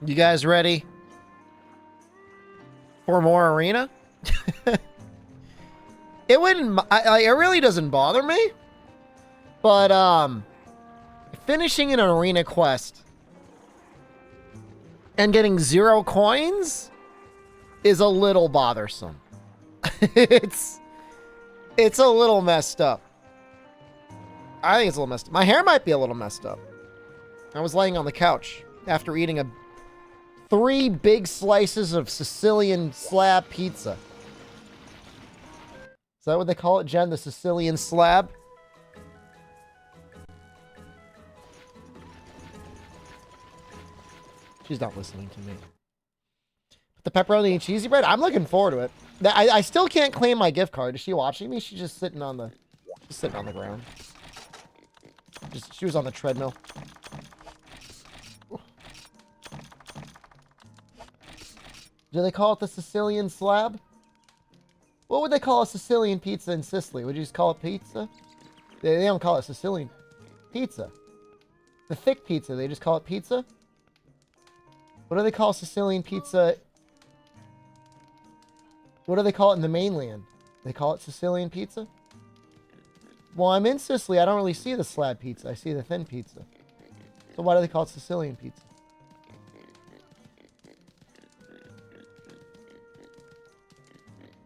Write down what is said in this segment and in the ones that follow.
You guys ready for more arena? It wouldn't. It really doesn't bother me. But finishing an arena quest and getting 0 coins is a little bothersome. it's a little messed up. I think it's a little messed up. My hair might be a little messed up. I was laying on the couch after eating 3 big slices of Sicilian slab pizza. Is that what they call it, Jen? The Sicilian slab? She's not listening to me. But the pepperoni and cheesy bread, I'm looking forward to it. I still can't claim my gift card. Is she watching me? She's just sitting on the ground. She was on the treadmill. Do they call it the Sicilian slab? What would they call a Sicilian pizza in Sicily? Would you just call it pizza? They don't call it Sicilian pizza. The thick pizza, they just call it pizza? What do they call Sicilian pizza? What do they call it in the mainland? They call it Sicilian pizza? Well, I'm in Sicily. I don't really see the slab pizza. I see the thin pizza. So why do they call it Sicilian pizza?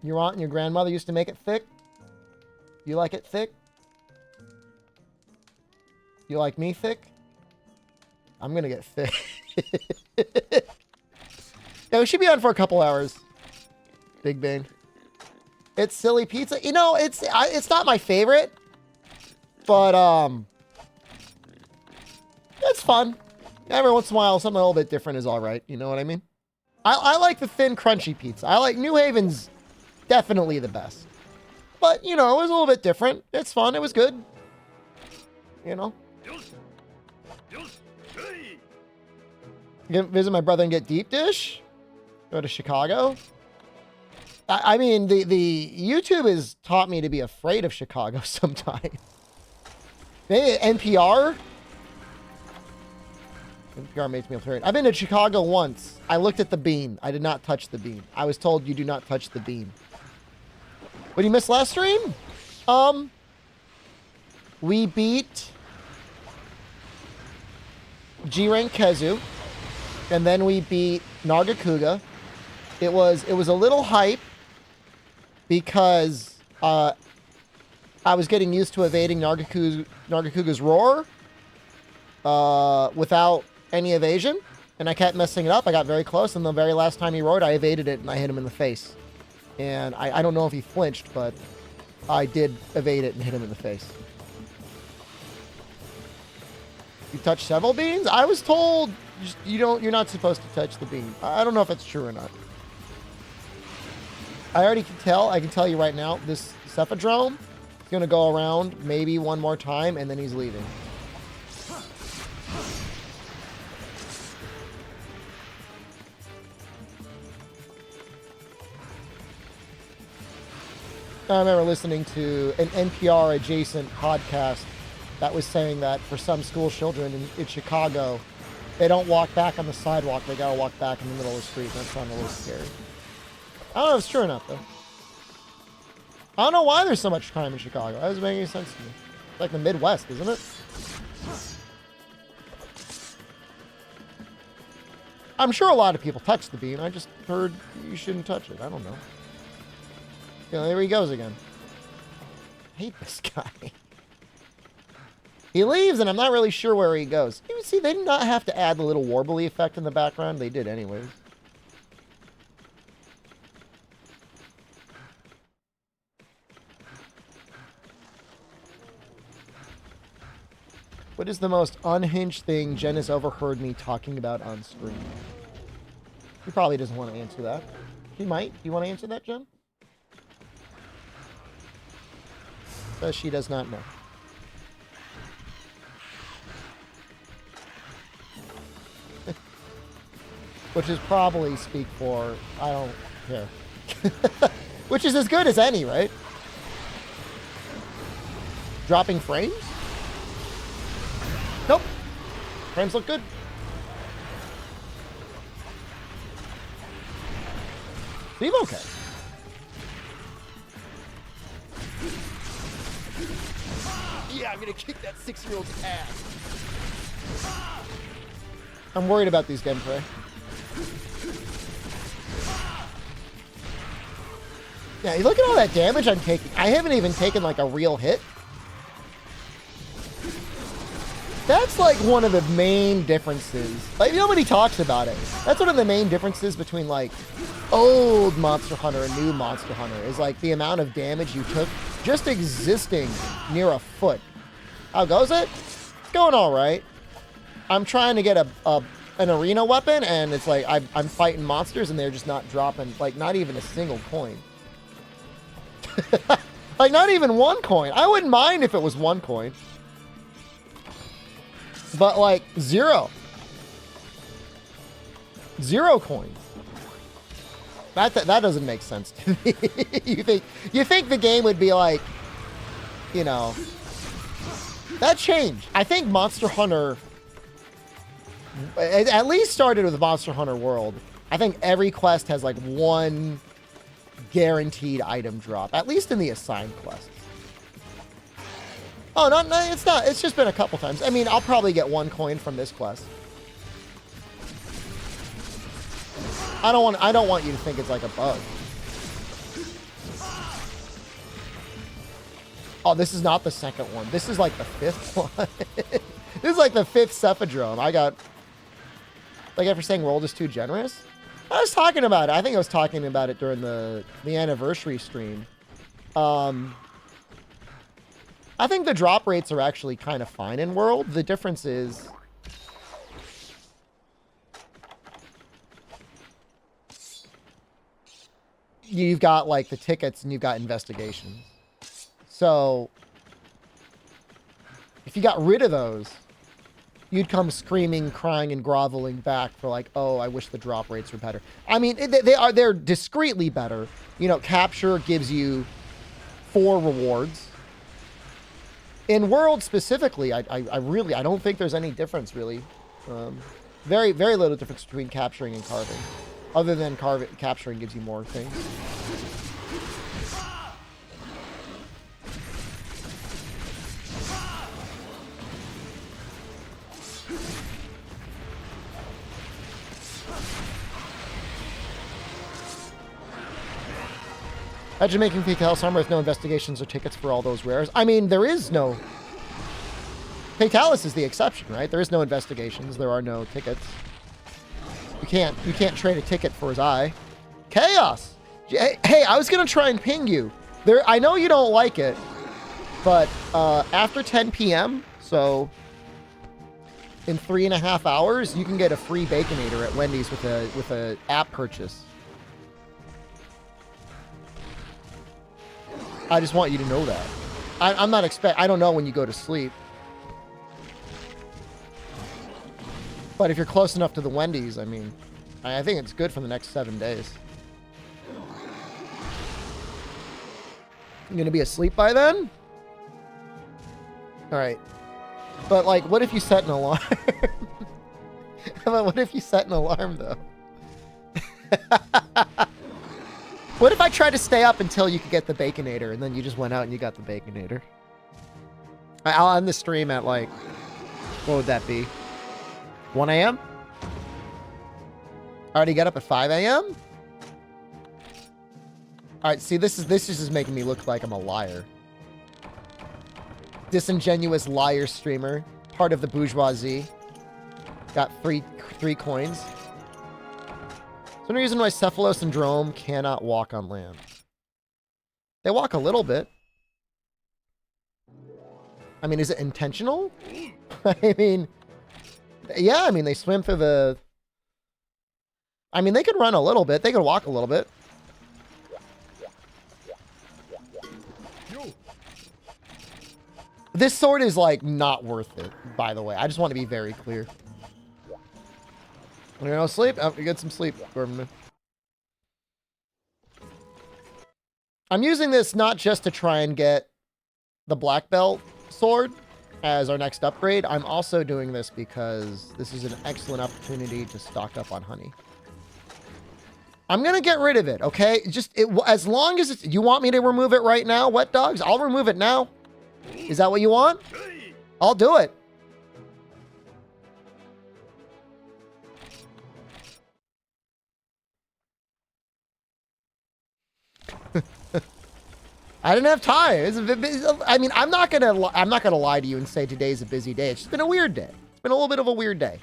Your aunt and your grandmother used to make it thick? You like it thick? You like me thick? I'm gonna get thick. Yeah, we should be on for a couple hours. Big Bang. It's silly pizza. You know, it's not my favorite, but it's fun. Every once in a while, something a little bit different is all right. You know what I mean? I like the thin, crunchy pizza. I like New Haven's definitely the best. But, you know, it was a little bit different. It's fun. It was good. You know? Visit my brother and get deep dish? Go to Chicago? I mean, the YouTube has taught me to be afraid of Chicago sometimes. Maybe NPR? NPR makes me afraid. I've been to Chicago once. I looked at the bean. I did not touch the bean. I was told you do not touch the bean. What did you miss last stream? We beat G-Rank Kezu, and then we beat Nargacuga. It was a little hype because I was getting used to evading Nargacuga's roar without any evasion, and I kept messing it up. I got very close, and the very last time he roared, I evaded it, and I hit him in the face. And I don't know if he flinched, but I did evade it and hit him in the face. You touched several beans? I was told you're not supposed to touch the bean. I don't know if it's true or not. I already can tell. I can tell you right now, this Cephadrome is going to go around maybe one more time, and then he's leaving. I remember listening to an NPR adjacent podcast that was saying that for some school children in Chicago, they don't walk back on the sidewalk. They gotta walk back in the middle of the street. That sounded a little scary. I don't know if it's true or not, though. I don't know why there's so much crime in Chicago. That doesn't make any sense to me. It's like the Midwest, isn't it? I'm sure a lot of people touch the bean. I just heard you shouldn't touch it. I don't know. Yeah, there he goes again. I hate this guy. He leaves, and I'm not really sure where he goes. You see, they did not have to add the little warbly effect in the background. They did anyways. What is the most unhinged thing Jen has overheard me talking about on screen? He probably doesn't want to answer that. He might. Do you want to answer that, Jen? Says she does not know. Which is probably speak for, I don't care. Which is as good as any, right? Dropping frames? Nope. Frames look good. Seem okay. Yeah, I'm gonna kick that 6-year-old's ass. I'm worried about these Genpei. Yeah, you look at all that damage I'm taking. I haven't even taken like a real hit. That's like one of the main differences. Like, nobody talks about it. That's one of the main differences between like old Monster Hunter and new Monster Hunter is like the amount of damage you took just existing near a foot. How goes it? It's going all right. I'm trying to get an arena weapon, and it's like I'm fighting monsters, and they're just not dropping, like, not even a single coin. Like, not even 1 coin. I wouldn't mind if it was 1 coin. But, like, 0. 0 coins. That doesn't make sense to me. you think the game would be like, you know, that changed. I think Monster Hunter at least started with Monster Hunter World. I think every quest has like 1 guaranteed item drop, at least in the assigned quests. Oh, no, it's not. It's just been a couple times. I mean, I'll probably get 1 coin from this quest. I don't want you to think it's like a bug. Oh, this is not the second one. This is like the 5th one. This is like the 5th Cephadrome. I got, like, after saying World is too generous. I was talking about it. I think I was talking about it during the anniversary stream. I think the drop rates are actually kind of fine in World. The difference is you've got like the tickets and you've got investigations. So if you got rid of those, you'd come screaming, crying, and groveling back for like, oh, I wish the drop rates were better. I mean, they're discreetly better. You know, capture gives you 4 rewards. In World specifically, I don't think there's any difference really. Very, very little difference between capturing and carving. Other than capturing gives you more things. Imagine making Fatalis armor with no investigations or tickets for all those rares. I mean, there is no... Fatalis is the exception, right? There is no investigations. There are no tickets. You can't trade a ticket for his eye. Chaos! Hey, I was going to try and ping you. I know you don't like it, but after 10 p.m., so in 3.5 hours, you can get a free Baconator at Wendy's with a app purchase. I just want you to know that. I'm not I don't know when you go to sleep. But if you're close enough to the Wendy's, I mean, I think it's good for the next 7 days. You gonna be asleep by then? All right. But like, what if you set an alarm? What if you set an alarm though? What if I tried to stay up until you could get the Baconator, and then you just went out and you got the Baconator? I'll end the stream at like, what would that be? 1 a.m.? I already got up at 5 a.m.? Alright, see, this is just making me look like I'm a liar. Disingenuous liar streamer. Part of the bourgeoisie. Got three coins. There's no reason why Cephalos and Drome cannot walk on land. They walk a little bit. I mean, is it intentional? I mean, yeah, I mean, they swim through the... I mean, they could run a little bit. They could walk a little bit. This sword is, like, not worth it, by the way. I just want to be very clear. You know, sleep? Oh, you get some sleep, Gordon. I'm using this not just to try and get the black belt sword as our next upgrade. I'm also doing this because this is an excellent opportunity to stock up on honey. I'm going to get rid of it, okay? Just as long as it's... You want me to remove it right now, Wet Dogs? I'll remove it now. Is that what you want? I'll do it. I didn't have time. It's a bit busy. I mean, I'm not gonna lie to you and say today's a busy day. It's just been a weird day. It's been a little bit of a weird day.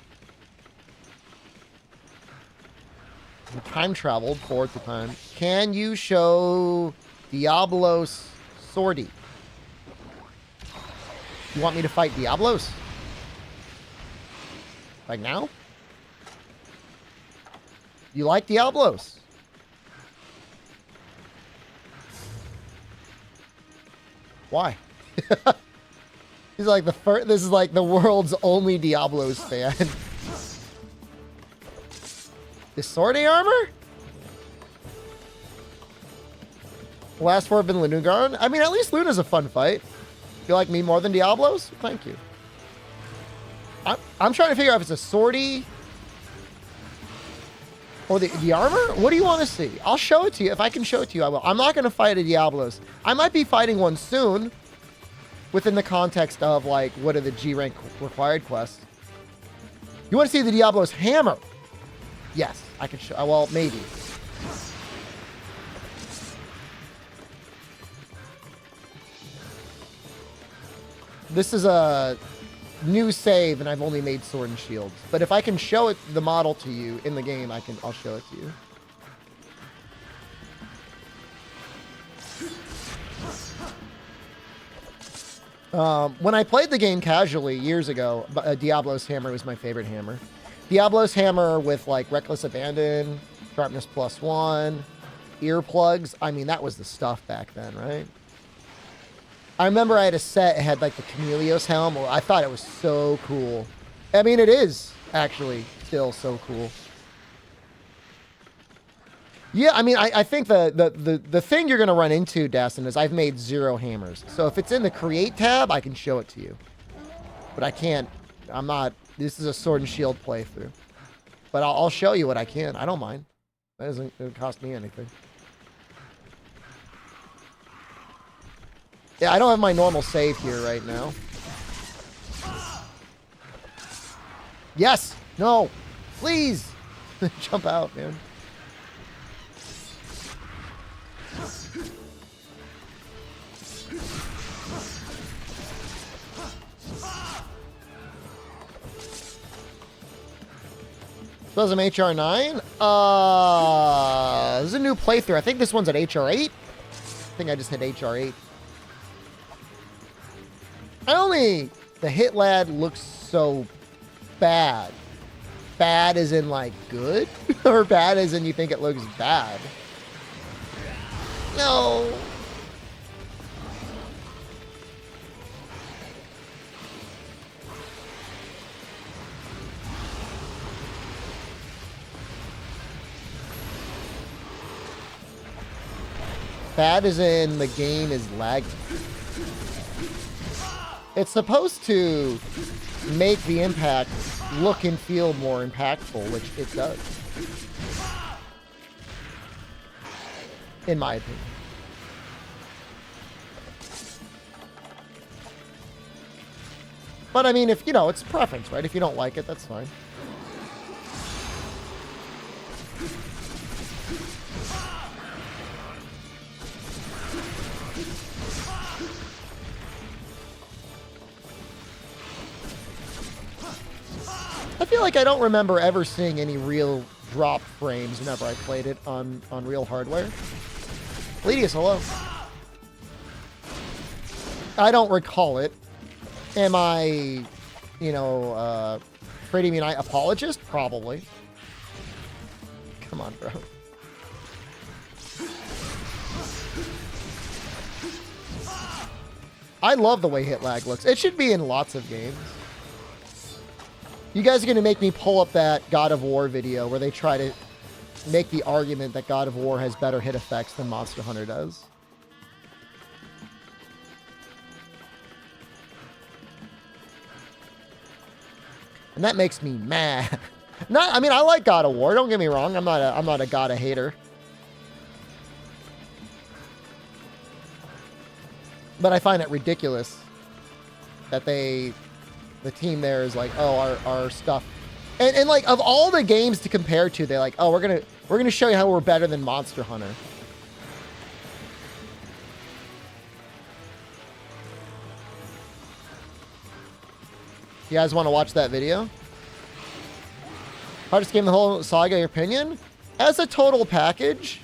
Time traveled forward to time. Can you show Diablos Sortie? You want me to fight Diablos? Like now? You like Diablos? Why? He's like this is like the world's only Diablos fan. This sortie armor? Last four have been Lunugarn. I mean, at least Luna's a fun fight. You like me more than Diablos? Thank you. I'm trying to figure out if it's a sortie or the armor. What do you want to see? I'll show it to you. If I can show it to you, I will. I'm not going to fight a Diablos. I might be fighting one soon within the context of, like, what are the G rank required quests. You want to see the Diablos hammer? Yes, I can show. Well, maybe. This is a new save, and I've only made sword and shields. But if I can show it, the model to you in the game, I'll show it to you. When I played the game casually years ago, Diablo's hammer was my favorite hammer. Diablo's hammer with like Reckless Abandon, Sharpness +1, earplugs. I mean, that was the stuff back then, right? I remember I had a set, it had like the Chameleos helm. Well, I thought it was so cool. I mean, it is actually still so cool. Yeah, I mean, I think the thing you're going to run into, Dastin, is I've made 0 hammers. So if it's in the Create tab, I can show it to you. But I can't, I'm not, this is a Sword and Shield playthrough. But I'll show you what I can. I don't mind. That doesn't cost me anything. Yeah, I don't have my normal save here right now. Yes! No! Please! Jump out, man. So is HR9? This is a new playthrough. I think this one's at HR8. I think I just hit HR8. The hit lad looks so bad. Bad as in like good? Or bad as in you think it looks bad? No. Bad as in the game is lagging. It's supposed to make the impact look and feel more impactful, which it does. In my opinion. But I mean, if, you know, it's preference, right? If you don't like it, that's fine. I feel like I don't remember ever seeing any real drop frames whenever I played it on real hardware. Ledius, hello. I don't recall it. Am I, you know, Freddie Me and I apologist? Probably. Come on, bro. I love the way hit lag looks. It should be in lots of games. You guys are going to make me pull up that God of War video where they try to make the argument that God of War has better hit effects than Monster Hunter does. And that makes me mad. Not, I mean, I like God of War. Don't get me wrong. I'm not a God of hater. But I find it ridiculous that the team there is like, oh, our stuff. And like, of all the games to compare to, they're like, oh, we're gonna show you how we're better than Monster Hunter. You guys want to watch that video? Hardest game in the whole saga, your opinion? As a total package,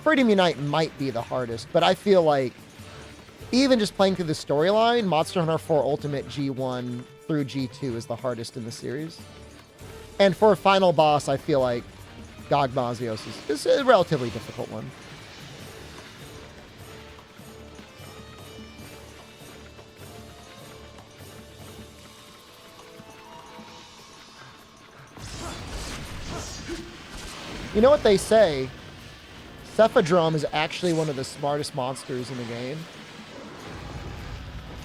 Freedom Unite might be the hardest, but I feel like even just playing through the storyline, Monster Hunter 4 Ultimate G1 through G2 is the hardest in the series. And for a final boss, I feel like Gogmazios is a relatively difficult one. You know what they say? Cephadrome is actually one of the smartest monsters in the game.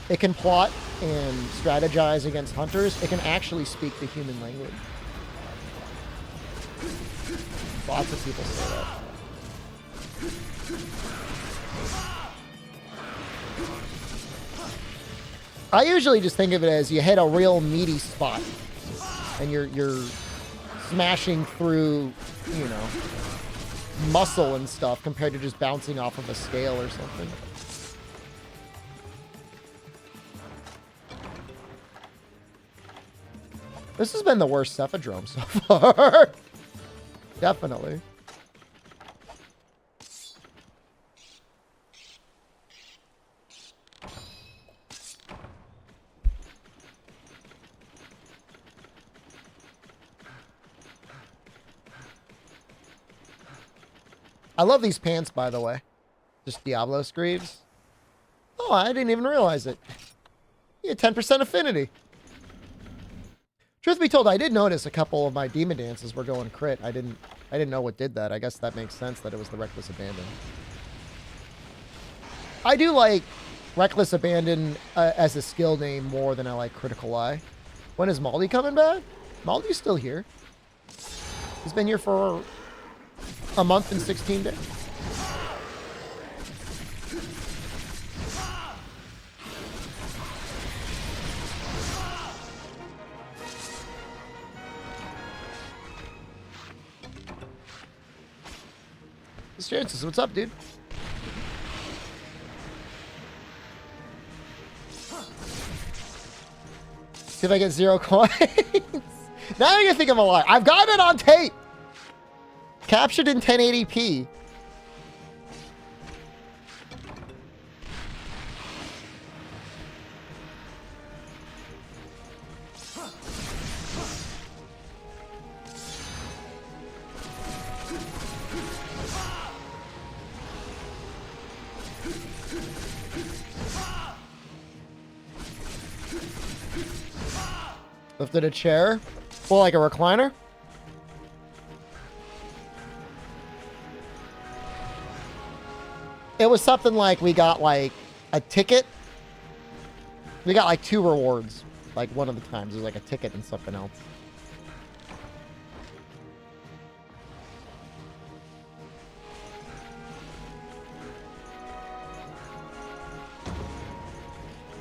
It can plot and strategize against hunters. It can actually speak the human language. Lots of people say that. I usually just think of it as you hit a real meaty spot and you're smashing through, you know, muscle and stuff compared to just bouncing off of a scale or something. This has been the worst Cephadrome so far. Definitely. I love these pants, by the way. Just Diablo Screeves. Oh, I didn't even realize it. You had 10% affinity. Truth be told, I did notice a couple of my demon dances were going crit. I didn't know what did that. I guess that makes sense that it was the Reckless Abandon. I do like Reckless Abandon as a skill name more than I like Critical Eye. When is Maldi coming back? Maldi's still here. He's been here for a month and 16 days. This Chances, what's up, dude? See if I get 0 coins. Now you're gonna think I'm a liar. I've got it on tape. Captured in 1080p. Lifted a chair. Well, like a recliner. It was something like we got like a ticket. We got like 2 rewards. Like one of the times it was like a ticket and something else.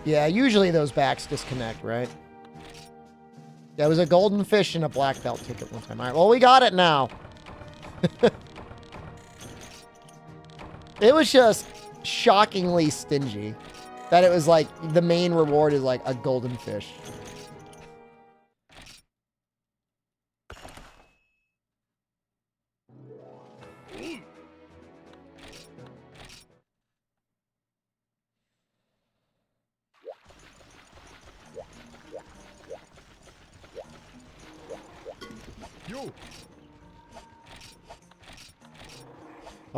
Yeah, usually those backs disconnect, right? Yeah, it was a golden fish and a black belt ticket one time. All right, well, we got it now. It was just shockingly stingy that it was like the main reward is like a golden fish.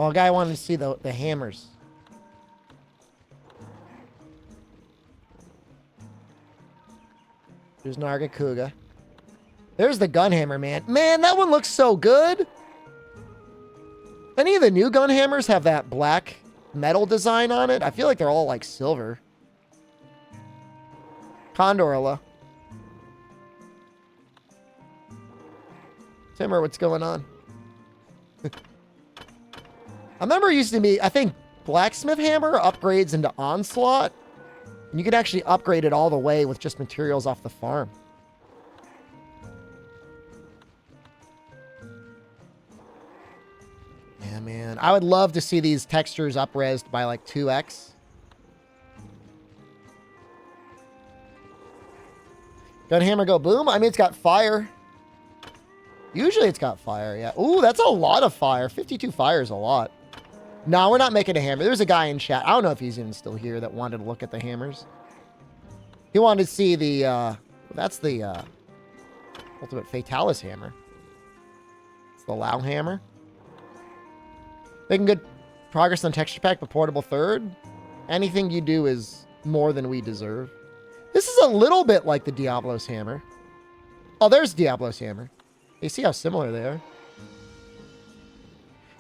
Oh, a guy wanted to see the hammers. There's Nargacuga. There's the gun hammer, man. Man, that one looks so good. Any of the new gun hammers have that black metal design on it? I feel like they're all like silver. Condorilla. Timmer, what's going on? I remember it used to be, I think, blacksmith hammer upgrades into onslaught. And you could actually upgrade it all the way with just materials off the farm. Yeah, man. I would love to see these textures up-resed by like 2x. Gun hammer go boom? I mean, it's got fire. Usually it's got fire, yeah. Ooh, that's a lot of fire. 52 fire is a lot. No, we're not making a hammer. There's a guy in chat. I don't know if he's even still here that wanted to look at the hammers. He wanted to see the, that's the, ultimate fatalis hammer. It's the Lao hammer. Making good progress on texture pack, but portable third. Anything you do is more than we deserve. This is a little bit like the Diablo's hammer. Oh, there's Diablo's hammer. You see how similar they are?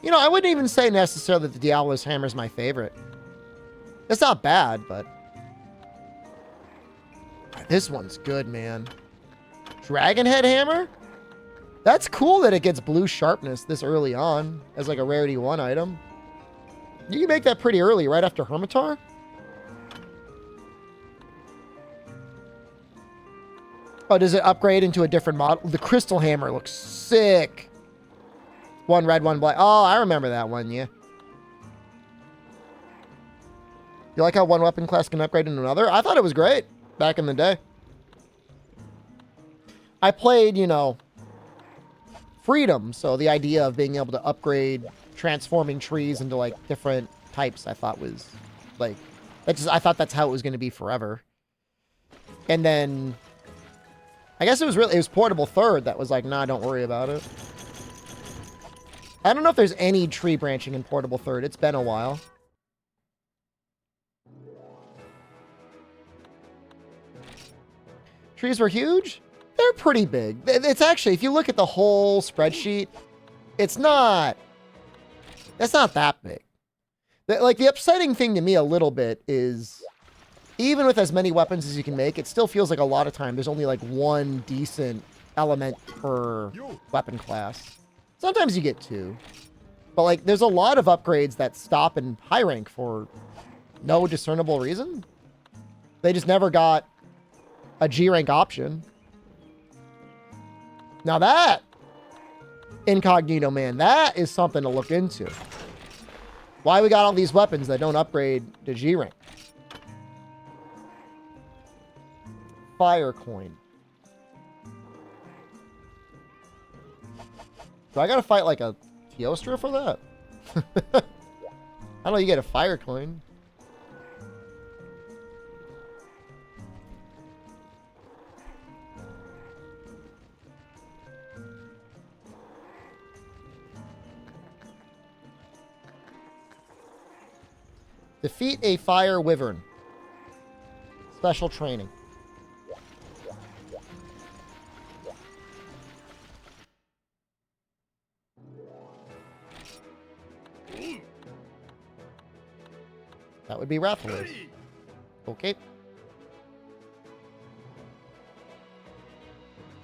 You know, I wouldn't even say necessarily that the Diablo's hammer is my favorite. It's not bad, but... This one's good, man. Dragon Head hammer? That's cool that it gets blue sharpness this early on as like a rarity 1 item. You can make that pretty early, right after Hermitar. Oh, does it upgrade into a different model? The crystal hammer looks sick. One red, one black. Oh, I remember that one, yeah. You like how one weapon class can upgrade into another? I thought it was great back in the day. I played, you know, Freedom, so the idea of being able to upgrade transforming trees into like different types, I thought was like, I thought that's how it was going to be forever. And then I guess it was portable third that was like, nah, don't worry about it. I don't know if there's any tree branching in portable third. It's been a while. Trees were huge? They're pretty big. It's actually, if you look at the whole spreadsheet, it's not that big. Like, the upsetting thing to me a little bit is, even with as many weapons as you can make, it still feels like a lot of time there's only like one decent element per weapon class. Sometimes you get 2. But like, there's a lot of upgrades that stop in high rank for no discernible reason. They just never got a G rank option. Now that, Incognito Man, that is something to look into. Why we got all these weapons that don't upgrade to G rank? Fire coin. Do I gotta fight like a Teostra for that? I don't know, you get a fire coin. Defeat a fire wyvern. Special training. That would be Rathalos. Okay.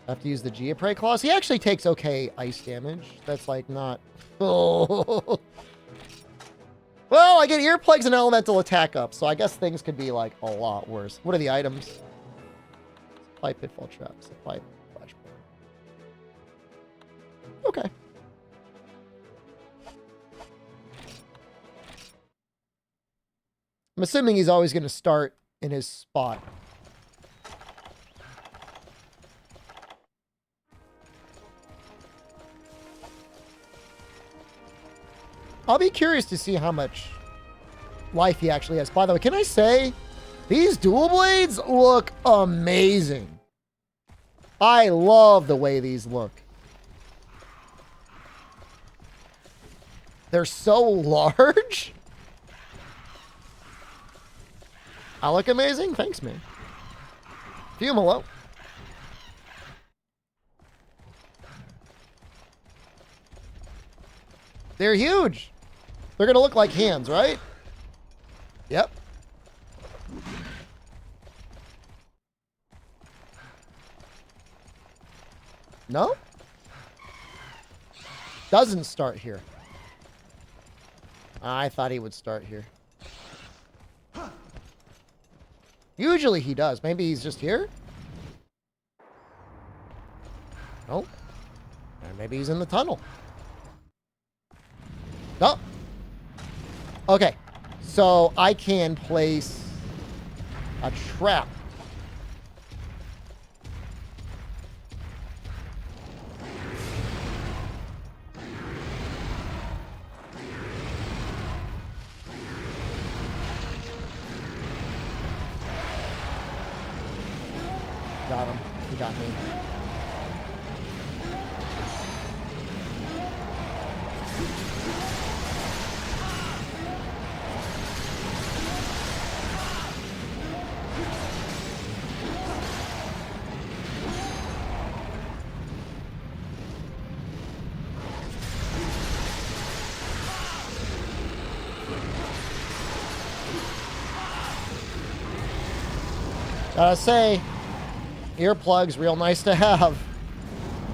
I have to use the Geoprey claws. He actually takes okay ice damage. That's like not... Oh. Well, I get ear plagues and elemental attack up, so I guess things could be like a lot worse. What are the items? Supply pitfall trap. Supply flashpoint. Okay. I'm assuming he's always going to start in his spot. I'll be curious to see how much life he actually has. By the way, can I say, these dual blades look amazing. I love the way these look. They're so large. I look amazing? Thanks, man. Fumalo. They're huge. They're going to look like hands, right? Yep. No? doesn't start here. I thought he would start here. Usually he does. Maybe he's just here? Nope. Or maybe he's in the tunnel. No. Okay. So I can place a trap. Got him. He got me. Gotta say, earplugs, real nice to have.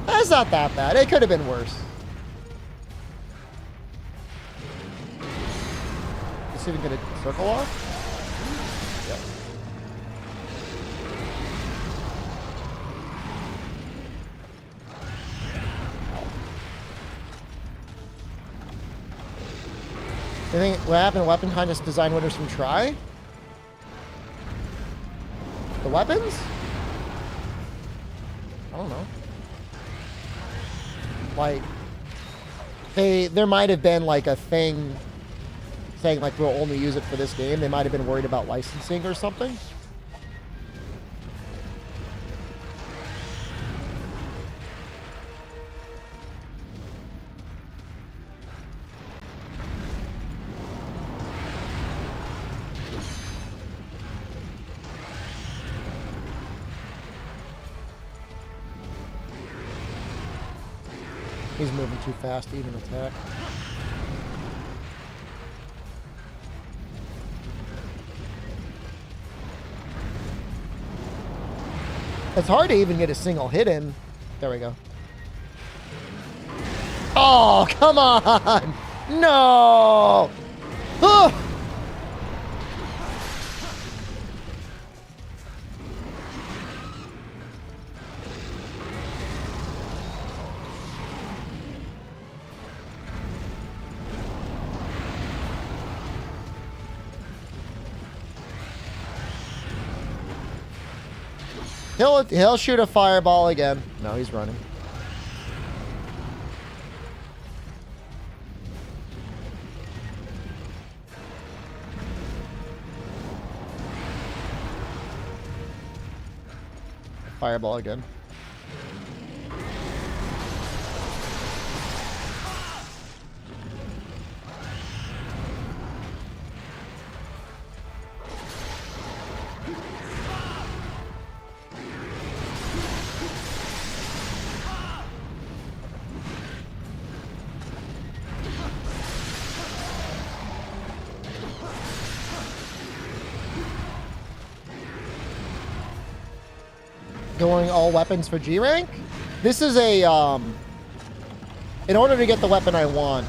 That's not that bad. It could have been worse. Let's see if we can get a circle off. Yep. You think what happened? Weapon kind of design winners from try? The weapons? I don't know. Like, there might have been like a thing saying like we'll only use it for this game. They might have been worried about licensing or something. He's moving too fast to even attack. It's hard to even get a single hit in. There we go. Oh, come on! No! Oh! He'll shoot a fireball again. No, he's running. Fireball again. Going all weapons for G rank. This is a in order to get the weapon I want,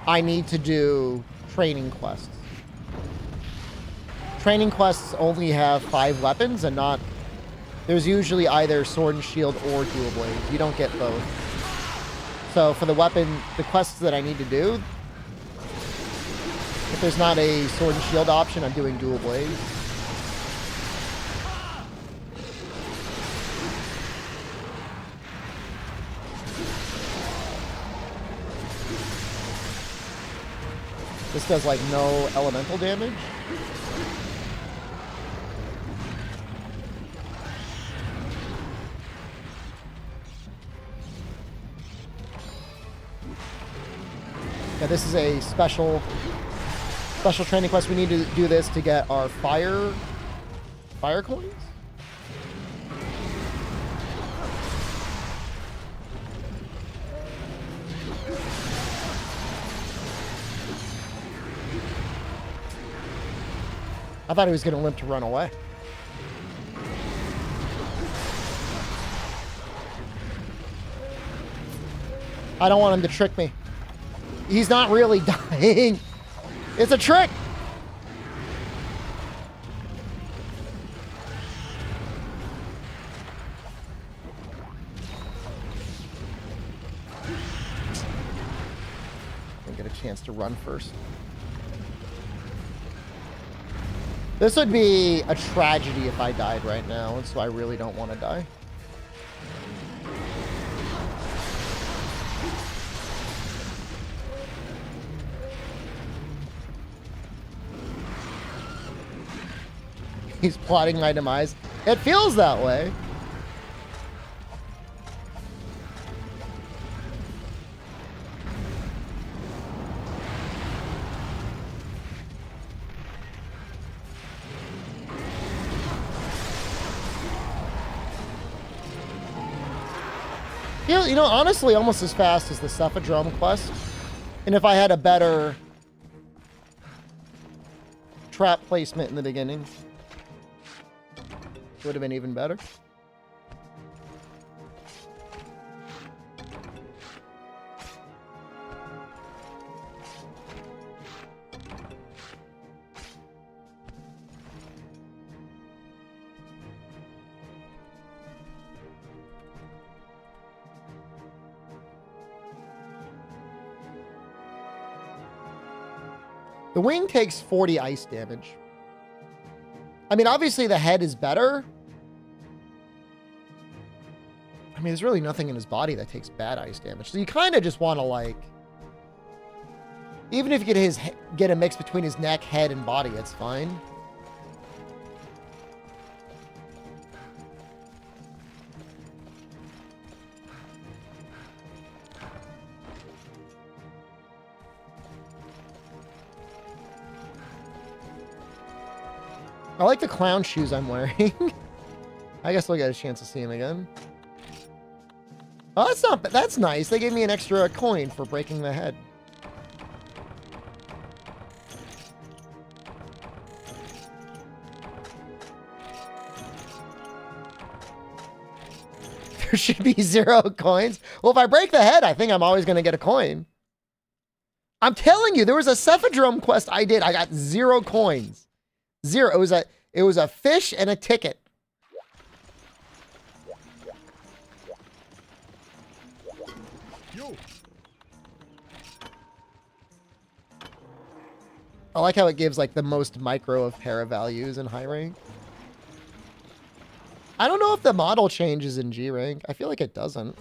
I need to do training quests. Training quests only have 5 weapons and not, there's usually either sword and shield or dual blades. You don't get both. So for the quests that I need to do, if there's not a sword and shield option, I'm doing dual blades. This does like no elemental damage. Yeah, this is a special training quest. We need to do this to get our fire coins. I thought he was going to limp to run away. I don't want him to trick me. He's not really dying. It's a trick. I'll get a chance to run first. This would be a tragedy if I died right now, and so I really don't want to die. He's plotting my demise. It feels that way. You know, honestly, almost as fast as the Cephadrome quest. And if I had a better trap placement in the beginning, it would have been even better. The wing takes 40 ice damage. I mean, obviously the head is better. I mean, there's really nothing in his body that takes bad ice damage. So you kind of just want to, like... Even if you get a mix between his neck, head, and body, it's fine. I like the clown shoes I'm wearing. I guess we'll get a chance to see him again. Oh, that's nice. They gave me an extra coin for breaking the head. There should be 0 coins. Well, if I break the head, I think I'm always going to get a coin. I'm telling you, there was a Cephadrome quest I did. I got 0 coins. 0. It was a fish and a ticket. I like how it gives like the most micro of para values in high rank. I don't know if the model changes in G rank. I feel like it doesn't.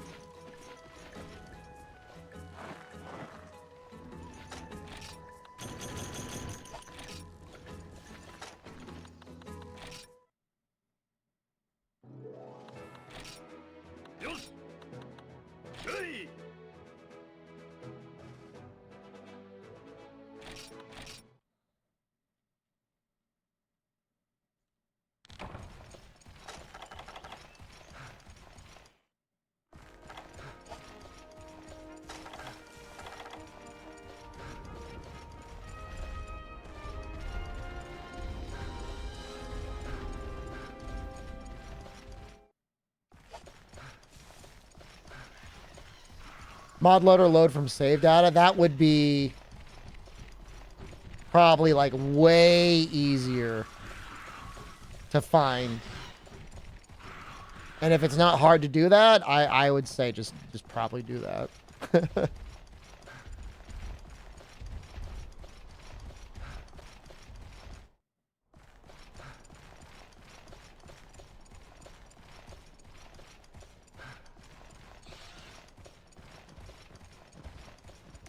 Mod loader load from save data. That would be probably like way easier to find. And if it's not hard to do that, I would say just probably do that.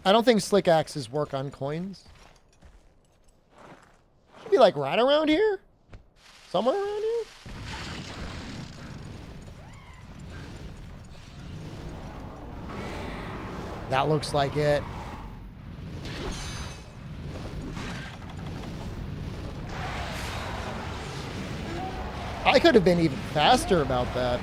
I don't think slick axes work on coins. Should be like right around here? Somewhere around here? That looks like it. I could have been even faster about that.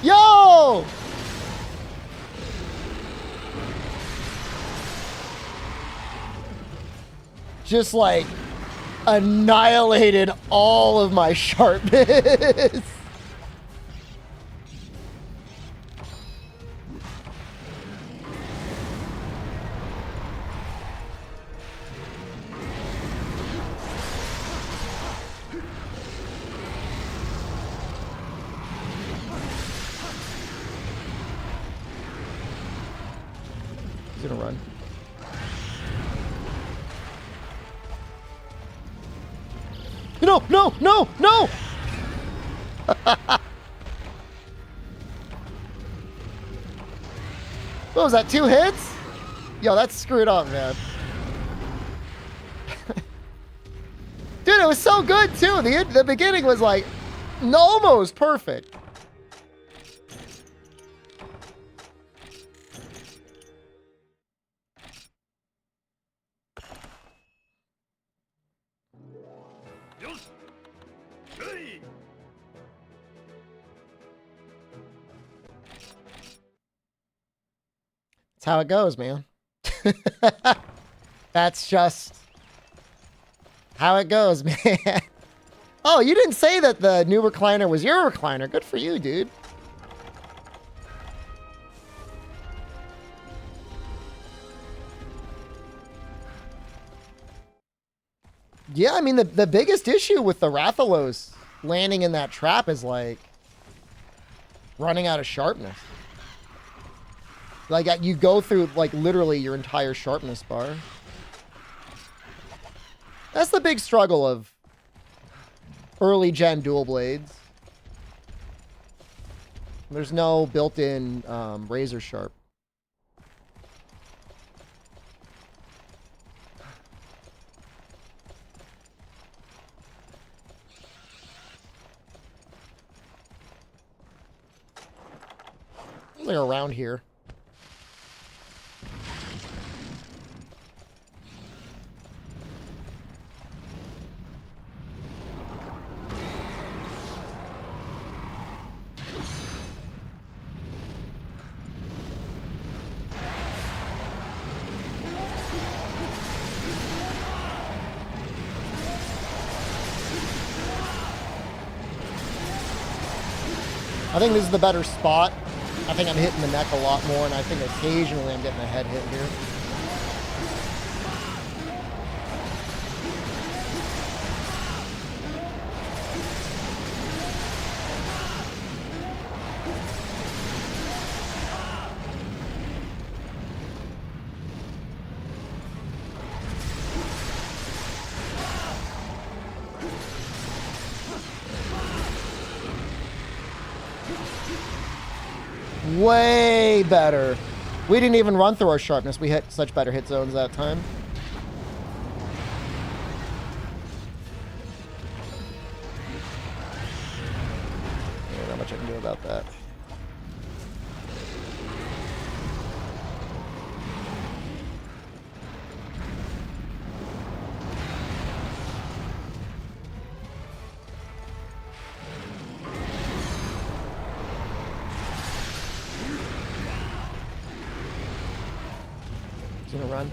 Yo! Just like annihilated all of my sharpness. He's gonna run. No, no, no, no! What was that, 2 hits? Yo, that's screwed up, man. Dude, it was so good, too. The beginning was like almost perfect. That's how it goes, man. That's just how it goes, man. Oh, you didn't say that the new recliner was your recliner. Good for you, dude. Yeah, I mean, the biggest issue with the Rathalos landing in that trap is, like, running out of sharpness. Like, you go through, like, literally your entire sharpness bar. That's the big struggle of early gen dual blades. There's no built-in razor sharp. Like around here. I think this is the better spot. I think I'm hitting the neck a lot more, and I think occasionally I'm getting a head hit here. Way better. We didn't even run through our sharpness. We hit such better hit zones that time. Yeah, not much I can do about that. He's gonna run.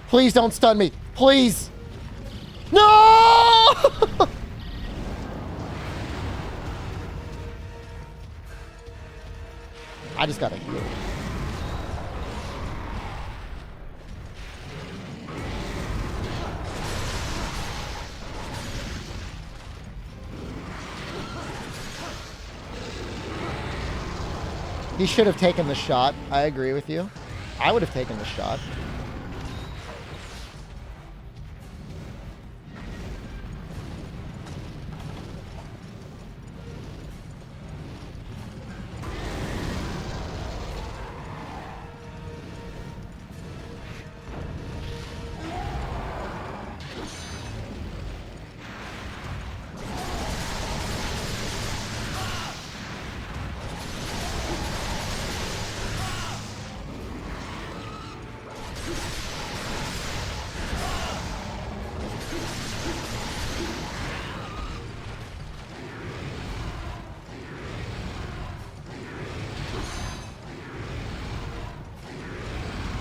Please don't stun me. Please. No! I just gotta heal. He should have taken the shot. I agree with you. I would have taken the shot.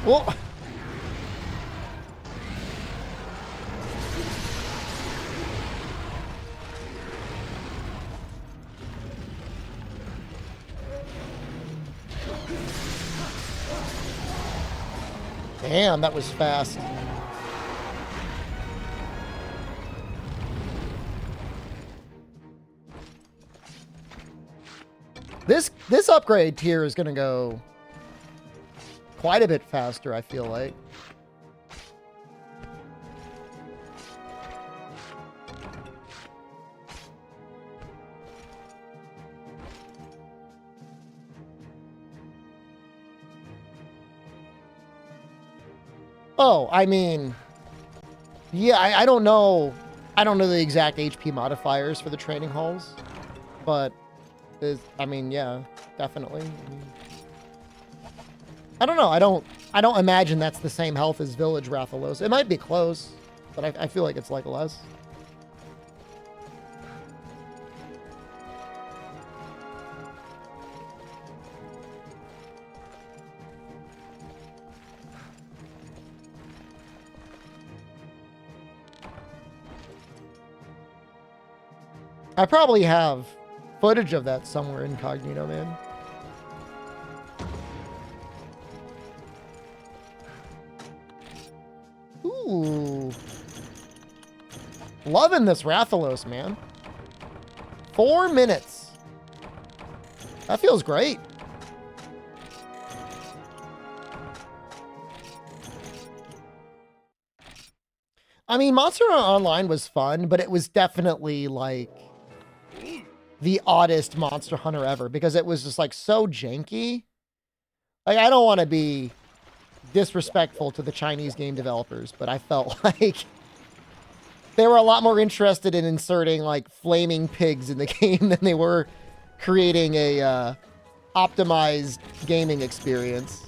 Well, damn, that was fast. This upgrade tier is going to go quite a bit faster, I feel like. Oh, I mean, yeah, I don't know. I don't know the exact HP modifiers for the training halls, but I mean, yeah, definitely. I don't know. I don't imagine that's the same health as Village Rathalos. It might be close, but I feel like it's like less. I probably have footage of that somewhere incognito, man. Ooh. Loving this Rathalos, man. 4 minutes. That feels great. I mean, Monster Hunter Online was fun, but it was definitely like the oddest Monster Hunter ever because it was just like so janky. Like, I don't want to be disrespectful to the Chinese game developers, but I felt like they were a lot more interested in inserting like flaming pigs in the game than they were creating a optimized gaming experience.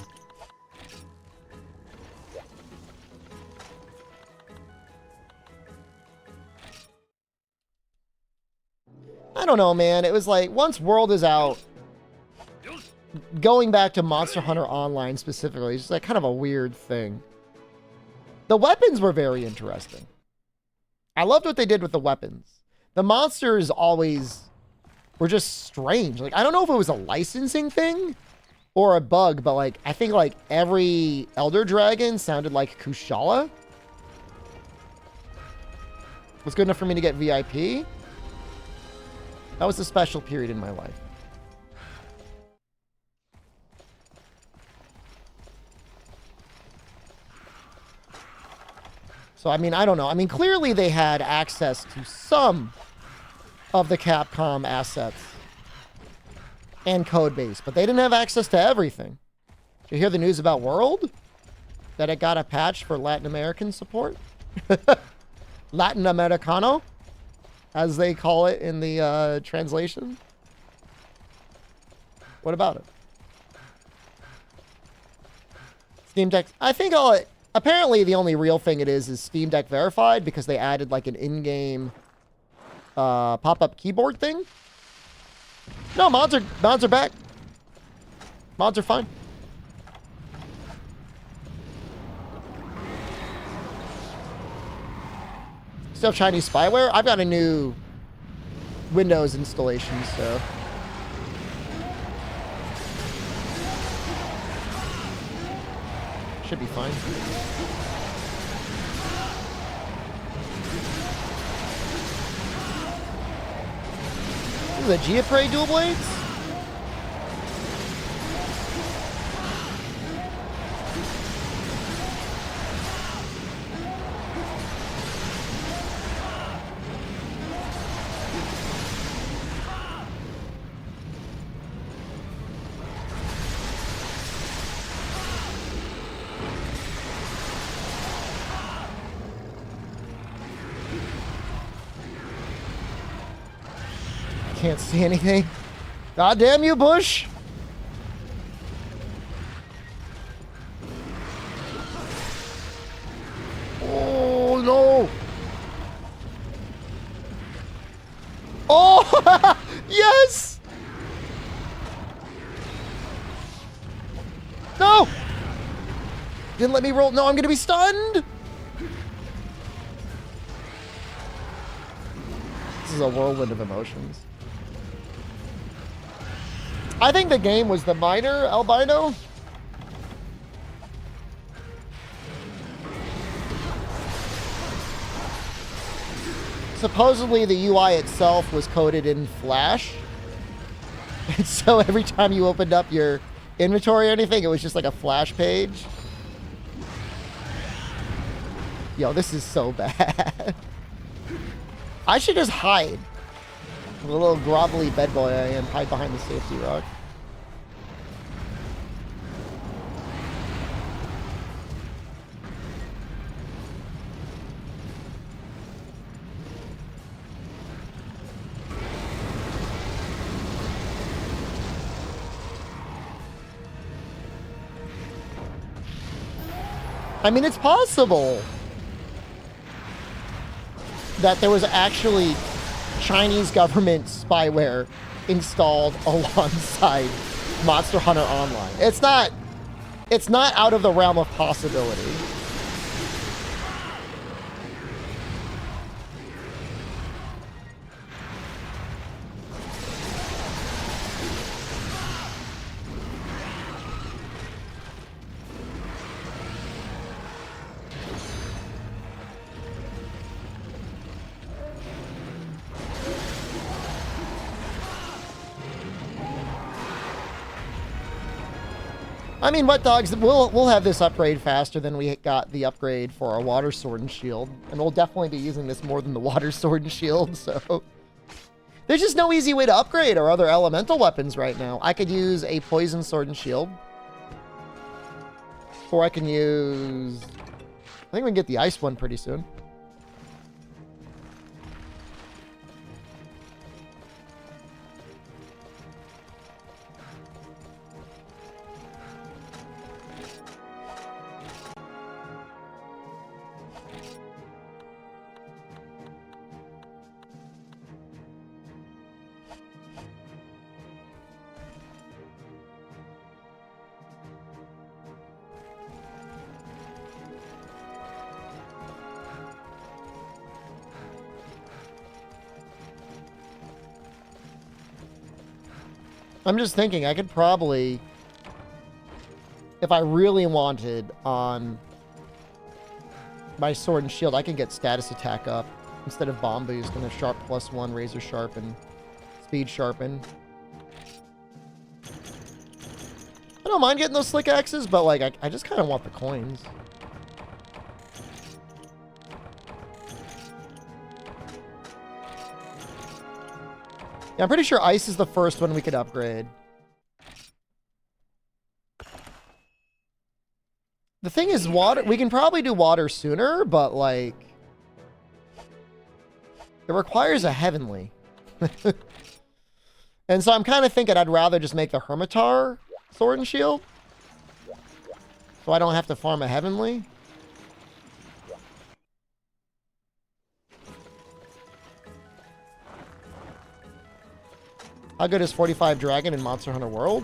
I don't know, man. It was like, once World is out, going back to Monster Hunter Online specifically is just like kind of a weird thing. The weapons were very interesting. I loved what they did with the weapons. The monsters always were just strange. Like, I don't know if it was a licensing thing or a bug, but like, I think like every Elder Dragon sounded like Kushala. Was good enough for me to get VIP. That was a special period in my life. So, I mean, I don't know. I mean, clearly they had access to some of the Capcom assets and code base, but they didn't have access to everything. Did you hear the news about World? That it got a patch for Latin American support? Latin Americano, as they call it in the translation. What about it? Steam Deck. I think apparently the only real thing it is Steam Deck verified because they added like an in-game pop-up keyboard thing. No, mods are back. Mods are fine. Still Chinese spyware? I've got a new Windows installation, so. Should be fine. This is a Geoprey dual blades? Can't see anything. God damn you, Bush! Oh no! Oh! Yes! No! Didn't let me roll. No, I'm going to be stunned. This is a whirlwind of emotions. I think the game was the minor albino. Supposedly the UI itself was coded in Flash. And so every time you opened up your inventory or anything, it was just like a Flash page. Yo, this is so bad. I should just hide. The little grovelly bed boy I am, hide behind the safety rock. I mean, it's possible that there was actually Chinese government spyware installed alongside Monster Hunter Online. It's not out of the realm of possibility. I mean, what dogs? We'll have this upgrade faster than we got the upgrade for our water sword and shield, and we'll definitely be using this more than the water sword and shield. So there's just no easy way to upgrade our other elemental weapons right now. I could use a poison sword and shield, or I can use. I think we can get the ice one pretty soon. I'm just thinking I could probably, if I really wanted on my sword and shield, I could get status attack up instead of bomb boost and a sharp +1, razor sharp, and speed sharpen. I don't mind getting those slick axes, but like I just kind of want the coins. Yeah, I'm pretty sure ice is the first one we could upgrade. The thing is, water, we can probably do water sooner, but like it requires a heavenly. And so I'm kind of thinking I'd rather just make the Hermitar sword and shield, so I don't have to farm a heavenly. How good is 45 Dragon in Monster Hunter World?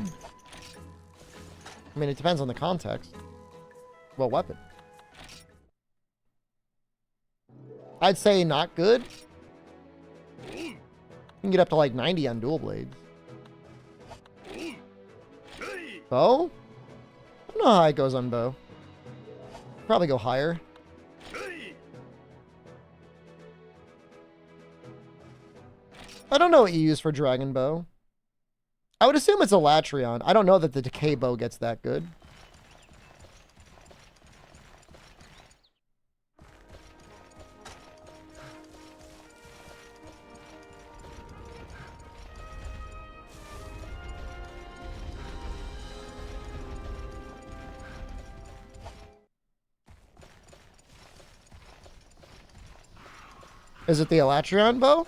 I mean, it depends on the context. What weapon? I'd say not good. You can get up to like 90 on dual blades. Bow? I don't know how it goes on bow. Probably go higher. I don't know what you use for Dragon Bow. I would assume it's a Latrion. I don't know that the Decay Bow gets that good. Is it the Elatrion bow?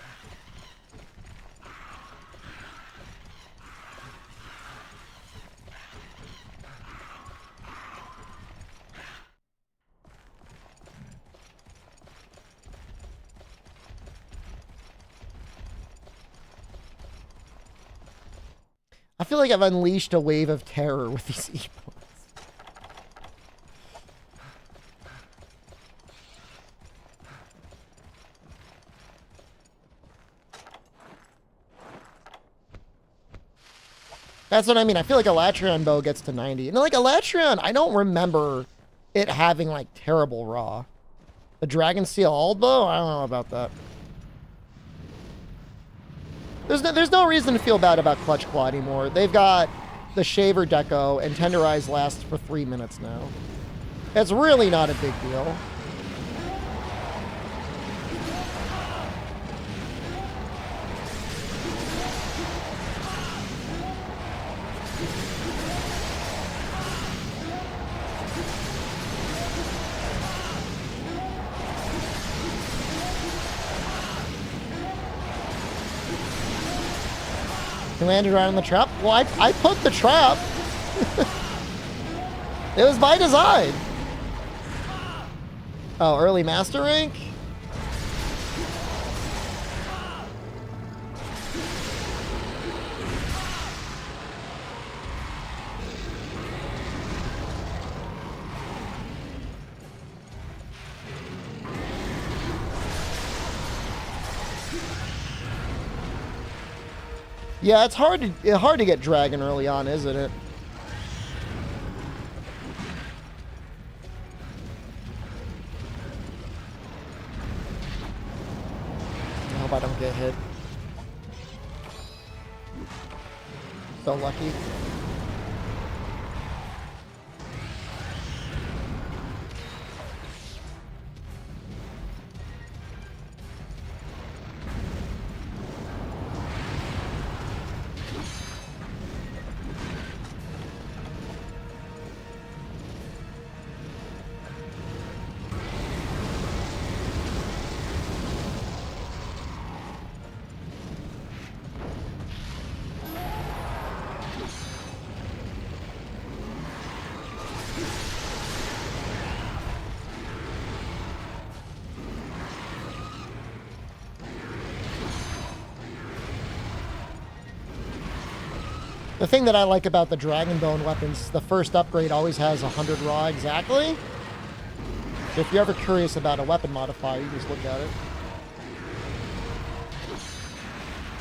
I feel like I've unleashed a wave of terror with these emotes. That's what I mean. I feel like a Latreon bow gets to 90. And like a Latreon, I don't remember it having like terrible raw. The Dragon Steel Old bow? I don't know about that. There's no reason to feel bad about Clutch Claw anymore. They've got the Shaver Deco, and Tenderize lasts for 3 minutes now. It's really not a big deal. He landed right on the trap. Well, I put the trap. It was by design. Oh, early master rank? Yeah, it's hard to get Dragon early on, isn't it? I hope I don't get hit. So lucky. The thing that I like about the Dragon Bone weapons, the first upgrade always has 100 raw exactly. So if you're ever curious about a weapon modifier, you just look at it.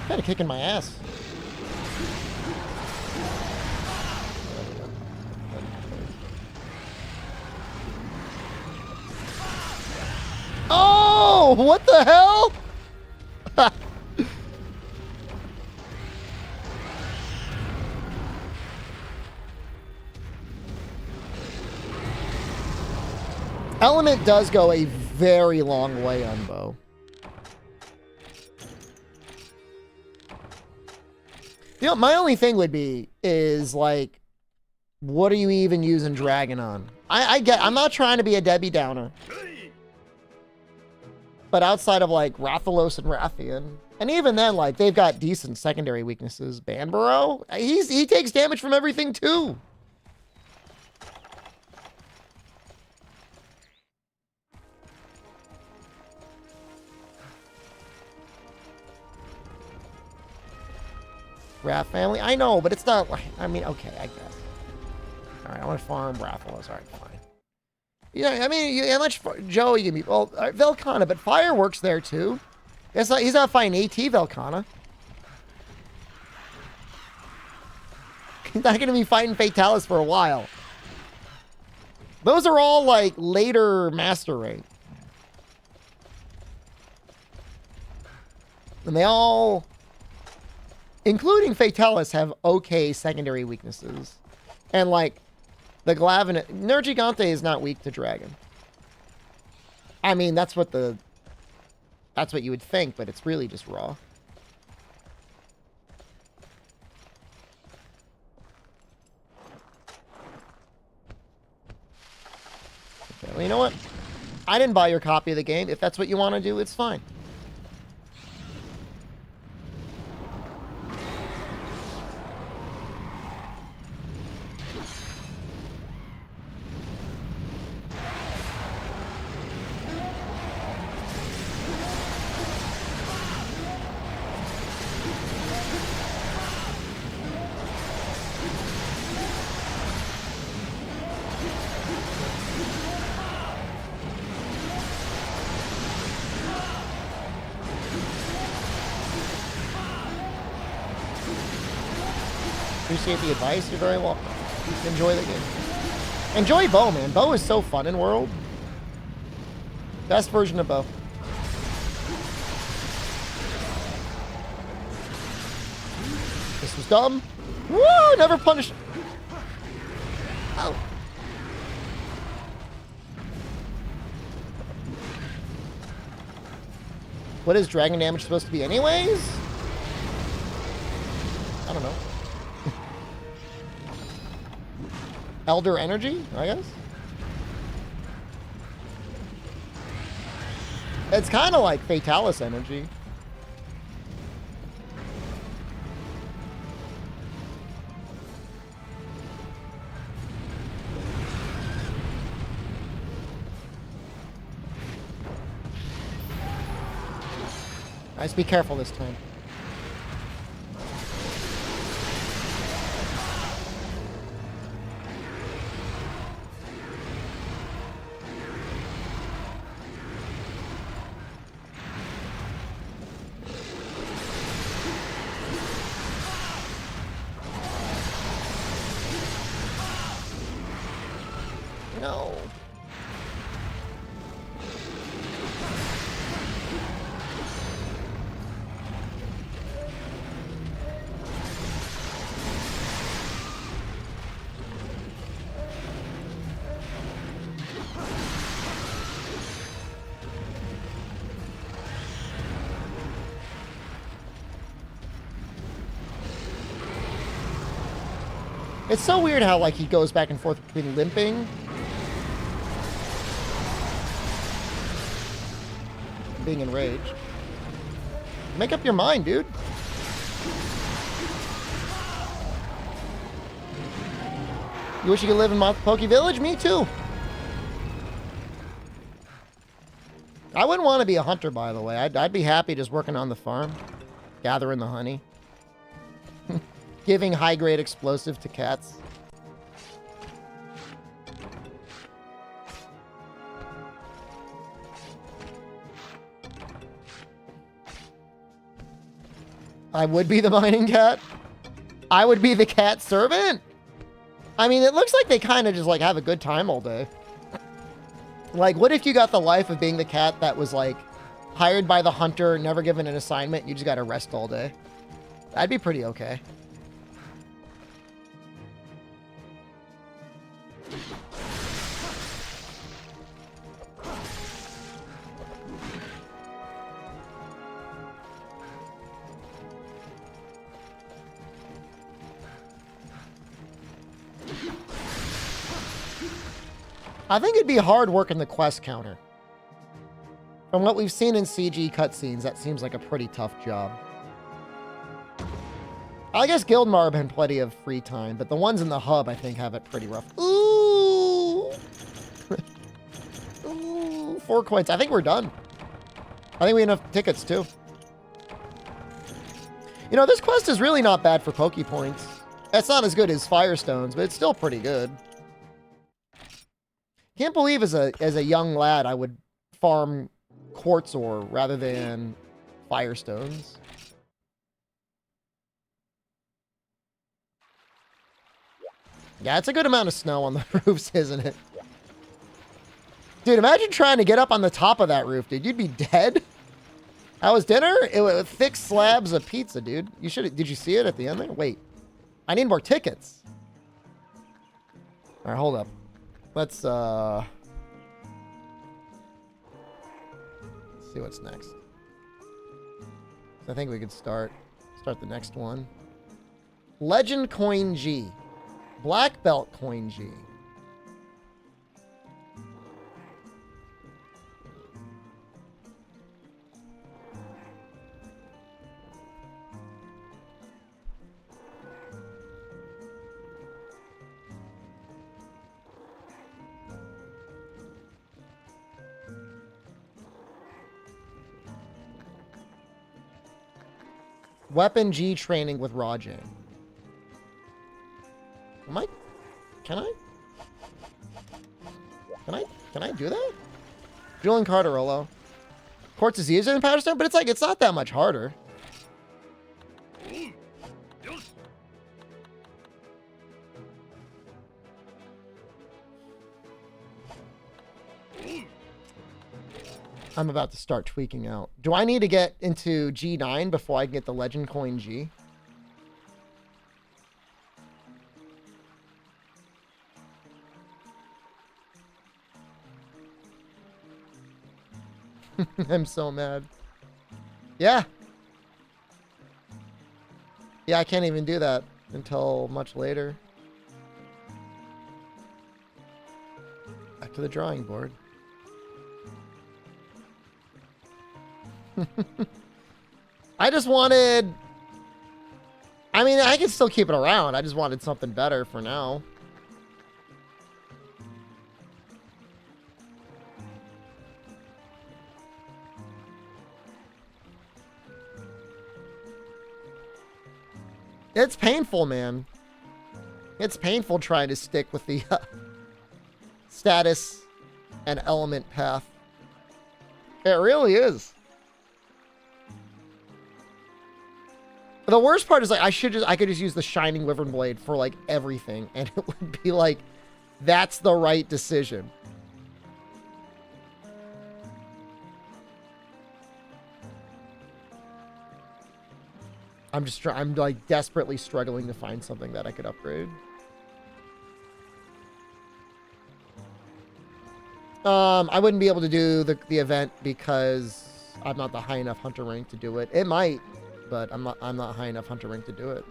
Kind of kicking my ass. Oh, what the hell? Element does go a very long way on bow. You know, my only thing would be is like, what are you even using Dragon on? I'm not trying to be a Debbie Downer. But outside of like Rathalos and Rathian, and even then, like they've got decent secondary weaknesses. Banbaro, he takes damage from everything too. Wrath family, I know, but it's not like, I mean, okay, I guess. All right, I want to farm Rathalos. All right, fine. Yeah, I mean, how much Joe you can be? Well, Velkhana, but Fireworks there too. It's not, he's not fighting AT Velkhana. He's not going to be fighting Fatalis for a while. Those are all like later master rank. And they all, including Fatalis, have okay secondary weaknesses. And like the Glavin, Nergigante is not weak to Dragon. I mean, that's what you would think, but it's really just raw. Okay, well, you know what? I didn't buy your copy of the game. If that's what you want to do, it's fine. Appreciate the advice. You're very welcome. Enjoy the game. Enjoy Bo, man. Bo is so fun in World. Best version of Bo. This was dumb. Woo! Never punished. Oh. What is dragon damage supposed to be anyways? I don't know. Elder energy, I guess? It's kind of like Fatalis energy. Nice, be careful this time. No. It's so weird how, like, he goes back and forth between limping and being enraged. Make up your mind, dude. You wish you could live in Poke Village? Me too. I wouldn't want to be a hunter, by the way. I'd be happy just working on the farm, gathering the honey. Giving high-grade explosive to cats. I would be the mining cat. I would be the cat servant. I mean, it looks like they kind of just, like, have a good time all day. Like, what if you got the life of being the cat that was, like, hired by the hunter, never given an assignment, and you just got to rest all day? That'd be pretty okay. I think it'd be hard working the quest counter. From what we've seen in CG cutscenes, that seems like a pretty tough job. I guess Guildmar have been plenty of free time, but the ones in the hub, I think, have it pretty rough. Ooh! Ooh, 4 coins. I think we're done. I think we have enough tickets, too. You know, this quest is really not bad for Poke Points. It's not as good as Firestones, but it's still pretty good. Can't believe as a young lad I would farm quartz ore rather than Firestones. Yeah, it's a good amount of snow on the roofs, isn't it? Dude, imagine trying to get up on the top of that roof, dude. You'd be dead. How was dinner? It was thick slabs of pizza, dude. You should. Did you see it at the end there? Wait. I need more tickets. All right, hold up. Let's see what's next. I think we could start the next one. Legend Coin G. Black Belt Coin G. Weapon G training with Rajang. Can I do that? Julian Cardarolo. Quartz is easier than Powderstone, but it's not that much harder. I'm about to start tweaking out. Do I need to get into G9 before I can get the legend coin G? I'm so mad. Yeah. Yeah, I can't even do that until much later. Back to the drawing board. I just wanted... I mean, I can still keep it around. I just wanted something better for now. It's painful, man. It's painful trying to stick with the status and element path. It really is. The worst part is like I could just use the Shining Wyvern Blade for like everything, and it would be like that's the right decision. I'm like desperately struggling to find something that I could upgrade. I wouldn't be able to do the event because I'm not the high enough hunter rank to do it. It might, but I'm not high enough hunter rank to do it.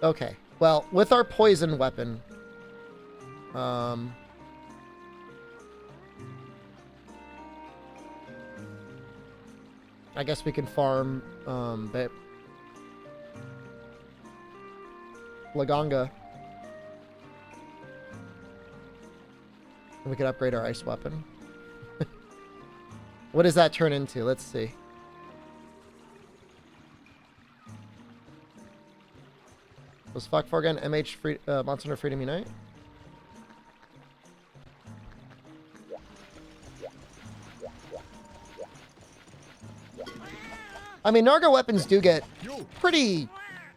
Okay, well, with our poison weapon, I guess we can farm, Laganga. And we could upgrade our ice weapon. What does that turn into? Let's see. Was fuck for again? MH free, Monster Hunter Freedom Unite? I mean, Narga weapons do get pretty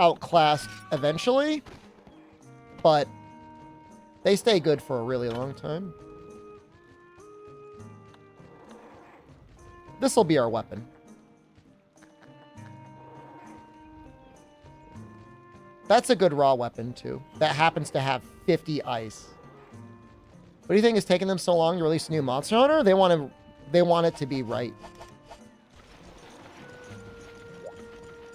outclassed eventually, but they stay good for a really long time. This will be our weapon. That's a good raw weapon, too. That happens to have 50 ice. What do you think is taking them so long to release a new Monster Hunter? They want it to be right.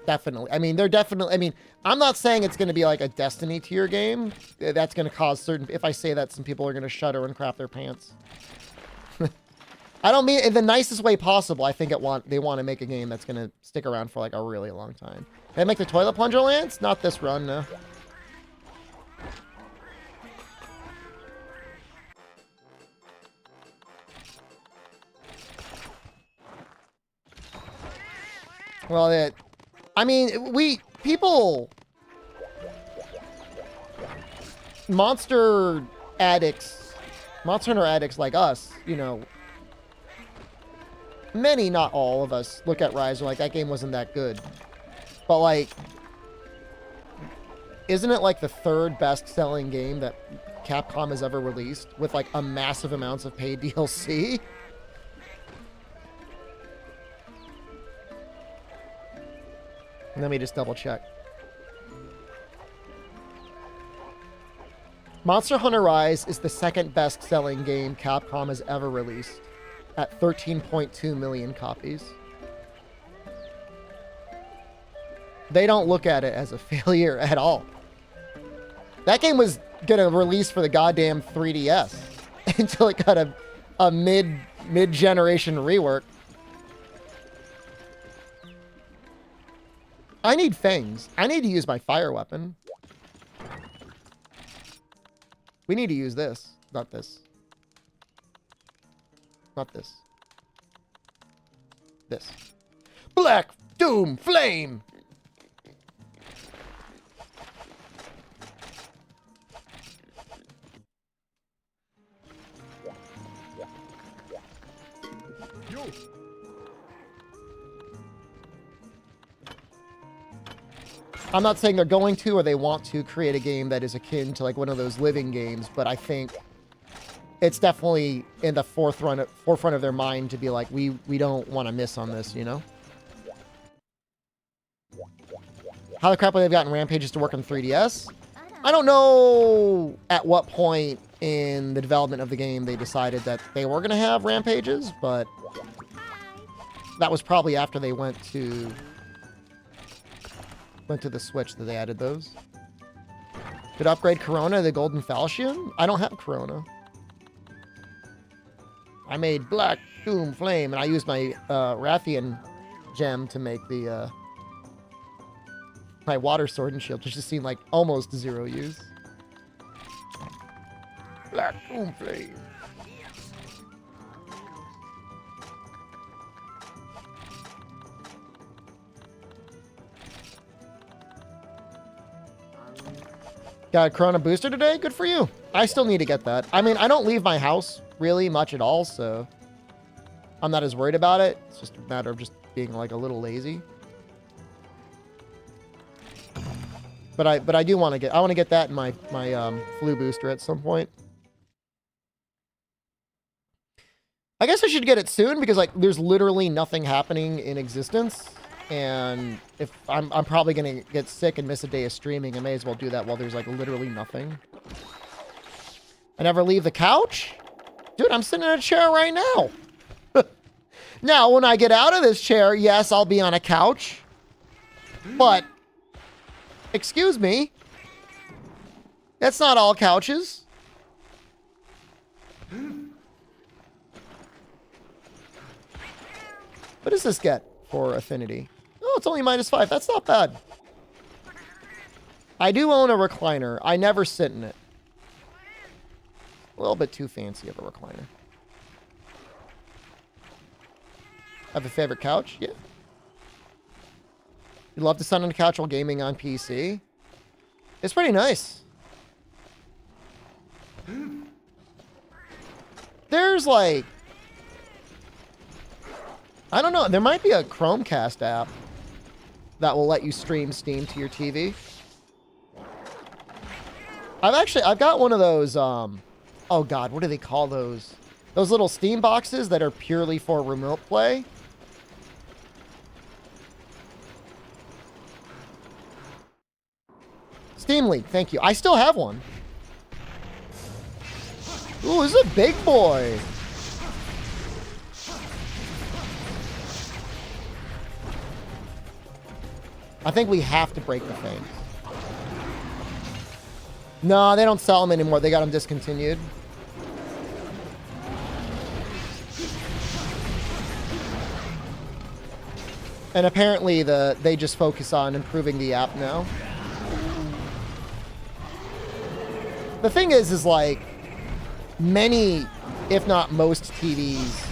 Definitely. I mean, they're definitely... I mean, I'm not saying it's going to be like a Destiny tier game. That's going to cause certain... If I say that, some people are going to shudder and crap their pants. I don't mean it in the nicest way possible. I think they want to make a game that's going to stick around for like a really long time. Can I make the toilet plunger lance? Not this run, no. Well, I mean, Monster Hunter addicts like us, you know, many, not all of us, look at Rise and like, that game wasn't that good. But, like, isn't it, like, the third best-selling game that Capcom has ever released with, like, a massive amounts of paid DLC? Let me just double-check. Monster Hunter Rise is the second best-selling game Capcom has ever released at 13.2 million copies. They don't look at it as a failure at all. That game was gonna release for the goddamn 3DS until it got a mid-generation rework. I need fangs. I need to use my fire weapon. We need to use this, not this. Not this. This. Black Doom Flame! I'm not saying they're going to or they want to create a game that is akin to like one of those living games, but I think it's definitely in the forefront of their mind to be like, we don't want to miss on this, you know? How the crap have they gotten Rampages to work on 3DS? I don't know at what point in the development of the game they decided that they were going to have Rampages, but that was probably after they went to the Switch that they added those. Did upgrade Corona to the Golden Falchion? I don't have Corona. I made Black Doom Flame, and I used my Rathian gem to make the my Water Sword and Shield, which just seemed like almost 0 use. Black Doom Flame. Got a Corona booster today? Good for you. I still need to get that. I mean, I don't leave my house really much at all, so I'm not as worried about it. It's just a matter of just being like a little lazy. But I do want to get, I want to get that in my flu booster at some point. I guess I should get it soon because like there's literally nothing happening in existence. And if I'm probably going to get sick and miss a day of streaming, I may as well do that while there's like literally nothing. I never leave the couch? Dude, I'm sitting in a chair right now. Now, when I get out of this chair, yes, I'll be on a couch. But, excuse me, that's not all couches. What does this get for affinity? Oh, it's only -5. That's not bad. I do own a recliner. I never sit in it. A little bit too fancy of a recliner. Have a favorite couch? Yeah. You love to sit on the couch while gaming on PC? It's pretty nice. There's like, I don't know. There might be a Chromecast app that will let you stream Steam to your TV. I've got one of those, oh God, what do they call those? Those little Steam boxes that are purely for remote play. Steam Link, thank you. I still have one. Ooh, this is a big boy. I think we have to break the thing. No, they don't sell them anymore. They got them discontinued. And apparently they just focus on improving the app now. The thing is like, many, if not most TVs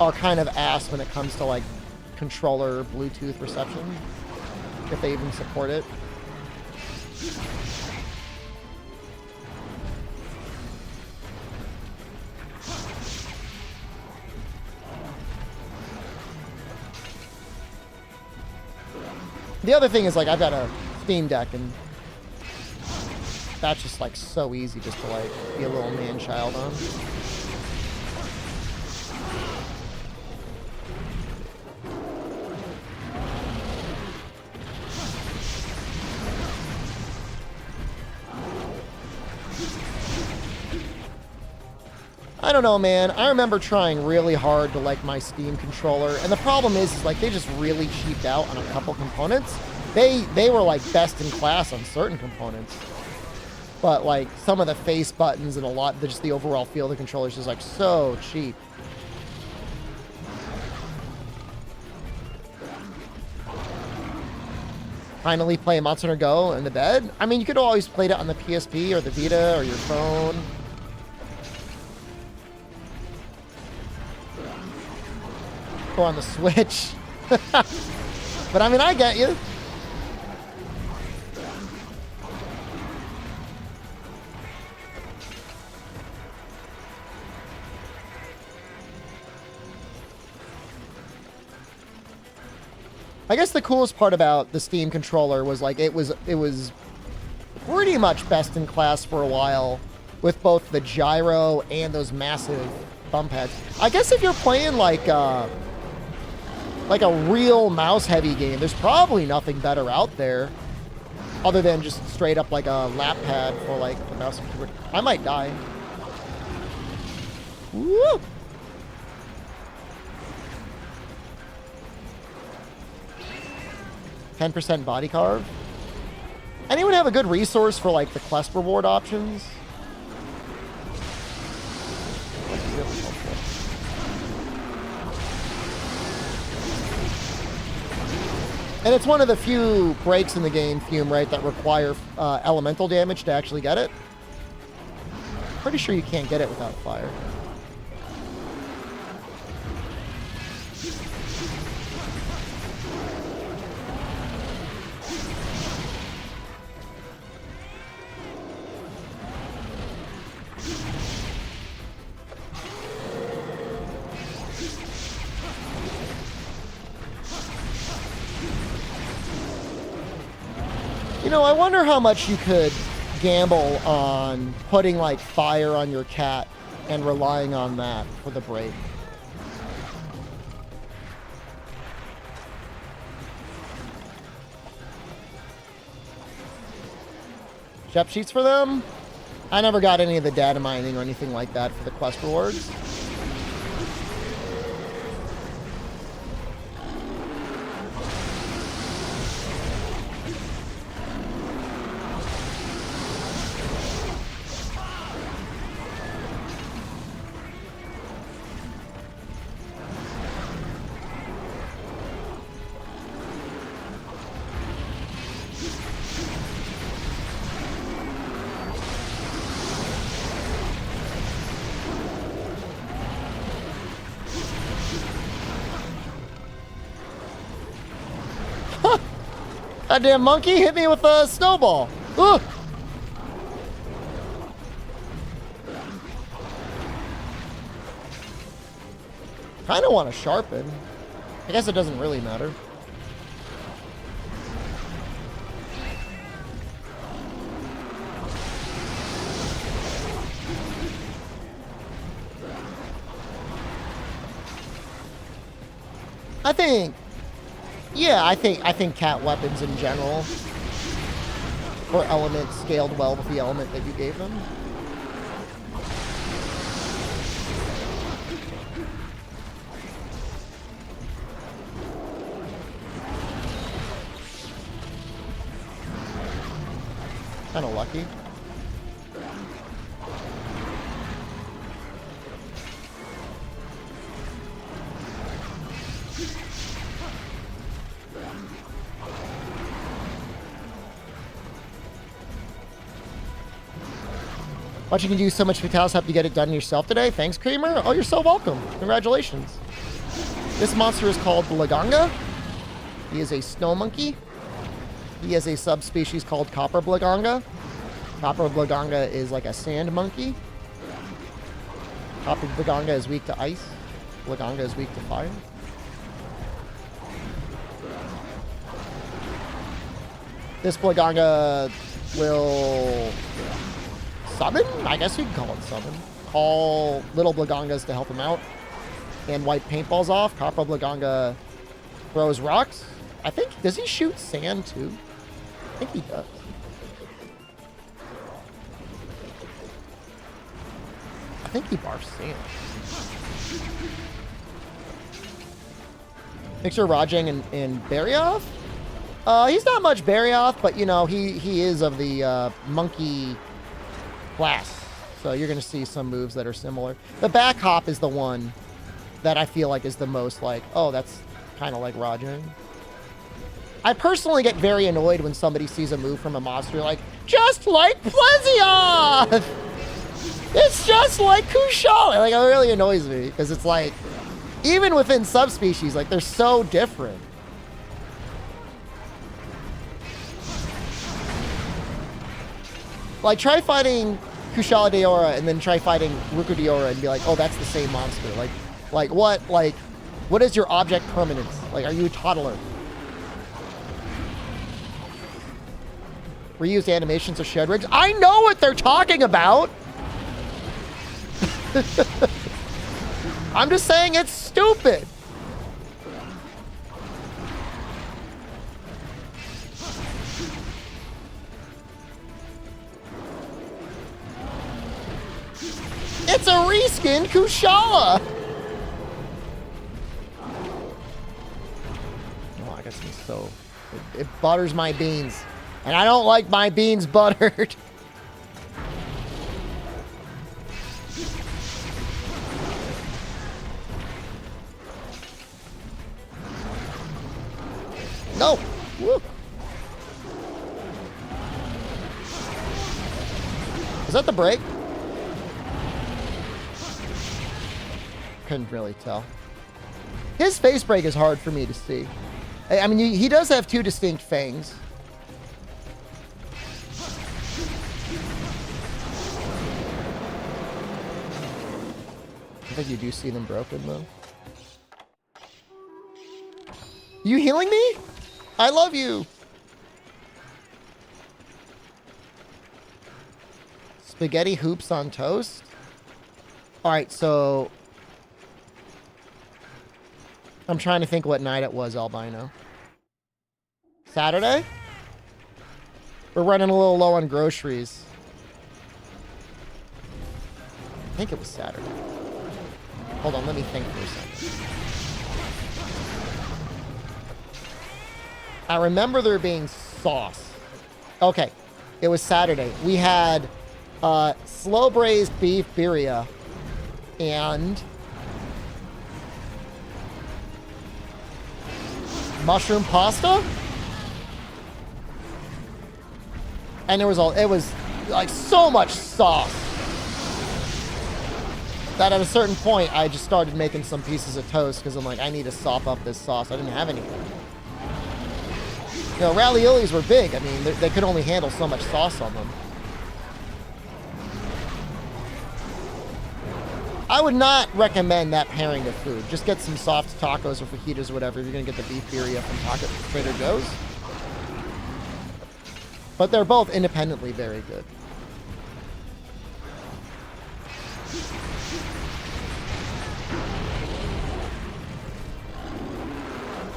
are kind of ass when it comes to like controller Bluetooth reception, if they even support it. The other thing is like I've got a Steam Deck and that's just like so easy just to like be a little man-child on. I don't know, man. I remember trying really hard to like my Steam controller, and the problem is like they just really cheaped out on a couple components. They were like best in class on certain components, but like some of the face buttons and a lot, just the overall feel of the controller is just like so cheap. Finally play Monster Hunter Go in the bed? I mean, you could always play it on the PSP or the Vita or your phone. Or on the Switch. But I mean, I get you. I guess the coolest part about the Steam controller was like it was pretty much best in class for a while with both the gyro and those massive thumb pads. I guess if you're playing like a real mouse heavy game, there's probably nothing better out there other than just straight up like a lap pad for like the mouse and keyboard. I might die. Woo! %10 body carve. Anyone have a good resource for like the quest reward options? That's really helpful. And it's one of the few breaks in the game, Fume, right, that require elemental damage to actually get it. Pretty sure you can't get it without fire. You know, I wonder how much you could gamble on putting like fire on your cat and relying on that for the break. Shep sheets for them? I never got any of the data mining or anything like that for the quest rewards. That damn monkey hit me with a snowball. Ugh. Kind of want to sharpen. I guess it doesn't really matter. I think cat weapons in general or elements scaled well with the element that you gave them. Kind of lucky. Watch, you can do so much Vitalis help you get it done yourself today. Thanks, Kramer. Oh, you're so welcome. Congratulations. This monster is called Blaganga. He is a snow monkey. He has a subspecies called Copper Blaganga. Copper Blaganga is like a sand monkey. Copper Blaganga is weak to ice. Blaganga is weak to fire. This Blaganga will summon? I guess you can call it summon. Call little Blagangas to help him out. And wipe paintballs off. Copper Blaganga throws rocks. I think, does he shoot sand too? I think he does. I think he barfs sand. Mixer Rajang and Barioth? He's not much Barioth, but you know, he is of the monkey class. So you're going to see some moves that are similar. The back hop is the one that I feel like is the most like, oh, that's kind of like Rajang. I personally get very annoyed when somebody sees a move from a monster like, just like Plesioth! It's just like Kushala! Like, it really annoys me, because it's like, even within subspecies, like, they're so different. Like, try fighting Kushala Daora and then try fighting Ruku Daora and be like, oh, that's the same monster. Like what is your object permanence? Like, are you a toddler? Reused animations of shared rigs. I know what they're talking about. I'm just saying it's stupid. It's a reskinned Kushala. Oh, I guess it's so... It butters my beans. And I don't like my beans buttered. No. Woo. Is that the break? Couldn't really tell. His face break is hard for me to see. I mean, he does have two distinct fangs. I think you do see them broken, though. You healing me? I love you. Spaghetti hoops on toast? Alright, so... I'm trying to think what night it was, albino. Saturday? We're running a little low on groceries. I think it was Saturday. Hold on, let me think for a second. I remember there being sauce. Okay, it was Saturday. We had slow braised beef birria and mushroom pasta. And it was like so much sauce that at a certain point I just started making some pieces of toast because I'm like, I need to sop up this sauce. I didn't have any. You know, raviolis were big. I mean, they could only handle so much sauce on them. I would not recommend that pairing of food. Just get some soft tacos or fajitas or whatever. You're going to get the beef birria from Trader Joe's. But they're both independently very good.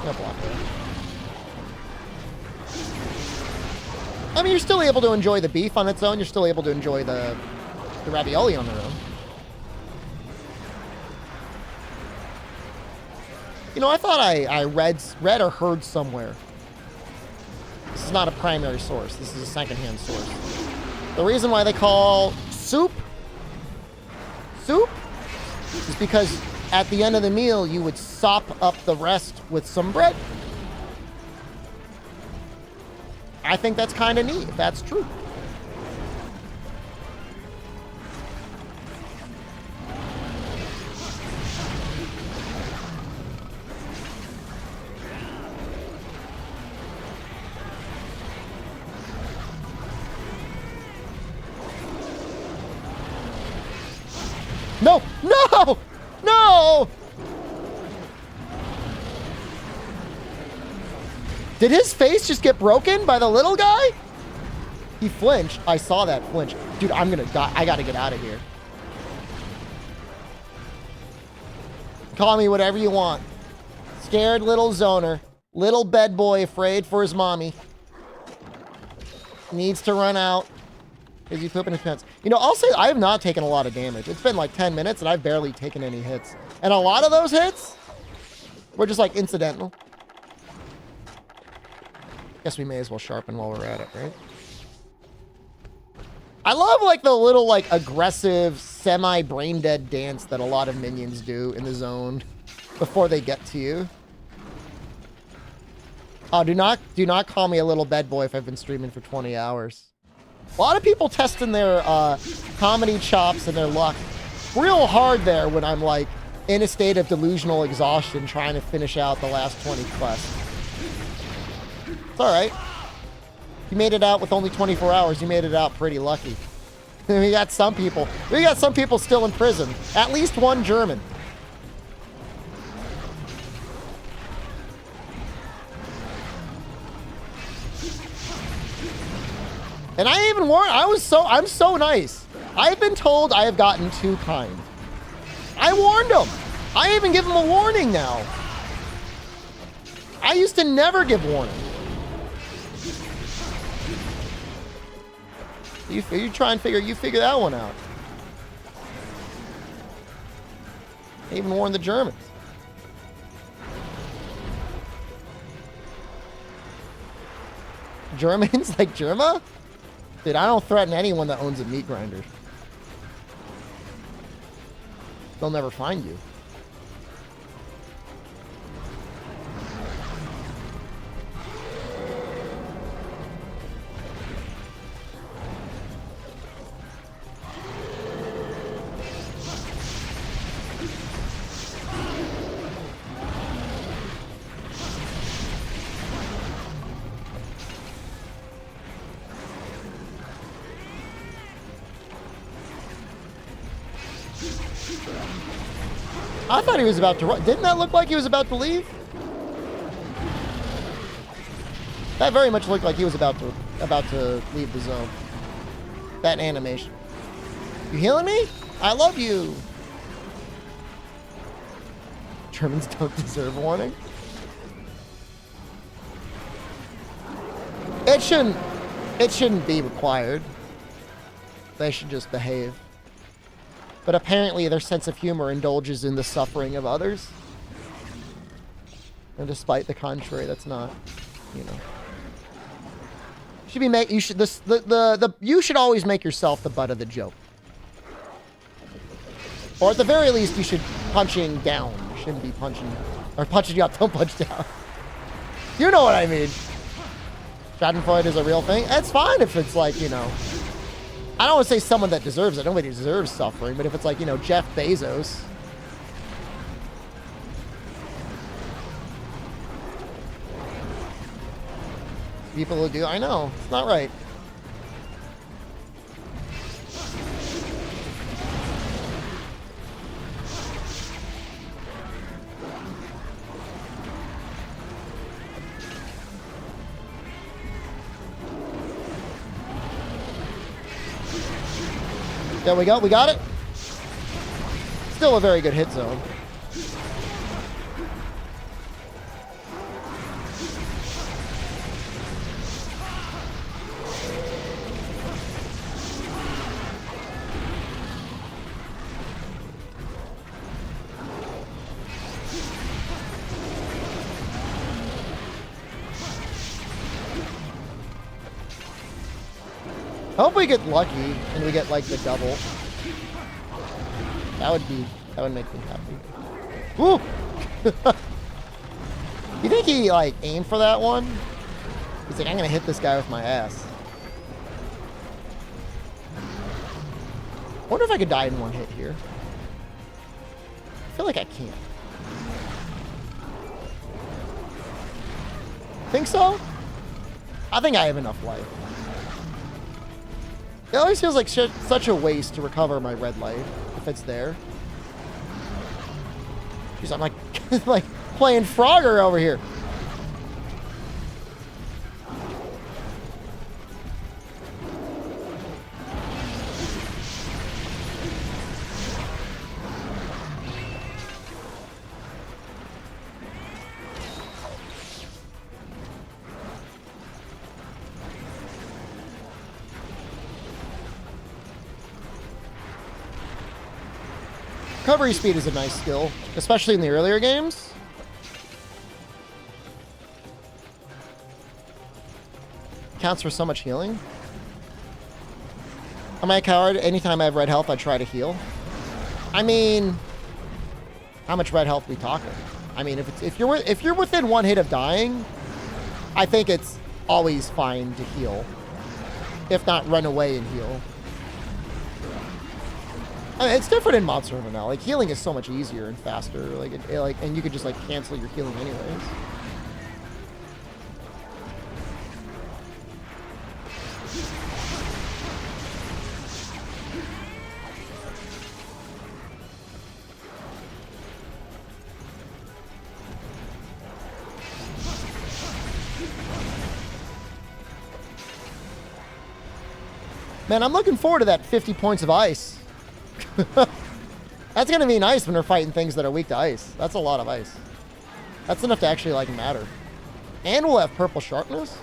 No block there. I mean, you're still able to enjoy the beef on its own. You're still able to enjoy the ravioli on their own. You know, I thought I read or heard somewhere. This is not a primary source. This is a secondhand source. The reason why they call soup is because at the end of the meal, you would sop up the rest with some bread. I think that's kind of neat, if that's true. No! No! No! Did his face just get broken by the little guy? He flinched. I saw that flinch. Dude, I'm gonna die. I gotta get out of here. Call me whatever you want. Scared little zoner. Little bed boy afraid for his mommy. Needs to run out. Is he pooping his pants? You know, I'll say I have not taken a lot of damage. It's been like 10 minutes and I've barely taken any hits. And a lot of those hits were just like incidental. Guess we may as well sharpen while we're at it, right? I love like the little like aggressive semi-brain dead dance that a lot of minions do in the zone before they get to you. Oh, do not call me a little bed boy if I've been streaming for 20 hours. A lot of people testing their comedy chops and their luck real hard there when I'm like in a state of delusional exhaustion trying to finish out the last 20 quests. It's all right. You made it out with only 24 hours. You made it out pretty lucky. We got some people still in prison. At least one German. And I even warned, I'm so nice. I've been told I have gotten too kind. I warned him. I even give him a warning now. I used to never give warning. You try and figure that one out. I even warned the Germans. Germans like Germa? Dude, I don't threaten anyone that owns a meat grinder. They'll never find you. I thought he was about to run. Didn't that look like he was about to leave? That very much looked like he was about to leave the zone. That animation. You healing me? I love you. Germans don't deserve a warning. It shouldn't be required. They should just behave. But apparently their sense of humor indulges in the suffering of others. And despite the contrary, that's not, you know. You should always make yourself the butt of the joke. Or at the very least, you should punching down. You shouldn't be punching or punching you up. Don't punch down. You know what I mean. Schadenfreude is a real thing. That's fine if it's like, you know, I don't want to say someone that deserves it. Nobody deserves suffering. But if it's like, you know, Jeff Bezos. People who do, I know. It's not right. There we go. We got it. Still a very good hit zone. I hope we get lucky and we get like the double. That would make me happy. Woo! You think he like aimed for that one? He's like, I'm gonna hit this guy with my ass. Wonder if I could die in one hit here. I feel like I can't. Think so? I think I have enough life. It always feels like such a waste to recover my red life if it's there. Jeez, I'm like, like playing Frogger over here. Recovery speed is a nice skill, especially in the earlier games. Counts for so much healing. Am I a coward? Anytime I have red health, I try to heal. I mean, how much red health are we talking? I mean, if you're within one hit of dying, I think it's always fine to heal. If not, run away and heal. I mean, it's different in Monster Hunter now. Like, healing is so much easier and faster. Like, and you could just, like, cancel your healing anyways. Man, I'm looking forward to that 50 points of ice. That's going to be nice when we're fighting things that are weak to ice. That's a lot of ice. That's enough to actually, like, matter. And we'll have purple sharpness.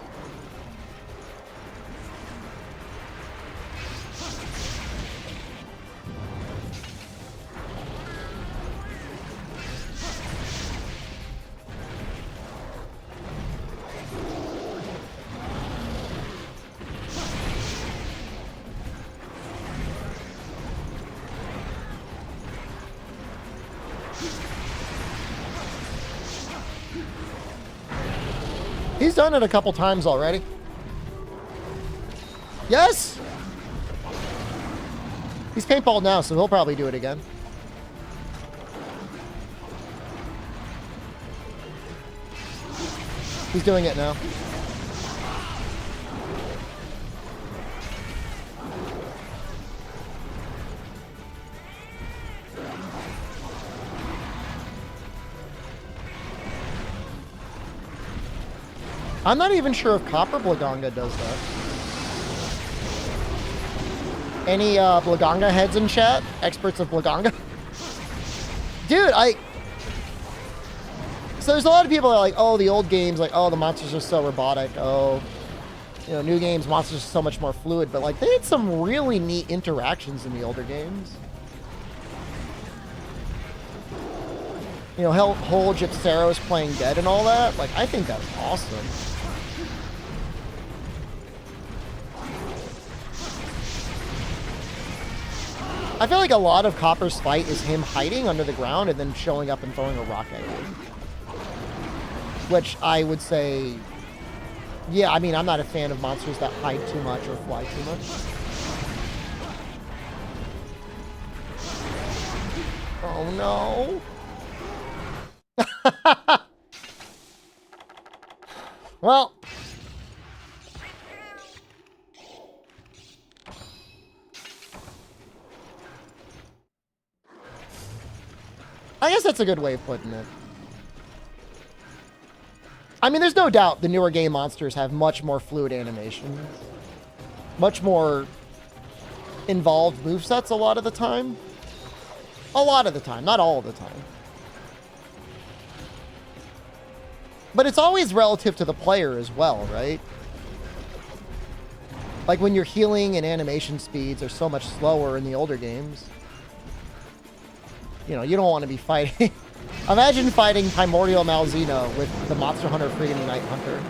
He's done it a couple times already. Yes! He's paintballed now, so he'll probably do it again. He's doing it now. I'm not even sure if Copper Blaganga does that. Any Blaganga heads in chat? Experts of Blaganga? Dude, so there's a lot of people that are like, oh, the old games, like, oh, the monsters are so robotic. Oh, you know, new games, monsters are so much more fluid. But, like, they had some really neat interactions in the older games. You know, whole Gypseros playing dead and all that. Like, I think that's awesome. I feel like a lot of Copper's fight is him hiding under the ground and then showing up and throwing a rock at you. Which I would say, yeah, I mean, I'm not a fan of monsters that hide too much or fly too much. Oh, no. Well. I guess that's a good way of putting it. I mean, there's no doubt the newer game monsters have much more fluid animations. Much more involved movesets a lot of the time. A lot of the time, not all of the time. But it's always relative to the player as well, right? Like when your healing and animation speeds are so much slower in the older games. You know, you don't want to be fighting... Imagine fighting Primordial Malzeno with the Monster Hunter freaking Night Hunter.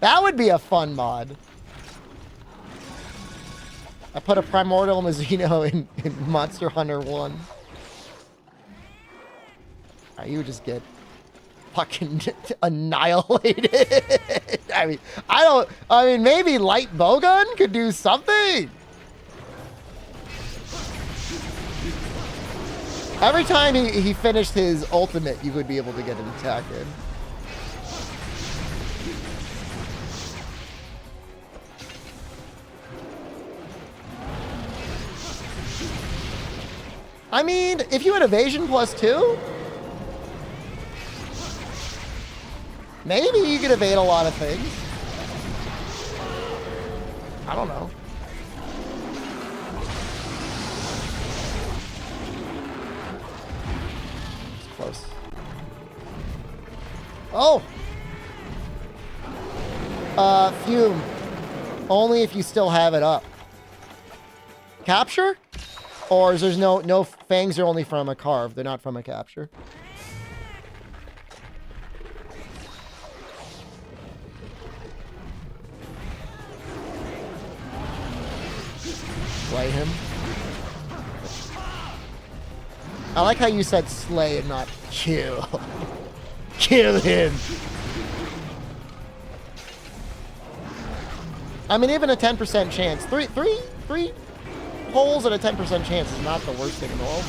That would be a fun mod. I put a Primordial Malzeno in Monster Hunter 1. Right, you would just get fucking annihilated. I mean, maybe Light Bowgun could do something. Every time he finished his ultimate, you would be able to get an attack in. I mean, if you had evasion +2, maybe you could evade a lot of things. I don't know. It's close. Oh! Fume. Only if you still have it up. Capture? Or is there's no fangs are only from a carve. They're not from a capture. Slay him. I like how you said slay and not kill. Kill him. I mean, even a 10% chance. Three holes at a 10% chance is not the worst thing in the world.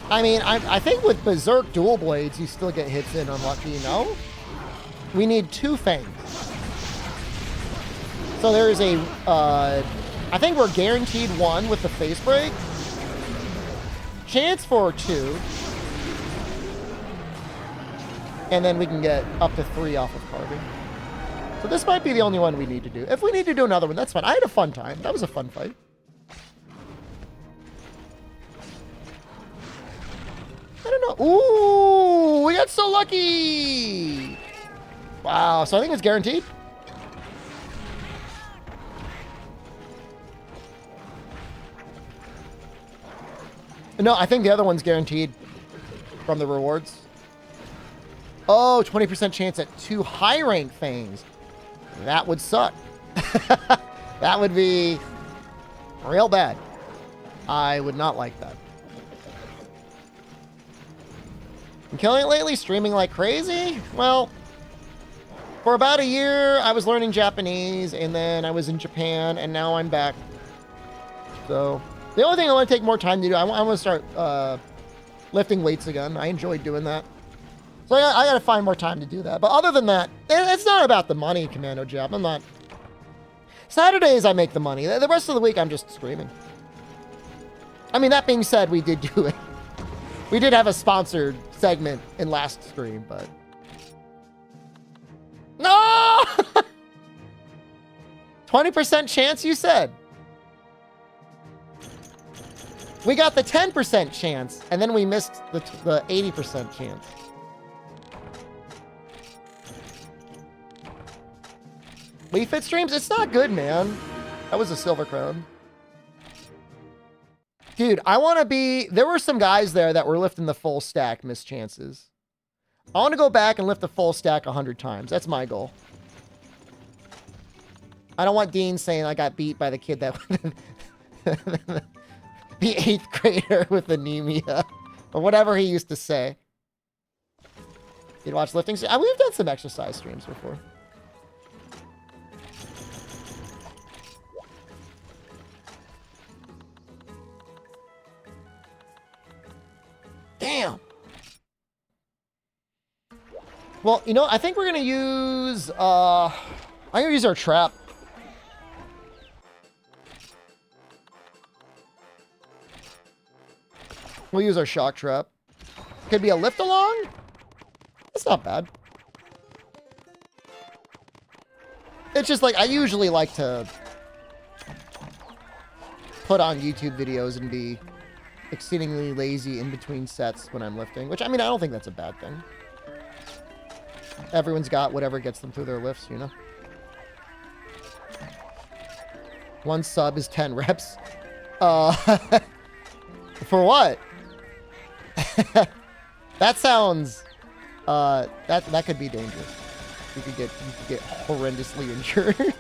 I mean, I think with Berserk dual blades, you still get hits in unlucky, no? We need 2 fangs. So there is a, I think we're guaranteed 1 with the face break. Chance for 2. And then we can get up to 3 off of carving. So this might be the only one we need to do. If we need to do another one, that's fine. I had a fun time. That was a fun fight. I don't know. Ooh, we got so lucky. Wow. So I think it's guaranteed. No, I think the other one's guaranteed from the rewards. Oh, 20% chance at 2 high rank fangs. That would suck. That would be real bad. I would not like that. I'm killing it lately, streaming like crazy. Well, for about a year, I was learning Japanese, and then I was in Japan, and now I'm back. So the only thing I want to take more time to do, I want to start lifting weights again. I enjoyed doing that. So I got to find more time to do that. But other than that, it's not about the money, Commando Jab. I'm not. Saturdays, I make the money. The rest of the week, I'm just screaming. I mean, that being said, we did do it. We did have a sponsored segment in last stream, but... No! 20% chance, you said? We got the 10% chance, and then we missed the 80% chance. Wii Fit streams? It's not good, man. That was a silver crown. Dude, I want to be... There were some guys there that were lifting the full stack, missed chances. I want to go back and lift the full stack 100 times. That's my goal. I don't want Dean saying I got beat by the kid that... the 8th grader with anemia. Or whatever he used to say. You'd watch lifting... We've done some exercise streams before. Damn. Well, you know, I think we're going to use, I'm going to use our trap. We'll use our shock trap. Could be a lift along. That's not bad. It's just like, I usually like to put on YouTube videos and be exceedingly lazy in between sets when I'm lifting, which, I mean, I don't think that's a bad thing. Everyone's got whatever gets them through their lifts, you know? 1 sub is 10 reps. For what? That sounds, that could be dangerous. You could get horrendously injured.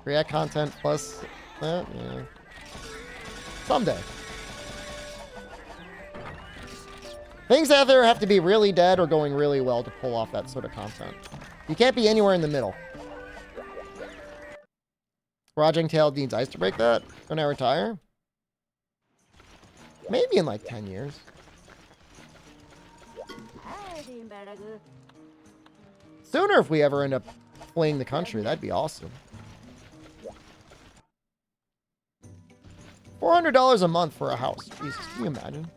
React content plus that, yeah. Someday. Things out there have to be really dead or going really well to pull off that sort of content. You can't be anywhere in the middle. Roging Tail needs ice to break that when I retire. Maybe in like 10 years. Sooner if we ever end up fleeing the country. That'd be awesome. $400 a month for a house. Jesus, can you imagine?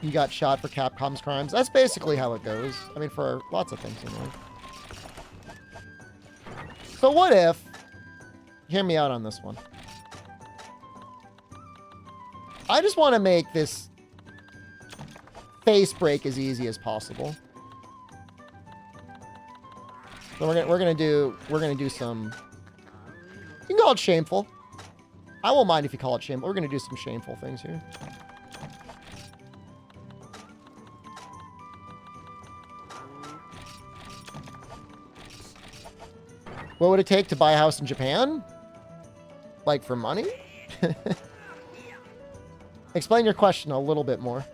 You got shot for Capcom's crimes. That's basically how it goes. I mean, for lots of things in life. So what if... Hear me out on this one. I just want to make this face break as easy as possible. So we're gonna do some... You can call it shameful. I won't mind if you call it shameful. We're gonna do some shameful things here. What would it take to buy a house in Japan? Like for money? Explain your question a little bit more.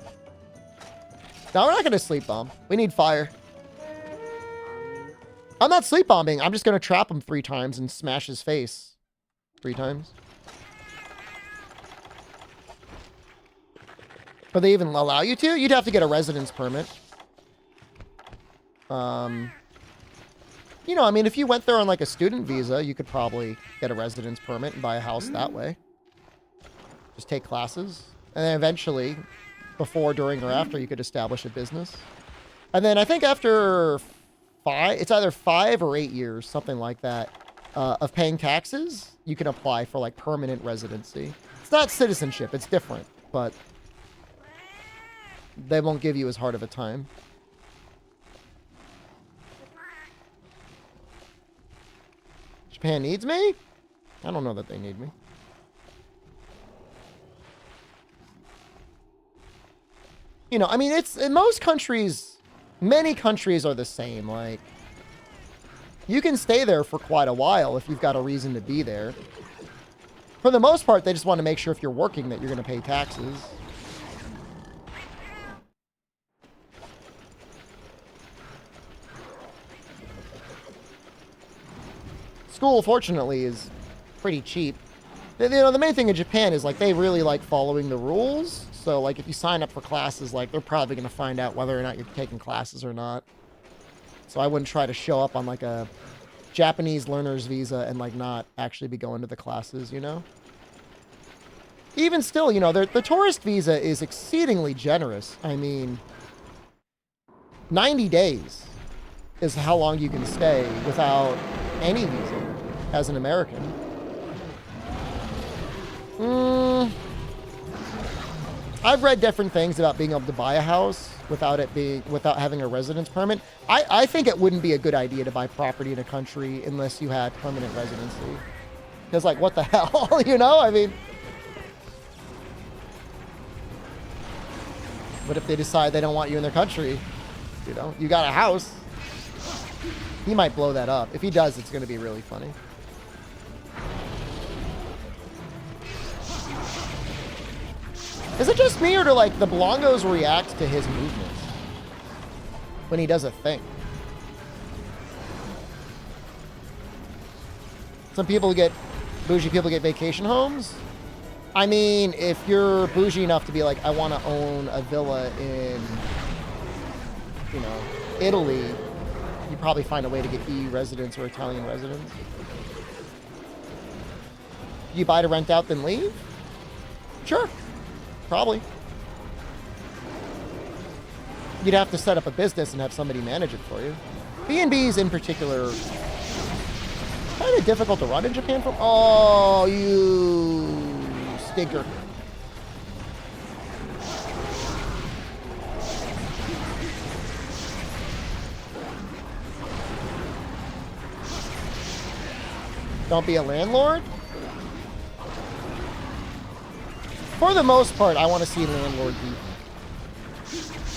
No, we're not going to sleep bomb. We need fire. I'm not sleep bombing. I'm just going to trap him 3 times and smash his face 3 times. But they even allow you to? You'd have to get a residence permit. You know, I mean, if you went there on like a student visa, you could probably get a residence permit and buy a house that way. Just take classes. And then eventually, before, during, or after, you could establish a business. And then I think after it's either 5 or 8 years, something like that, of paying taxes, you can apply for like permanent residency. It's not citizenship, it's different, but they won't give you as hard of a time. Japan needs me? I don't know that they need me. You know, I mean, it's in most countries, many countries are the same. Like, you can stay there for quite a while if you've got a reason to be there. For the most part, they just want to make sure if you're working that you're going to pay taxes. School, fortunately, is pretty cheap. You know, the main thing in Japan is, like, they really like following the rules. So, like, if you sign up for classes, like, they're probably going to find out whether or not you're taking classes or not. So I wouldn't try to show up on, like, a Japanese learner's visa and, like, not actually be going to the classes, you know? Even still, you know, the tourist visa is exceedingly generous. I mean, 90 days is how long you can stay without any visa as an American. I've read different things about being able to buy a house without having a residence permit. I think it wouldn't be a good idea to buy property in a country unless you had permanent residency. Because, like, what the hell, you know? I mean, what if they decide they don't want you in their country? You know, you got a house. He might blow that up. If he does, it's going to be really funny. Is it just me, or do, like, the Blongos react to his movements when he does a thing? Some people get, bougie people get vacation homes. I mean, if you're bougie enough to be like, I want to own a villa in, you know, Italy, you probably find a way to get EU residence or Italian residence. You buy to rent out, then leave? Sure. Probably. You'd have to set up a business and have somebody manage it for you. B&Bs in particular, kind of difficult to run in Japan from. Oh, you stinker. Don't be a landlord? For the most part, I want to see landlords eat.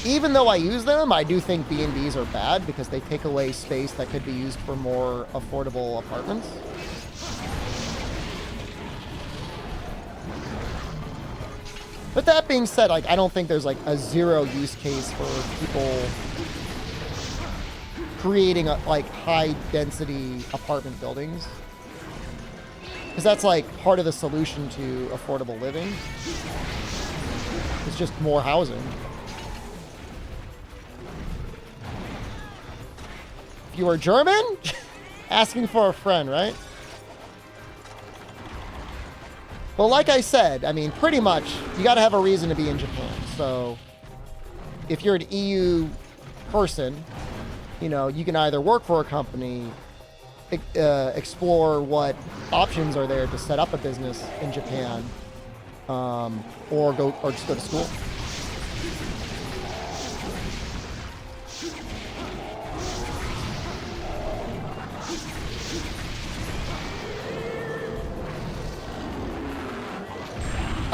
Even though I use them, I do think B&Bs are bad because they take away space that could be used for more affordable apartments. But that being said, like, I don't think there's like a zero use case for people creating like high density apartment buildings. Because that's like part of the solution to affordable living. It's just more housing. If you were German, asking for a friend, right? Well, like I said, I mean, pretty much, you got to have a reason to be in Japan. So if you're an EU person, you know, you can either work for a company, explore what options are there to set up a business in Japan, or just go to school.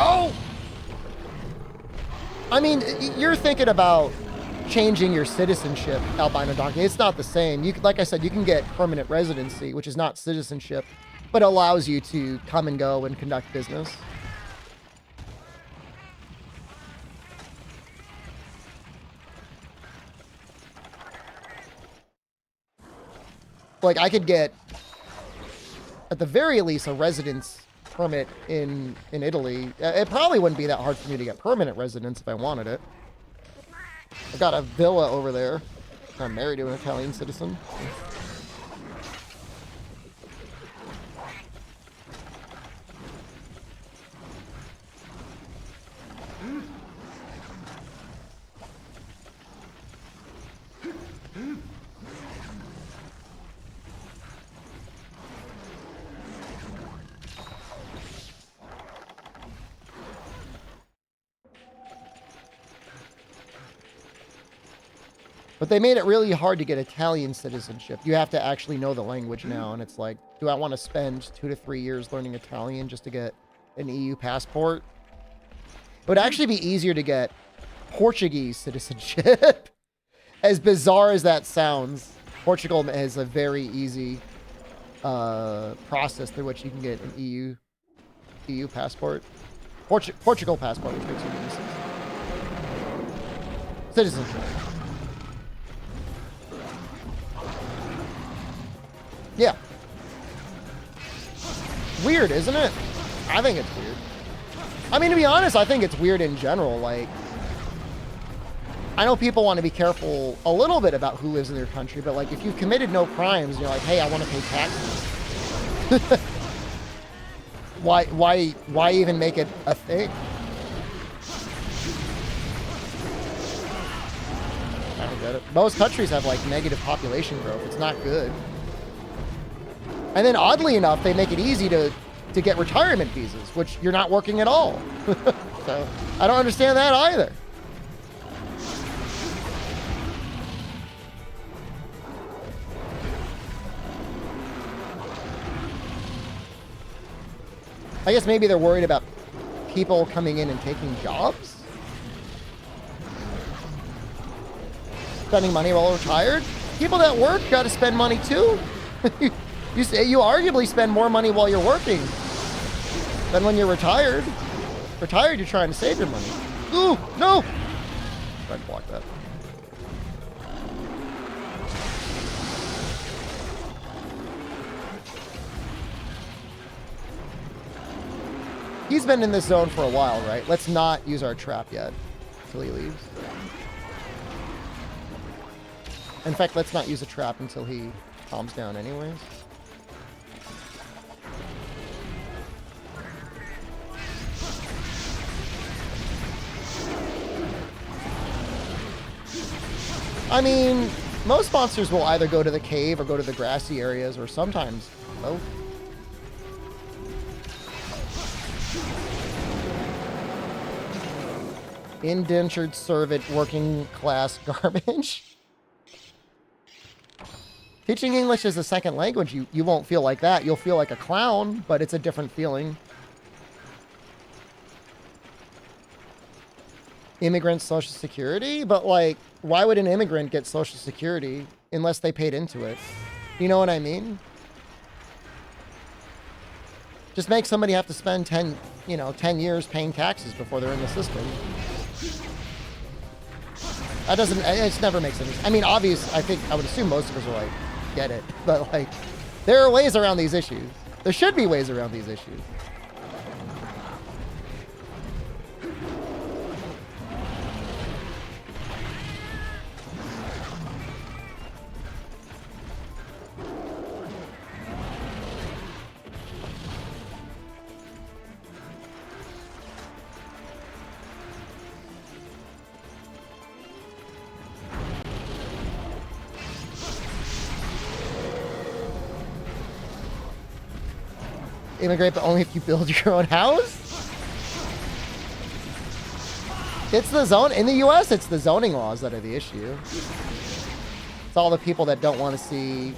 Oh! I mean, you're thinking about changing your citizenship, albino donkey. It's not the same. You, like I said, you can get permanent residency, which is not citizenship, but allows you to come and go and conduct business. Like, I could get, at the very least, a residence permit in Italy. It probably wouldn't be that hard for me to get permanent residence if I wanted it. I've got a villa over there. I'm married to an Italian citizen. But they made it really hard to get Italian citizenship. You have to actually know the language now. And it's like, do I want to spend 2 to 3 years learning Italian just to get an EU passport? It would actually be easier to get Portuguese citizenship. As bizarre as that sounds, Portugal has a very easy process through which you can get an EU passport. Portugal passport, which makes you citizenship. Yeah. Weird, isn't it? I think it's weird. I mean, to be honest, I think it's weird in general. Like, I know people want to be careful a little bit about who lives in their country, but like, if you've committed no crimes, and you're like, hey, I want to pay taxes. Why even make it a thing? I don't get it. Most countries have like negative population growth. It's not good. And then oddly enough, they make it easy to get retirement visas, which you're not working at all. So I don't understand that either. I guess maybe they're worried about people coming in and taking jobs? Spending money while retired? People that work got to spend money too. You arguably spend more money while you're working than when you're retired. Retired, you're trying to save your money. Ooh, no! Try to block that. He's been in this zone for a while, right? Let's not use our trap yet until he leaves. In fact, let's not use a trap until he calms down anyways. I mean, most monsters will either go to the cave or go to the grassy areas, or sometimes both. Indentured servant, working class garbage. Teaching English as a second language, you won't feel like that. You'll feel like a clown, but it's a different feeling. Immigrant Social Security? But like, why would an immigrant get Social Security unless they paid into it? You know what I mean? Just make somebody have to spend 10 years paying taxes before they're in the system. That doesn't, it never makes sense. I mean, I would assume most of us are like, get it. But like, there are ways around these issues. There should be ways around these issues. Immigrate, but only if you build your own house? It's the zone. In the US, it's the zoning laws that are the issue. It's all the people that don't want to see,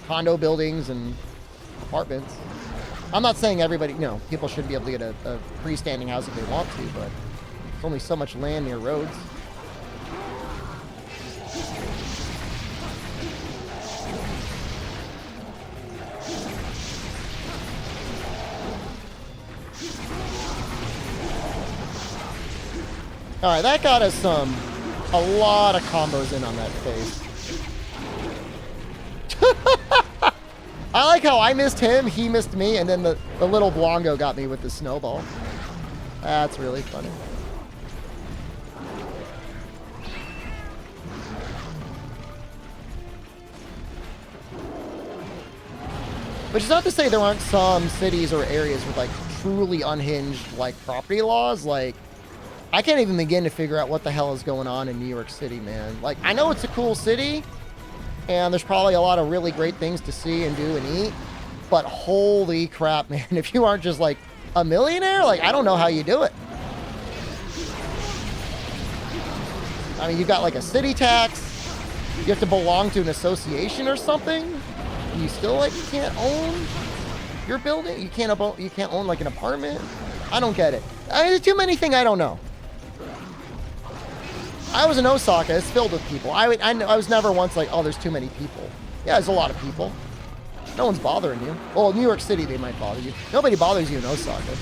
condo buildings and apartments. I'm not saying everybody, people should be able to get a freestanding house if they want to, but there's only so much land near roads. All right, that got us a lot of combos in on that face. I like how I missed him, he missed me, and then the little Blongo got me with the snowball. That's really funny. Which is not to say there aren't some cities or areas with like truly unhinged like property laws. Like, I can't even begin to figure out what the hell is going on in New York City, man. Like, I know it's a cool city, and there's probably a lot of really great things to see and do and eat, but holy crap, man, if you aren't just like a millionaire, like, I don't know how you do it. I mean, you've got like a city tax, you have to belong to an association or something. You still like can't own your building. You can't own like an apartment. I don't get it. There's too many things I don't know. I was in Osaka. It's filled with people. I was never once like, oh, there's too many people. Yeah, there's a lot of people. No one's bothering you. Well, in New York City, they might bother you. Nobody bothers you in Osaka.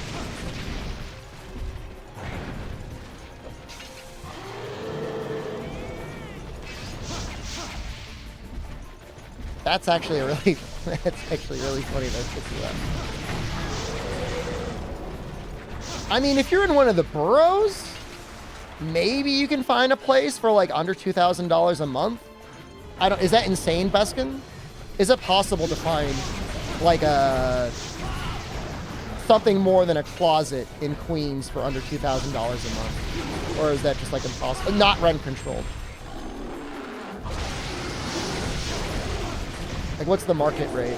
That's actually really funny to do that. I mean, if you're in one of the boroughs, maybe you can find a place for like under $2,000 a month. Is that insane, Beskin? Is it possible to find like something more than a closet in Queens for under $2,000 a month? Or is that just like impossible? Not rent controlled. Like, what's the market rate?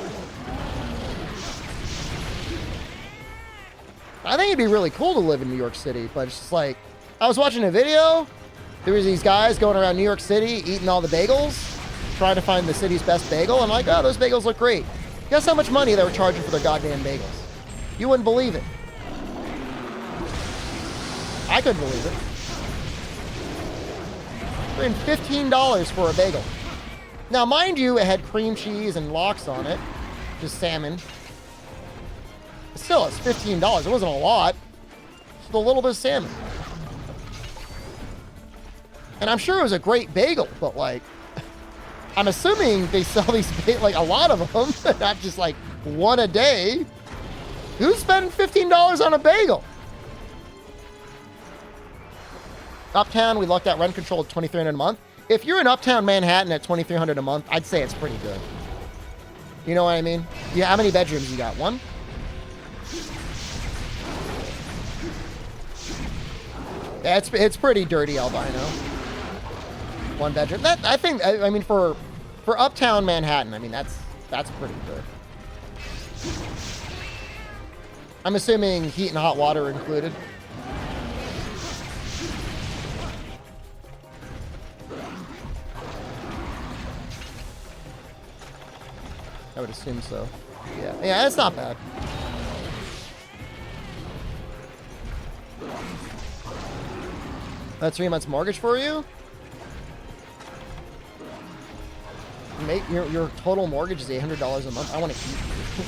I think it'd be really cool to live in New York City, but it's just like, I was watching a video. There was these guys going around New York City eating all the bagels, trying to find the city's best bagel. And I'm like, oh, those bagels look great. Guess how much money they were charging for their goddamn bagels? You wouldn't believe it. I couldn't believe it. Paying $15 for a bagel. Now, mind you, it had cream cheese and lox on it. Just salmon. But still, it's $15. It wasn't a lot. Just a little bit of salmon. And I'm sure it was a great bagel, but like, I'm assuming they sell these, like a lot of them, not just like one a day. Who's spending $15 on a bagel? Uptown, we looked at rent control at $2,300 a month. If you're in Uptown Manhattan at $2,300 a month, I'd say it's pretty good. You know what I mean? Yeah, how many bedrooms you got? One? Yeah, it's pretty dirty, albino. One bedroom. I think. I mean, for Uptown Manhattan, I mean that's pretty good. I'm assuming heat and hot water included. I would assume so. Yeah, that's not bad. That's 3 months mortgage for you? Make your total mortgage is $800 a month. I want to eat you.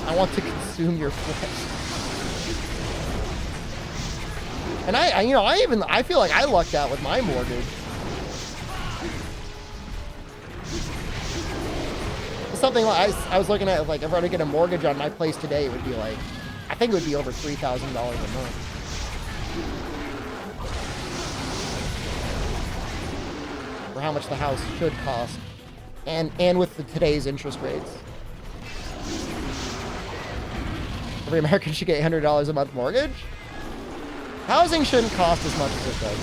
I want to consume your flesh. And I feel like I lucked out with my mortgage. Something like I was looking at, like, if I were to get a mortgage on my place today, it would be like, I think it would be over $3,000 a month. For how much the house should cost, and with today's interest rates. Every American should get $800 a month mortgage. Housing shouldn't cost as much as it does.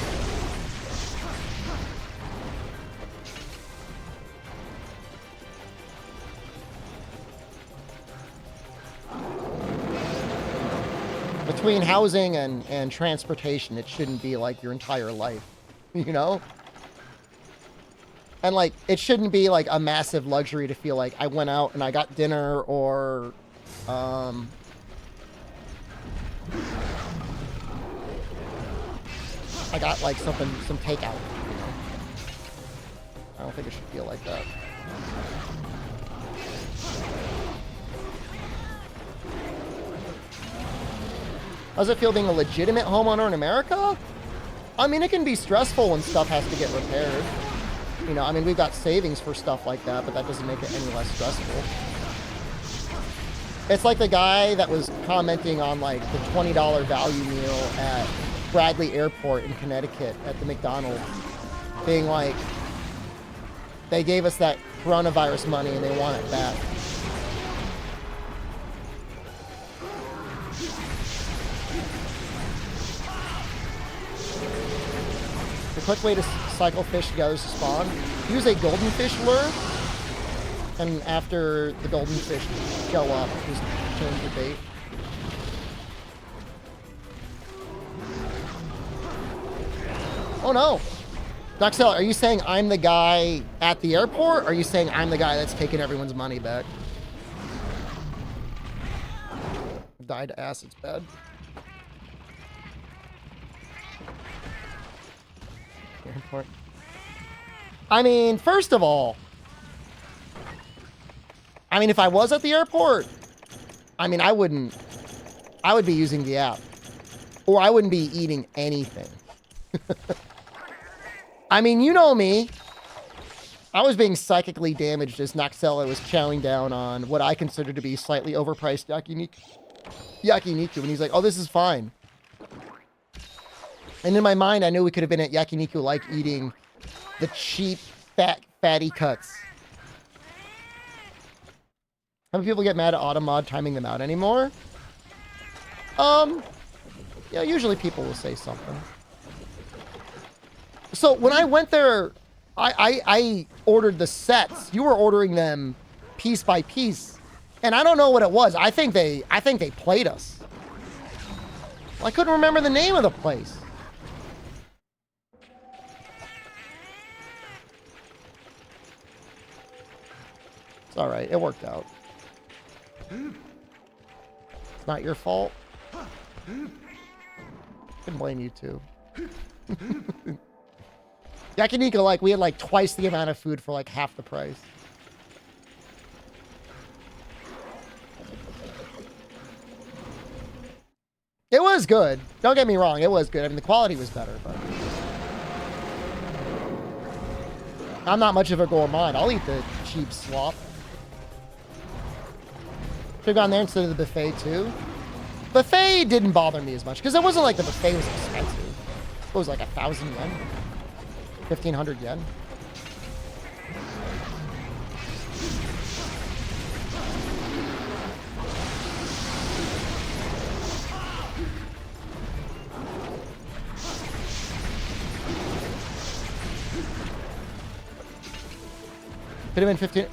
Between housing and transportation, it shouldn't be like your entire life, you know? And like, it shouldn't be like a massive luxury to feel like I went out and I got dinner, or I got like some takeout, you know? I don't think it should feel like that. How does it feel being a legitimate homeowner in America? I mean, it can be stressful when stuff has to get repaired. You know, I mean, we've got savings for stuff like that, but that doesn't make it any less stressful. It's like the guy that was commenting on, like, the $20 value meal at Bradley Airport in Connecticut at the McDonald's, being like, they gave us that coronavirus money and they want it back. The quick way to cycle fish together is to spawn. Use a golden fish lure, and after the golden fish show up, just change your bait. Oh no! Doxel, are you saying I'm the guy at the airport, or are you saying I'm the guy that's taking everyone's money back? Died to acid's bad. Airport. I mean, first of all, I mean, if I was at the airport, I mean, I would be using the app, or I wouldn't be eating anything. I mean, you know me. I was being psychically damaged as Noxella was chowing down on what I consider to be slightly overpriced yakiniku, and he's like, oh, this is fine. And in my mind, I knew we could have been at yakiniku like eating the cheap, fatty cuts. How many people get mad at Automod timing them out anymore? Yeah, usually people will say something. So when I went there, I ordered the sets. You were ordering them piece by piece, and I don't know what it was. I think they played us. Well, I couldn't remember the name of the place. It's all right. It worked out. It's not your fault. I can blame you too. Yakiniku, like, we had like twice the amount of food for like half the price. It was good. Don't get me wrong. It was good. I mean, the quality was better, but I'm not much of a gourmand. I'll eat the cheap slop. Should have gone there instead of the buffet too. Buffet didn't bother me as much because it wasn't like the buffet was expensive. It was like 1,000 yen. 1,500 yen. Could have been 15.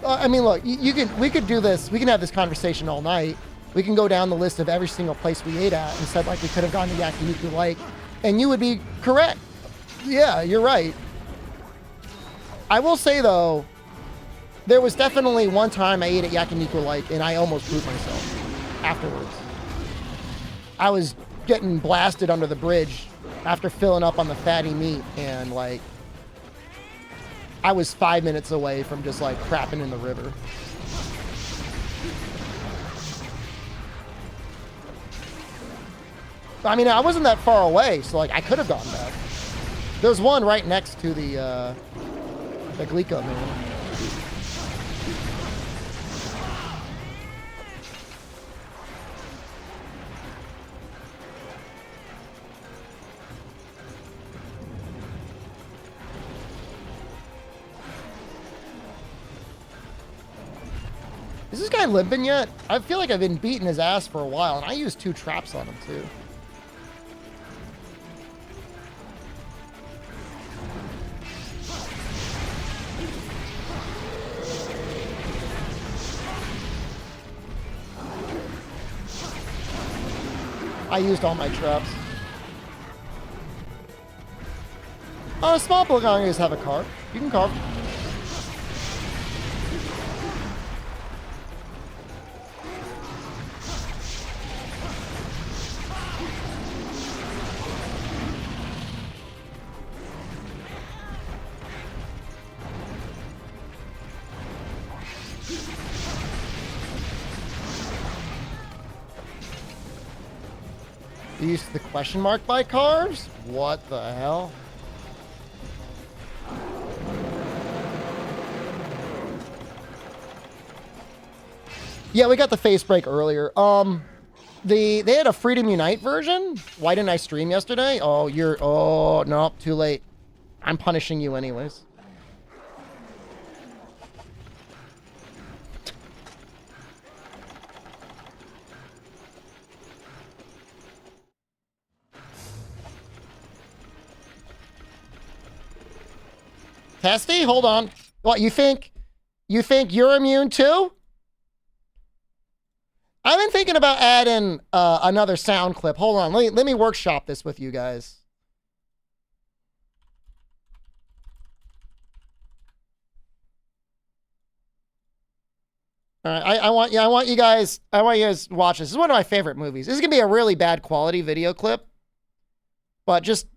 I mean, look, we could do this. We can have this conversation all night. We can go down the list of every single place we ate at and said, like, we could have gone to Yakiniku Lake, and you would be correct. Yeah, you're right. I will say, though, there was definitely one time I ate at Yakiniku Lake, and I almost pooped myself afterwards. I was getting blasted under the bridge after filling up on the fatty meat, and, like, I was 5 minutes away from just, like, crapping in the river. I mean, I wasn't that far away, so, like, I could have gone back. There's one right next to the Glico man. Is this guy limping yet? I feel like I've been beating his ass for a while, and I used 2 traps on him, too. I used all my traps. Small Bulgarians have a carve. You can carve. You used the question mark by carves? What the hell? Yeah, we got the face break earlier. They had a Freedom Unite version. Why didn't I stream yesterday? Oh, no, too late. I'm punishing you anyways. Testy, hold on. What, you think you're immune too? I've been thinking about adding another sound clip. Hold on, let me workshop this with you guys. All right, I want you guys to watch this. This is one of my favorite movies. This is gonna be a really bad quality video clip, but just if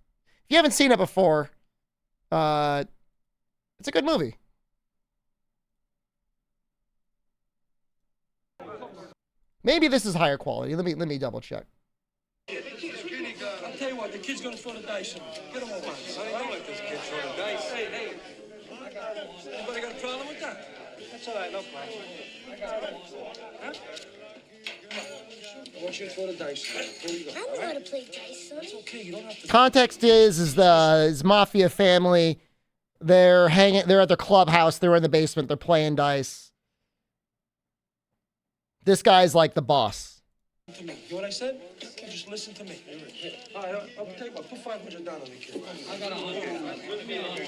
you haven't seen it before, it's a good movie. Maybe this is higher quality. Let me double check. I'll tell you what, the kid's gonna throw the dice in. Get him over. I don't let this kid throw the dice. Hey. Anybody got a problem with that? That's all right, no problem. Huh? I want you to throw the dice. Here you go. I know how to play dice, son. It's okay, you don't have to. Context is his mafia family. They're at their clubhouse. They're in the basement. They're playing dice. This guy's like the boss. To me. You know what I said? Okay. Just listen to me. Here. All right, I'll tell you what. Put 500 down on the kid. I got 100.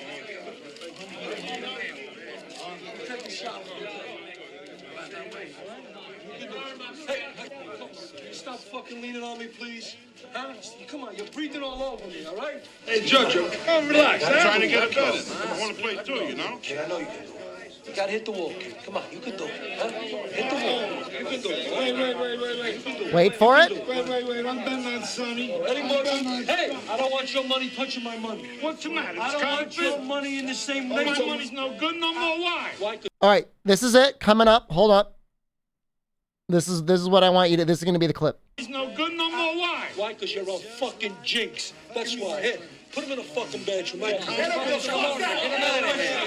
Take a shot. Hey, can you stop fucking leaning on me, please? Huh? Come on, you're breathing all over me, all right? Hey, Judge, relax. I'm trying to get it better. I want to play too, you know? Kid, I know you can do it. You gotta hit the wall, kid. Come on, you can do it. Huh? Hit the wall. You can do it. Wait. Wait for it. Wait. I'm betting on Sonny. Hey, I don't want your money touching my money. What's the matter? I don't want your money in the same way. My money's no good no more. Why? All right, this is it. Coming up. Hold up. This is what I want you to. This is going to be the clip. He's no good no more. Why? Why? Because you're a fucking jinx. That's why. Here, put him in a fucking bedroom. Get him out of here.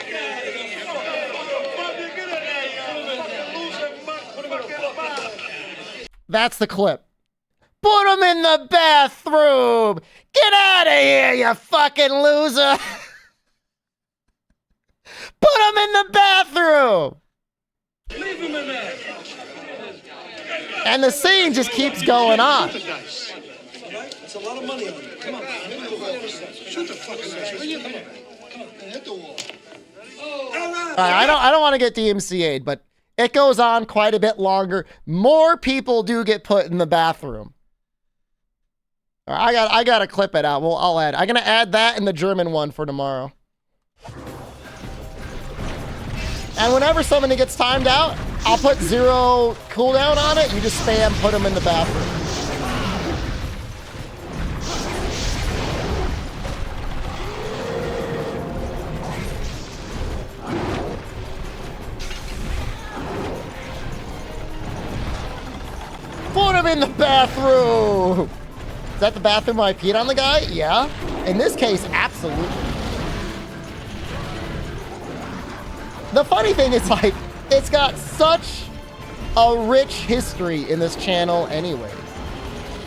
That's the clip. Put him in the bathroom. Get out of here, you fucking loser. Put him in the bathroom. Leave him in there. And the scene just keeps going on. It's a lot of money on you. Come on. Shoot the fucking dice. Come on. Hit the wall. All right, I don't want to get DMCA'd, but it goes on quite a bit longer. More people do get put in the bathroom. All right, I got to clip it out. Well, I'll add. I'm gonna add that and the German one for tomorrow. And whenever somebody gets timed out, I'll put 0 cooldown on it. You just spam, put them in the bathroom. Put him in the bathroom. Is that the bathroom where I peed on the guy? Yeah. In this case, absolutely. The funny thing is, like, it's got such a rich history in this channel anyway.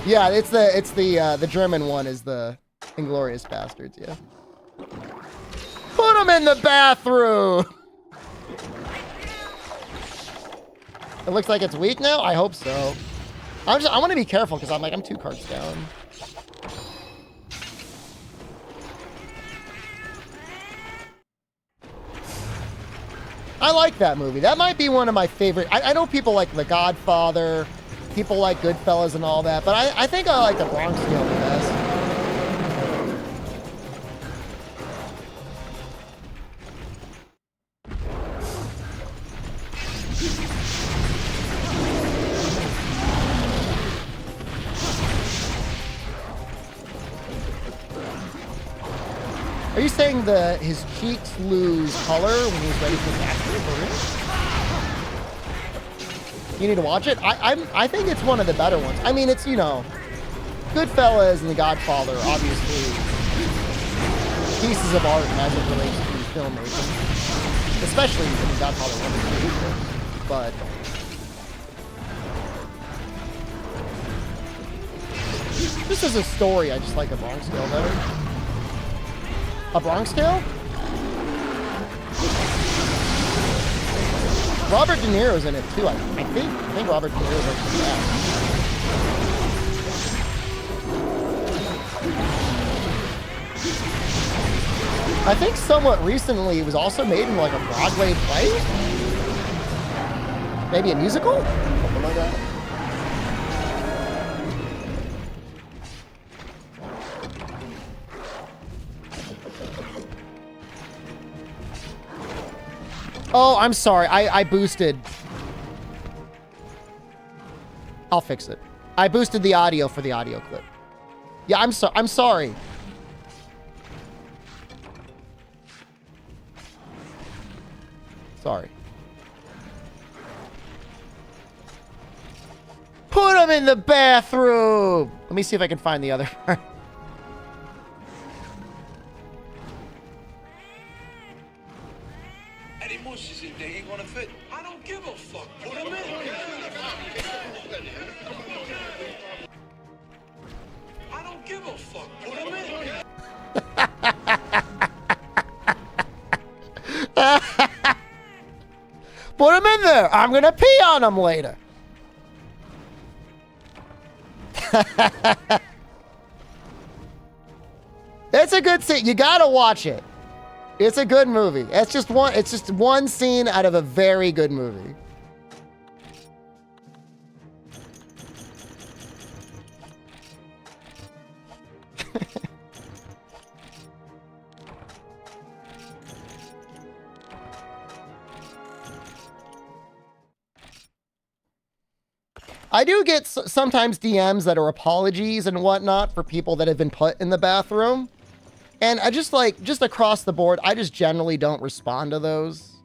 Yeah, it's the German one is the Inglourious Bastards, yeah. Put him in the bathroom. It looks like it's weak now. I hope so. I want to be careful because I'm 2 cards down. I like that movie. That might be one of my favorite. I know people like The Godfather, people like Goodfellas and all that, but I think I like The Bronx Tale the best. Are you saying his cheeks lose color when he's ready for capture? For real? You need to watch it. I think it's one of the better ones. I mean, it's, you know, Goodfellas and The Godfather, obviously pieces of art as it relates to filmmaking, especially in The Godfather 1 and 2. But this is a story. I just like a Bronx Tale better. A Bronx Tale? Robert De Niro's in it too. I think Robert De Niro's like the best. I think somewhat recently it was also made in like a Broadway play. Maybe a musical? Something like that. Oh, I'm sorry. I boosted. I'll fix it. I boosted the audio for the audio clip. Yeah, I'm sorry. Sorry. Put him in the bathroom. Let me see if I can find the other part. Any mushes in there ain't gonna fit. I don't give a fuck. Put him in. I don't give a fuck. Put him in. Put him in there. I'm gonna pee on him later. It's a good scene. You gotta watch it. It's a good movie. It's just one scene out of a very good movie. I do get sometimes DMs that are apologies and whatnot for people that have been put in the bathroom. And I just across the board, I just generally don't respond to those.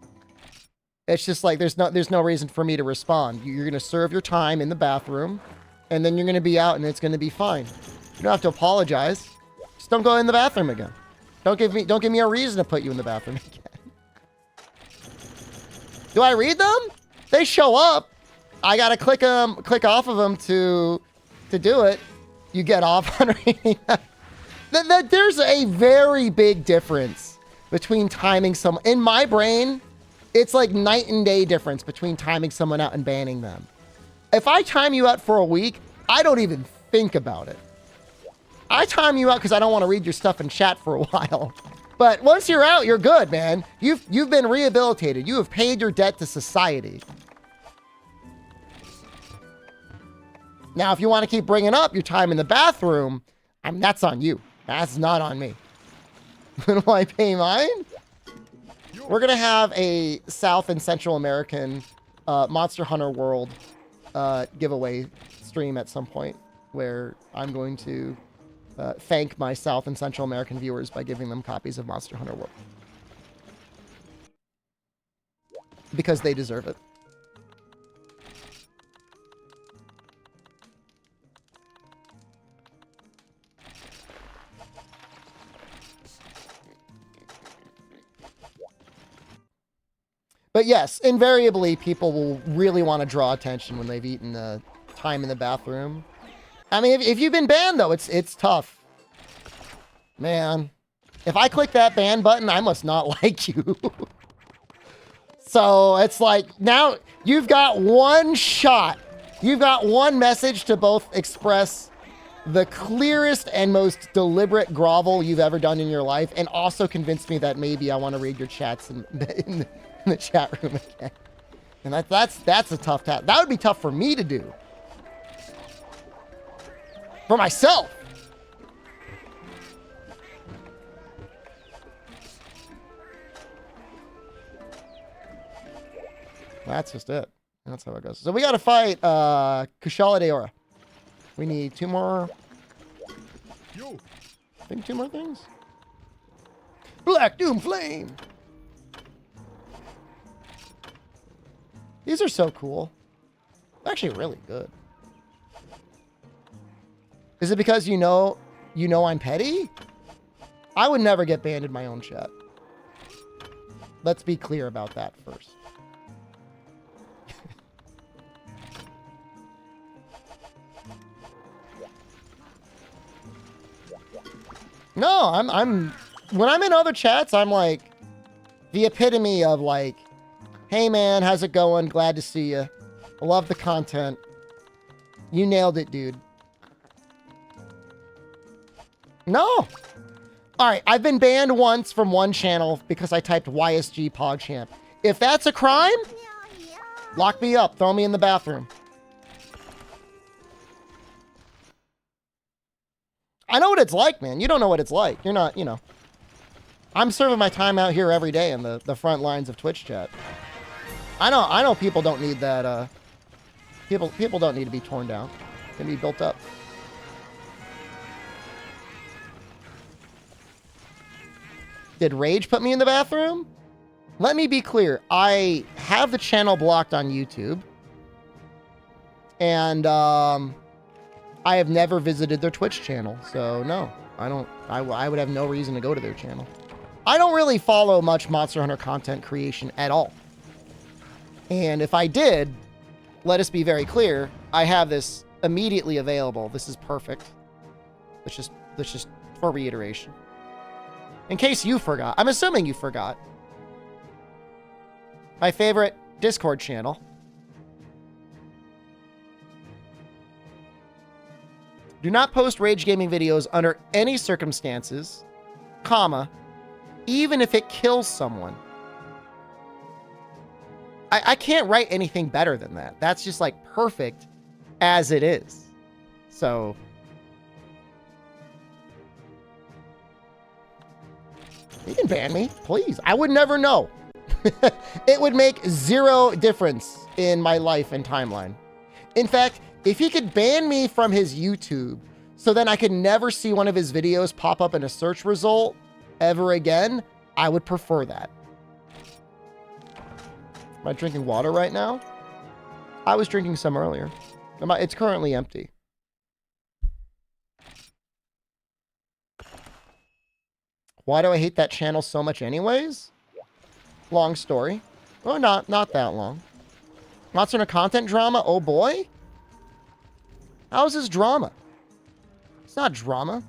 It's just like, there's no reason for me to respond. You're going to serve your time in the bathroom and then you're going to be out and it's going to be fine. You don't have to apologize. Just don't go in the bathroom again. Don't give me a reason to put you in the bathroom again. Do I read them? They show up. I gotta click off of them to do it. You get off on reading them. There's a very big difference between timing someone. In my brain, it's like night and day difference between timing someone out and banning them. If I time you out for a week, I don't even think about it. I time you out because I don't want to read your stuff in chat for a while. But once you're out, you're good, man. You've been rehabilitated. You have paid your debt to society. Now, if you want to keep bringing up your time in the bathroom, that's on you. That's not on me. When do I pay mine? We're going to have a South and Central American Monster Hunter World giveaway stream at some point where I'm going to thank my South and Central American viewers by giving them copies of Monster Hunter World. Because they deserve it. But yes, invariably, people will really want to draw attention when they've eaten time in the bathroom. I mean, if you've been banned, though, it's tough. Man, if I click that ban button, I must not like you. So it's like, now you've got one shot. You've got one message to both express the clearest and most deliberate grovel you've ever done in your life, and also convince me that maybe I want to read your chats in the chat room again. And that's a tough task. That would be tough for me to do. For myself. That's just it. That's how it goes. So we got to fight Kushala Daora. We need 2 more. I think 2 more things. Black Doom Flame. These are so cool. Actually really good. Is it because you know I'm petty? I would never get banned in my own chat. Let's be clear about that first. No, when I'm in other chats, I'm like the epitome of like, hey man, how's it going? Glad to see you. Love the content. You nailed it, dude. No. All right, I've been banned once from one channel because I typed YSG PogChamp. If that's a crime, lock me up. Throw me in the bathroom. I know what it's like, man. You don't know what it's like. You're not, you know. I'm serving my time out here every day in the front lines of Twitch chat. I know people don't need that, people don't need to be torn down. They can be built up. Did Rage put me in the bathroom? Let me be clear. I have the channel blocked on YouTube. And, I have never visited their Twitch channel. So, no. I would have no reason to go to their channel. I don't really follow much Monster Hunter content creation at all. And if I did, let us be very clear, I have this immediately available. This is perfect. Let's just for reiteration. In case you forgot. I'm assuming you forgot. My favorite Discord channel. Do not post Rage Gaming videos under any circumstances, comma, even if it kills someone. I can't write anything better than that. That's just like perfect as it is. So you can ban me, please. I would never know. It would make zero difference in my life and timeline. In fact, if he could ban me from his YouTube, so then I could never see one of his videos pop up in a search result ever again, I would prefer that. Am I drinking water right now? I was drinking some earlier. It's currently empty. Why do I hate that channel so much anyways? Long story. Well, not that long. Monster Hunter content drama? Oh boy. How is this drama? It's not drama.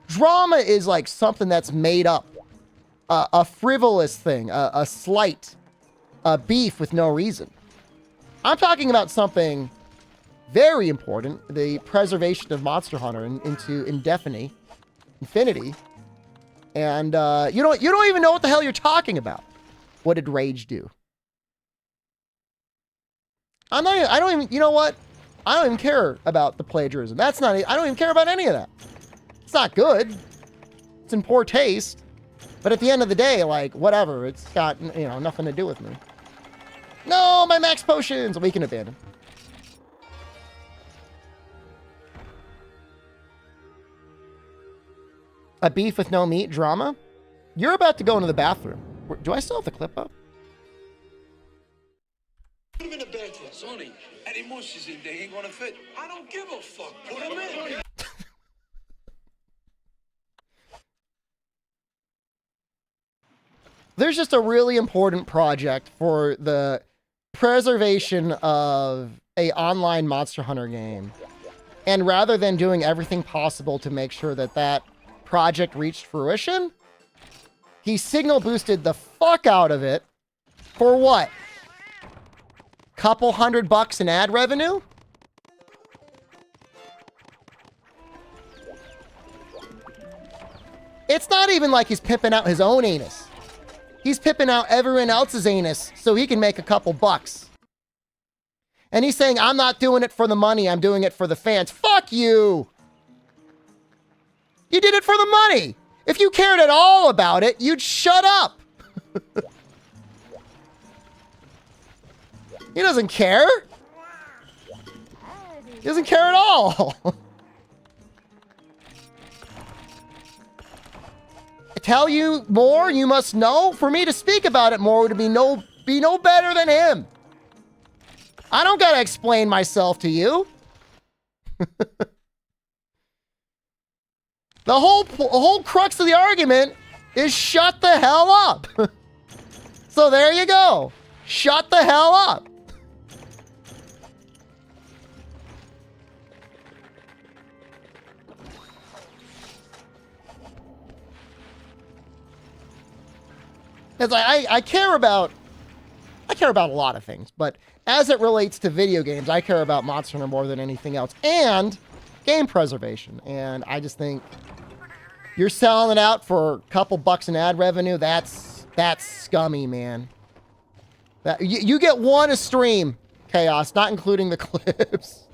Drama is like something that's made up. A frivolous thing. A slight. A beef with no reason. I'm talking about something very important. The preservation of Monster Hunter into infinity. And you don't even know what the hell you're talking about. What did Rage do? I don't even, you know what? I don't even care about the plagiarism. I don't even care about any of that. It's not good. It's in poor taste. But at the end of the day, like, whatever. It's got, you know, nothing to do with me. No, my max potions! We can abandon. A beef with no meat drama? You're about to go into the bathroom. Do I still have the clip up? Put him in the bathroom, Sonny. Any mushes in there ain't gonna fit. I don't give a fuck. Put him in. There's just a really important project for the preservation of a online Monster Hunter game. And rather than doing everything possible to make sure that that project reached fruition, he signal boosted the fuck out of it for what? Couple $100 in ad revenue? It's not even like he's pimping out his own anus. He's pimping out everyone else's anus so he can make a couple bucks. And he's saying, I'm not doing it for the money, I'm doing it for the fans. Fuck you! You did it for the money! If you cared at all about it, you'd shut up! He doesn't care. He doesn't care at all. Tell you more, you must know. For me to speak about it more would be no better than him. I don't gotta explain myself to you. The whole crux of the argument is shut the hell up. So there you go. Shut the hell up. It's like I care about a lot of things, but as it relates to video games, I care about Monster Hunter more than anything else, and game preservation. And I just think you're selling it out for a couple bucks in ad revenue. That's scummy, man. That you get one a stream, Chaos, not including the clips.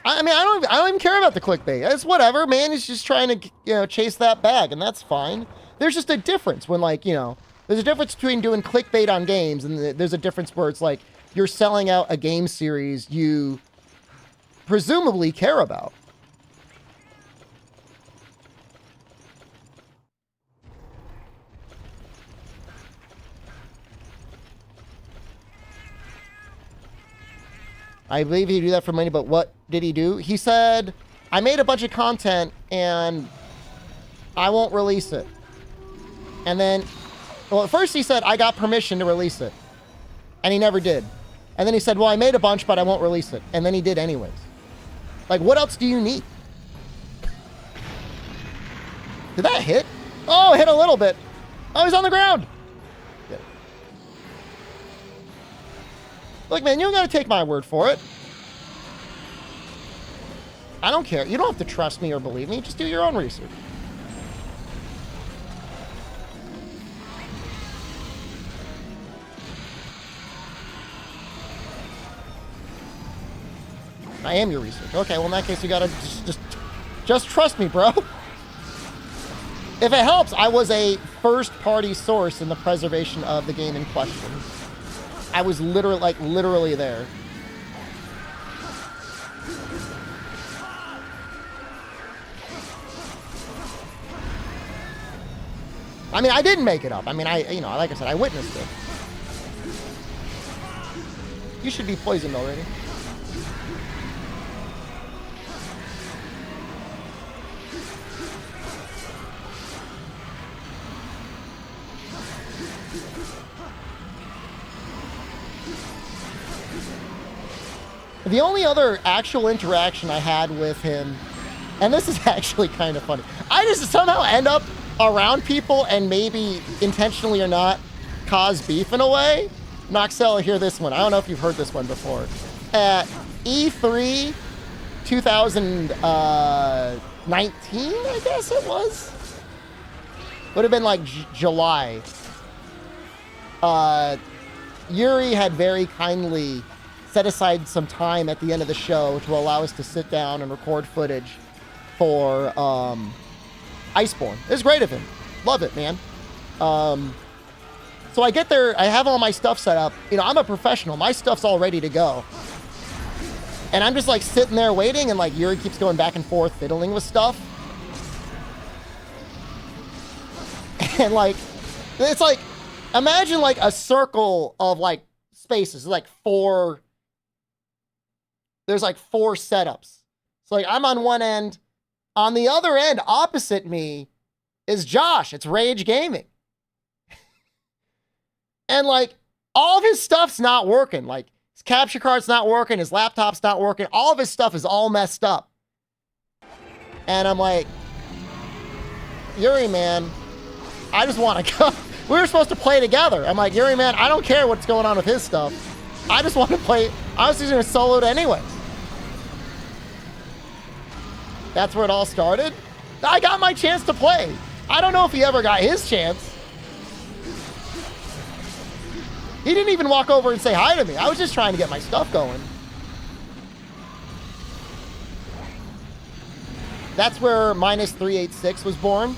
I mean, I don't even care about the clickbait. It's whatever, man. He's just trying to, chase that bag, and that's fine. There's just a difference when, like, there's a difference between doing clickbait on games, and there's a difference where it's like you're selling out a game series you presumably care about. I believe he'd do that for money, but what did he do? He said, I made a bunch of content and I won't release it. And then, well, at first he said, I got permission to release it. And he never did. And then he said, well, I made a bunch, but I won't release it. And then he did anyways. Like, what else do you need? Did that hit? Oh, it hit a little bit. Oh, he's on the ground. Yeah. Look, man, you don't got to take my word for it. I don't care. You don't have to trust me or believe me. Just do your own research. I am your research. Okay, well, in that case, you gotta just trust me, bro. If it helps, I was a first-party source in the preservation of the game in question. I was literally there. I mean, I didn't make it up. I mean, like I said, I witnessed it. You should be poisoned already. The only other actual interaction I had with him, and this is actually kind of funny, I just somehow end up around people and maybe intentionally or not cause beef in a way. Noxel, hear this one. I don't know if you've heard this one before. At E3 2019, I guess it was. Would have been like July. Yuri had very kindly set aside some time at the end of the show to allow us to sit down and record footage for Iceborne. It was great of him. Love it, man. So I get there, I have all my stuff set up. I'm a professional. My stuff's all ready to go. And I'm just like sitting there waiting, and like Yuri keeps going back and forth fiddling with stuff. And like, it's like, imagine like a circle of like spaces, like there's like 4 setups. So like I'm on one end. On the other end, opposite me, is Josh. It's Rage Gaming. And like all of his stuff's not working. Like his capture card's not working. His laptop's not working. All of his stuff is all messed up. And I'm like, Yuri, man, I just want to go. We were supposed to play together. I'm like, Yuri, man, I don't care what's going on with his stuff. I just want to play. I was just going to solo it anyways. That's where it all started. I got my chance to play. I don't know if he ever got his chance. He didn't even walk over and say hi to me. I was just trying to get my stuff going. That's where -386 was born.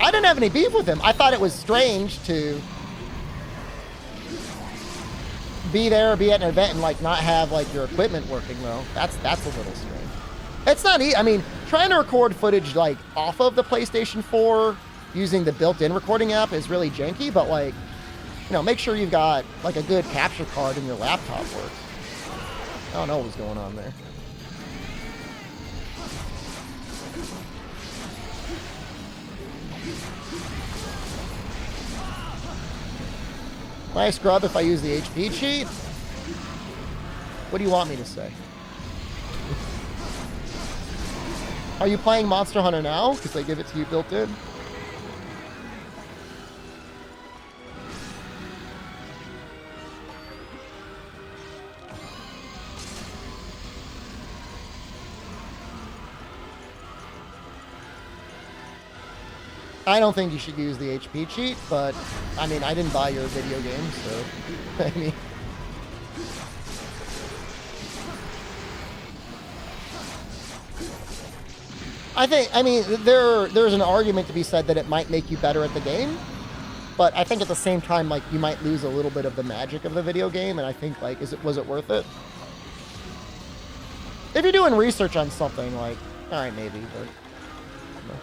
I didn't have any beef with him. I thought it was strange to be there or be at an event and like not have like your equipment working though. That's a little strange. It's not easy. I mean, trying to record footage like off of the PlayStation 4 using the built-in recording app is really janky, but like, make sure you've got like a good capture card and your laptop works. I don't know what's going on there. Am I a scrub if I use the HP cheat? What do you want me to say? Are you playing Monster Hunter now? Because they give it to you built in? I don't think you should use the HP cheat, but I mean, I didn't buy your video game, so I mean. I mean, there's an argument to be said that it might make you better at the game, but I think at the same time, like, you might lose a little bit of the magic of the video game, and I think, like, was it worth it? If you're doing research on something, like, all right, maybe, but. No.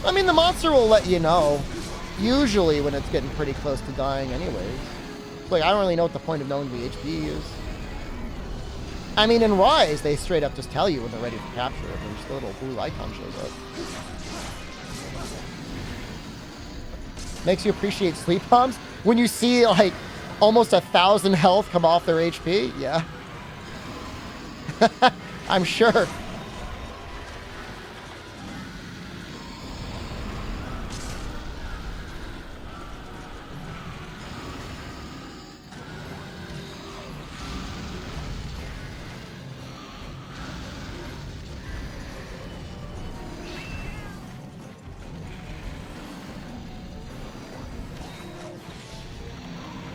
I mean, the monster will let you know, usually when it's getting pretty close to dying anyways. Like, I don't really know what the point of knowing the HP is. I mean, in Rise, they straight up just tell you when they're ready to capture it. There's the little blue icon shows up. Makes you appreciate sleep bombs. When you see, like, almost 1,000 health come off their HP, yeah. I'm sure.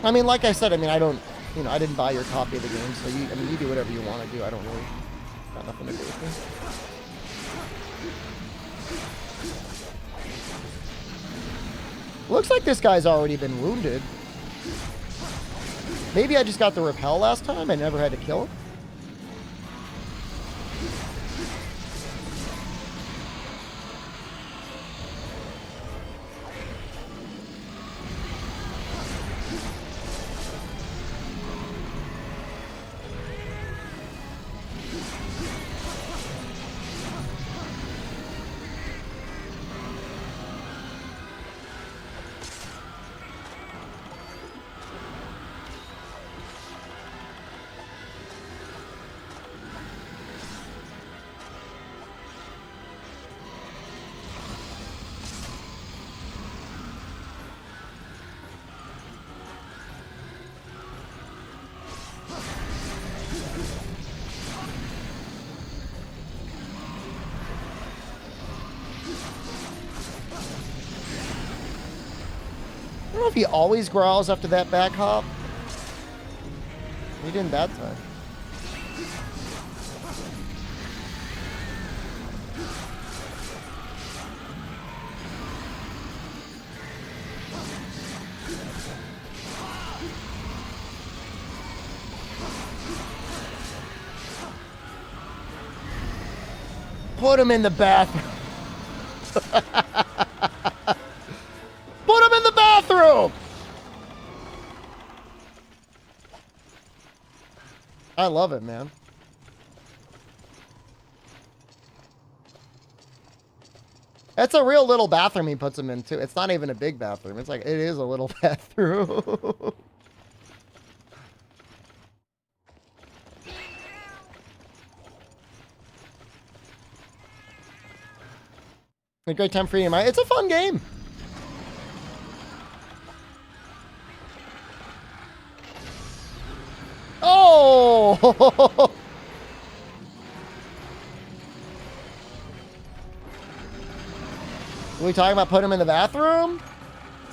I mean, like I said, I mean, I don't, you know, I didn't buy your copy of the game, so you, I mean, you do whatever you want to do. I don't really, got nothing to do with it. Looks like this guy's already been wounded. Maybe I just got the repel last time. I never had to kill him. I don't know if he always growls after that back hop. He didn't that time. Put him in the bathroom. Put him in the bathroom! I love it, man. It's a real little bathroom he puts him in, too. It's not even a big bathroom. It's like, it is a little bathroom. A great time for you, Mike. It's a fun game. Oh! Are we talking about putting him in the bathroom?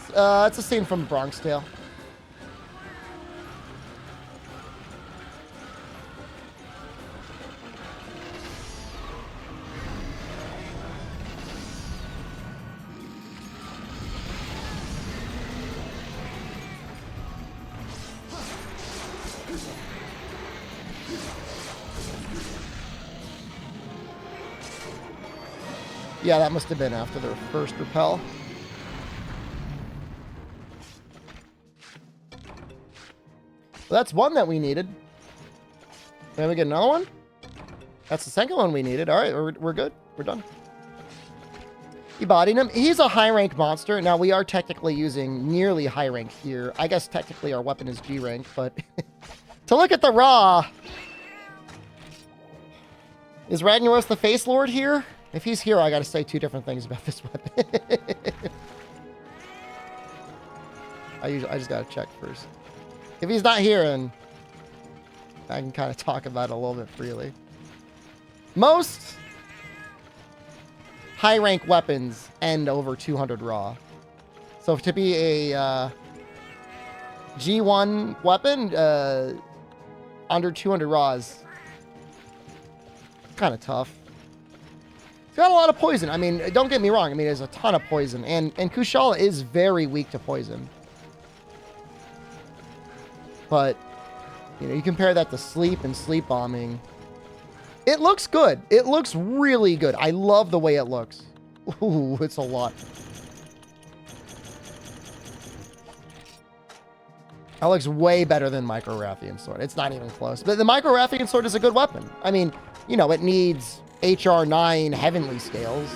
It's a scene from Bronx Tale. Yeah, that must have been after their first repel. Well, that's one that we needed. Then we get another one? That's the second one we needed. All right, we're good. We're done. He bodied him. He's a high rank monster. Now, we are technically using nearly high rank here. I guess technically our weapon is G rank, but to look at the raw. Is Ragnaros the Face Lord here? If he's here, I gotta say two different things about this weapon. I just gotta check first. If he's not here, then I can kind of talk about it a little bit freely. Most high rank weapons end over 200 raw. So to be a G1 weapon under 200 raw is kind of tough. It's got a lot of poison. I mean, don't get me wrong. I mean, there's a ton of poison. And Kushala is very weak to poison. But, you know, you compare that to sleep and sleep bombing. It looks good. It looks really good. I love the way it looks. Ooh, it's a lot. That looks way better than Micro Rathian Sword. It's not even close. But the Micro Rathian Sword is a good weapon. I mean, you know, it needs HR9 heavenly scales.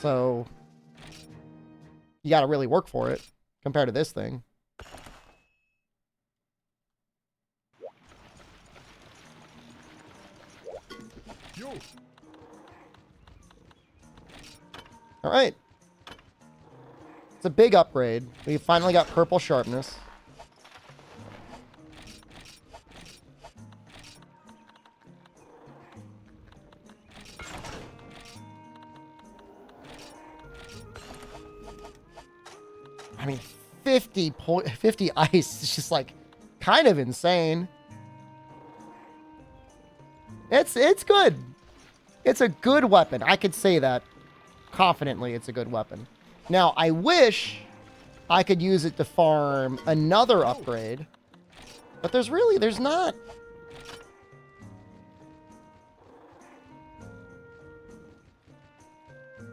So you got to really work for it compared to this thing. All right. It's a big upgrade. We finally got purple sharpness. I mean, 50 ice is just like kind of insane. It's good. It's a good weapon. I could say that confidently. It's a good weapon. Now, I wish I could use it to farm another upgrade, but there's not.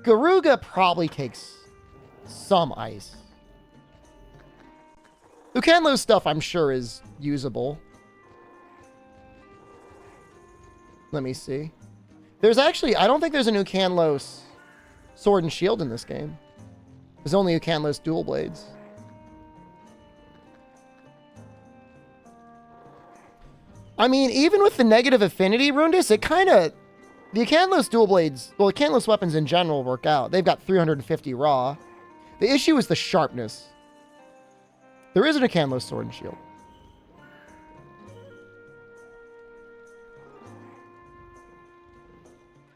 Garuga probably takes some ice. Ukanlo's stuff, I'm sure, is usable. Let me see. There's actually, I don't think there's an Ukanlos Sword and Shield in this game. There's only Ukanlos Dual Blades. I mean, even with the negative affinity, Rundis, it kind of... The Ukanlos Dual Blades, well, Ukanlos weapons in general work out. They've got 350 raw. The issue is the sharpness. There is an Ukanlos Sword and Shield.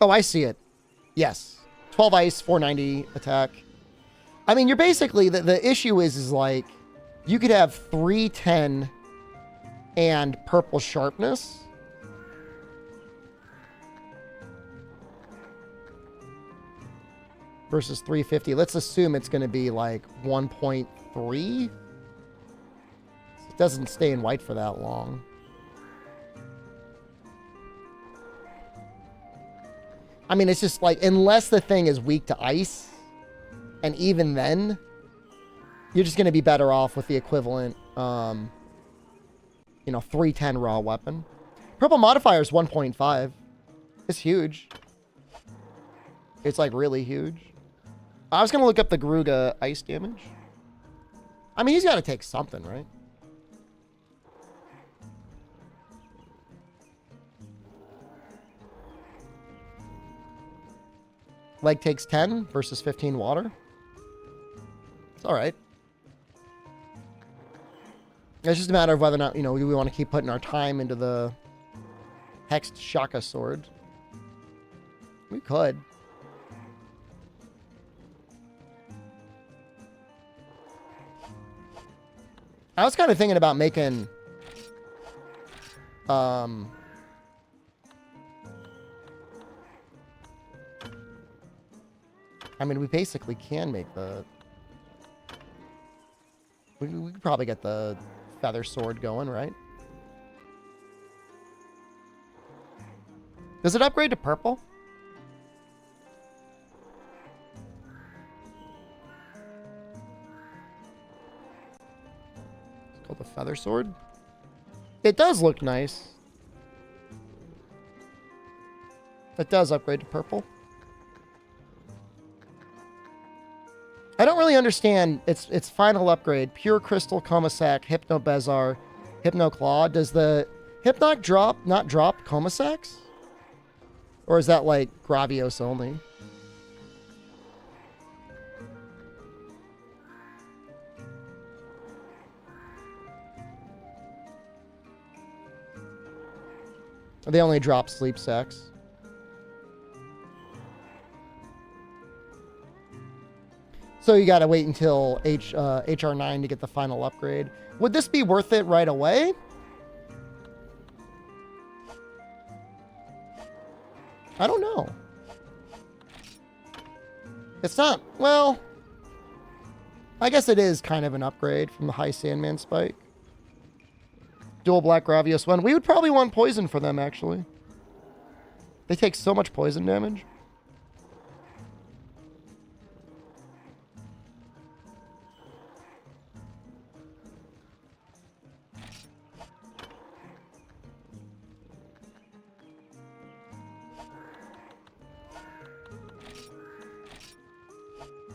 Oh, I see it. Yes. 12 ice, 490 attack. I mean, you're basically... The issue is like... You could have 310 and purple sharpness. Versus 350. Let's assume it's going to be like 1.3. It doesn't stay in white for that long. I mean, it's just like, unless the thing is weak to ice, and even then, you're just going to be better off with the equivalent, you know, 310 raw weapon. Purple modifier is 1.5. It's huge. It's like really huge. I was going to look up the Garuga ice damage. I mean, he's got to take something, right? Leg takes 10 versus 15 water. It's all right. It's just a matter of whether or not, you know, we want to keep putting our time into the Hexed Shaka Sword. We could. I was kind of thinking about making... I mean, we basically can make the... We could probably get the feather sword going, right? Does it upgrade to purple? Oh, the feather sword? It does look nice. It does upgrade to purple. I don't really understand its final upgrade. Pure Crystal, Comasac, Hypno Bezar, Hypno Claw. Does the Hypnoc not drop Comasacs? Or is that like Gravios only? They only drop Sleep Sacs. So you gotta wait until HR9 to get the final upgrade. Would this be worth it right away? I don't know. It's not, well, I guess it is kind of an upgrade from the high Sandman Spike. Dual Black Gravios one. We would probably want poison for them, actually. They take so much poison damage.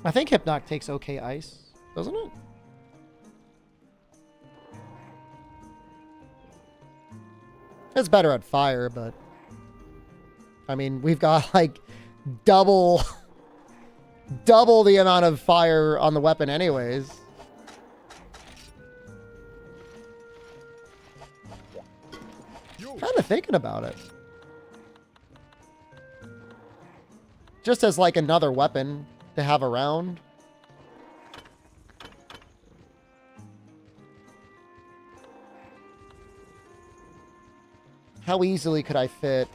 I think Hypnoc takes okay ice, doesn't it? It's better at fire, but I mean, we've got like double the amount of fire on the weapon anyways. Kind of thinking about it. Just as like another weapon to have around. How easily could I fit?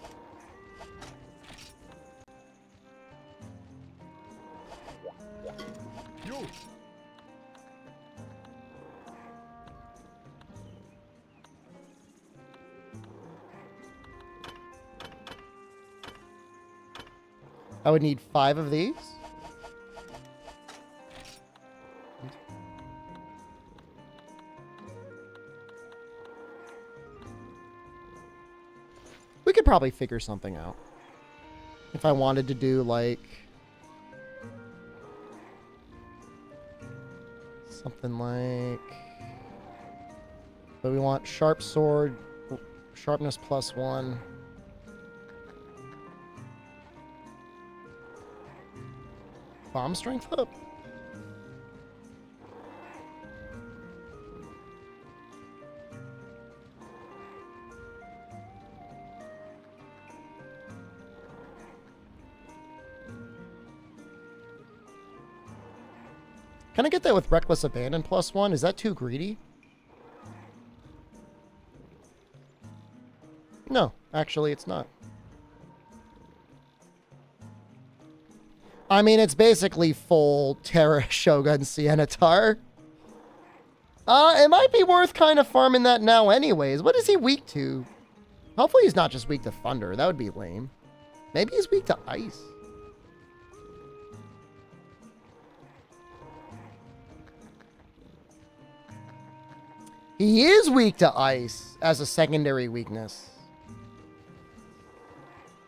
I would need 5 of these. We could probably figure something out. If I wanted to do like something like, but we want sharp sword, sharpness +1. Bomb strength up. Can I get that with Reckless Abandon +1? Is that too greedy? No, actually it's not. I mean, it's basically full Terra Shogun Siennatar. It might be worth kind of farming that now anyways. What is he weak to? Hopefully he's not just weak to thunder. That would be lame. Maybe he's weak to ice. He is weak to ice as a secondary weakness.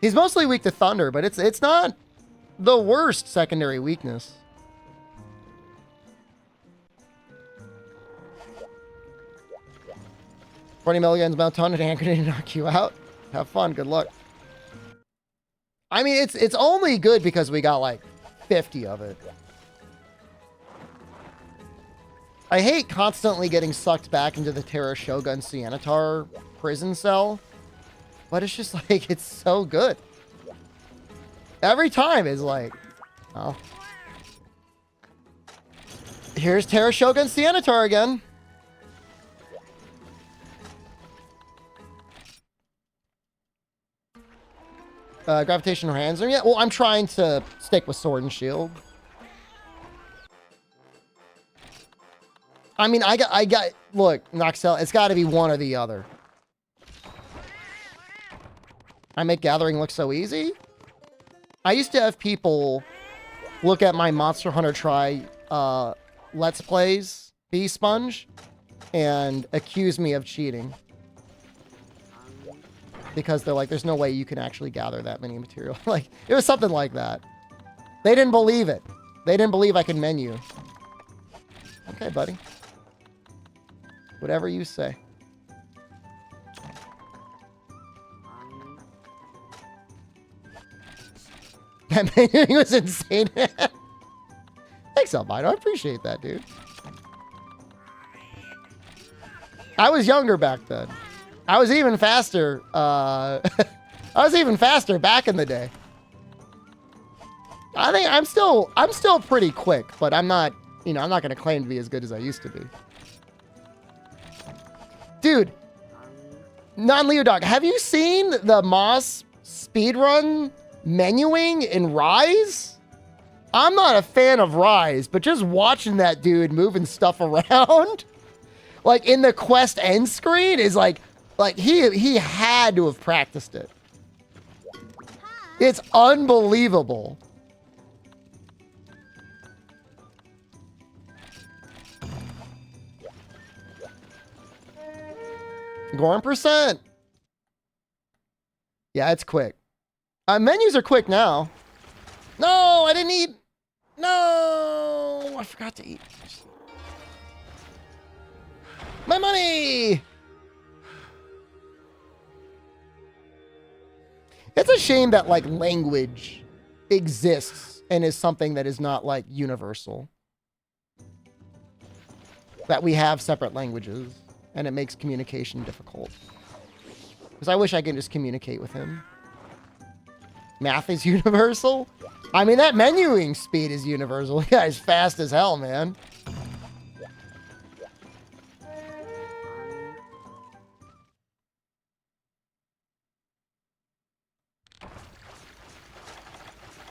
He's mostly weak to thunder, but it's not the worst secondary weakness. $20 milligrams melatonin hand grenade to knock you out. Have fun. Good luck. I mean, it's only good because we got like 50 of it. I hate constantly getting sucked back into the Terra Shogun Siennatar prison cell, but it's just like, it's so good. Every time is like, oh. Here's Terra Shogun Siennatar again. Gravitational hands. Yeah, well, I'm trying to stick with sword and shield. I mean, I got, look, Noxel, it's got to be one or the other. I make gathering look so easy. I used to have people look at my Monster Hunter Let's Plays, Bee Sponge, and accuse me of cheating. Because they're like, there's no way you can actually gather that many material. Like, it was something like that. They didn't believe it. They didn't believe I could menu. Okay, buddy. Whatever you say. That menuing was insane. Thanks, Albino. I appreciate that, dude. I was younger back then. I was even faster. I was even faster back in the day. I think I'm still pretty quick, but I'm not, you know, I'm not going to claim to be as good as I used to be. Dude, non-Leo Dog, have you seen the Moss speedrun menuing in Rise? I'm not a fan of Rise, but just watching that dude moving stuff around, like in the quest end screen, is like he had to have practiced it. It's unbelievable. Gorm percent. Yeah, it's quick. Menus are quick now. No, I didn't eat. No, I forgot to eat. My money. It's a shame that like language exists and is something that is not like universal. That we have separate languages and it makes communication difficult. Because I wish I could just communicate with him. Math is universal? I mean, that menuing speed is universal. The guy's fast as hell, man.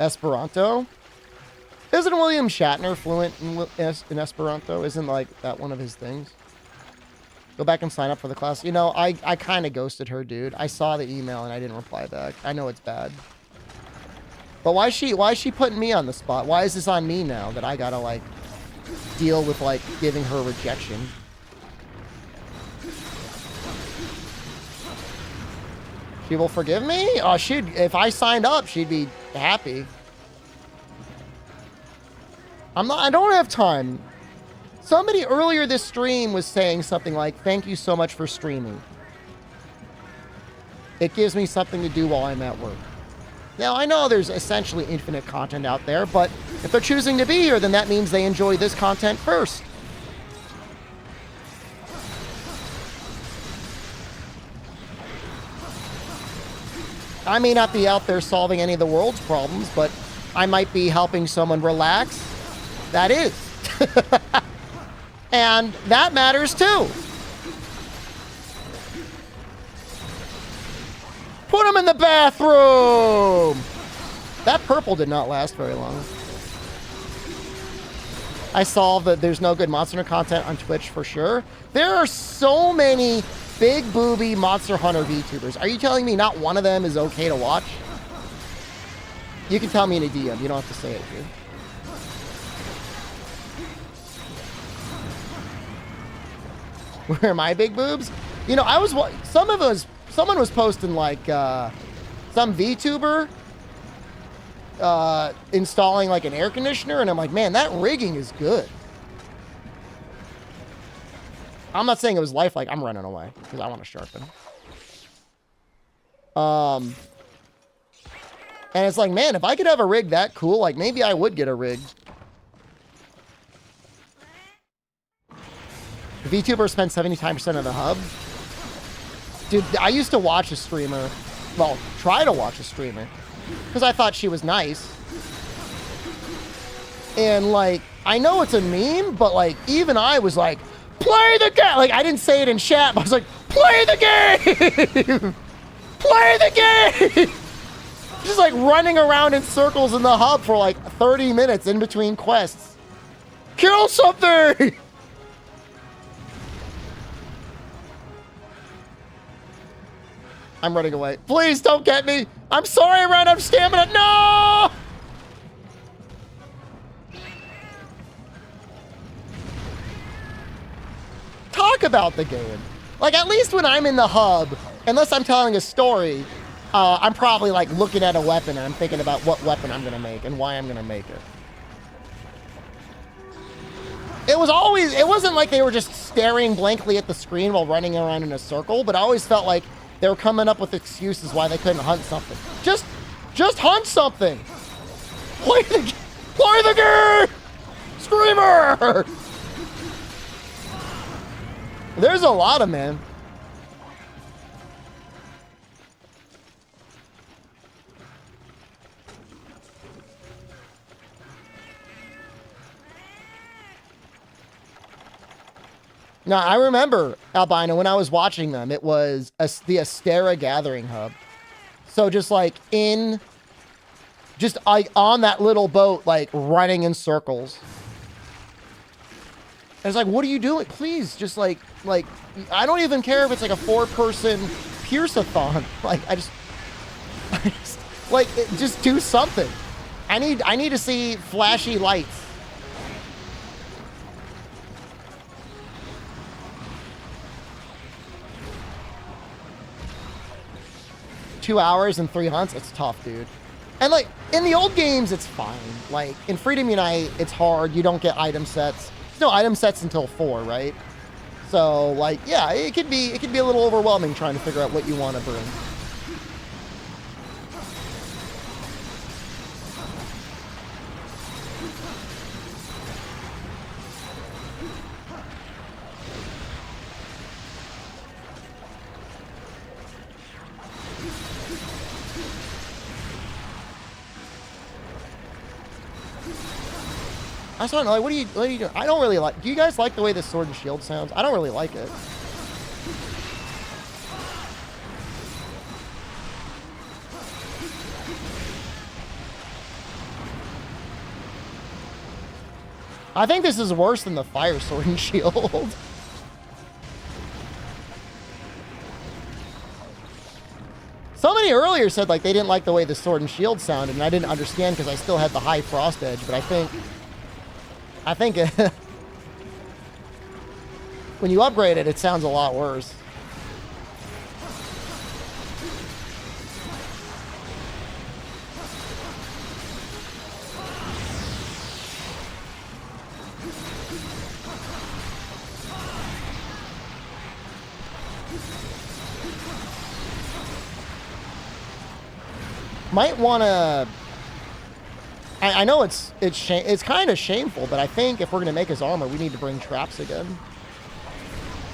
Esperanto? Isn't William Shatner fluent in Esperanto? Isn't like that one of his things? Go back and sign up for the class. You know, I kind of ghosted her, dude. I saw the email and I didn't reply back. I know it's bad. But why is she putting me on the spot? Why is this on me now that I gotta like deal with like giving her rejection? She will forgive me? Oh, if I signed up, she'd be happy. I don't have time. Somebody earlier this stream was saying something like, thank you so much for streaming. It gives me something to do while I'm at work. Now, I know there's essentially infinite content out there, but if they're choosing to be here, then that means they enjoy this content first. I may not be out there solving any of the world's problems, but I might be helping someone relax. That is. And that matters too. Put him in the bathroom! That purple did not last very long. I solved that there's no good Monster Hunter content on Twitch for sure. There are so many big booby Monster Hunter VTubers. Are you telling me not one of them is okay to watch? You can tell me in a DM. You don't have to say it here. Where are my big boobs? You know, someone was posting like some VTuber installing like an air conditioner, and I'm like, man, that rigging is good. I'm not saying it was lifelike. I'm running away because I want to sharpen. And it's like, man, if I could have a rig that cool, like maybe I would get a rig. The VTuber spends 75% of the hub. Dude, I used to watch a streamer. Well, try to watch a streamer. Because I thought she was nice. And, like, I know it's a meme, but, like, even I was like, play the game! Like, I didn't say it in chat, but I was like, play the game! Play the game! Just, like, running around in circles in the hub for, like, 30 minutes in between quests. Kill something! I'm running away. Please don't get me. I'm sorry I ran out of stamina. No! Talk talk about the game. Like, at least when I'm in the hub, unless I'm telling a story, I'm probably like looking at a weapon and I'm thinking about what weapon I'm gonna make and why I'm gonna make it. It wasn't like they were just staring blankly at the screen while running around in a circle, but I always felt like they were coming up with excuses why they couldn't hunt something. Just hunt something. Play the game! Screamer! There's a lot of man. Now, I remember, Albino, when I was watching them, it was the Astera Gathering Hub. So just like on that little boat, like running in circles. And it's like, what are you doing? Please, just like, I don't even care if it's like a 4-person Pierce-a-thon. Like, just do something. I need to see flashy lights. Two hours and 3 hunts, it's tough, dude. And like, in the old games, it's fine. Like, in Freedom Unite, it's hard. You don't get item sets. There's no item sets until 4, right? So, like, yeah, it could be a little overwhelming trying to figure out what you want to bring. I just want to know, like, what are you doing? I don't really like... Do you guys like the way this Sword and Shield sounds? I don't really like it. I think this is worse than the Fire Sword and Shield. Somebody earlier said, like, they didn't like the way the Sword and Shield sounded, and I didn't understand because I still had the high frost edge, but I think when you upgrade it, it sounds a lot worse. Might want to... I know it's kind of shameful, but I think if we're going to make his armor, we need to bring traps again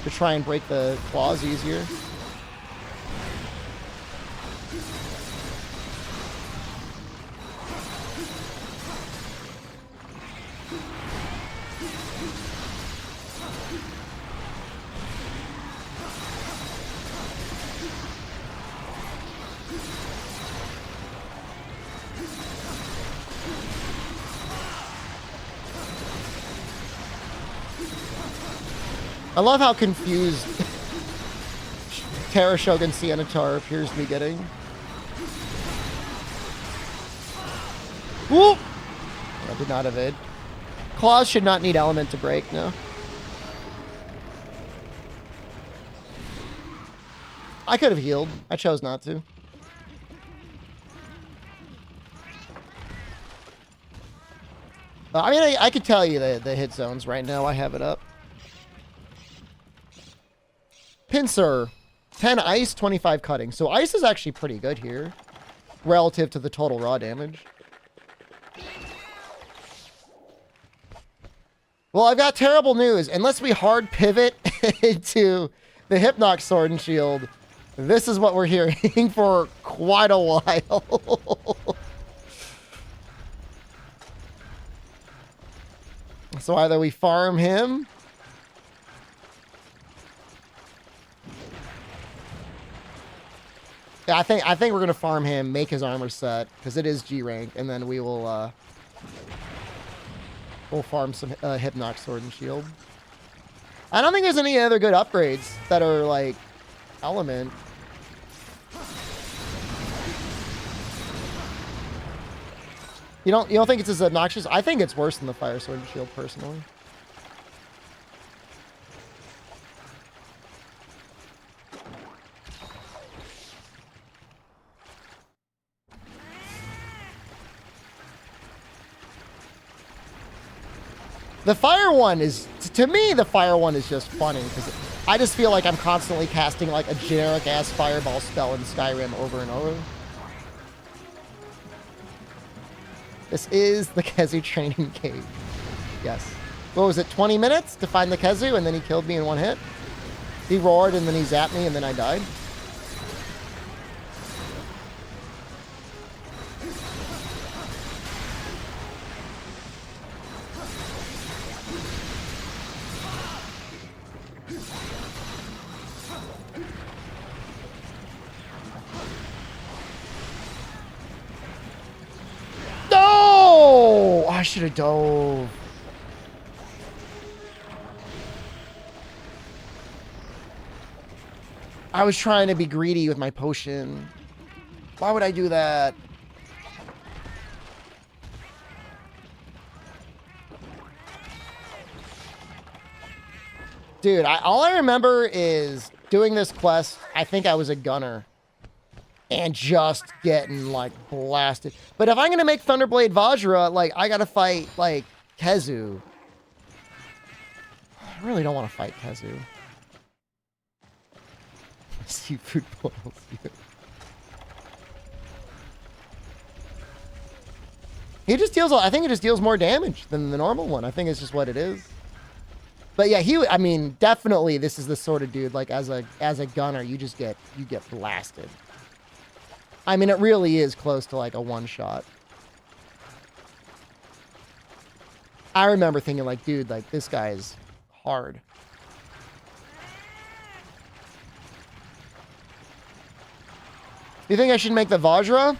to try and break the claws easier. I love how confused Terra Shogun Sienitar appears to be getting. Whoop! I did not evade. Claws should not need element to break, no. I could have healed. I chose not to. I mean, I could tell you the hit zones right now. I have it up. Pincer, 10 ice, 25 cutting. So ice is actually pretty good here relative to the total raw damage. Well, I've got terrible news. Unless we hard pivot into the Hypnox Sword and Shield, this is what we're hearing for quite a while. So either we farm him... I think we're gonna farm him, make his armor set because it is G rank, and then we will we'll farm some Hypnox Sword and Shield. I don't think there's any other good upgrades that are like element. You don't think it's as obnoxious? I think it's worse than the Fire Sword and Shield personally. The fire one is, to me, the fire one is just funny because I just feel like I'm constantly casting like a generic ass fireball spell in Skyrim over and over. This is the Kezu training cave. Yes. What was it, 20 minutes to find the Kezu, and then he killed me in one hit? He roared, and then he zapped me, and then I died? No! I should have dove. I was trying to be greedy with my potion. Why would I do that? Dude, all I remember is doing this quest. I think I was a gunner. And just getting, like, blasted. But if I'm going to make Thunderblade Vajra, like, I got to fight, like, Kezu. I really don't want to fight Kezu. Seafood boils you. He just deals, I think he just deals more damage than the normal one. I think it's just what it is. But yeah, I mean, definitely this is the sort of dude, like, as a gunner, you get blasted. I mean, it really is close to like a one-shot. I remember thinking like, dude, like this guy is hard. Do you think I should make the Vajra?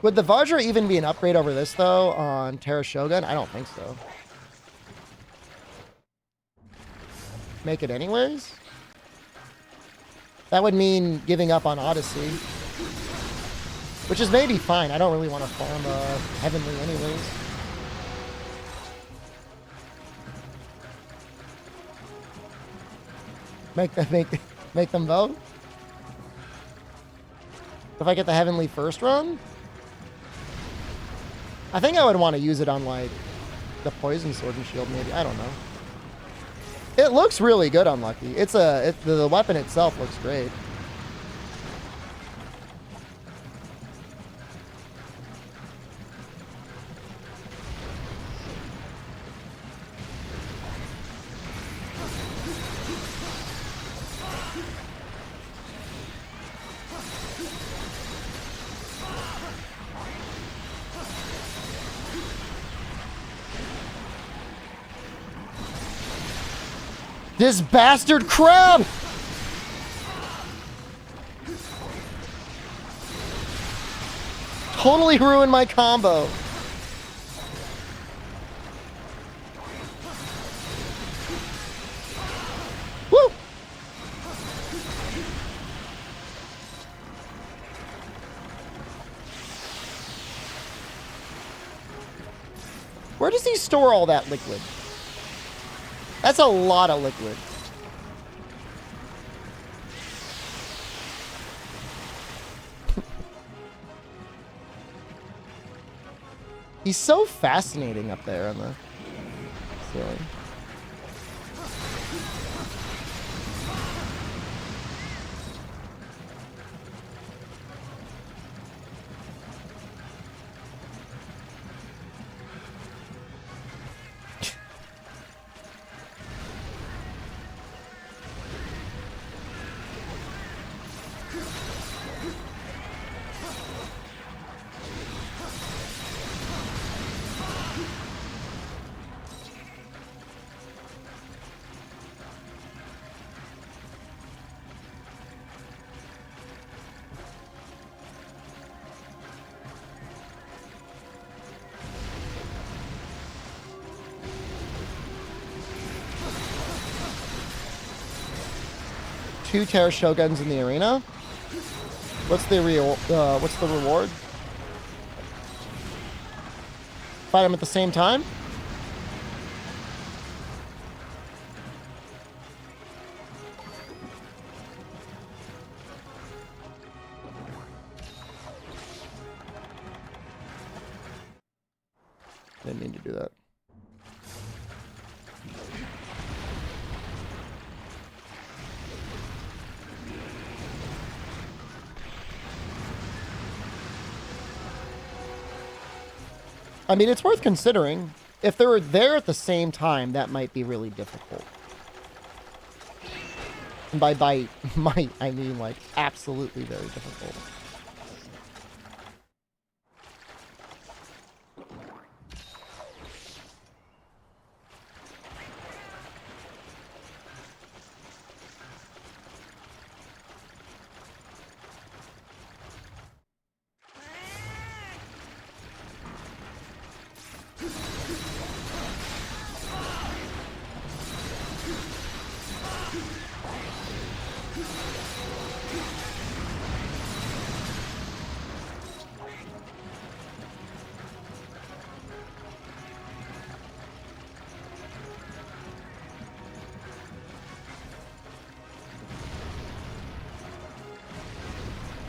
Would the Vajra even be an upgrade over this though on Terra Shogun? I don't think so. Make it anyways? That would mean giving up on Odyssey. Which is maybe fine. I don't really want to farm Heavenly anyways. Make them vote? If I get the Heavenly first run? I think I would want to use it on like the Poison Sword and Shield maybe. I don't know. It looks really good on Lucky. The weapon itself looks great. This bastard crab! Totally ruined my combo. Woo! Where does he store all that liquid? That's a lot of liquid. He's so fascinating up there on the ceiling. Two Terra Shoguns in the arena. What's the reward? Fight them at the same time? Didn't mean to do that. I mean, it's worth considering. If they were there at the same time, that might be really difficult. And by might, I mean, like, absolutely very difficult.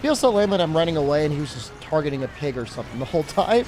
Feels so lame when I'm running away and he was just targeting a pig or something the whole time.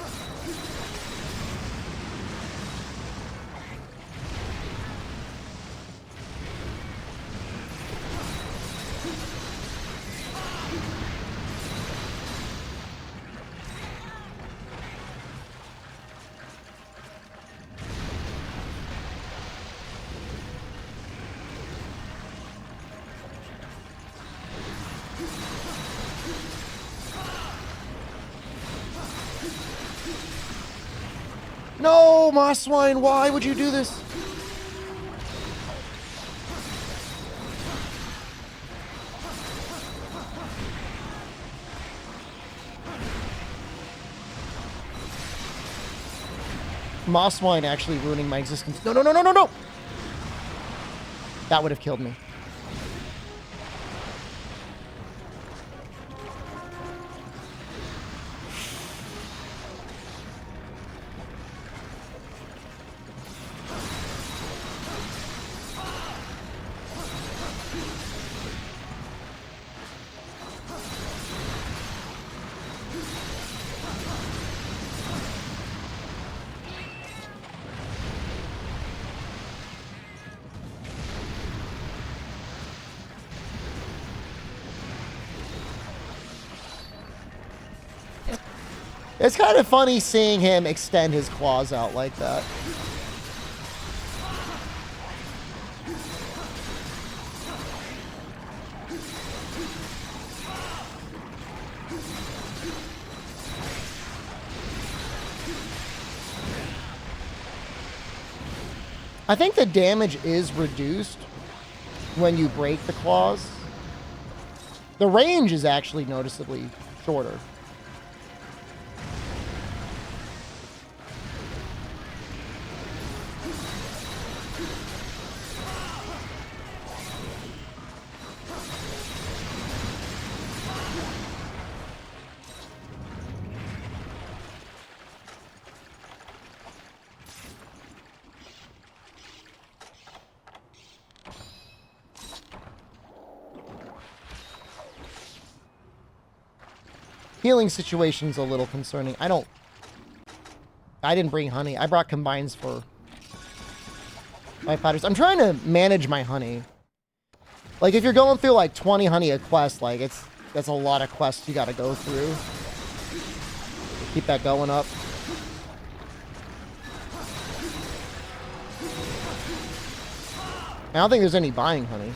No, Moss Swine, why would you do this? Moss Swine actually ruining my existence. No, no, no, no, no, no! That would have killed me. It's kind of funny seeing him extend his claws out like that. I think the damage is reduced when you break the claws. The range is actually noticeably shorter. Healing situation's a little concerning. I didn't bring honey. I brought combines for my powders. I'm trying to manage my honey. Like, if you're going through, like, 20 honey a quest, like, that's a lot of quests you gotta go through. Keep that going up. I don't think there's any buying honey.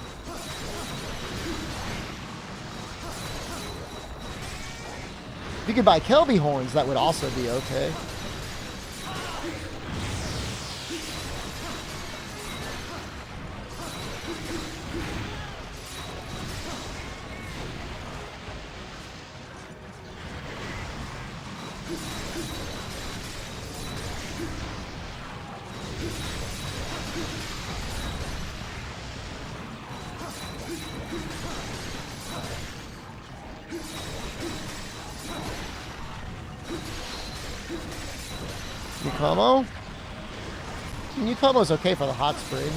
If you could buy Kelby horns, that would also be okay. Newcomo's okay for the hot spring.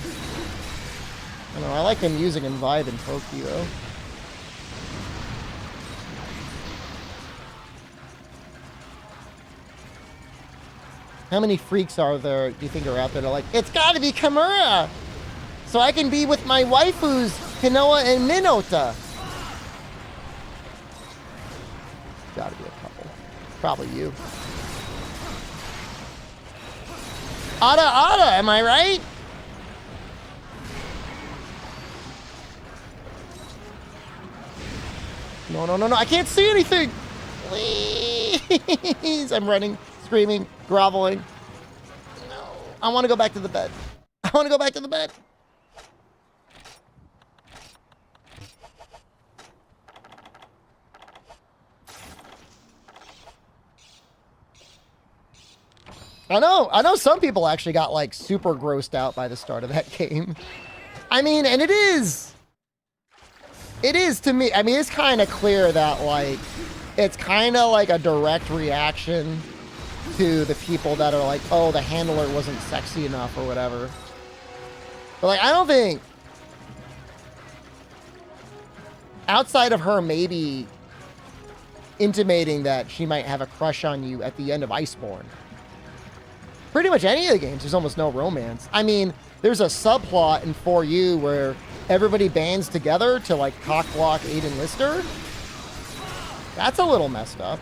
I don't know, I like them using Imbibe and Pokey though. How many freaks are there, do you think, are out there that are like, it's gotta be Kimura! So I can be with my waifus, Kanoa and Minota. Gotta be a couple. Probably you. Ada, am I right? No, I can't see anything. Please. I'm running, screaming, groveling. No. I want to go back to the bed. I want to go back to the bed. I know some people actually got like super grossed out by the start of that game. I mean, and it is to me. I mean, it's kind of clear that like, it's kind of like a direct reaction to the people that are like, oh, the handler wasn't sexy enough or whatever. But like, I don't think, outside of her maybe intimating that she might have a crush on you at the end of Iceborne, pretty much any of the games, there's almost no romance. I mean, there's a subplot in 4U where everybody bands together to like cockblock Aiden Lister. That's a little messed up.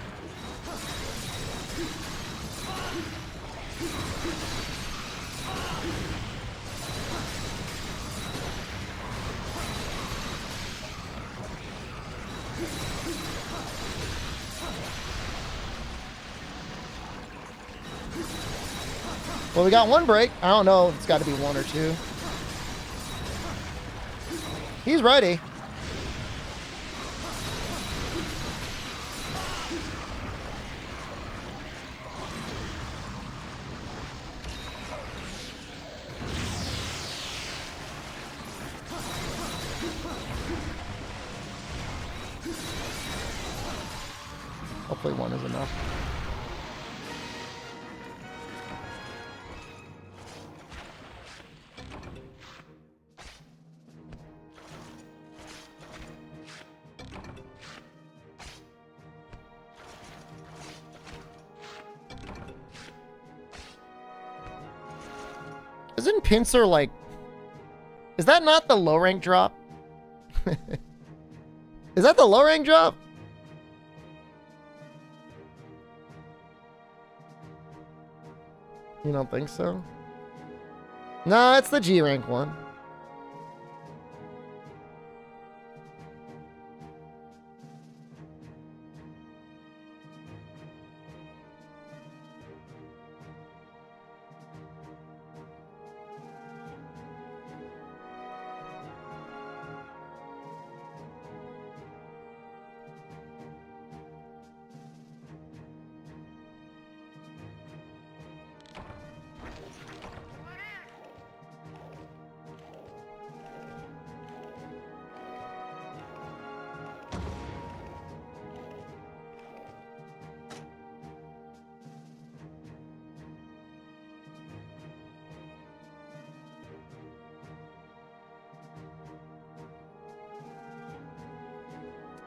Well, we got one break. I don't know. It's got to be one or two. He's ready. Hopefully one is enough. Isn't Pincer like... Is that not the low rank drop? Is that the low rank drop? You don't think so? No, it's the G rank one.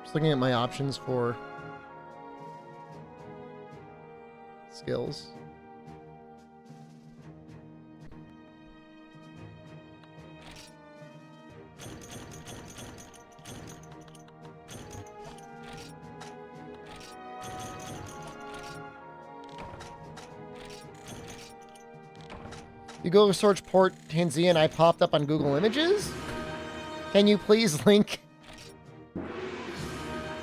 Just looking at my options for skills. You go search Port Tanzania and I popped up on Google Images? Can you please link...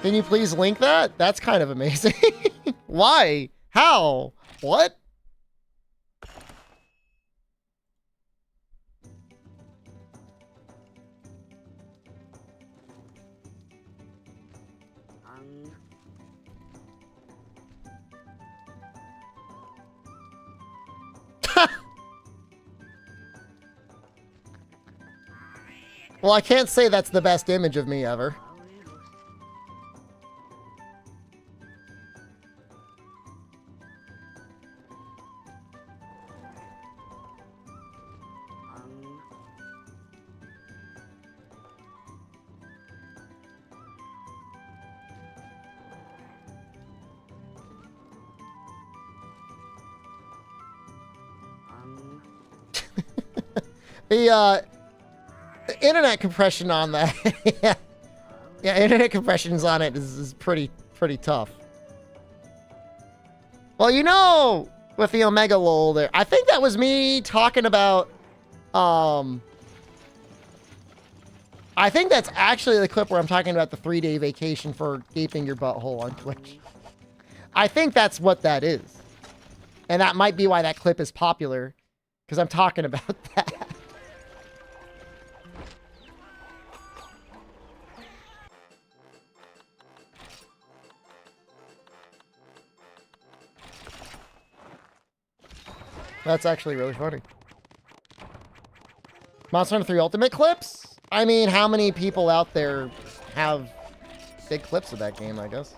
Can you please link that? That's kind of amazing. Why? How? What? Well, I can't say that's the best image of me ever. The internet compression on that. Yeah. Yeah, internet compressions on it is pretty tough. Well, you know, with the Omega lol there, I think that was me talking about, I think that's actually the clip where I'm talking about the 3-day vacation for gaping your butthole on Twitch. I think that's what that is. And that might be why that clip is popular, because I'm talking about that. That's actually really funny. Monster Hunter 3 Ultimate clips? I mean, how many people out there have big clips of that game, I guess?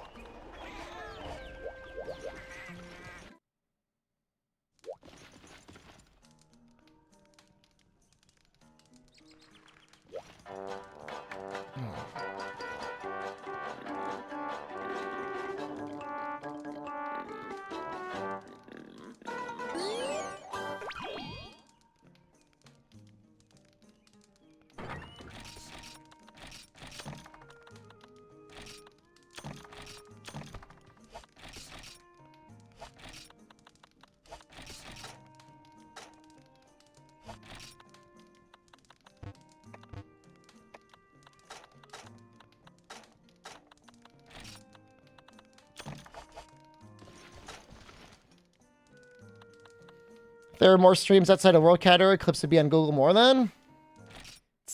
There are more streams outside of World category. Clips would be on Google more then.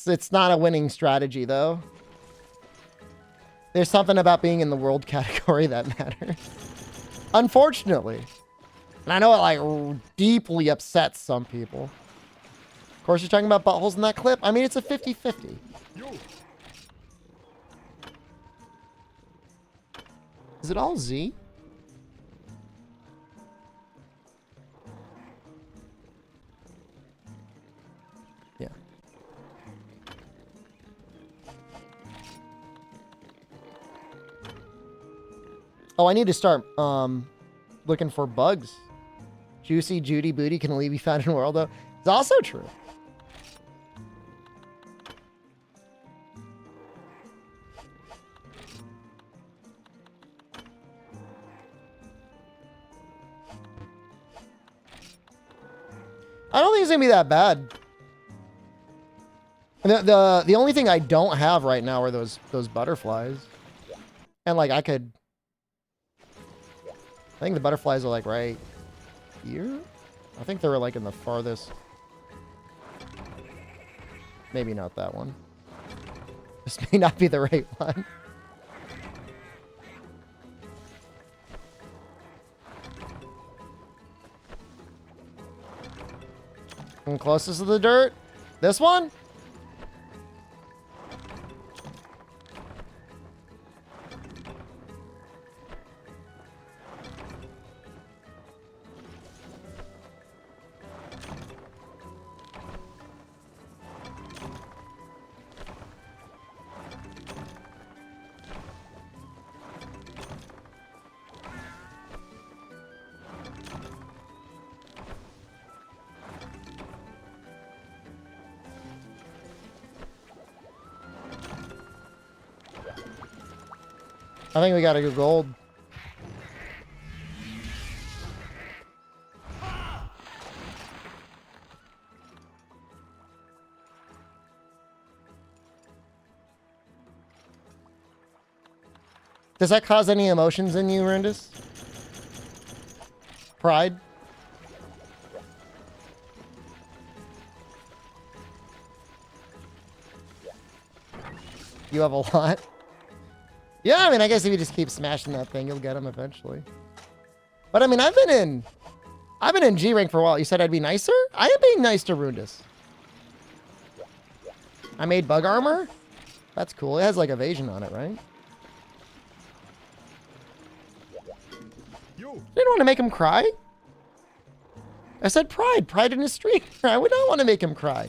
It's not a winning strategy, though. There's something about being in the World category that matters. Unfortunately. And I know it, like, deeply upsets some people. Of course, you're talking about buttholes in that clip. I mean, it's a 50-50. Is it all Z? Yeah. Oh, I need to start looking for bugs. Juicy Judy Booty can only be found in World, though. It's also true. I don't think it's gonna be that bad. The only thing I don't have right now are those butterflies. And like I think the butterflies are like right here. I think they were like in the farthest. Maybe not that one. This may not be the right one. And closest to the dirt. This one? I think we gotta go gold. Does that cause any emotions in you, Rindus? Pride? You have a lot? Yeah, I mean, I guess if you just keep smashing that thing, you'll get them eventually. But I mean, I've been in G rank for a while. You said I'd be nicer? I am being nice to Rundus. I made bug armor? That's cool. It has like evasion on it, right? You didn't want to make him cry? I said pride. Pride in his stream. I would not want to make him cry.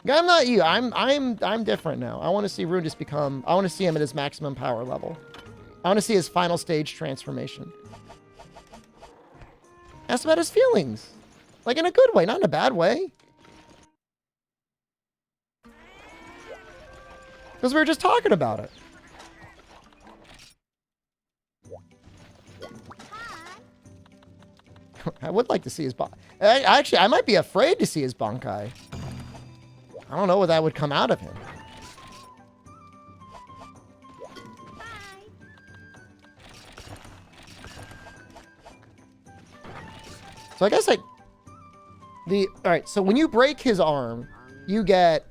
I'm not you. I'm different now. I want to see Rundus become... I want to see him at his maximum power level. I want to see his final stage transformation. Ask about his feelings. Like in a good way, not in a bad way. Because we were just talking about it. I would like to see his actually, I might be afraid to see his Bankai. I don't know what that would come out of him. So I guess all right, so when you break his arm, you get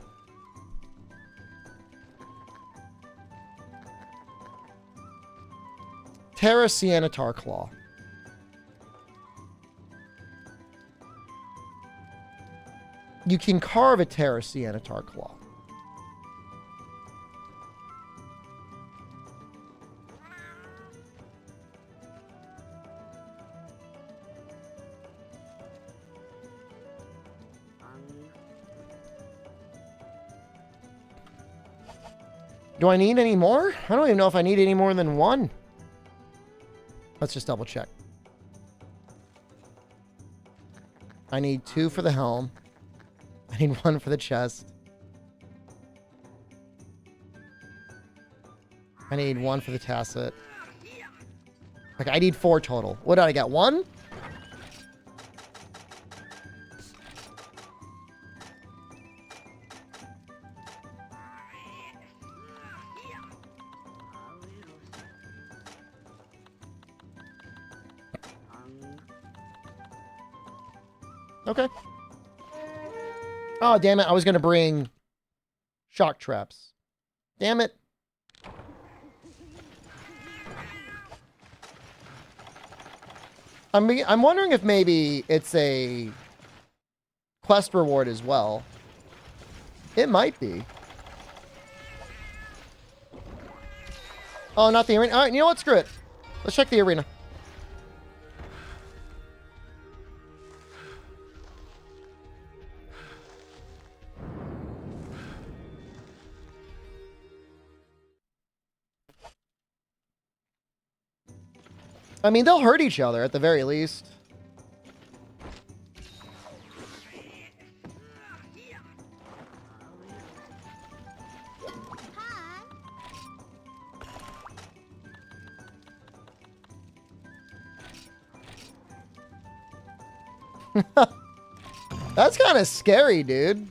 Terra Sienitar Claw. You can carve a Terra Sienitar Claw. Do I need any more? I don't even know if I need any more than one. Let's just double check. I need 2 for the helm. I need 1 for the chest. I need 1 for the tasset. Okay, I need 4 total. What did I get? 1? Okay. Oh, damn it. I was going to bring shock traps. Damn it. I'm wondering if maybe it's a quest reward as well. It might be. Oh, not the arena. All right, you know what? Screw it. Let's check the arena. I mean, they'll hurt each other at the very least. That's kind of scary, dude.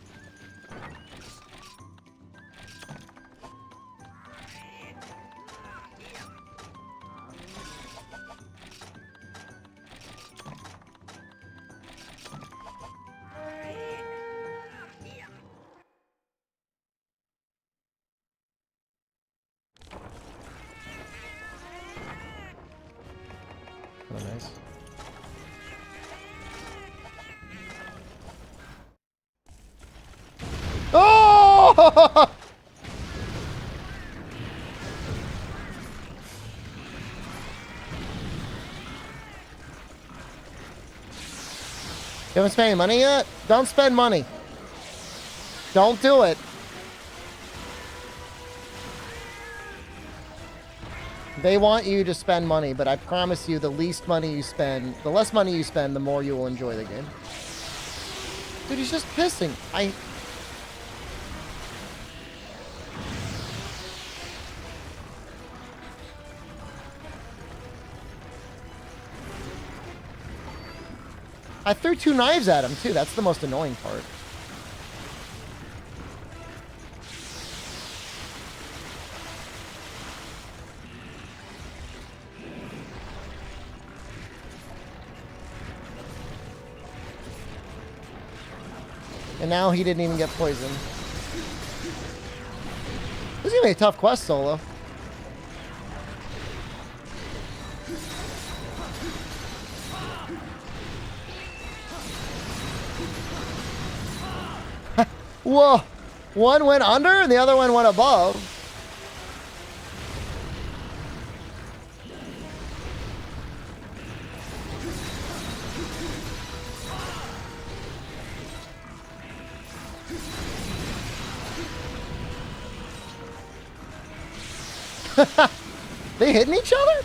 Oh, nice. Oh! You haven't spent any money yet? Don't spend money. Don't do it. They want you to spend money, but I promise you the less money you spend, the more you will enjoy the game. Dude, he's just pissing. I threw 2 knives at him, too. That's the most annoying part. And now he didn't even get poisoned. This is going to be a tough quest, Solo. Whoa! One went under and the other one went above. They hitting each other?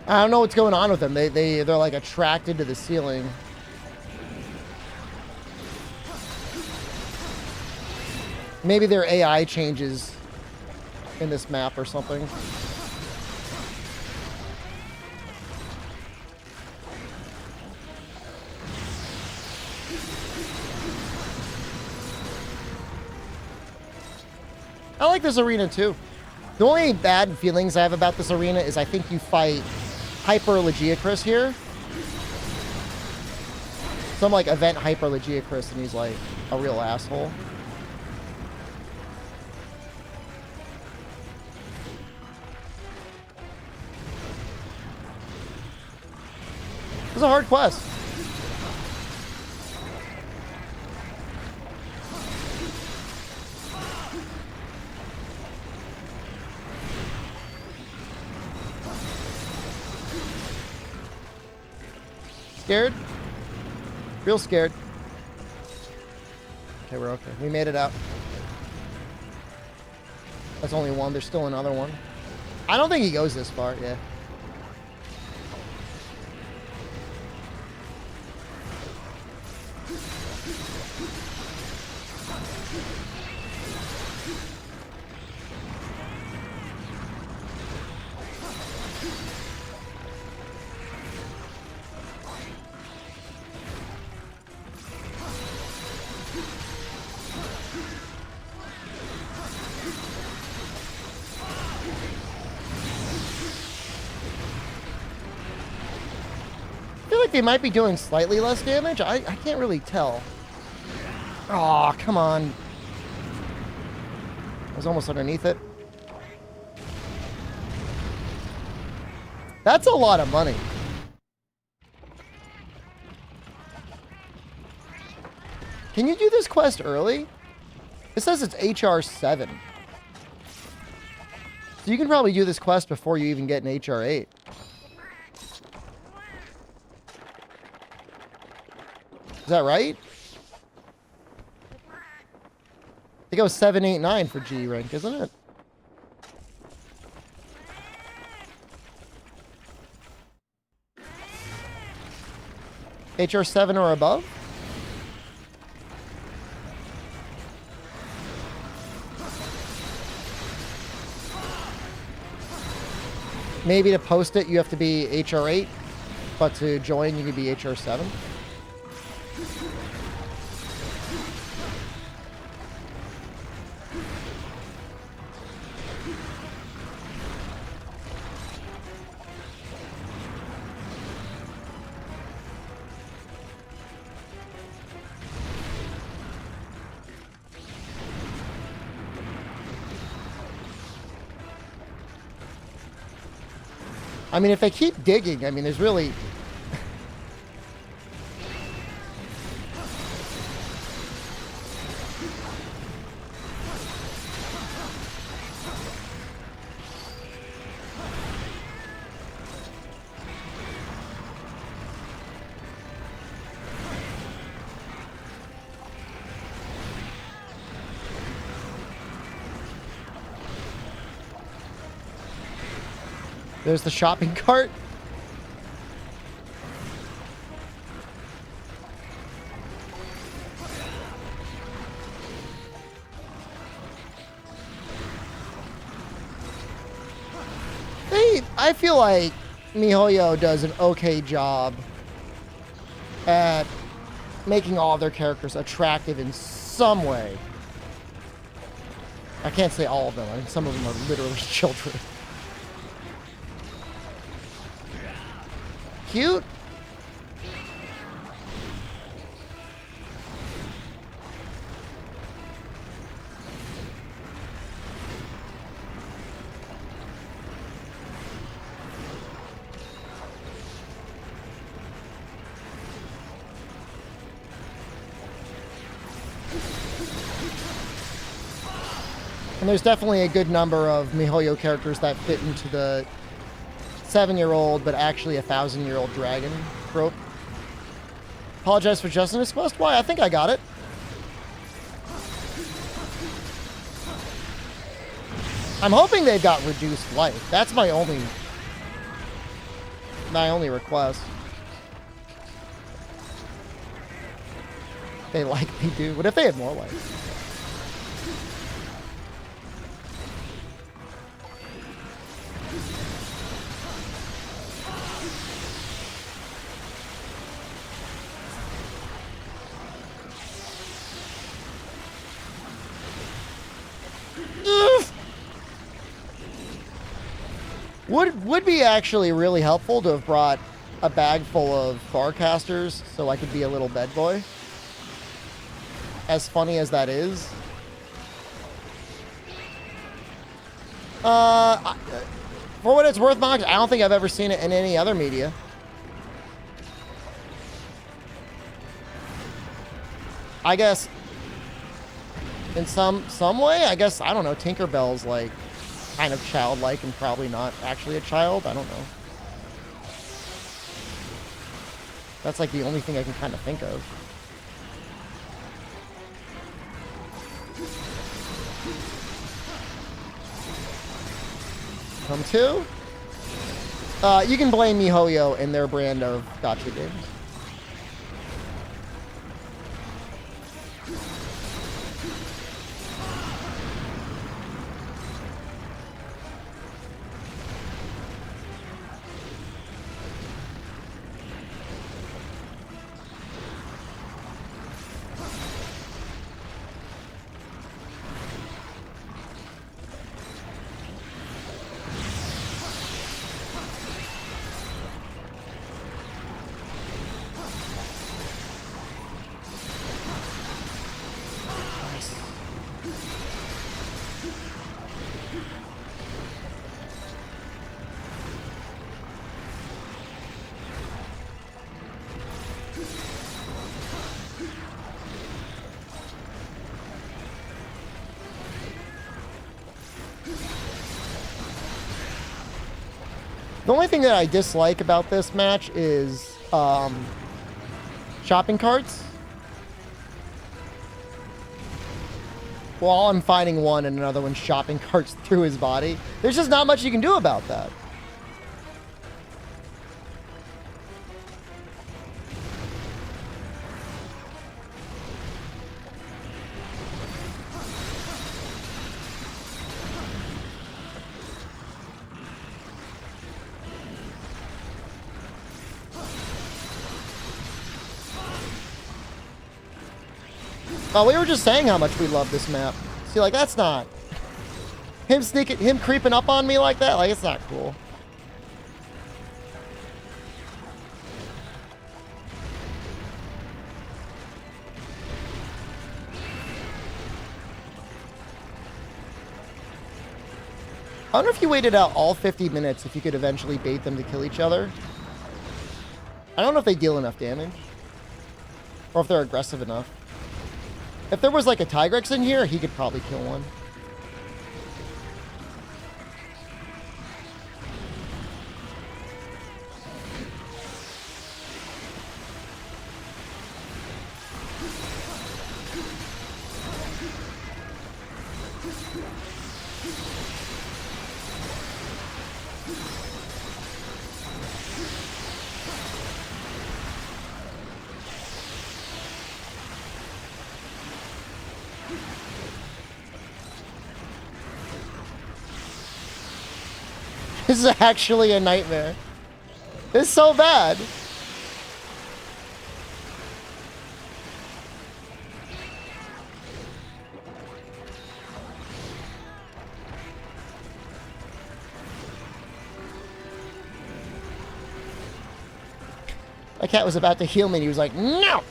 I don't know what's going on with them. They're like attracted to the ceiling. Maybe their AI changes in this map or something. I like this arena too. The only bad feelings I have about this arena is I think you fight Hyper Legiacris here. Some like event Hyper Legiacris and he's like a real asshole. It was a hard quest. Scared? Real scared. Okay, we're okay. We made it out. That's only one. There's still another one. I don't think he goes this far, yeah. They might be doing slightly less damage. I can't really tell. Oh, come on. I was almost underneath it. That's a lot of money. Can you do this quest early? It says it's HR 7. So you can probably do this quest before you even get an HR 8. Is that right? I think it was 7, 8, 9 for G rank, isn't it? HR 7 or above? Maybe to post it you have to be HR 8, but to join you can be HR 7. I mean, if they keep digging, I mean, there's really... There's the shopping cart. I feel like MiHoYo does an okay job at making all of their characters attractive in some way. I can't say all of them. I mean, some of them are literally children. Cute. And there's definitely a good number of MiHoYo characters that fit into the 7-year-old, but actually 1,000-year-old dragon trope. Apologize for Justice Quest. Why? I think I got it. I'm hoping they've got reduced life. That's my only... my only request. They like me, dude. What if they had more likes? Would be actually really helpful to have brought a bag full of barcasters so I could be a little bed boy. As funny as that is. For what it's worth, Mox, I don't think I've ever seen it in any other media. I guess in some way, I guess, I don't know, Tinkerbell's like kind of childlike and probably not actually a child. I don't know. That's like the only thing I can kind of think of. Come to? You can blame MiHoYo and their brand of gotcha games. The only thing that I dislike about this match is shopping carts. While I'm fighting one and another one shopping carts through his body, there's just not much you can do about that. Oh, we were just saying how much we love this map. See, like, that's not... Him creeping up on me like that, like, it's not cool. I wonder if you waited out all 50 minutes if you could eventually bait them to kill each other. I don't know if they deal enough damage. Or if they're aggressive enough. If there was like a Tigrex in here, he could probably kill one. This is actually a nightmare. It's so bad. My cat was about to heal me and he was like, no!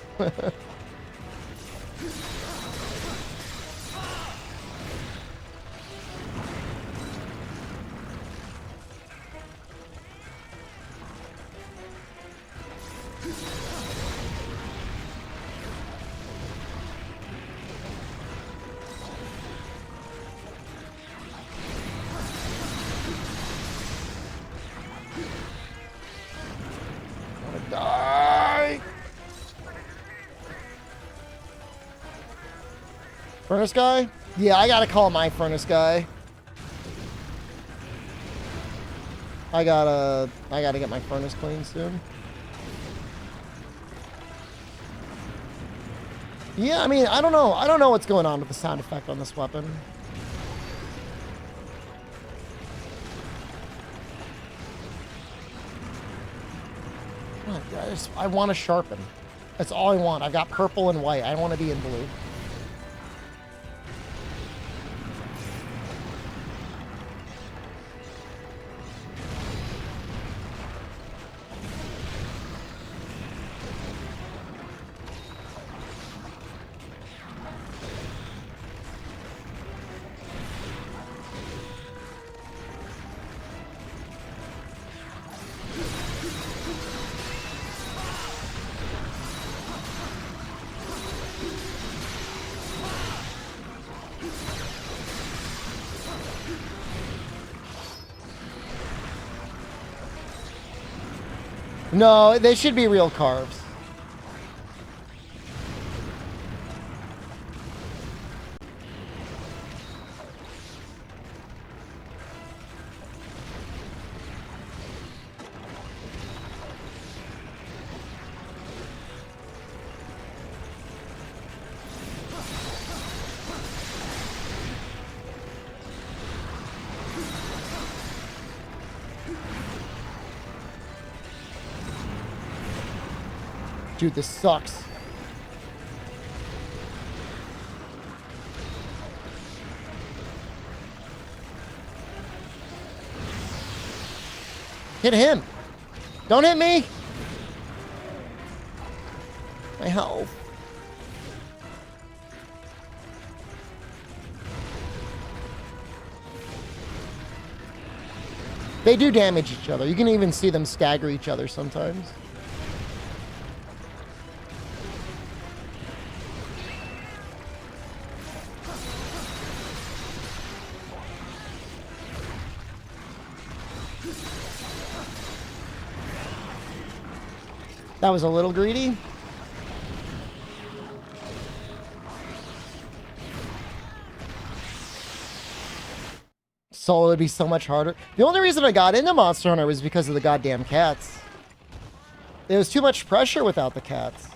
Furnace guy? Yeah, I gotta call my furnace guy. I gotta get my furnace cleaned soon. Yeah, I mean, I don't know. I don't know what's going on with the sound effect on this weapon. I want to sharpen. That's all I want. I've got purple and white. I want to be in blue. No, they should be real carbs. Dude, this sucks. Hit him. Don't hit me. My health. They do damage each other. You can even see them stagger each other sometimes. That was a little greedy. Solo would be so much harder. The only reason I got into Monster Hunter was because of the goddamn cats. There was too much pressure without the cats.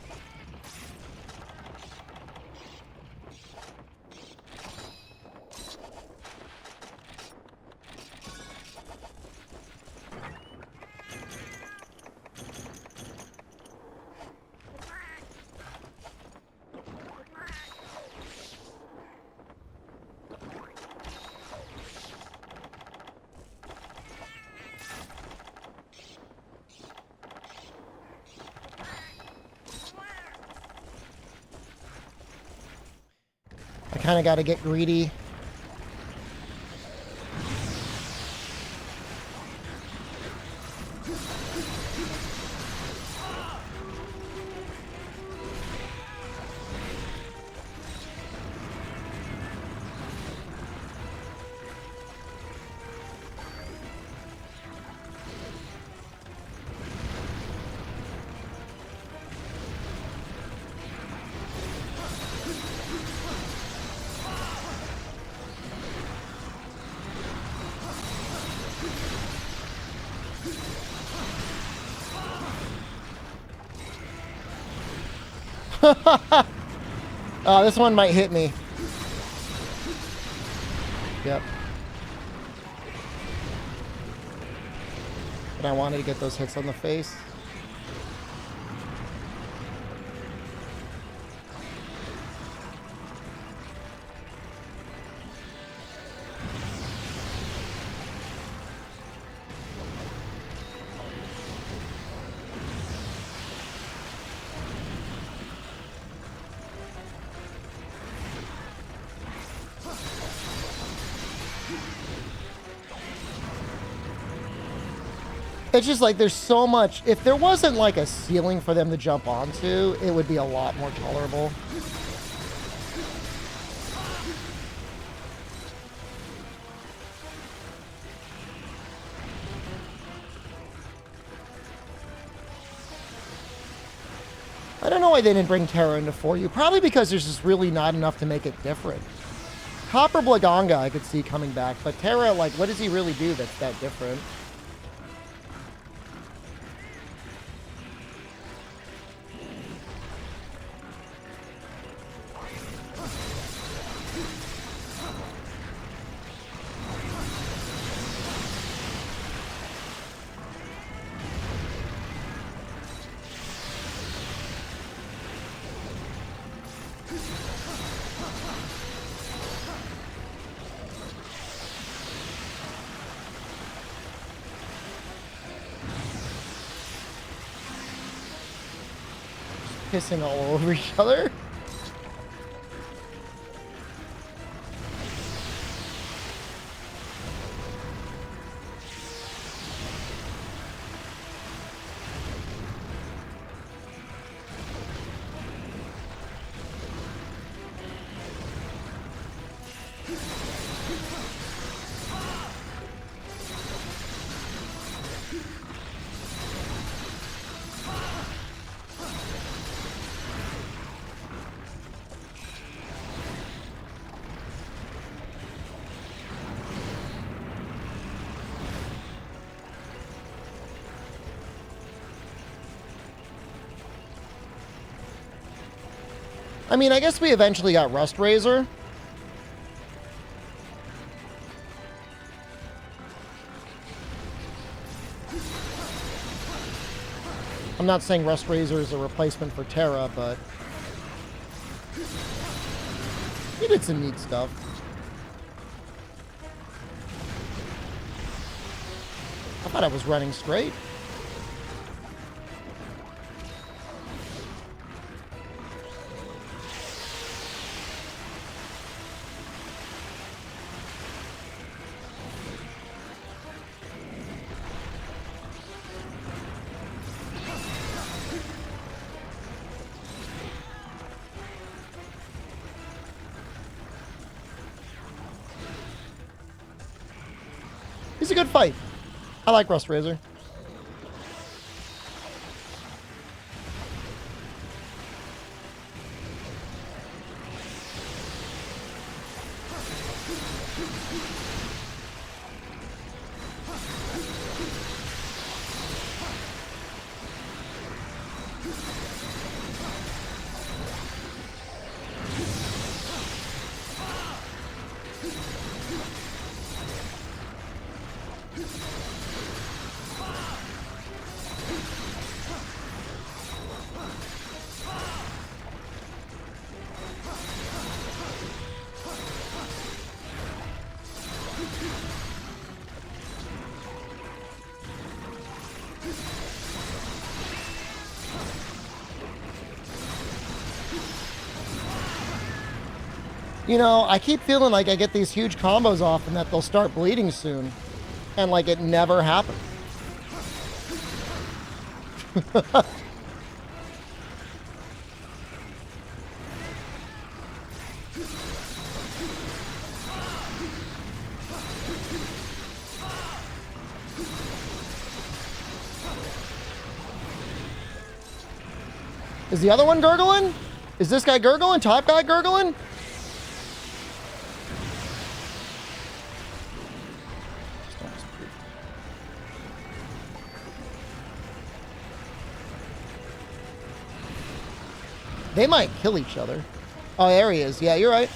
I kind of got to get greedy. This one might hit me. Yep. But I wanted to get those hits on the face. It's just like there's so much. If there wasn't like a ceiling for them to jump onto, it would be a lot more tolerable. I don't know why they didn't bring Terra into 4U. Probably because there's just really not enough to make it different. Copper Blaganga I could see coming back, but Terra, like, what does he really do that's that different? pissing all over each other. I mean, I guess we eventually got Rust Razor. I'm not saying Rust Razor is a replacement for Terra, but he did some neat stuff. I thought I was running straight. He's a good fight. I like Rust Razor. You know, I keep feeling like I get these huge combos off and that they'll start bleeding soon. And like it never happened. Is the other one gurgling? Is this guy gurgling? Top guy gurgling? They might kill each other. Oh, there he is. Yeah, you're right.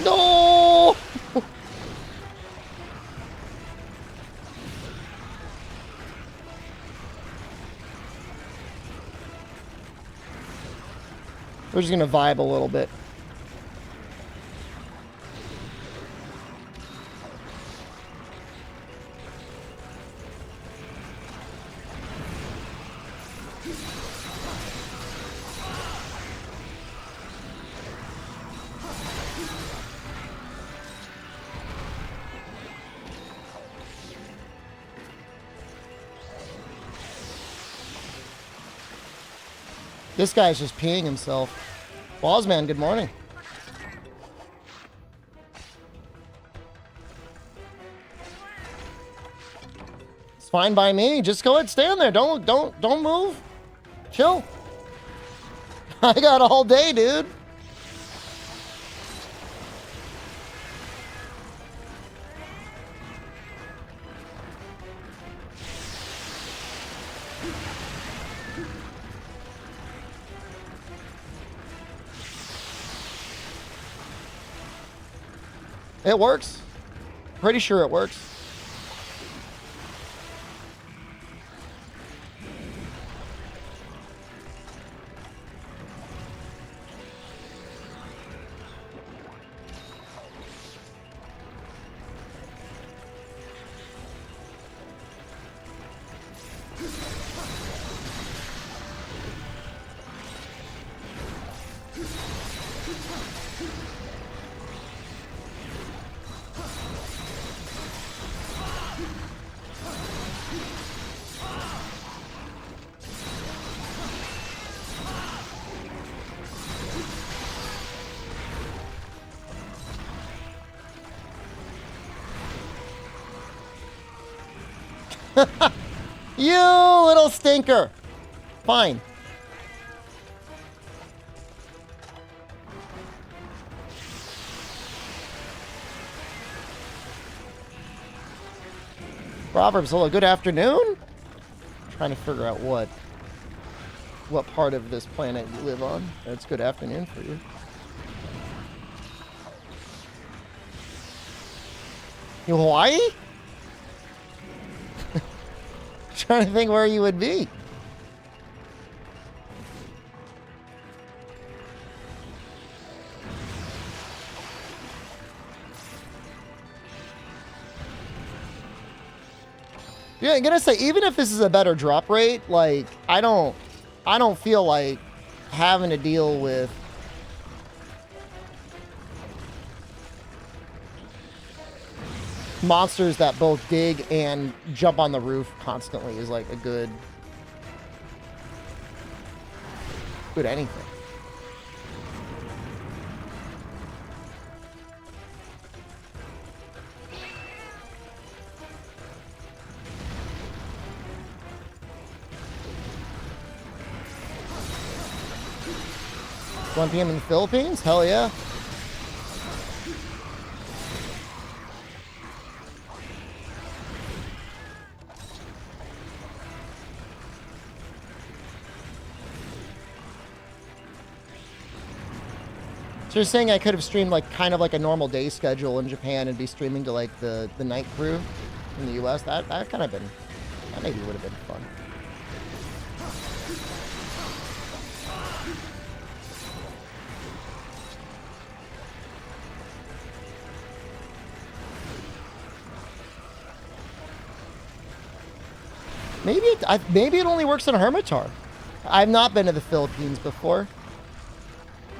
No! We're just gonna vibe a little bit. This guy's just peeing himself. Wozman, good morning. It's fine by me. Just go ahead, stand there. Don't move. Chill. I got all day, dude. It works. Pretty sure it works. You little stinker. Fine. Proverbs, hello, good afternoon. I'm trying to figure out what part of this planet you live on. It's good afternoon for you. You Hawaii? Trying to think where you would be. Yeah, I'm gonna say, even if this is a better drop rate, like, I don't feel like having to deal with monsters that both dig and jump on the roof constantly is like a good anything. One PM in the Philippines? Hell yeah. So you're saying I could have streamed like kind of like a normal day schedule in Japan and be streaming to like the night crew in the US? That kind of been, that maybe would have been fun. Maybe it only works in Hermitar. I've not been to the Philippines before.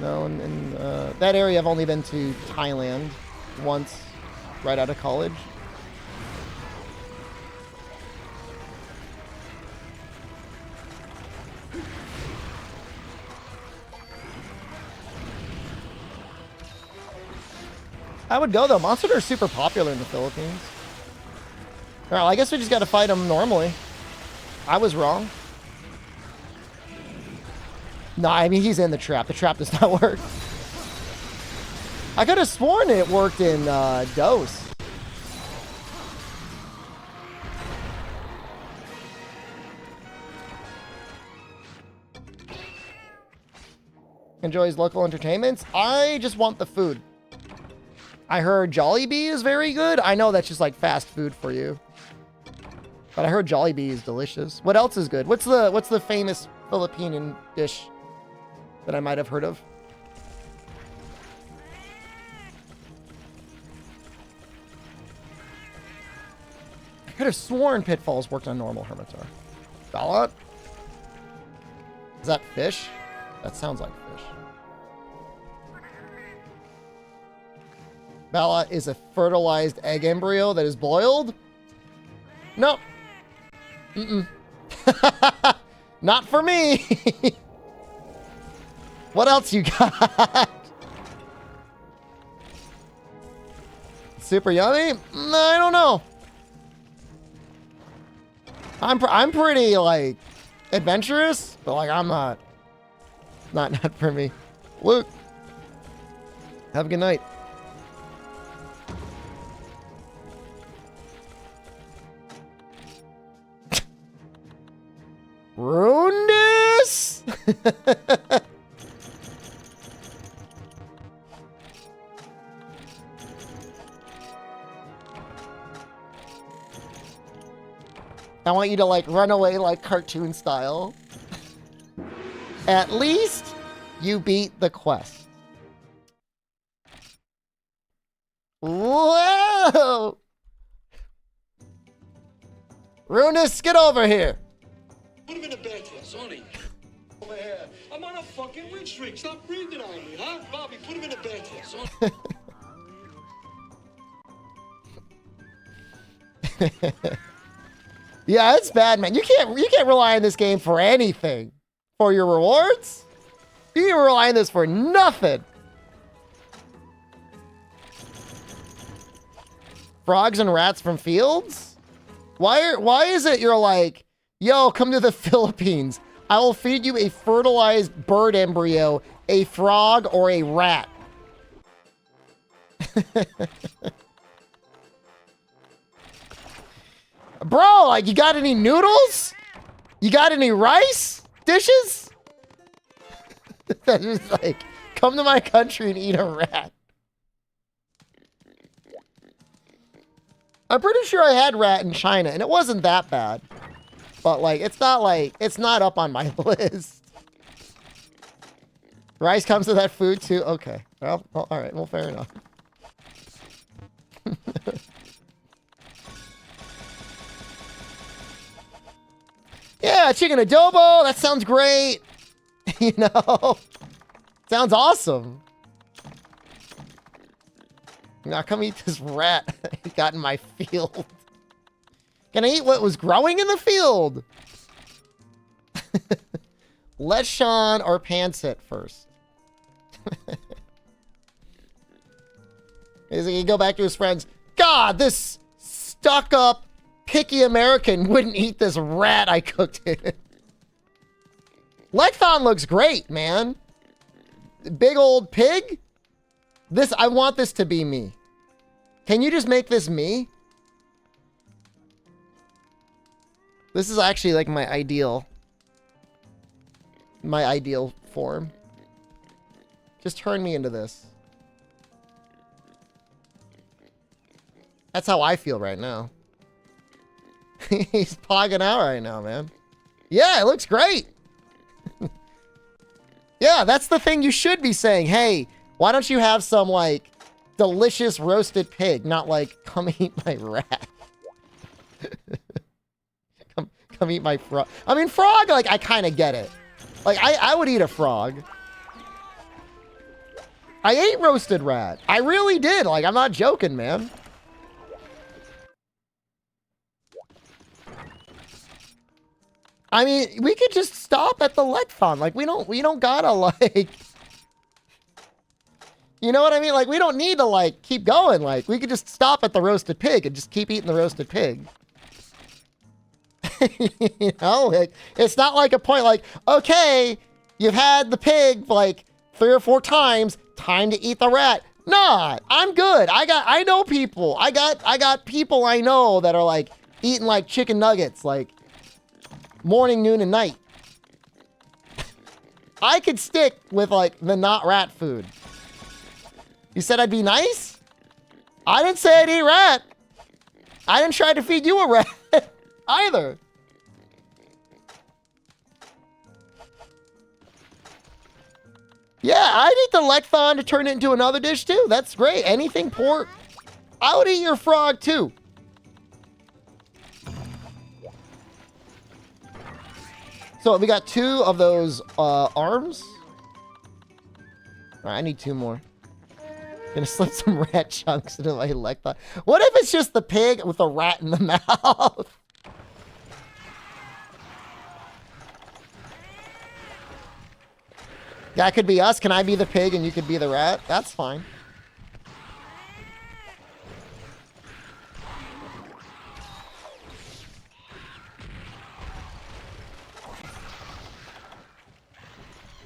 No, and that area I've only been to Thailand once, right out of college. I would go though. Monsters are super popular in the Philippines. Alright, I guess we just gotta fight them normally. I was wrong. No, I mean, he's in the trap. The trap does not work. I could have sworn it worked in Dose. Enjoys local entertainments. I just want the food. I heard Jollibee is very good. I know that's just like fast food for you. But I heard Jollibee is delicious. What else is good? What's the famous Filipino dish that I might have heard of? I could have sworn Pitfalls worked on normal Hermitar. Ballot? Is that fish? That sounds like fish. Bala is a fertilized egg embryo that is boiled? No. Mm-mm. Not for me. What else you got? Super yummy? No, I don't know. I'm pretty like adventurous, but like I'm not for me. Luke, have a good night. Rundus? I want you to like run away like cartoon style. At least you beat the quest. Whoa! Runus, get over here. Put him in the bed, Sonny. Over here. I'm on a fucking win streak. Stop breathing on me, huh? Bobby, put him in the bed, Sonny. Yeah, it's bad, man. You can't rely on this game for anything. For your rewards? You can rely on this for nothing. Frogs and rats from fields? Why is it you're like, yo, come to the Philippines. I will feed you a fertilized bird embryo, a frog, or a rat. Bro, like, you got any noodles? You got any rice dishes? That is like, come to my country and eat a rat. I'm pretty sure I had rat in China, and it wasn't that bad. But, like, it's not up on my list. Rice comes with that food, too? Okay. Well, all right. Well, fair enough. Yeah, chicken adobo. That sounds great. You know? Sounds awesome. Now come eat this rat I got in my field. Can I eat what was growing in the field? Lechon or pancit first. He go back to his friends. God, this stuck-up, picky American wouldn't eat this rat I cooked in. Lechon looks great, man. Big old pig. I want this to be me. Can you just make this me? This is actually like my ideal form. Just turn me into this. That's how I feel right now. He's pogging out right now, man. Yeah, it looks great. Yeah, that's the thing you should be saying. Hey, why don't you have some, like, delicious roasted pig? Not like, come eat my rat. come eat my frog. I mean, frog, like, I kind of get it. Like, I would eat a frog. I ate roasted rat. I really did. Like, I'm not joking, man. I mean, we could just stop at the Lechon. Like, we don't gotta, like... You know what I mean? Like, we don't need to, like, keep going. Like, we could just stop at the roasted pig and just keep eating the roasted pig. You know? Like, it's not like a point like, okay, you've had the pig, like, 3 or 4 times. Time to eat the rat. Nah, I'm good. I know people. I got people I know that are, like, eating, like, chicken nuggets, like, morning, noon, and night. I could stick with, like, the not rat food. You said I'd be nice? I didn't say I'd eat rat. I didn't try to feed you a rat either. Yeah, I'd eat the Lechon to turn it into another dish too. That's great. Anything pork. I would eat your frog too. So we got 2 of those arms. All right, I need 2 more. Gonna slip some rat chunks into my Lechon. What if it's just the pig with a rat in the mouth? That could be us. Can I be the pig and you could be the rat? That's fine.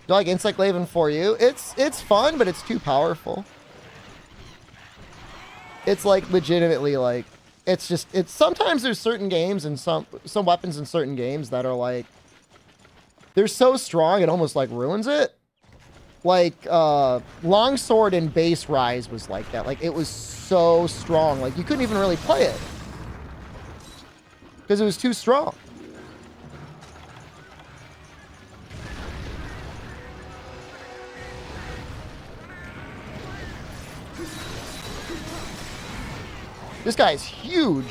Do I like Insect Laven for you? It's fun, but it's too powerful. It's like legitimately like it's sometimes there's certain games and some weapons in certain games that are like they're so strong it almost like ruins it. Like Longsword in Base Rise was like that. Like it was so strong. Like you couldn't even really play it. Because it was too strong. This guy is huge.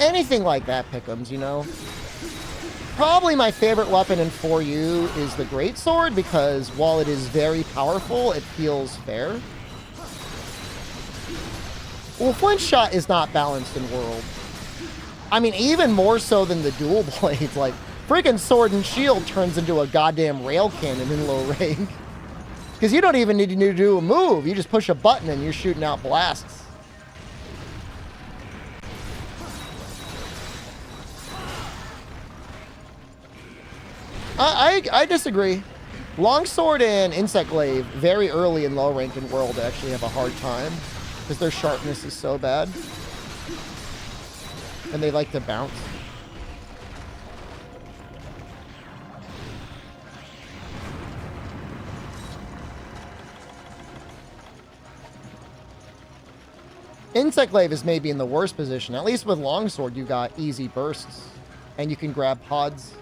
Anything like that, Pick'ems, you know? Probably my favorite weapon in 4U is the Greatsword, because while it is very powerful, it feels fair. Well, Flint Shot is not balanced in World. I mean, even more so than the dual blades. Like, freaking Sword and Shield turns into a goddamn rail cannon in low rank. Because you don't even need to do a move. You just push a button and you're shooting out blasts. I disagree. Longsword and Insect Glaive, very early in low rank in World, actually have a hard time. Because their sharpness is so bad. And they like to bounce. Insect Glaive is maybe in the worst position. At least with Longsword, you got easy bursts. And you can grab pods.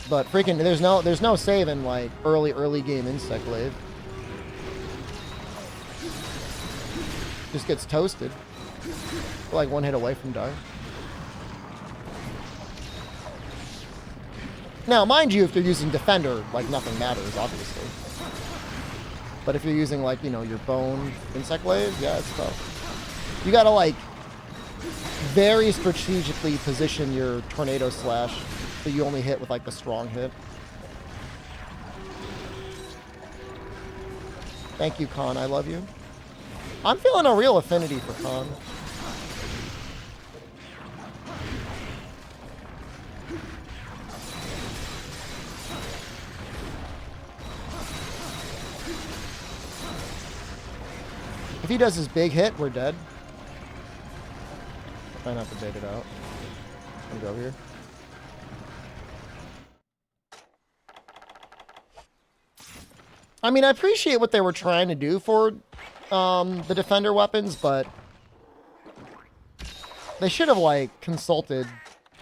But freaking, there's no saving, like, early game Insect Glaive. Just gets toasted. Like, one hit away from dying. Now, mind you, if you're using Defender, like, nothing matters, obviously. But if you're using, like, you know, your Bone Insect Glaive, yeah, it's tough. You gotta, like, very strategically position your Tornado Slash so you only hit with, like, the strong hit. Thank you, Khan. I love you. I'm feeling a real affinity for Khan. If he does his big hit, we're dead. Try not to bait it out. Let me go over here. I mean, I appreciate what they were trying to do for the Defender weapons, but they should have, like, consulted,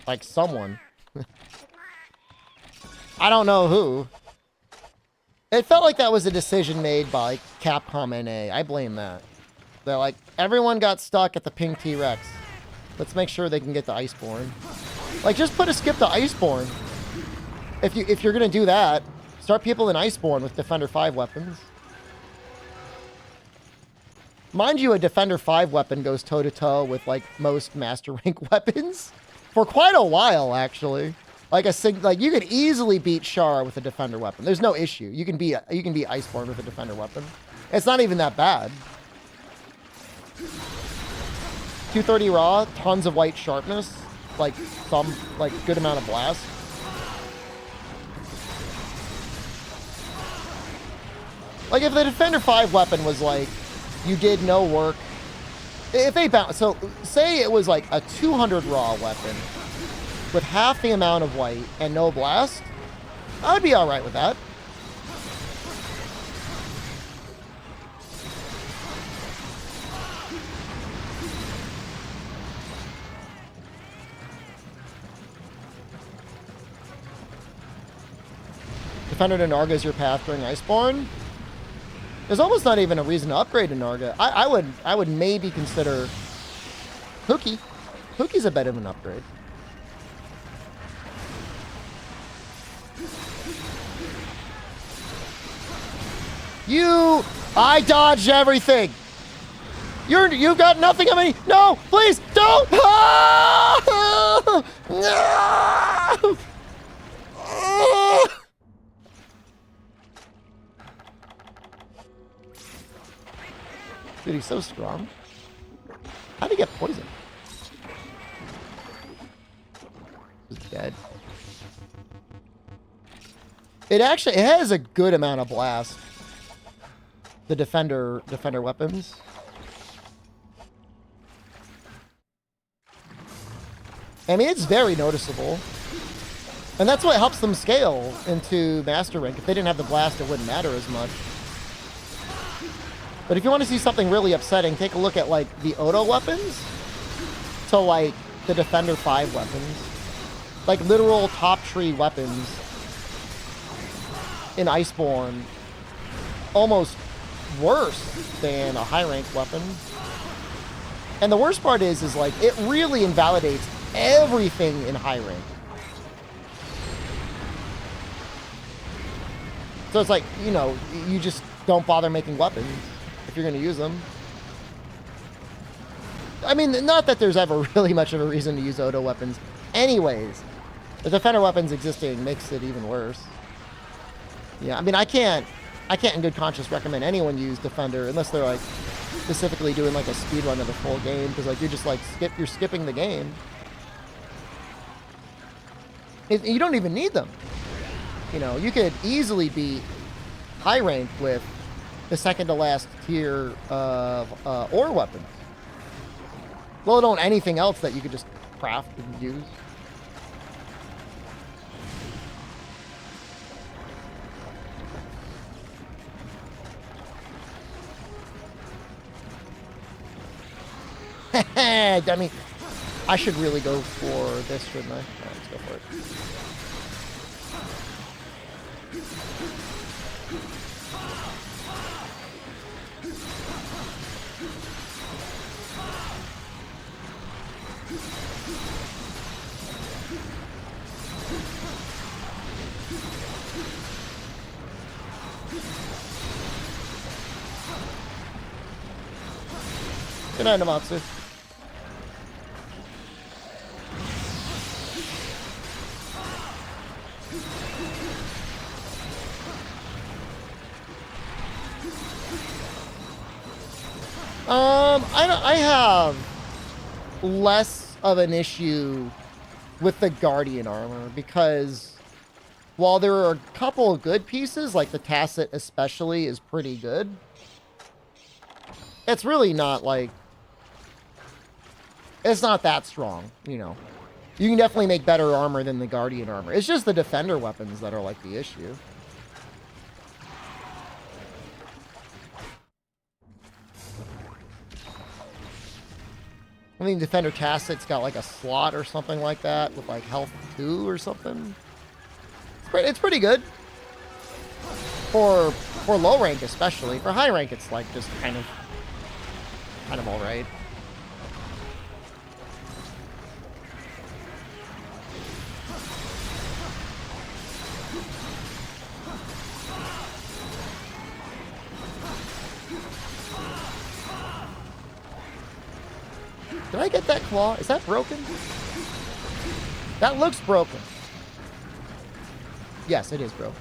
like, someone. I don't know who. It felt like that was a decision made by, like, Capcom NA. I blame that. They're like, everyone got stuck at the pink T-Rex. Let's make sure they can get the Iceborne. Like, just put a skip to Iceborne. If you're gonna do that, start people in Iceborne with Defender 5 weapons. Mind you, a Defender 5 weapon goes toe-to-toe with, like, most Master Rank weapons. For quite a while, actually. Like, you could easily beat Char with a Defender weapon. There's no issue. You can beat Iceborne with a Defender weapon. It's not even that bad. 230 raw, tons of white sharpness, like some, like, good amount of blast. Like, if the Defender 5 weapon was, like, you did no work, if they bounce, so say it was, like, a 200 raw weapon with half the amount of white and no blast, I would be alright with that. Defender to Narga is your path during Iceborne. There's almost not even a reason to upgrade to Narga. I would maybe consider Hookie. Hookie's a bit of an upgrade. I dodged everything. You've got nothing on me. No, please don't. Ah! No! Ah! Dude, he's so strong. How'd he get poisoned? He's dead. It has a good amount of blast. The defender weapons. I mean, it's very noticeable. And that's what helps them scale into master rank. If they didn't have the blast, it wouldn't matter as much. But if you want to see something really upsetting, take a look at, like, the Odo weapons to, like, the Defender 5 weapons. Like, literal top tree weapons in Iceborne. Almost worse than a high rank weapon. And the worst part is like, it really invalidates everything in high rank. So it's like, you know, you just don't bother making weapons if you're going to use them. I mean, not that there's ever really much of a reason to use Odo weapons. Anyways, the Defender weapons existing makes it even worse. Yeah, I mean, I can't in good conscience recommend anyone use Defender unless they're, like, specifically doing, like, a speed run of the full game, because, like, you're just, like, you're skipping the game. You don't even need them. You know, you could easily beat high rank with the second to last tier of ore weapons. Let alone anything else that you could just craft and use. Dummy. I should really go for this, shouldn't I? All right, let's go for it. Good night, Namatsu. I have less of an issue with the Guardian armor because while there are a couple of good pieces, like the Tacit especially is pretty good, it's really not like, it's not that strong, you know. You can definitely make better armor than the Guardian armor. It's just the Defender weapons that are like the issue. I think Defender Tacit's got like a slot or something like that with like health 2 or something. It's pretty good. For low rank especially. For high rank it's like just kind of alright. Did I get that claw? Is that broken? That looks broken. Yes, it is broken.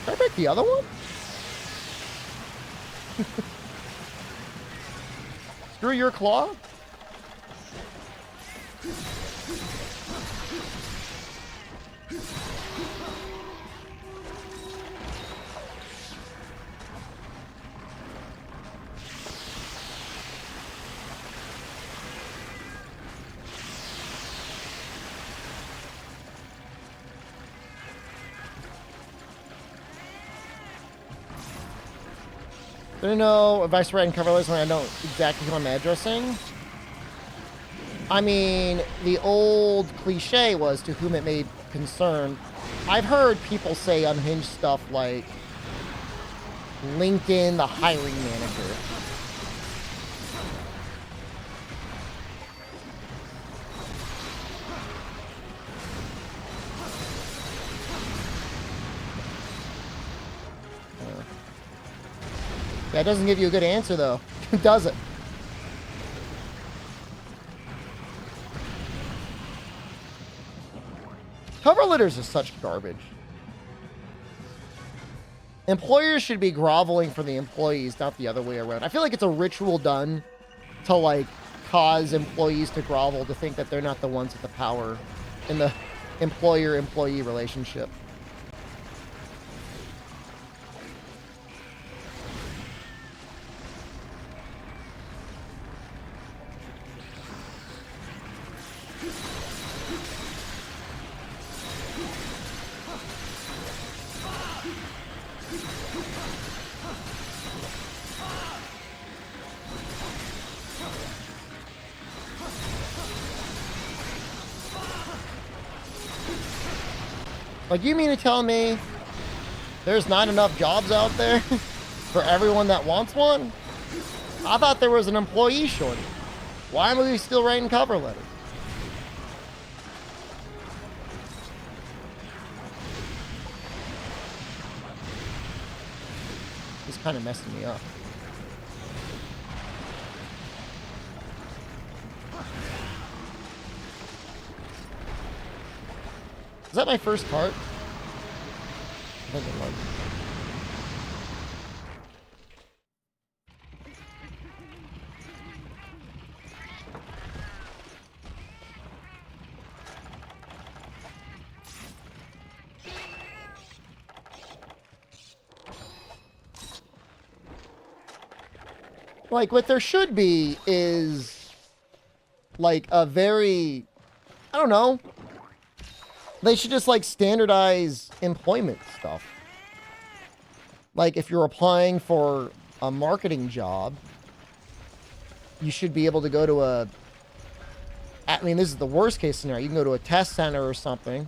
Did I break the other one? Screw your claw? I don't know if I write in coverless when I know exactly who I'm addressing. I mean, the old cliche was to whom it may concern. I've heard people say unhinged stuff like Lincoln, the hiring manager. That doesn't give you a good answer, though. Does it? Cover letters is such garbage. Employers should be groveling for the employees, not the other way around. I feel like it's a ritual done to, like, cause employees to grovel, to think that they're not the ones with the power in the employer-employee relationship. Like, you mean to tell me there's not enough jobs out there for everyone that wants one? I thought there was an employee shortage. Why am we still writing cover letters? It's kind of messing me up. Is that my first cart? I think it was. Like, what there should be is, like, a very, I don't know. They should just, like, standardize employment stuff. Like, if you're applying for a marketing job, you should be able to go to a, I mean, this is the worst case scenario. You can go to a test center or something.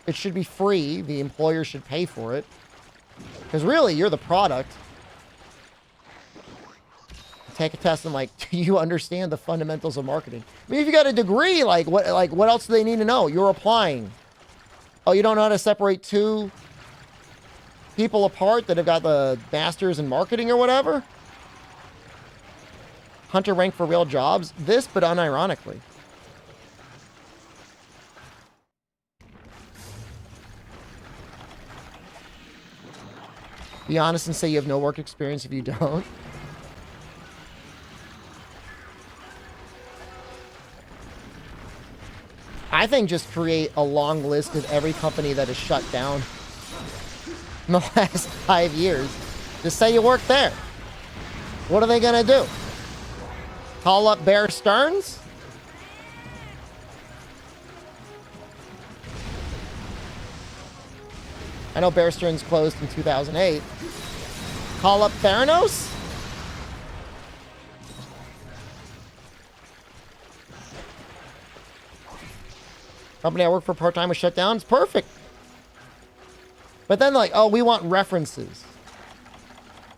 It should be free. The employer should pay for it. Because really, you're the product. Take a test and, like, do you understand the fundamentals of marketing? I mean, if you got a degree, like what else do they need to know? You're applying. Oh, you don't know how to separate two people apart that have got the masters in marketing or whatever? Hunter rank for real jobs? This, but unironically. Be honest and say you have no work experience if you don't. I think just create a long list of every company that is shut down in the last 5 years. Just say you work there. What are they going to do? Call up Bear Stearns? I know Bear Stearns closed in 2008. Call up Theranos? Company I work for part-time was shut down. It's perfect. But then, like, oh, we want references.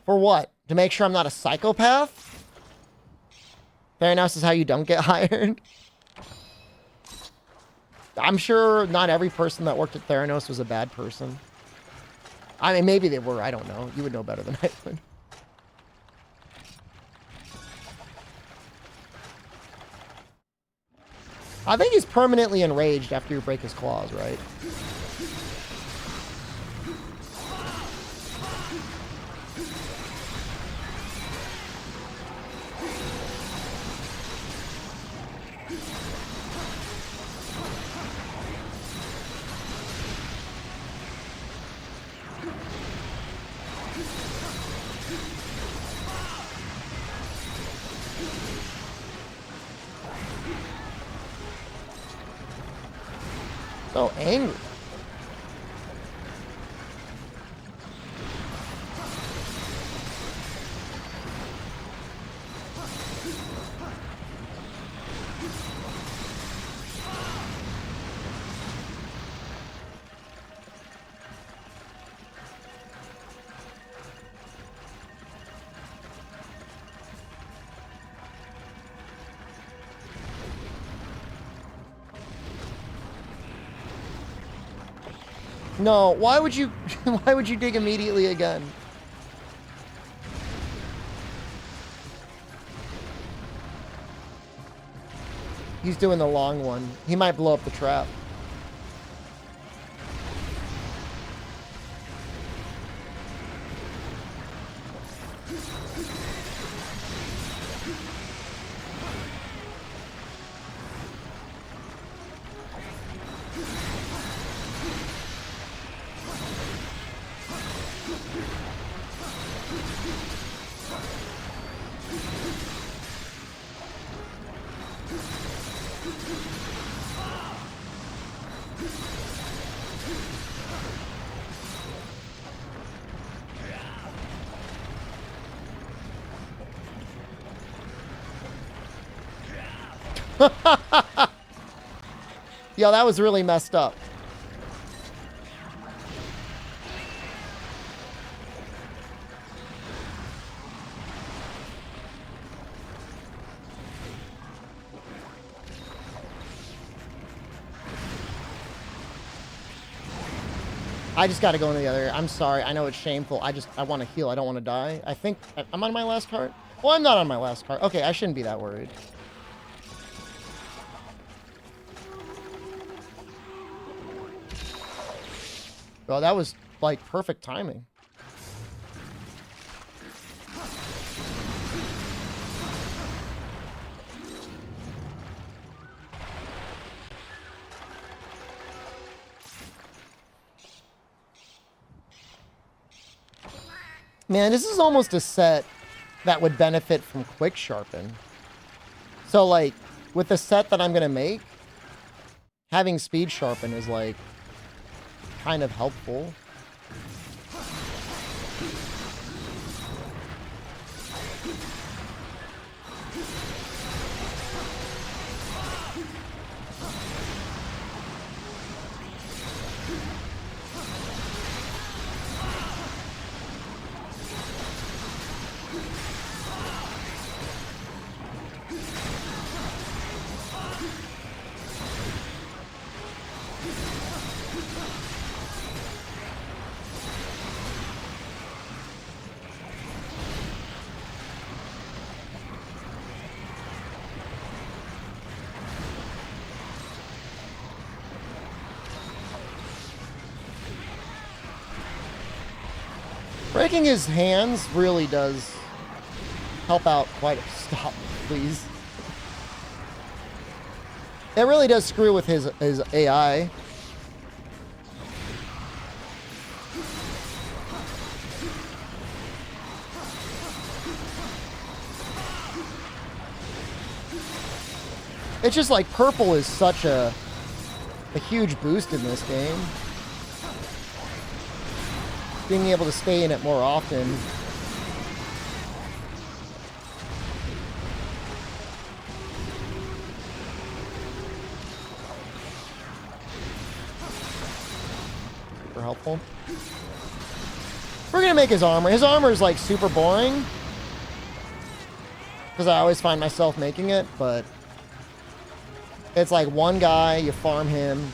For what? To make sure I'm not a psychopath? Theranos is how you don't get hired. I'm sure not every person that worked at Theranos was a bad person. I mean, maybe they were. I don't know. You would know better than I would. I think he's permanently enraged after you break his claws, right? So angry. No, why would you dig immediately again? He's doing the long one. He might blow up the trap. Yo, that was really messed up. I just got to go into the other. I'm sorry. I know it's shameful. I want to heal. I don't want to die. I think I'm on my last card. Well, I'm not on my last card. Okay, I shouldn't be that worried. Well, that was like perfect timing. Man, this is almost a set that would benefit from quick sharpen. So like with the set that I'm going to make, having speed sharpen is like kind of helpful. Breaking his hands really does help out quite a... Stop, please. It really does screw with his AI. It's just like purple is such a huge boost in this game. Being able to stay in it more often. Super helpful. We're gonna make his armor. His armor is like super boring. Because I always find myself making it, but it's like one guy, you farm him.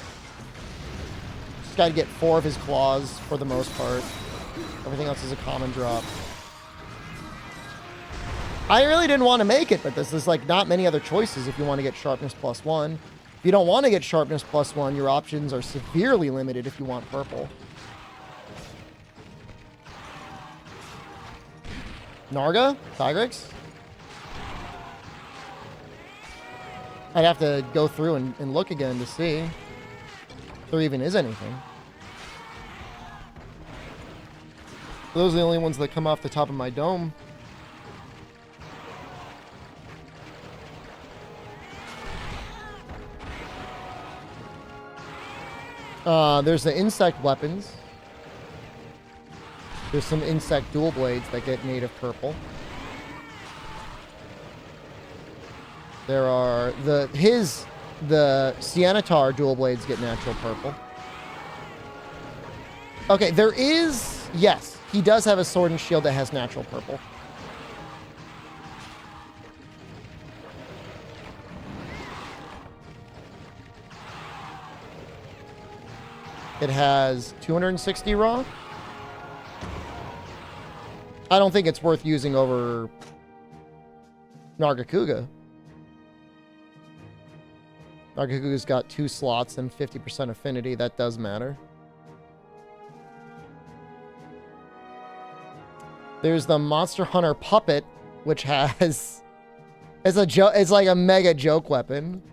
Just gotta get 4 of his claws for the most part. Everything else is a common drop. I really didn't want to make it, but there's like not many other choices if you want to get sharpness +1. If you don't want to get sharpness +1, your options are severely limited if you want purple. Narga? Tigrex? I'd have to go through and look again to see if there even is anything. Those are the only ones that come off the top of my dome. There's the insect weapons. There's some insect dual blades that get native purple. There are the Siennatar dual blades get natural purple. Okay, there is, yes. He does have a sword and shield that has natural purple. It has 260 raw. I don't think it's worth using over Nargacuga. Nargacuga's got 2 slots and 50% affinity. That does matter. There's the Monster Hunter Puppet, which has... It's like a mega joke weapon.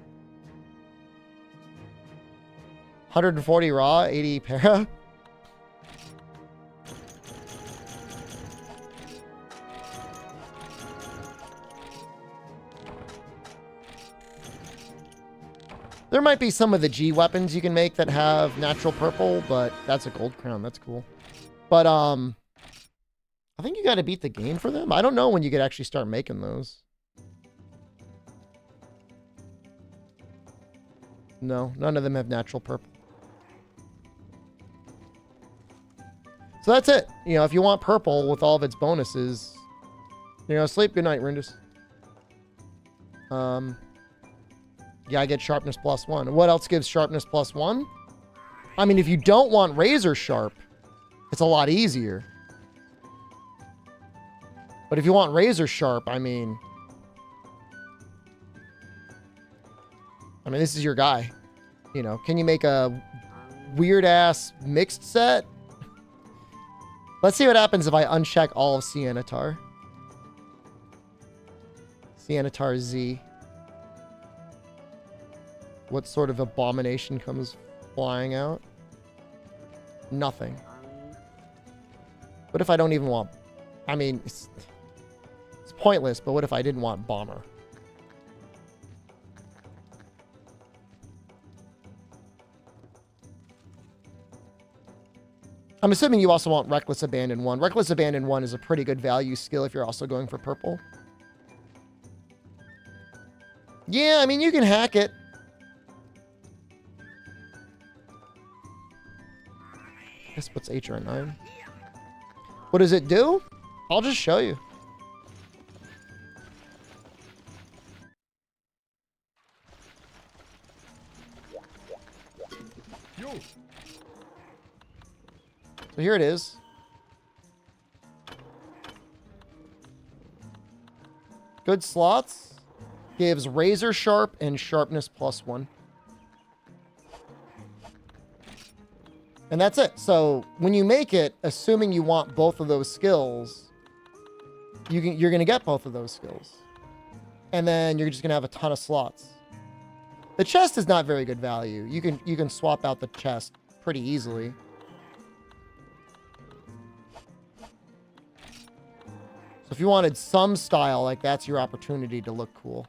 140 raw, 80 para. There might be some of the G weapons you can make that have natural purple, but that's a gold crown. That's cool. But, I think you got to beat the game for them. I don't know when you could actually start making those. No, none of them have natural purple. So that's it. You know, if you want purple with all of its bonuses, you know, sleep. Good night, Rindus. Yeah, I get sharpness +1. What else gives sharpness +1? I mean, if you don't want razor sharp, it's a lot easier. But if you want razor sharp, I mean, this is your guy. You know, can you make a weird ass mixed set? Let's see what happens if I uncheck all of Siennatar. Siennatar Z. What sort of abomination comes flying out? Nothing. What if I don't even want... I mean, it's pointless, but what if I didn't want Bomber? I'm assuming you also want Reckless Abandon 1. Reckless Abandon 1 is a pretty good value skill if you're also going for purple. Yeah, I mean, you can hack it. I guess what's HR9? What does it do? I'll just show you. So here it is. Good slots. Gives razor sharp and sharpness +1. And that's it. So when you make it, assuming you want both of those skills, you're going to get both of those skills. And then you're just going to have a ton of slots. The chest is not very good value. You can swap out the chest pretty easily. So if you wanted some style, like that's your opportunity to look cool.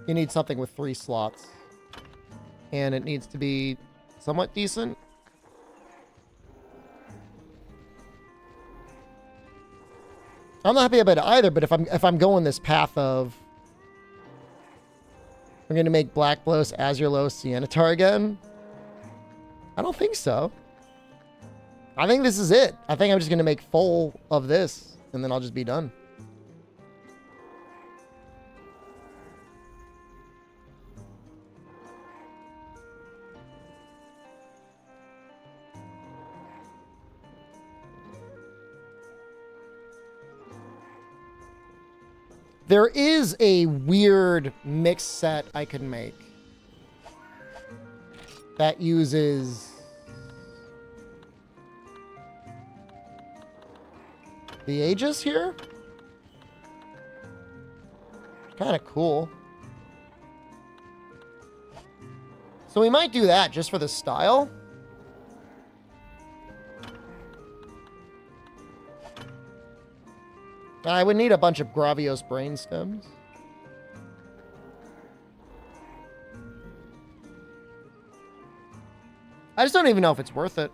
You need something with 3 slots. And it needs to be somewhat decent. I'm not happy about it either, but if I'm going this path of I'm going to make Black Blows, Azure Low, Siennatar again, I don't think so. I think this is it. I think I'm just going to make full of this, and then I'll just be done. There is a weird mix set I could make that uses the Aegis here. Kind of cool. So we might do that just for the style. I would need a bunch of Gravios brain stems. I just don't even know if it's worth it.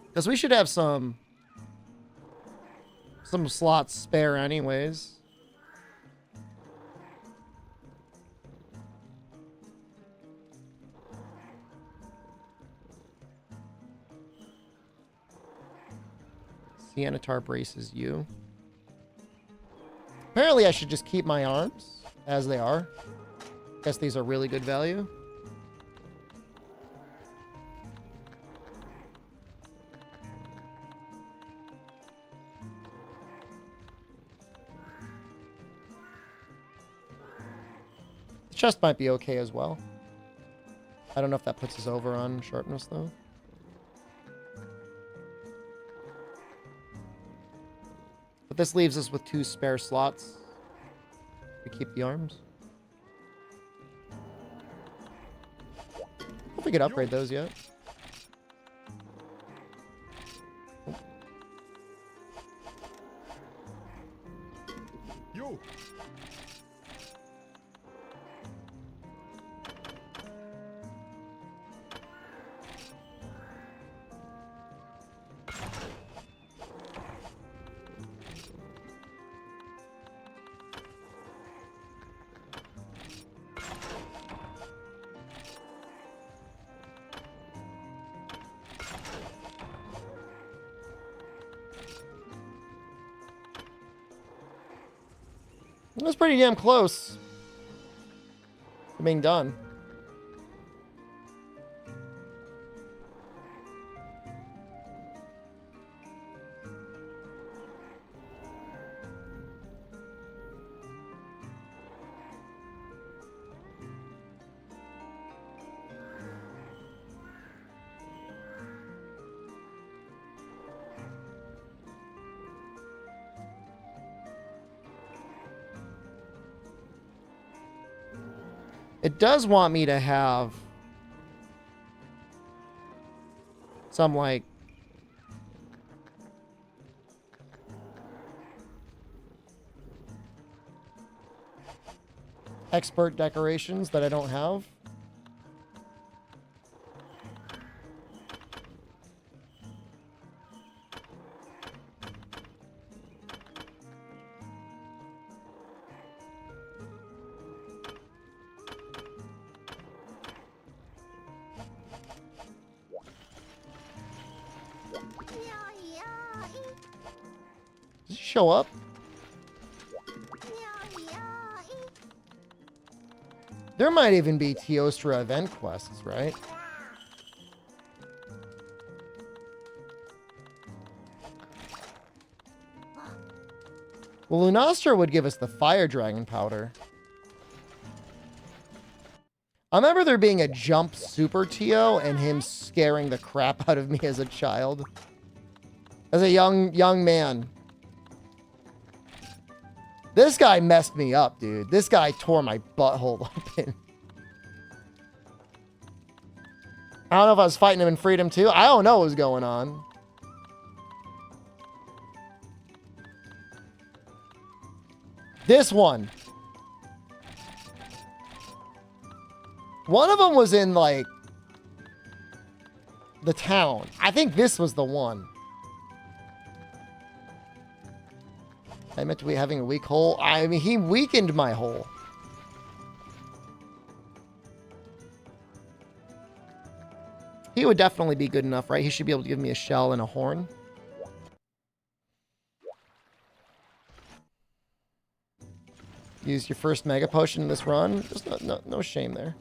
Because we should have some slots spare anyways. Siennatar braces you. Apparently I should just keep my arms as they are. Guess these are really good value. The chest might be okay as well. I don't know if that puts us over on sharpness though. But this leaves us with 2 spare slots to keep the arms. If we could upgrade those yet. Yo. It was pretty damn close to being done. It does want me to have some, like, expert decorations that I don't have. Does he show up? There might even be Teostra event quests, right? Well, Lunastra would give us the Fire Dragon powder. I remember there being a jump super Teo and him scaring the crap out of me as a child. As a young man. This guy messed me up, dude. This guy tore my butthole open. I don't know if I was fighting him in freedom too. I don't know what was going on. This one. One of them was in, like, the town. I think this was the one. I meant to be having a weak hole. I mean, he weakened my hole. He would definitely be good enough, right? He should be able to give me a shell and a horn. Use your first Mega Potion in this run. There's no shame there.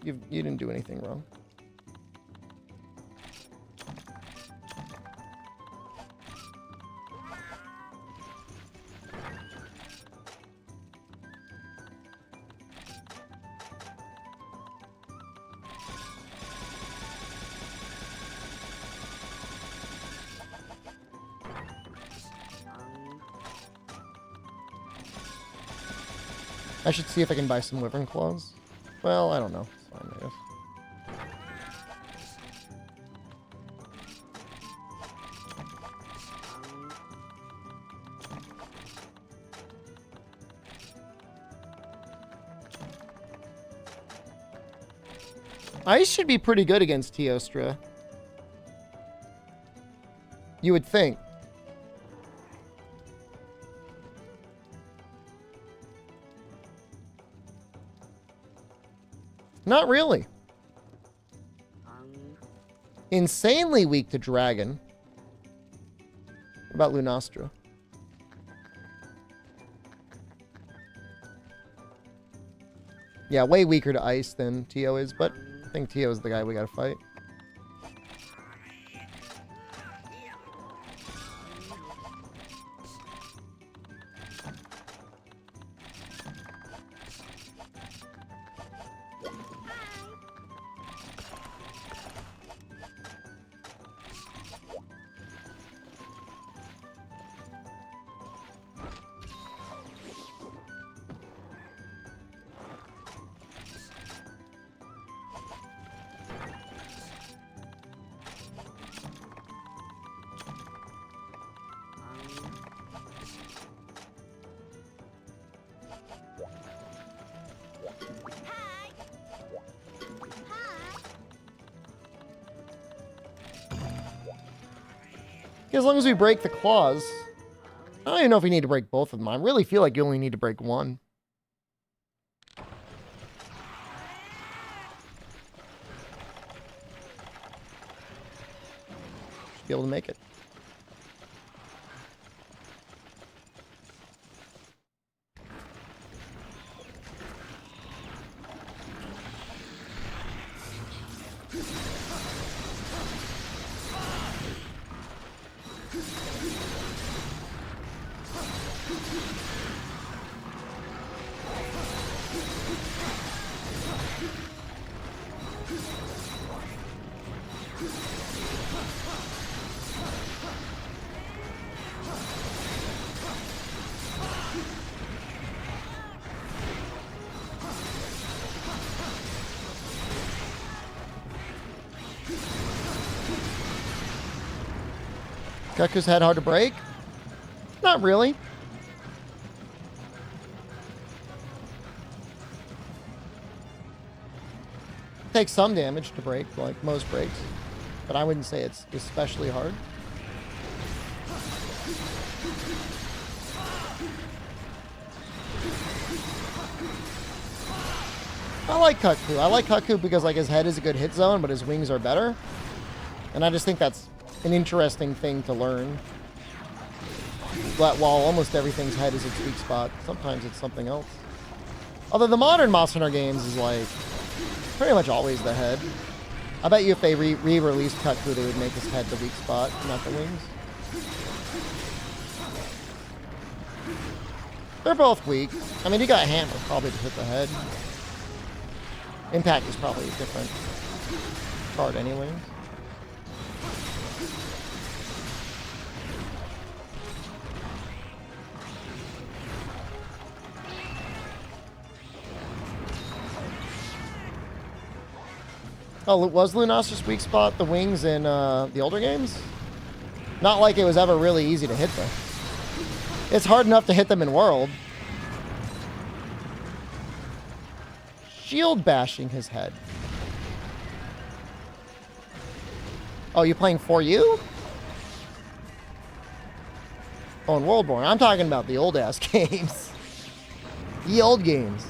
You didn't do anything wrong. I should see if I can buy some Wyvern Claws. Well, I don't know. It's fine, I guess. Ice should be pretty good against Teostra. You would think. Not really. Insanely weak to Dragon. What about Lunastra? Yeah, way weaker to Ice than Teo is, but I think Teo is the guy we gotta fight. As long as we break the claws. I don't even know if we need to break both of them. I really feel like you only need to break one. Should be able to make it. Geku's head hard to break? Not really. Takes some damage to break, like most breaks. But I wouldn't say it's especially hard. I like Kaku. I like Kaku because like his head is a good hit zone, but his wings are better. And I just think that's an interesting thing to learn. But while almost everything's head is its weak spot, sometimes it's something else. Although the modern Monster Hunter games is like pretty much always the head. I bet you if they re-released Kaku, they would make his head the weak spot, not the wings. They're both weak. I mean, he got hammered probably to hit the head. Impact is probably a different card anyways. Oh, was Lunasa's weak spot the wings in the older games? Not like it was ever really easy to hit them. It's hard enough to hit them in World. Shield bashing his head. Oh, you playing for you? Oh, in Worldborn. I'm talking about the old-ass games. The old games.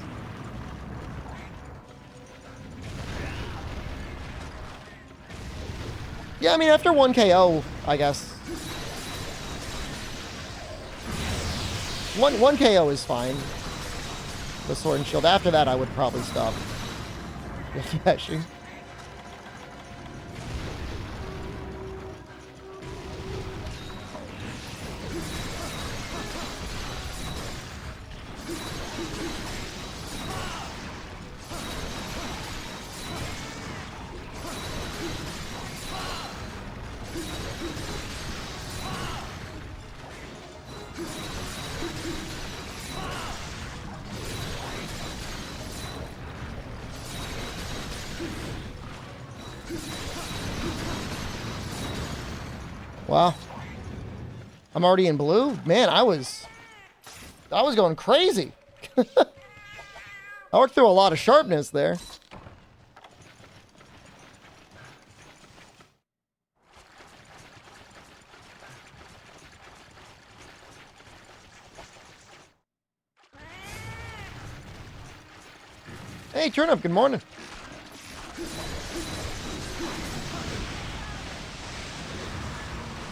Yeah, I mean, after 1 KO, I guess. 1 KO is fine. The Sword and Shield. After that, I would probably stop bashing. Wow. I'm already in blue? Man, I was going crazy. I worked through a lot of sharpness there. Hey, Turnip, good morning.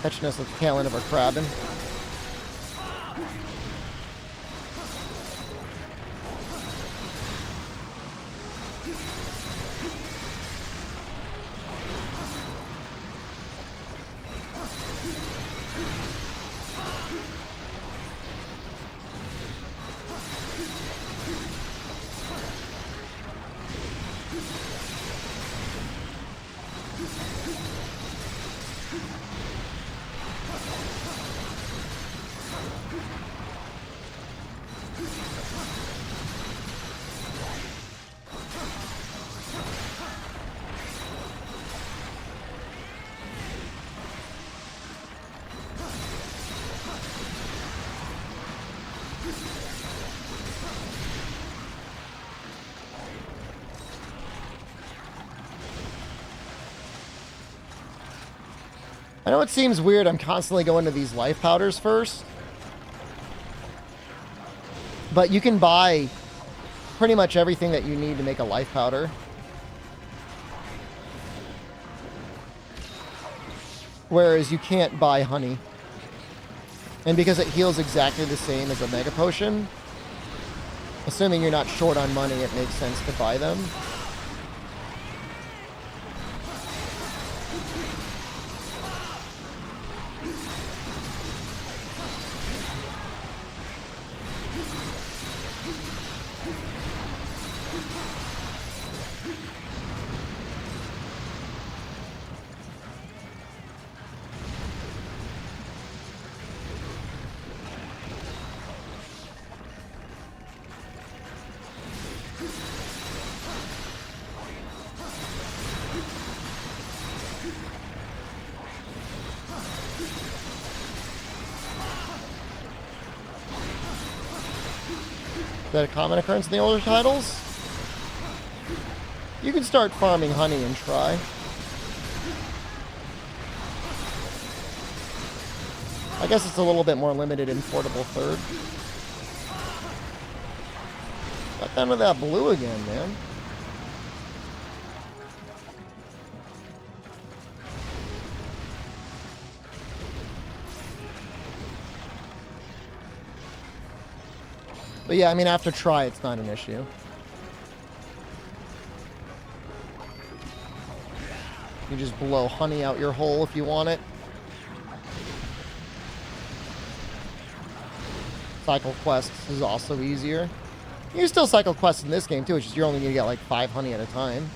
Catching us at the tail end of our crabbing. I know it seems weird I'm constantly going to these life powders first. But you can buy pretty much everything that you need to make a life powder. Whereas you can't buy honey. And because it heals exactly the same as a mega potion, assuming you're not short on money, it makes sense to buy them. that a common occurrence in the older titles. You can start farming honey and try. I guess it's a little bit more limited in Portable Third. Got down to that blue again, man. But yeah, I mean, after try, it's not an issue. You just blow honey out your hole if you want it. Cycle quests is also easier. You can still cycle quests in this game too, it's just you're only going to get like 5 honey at a time.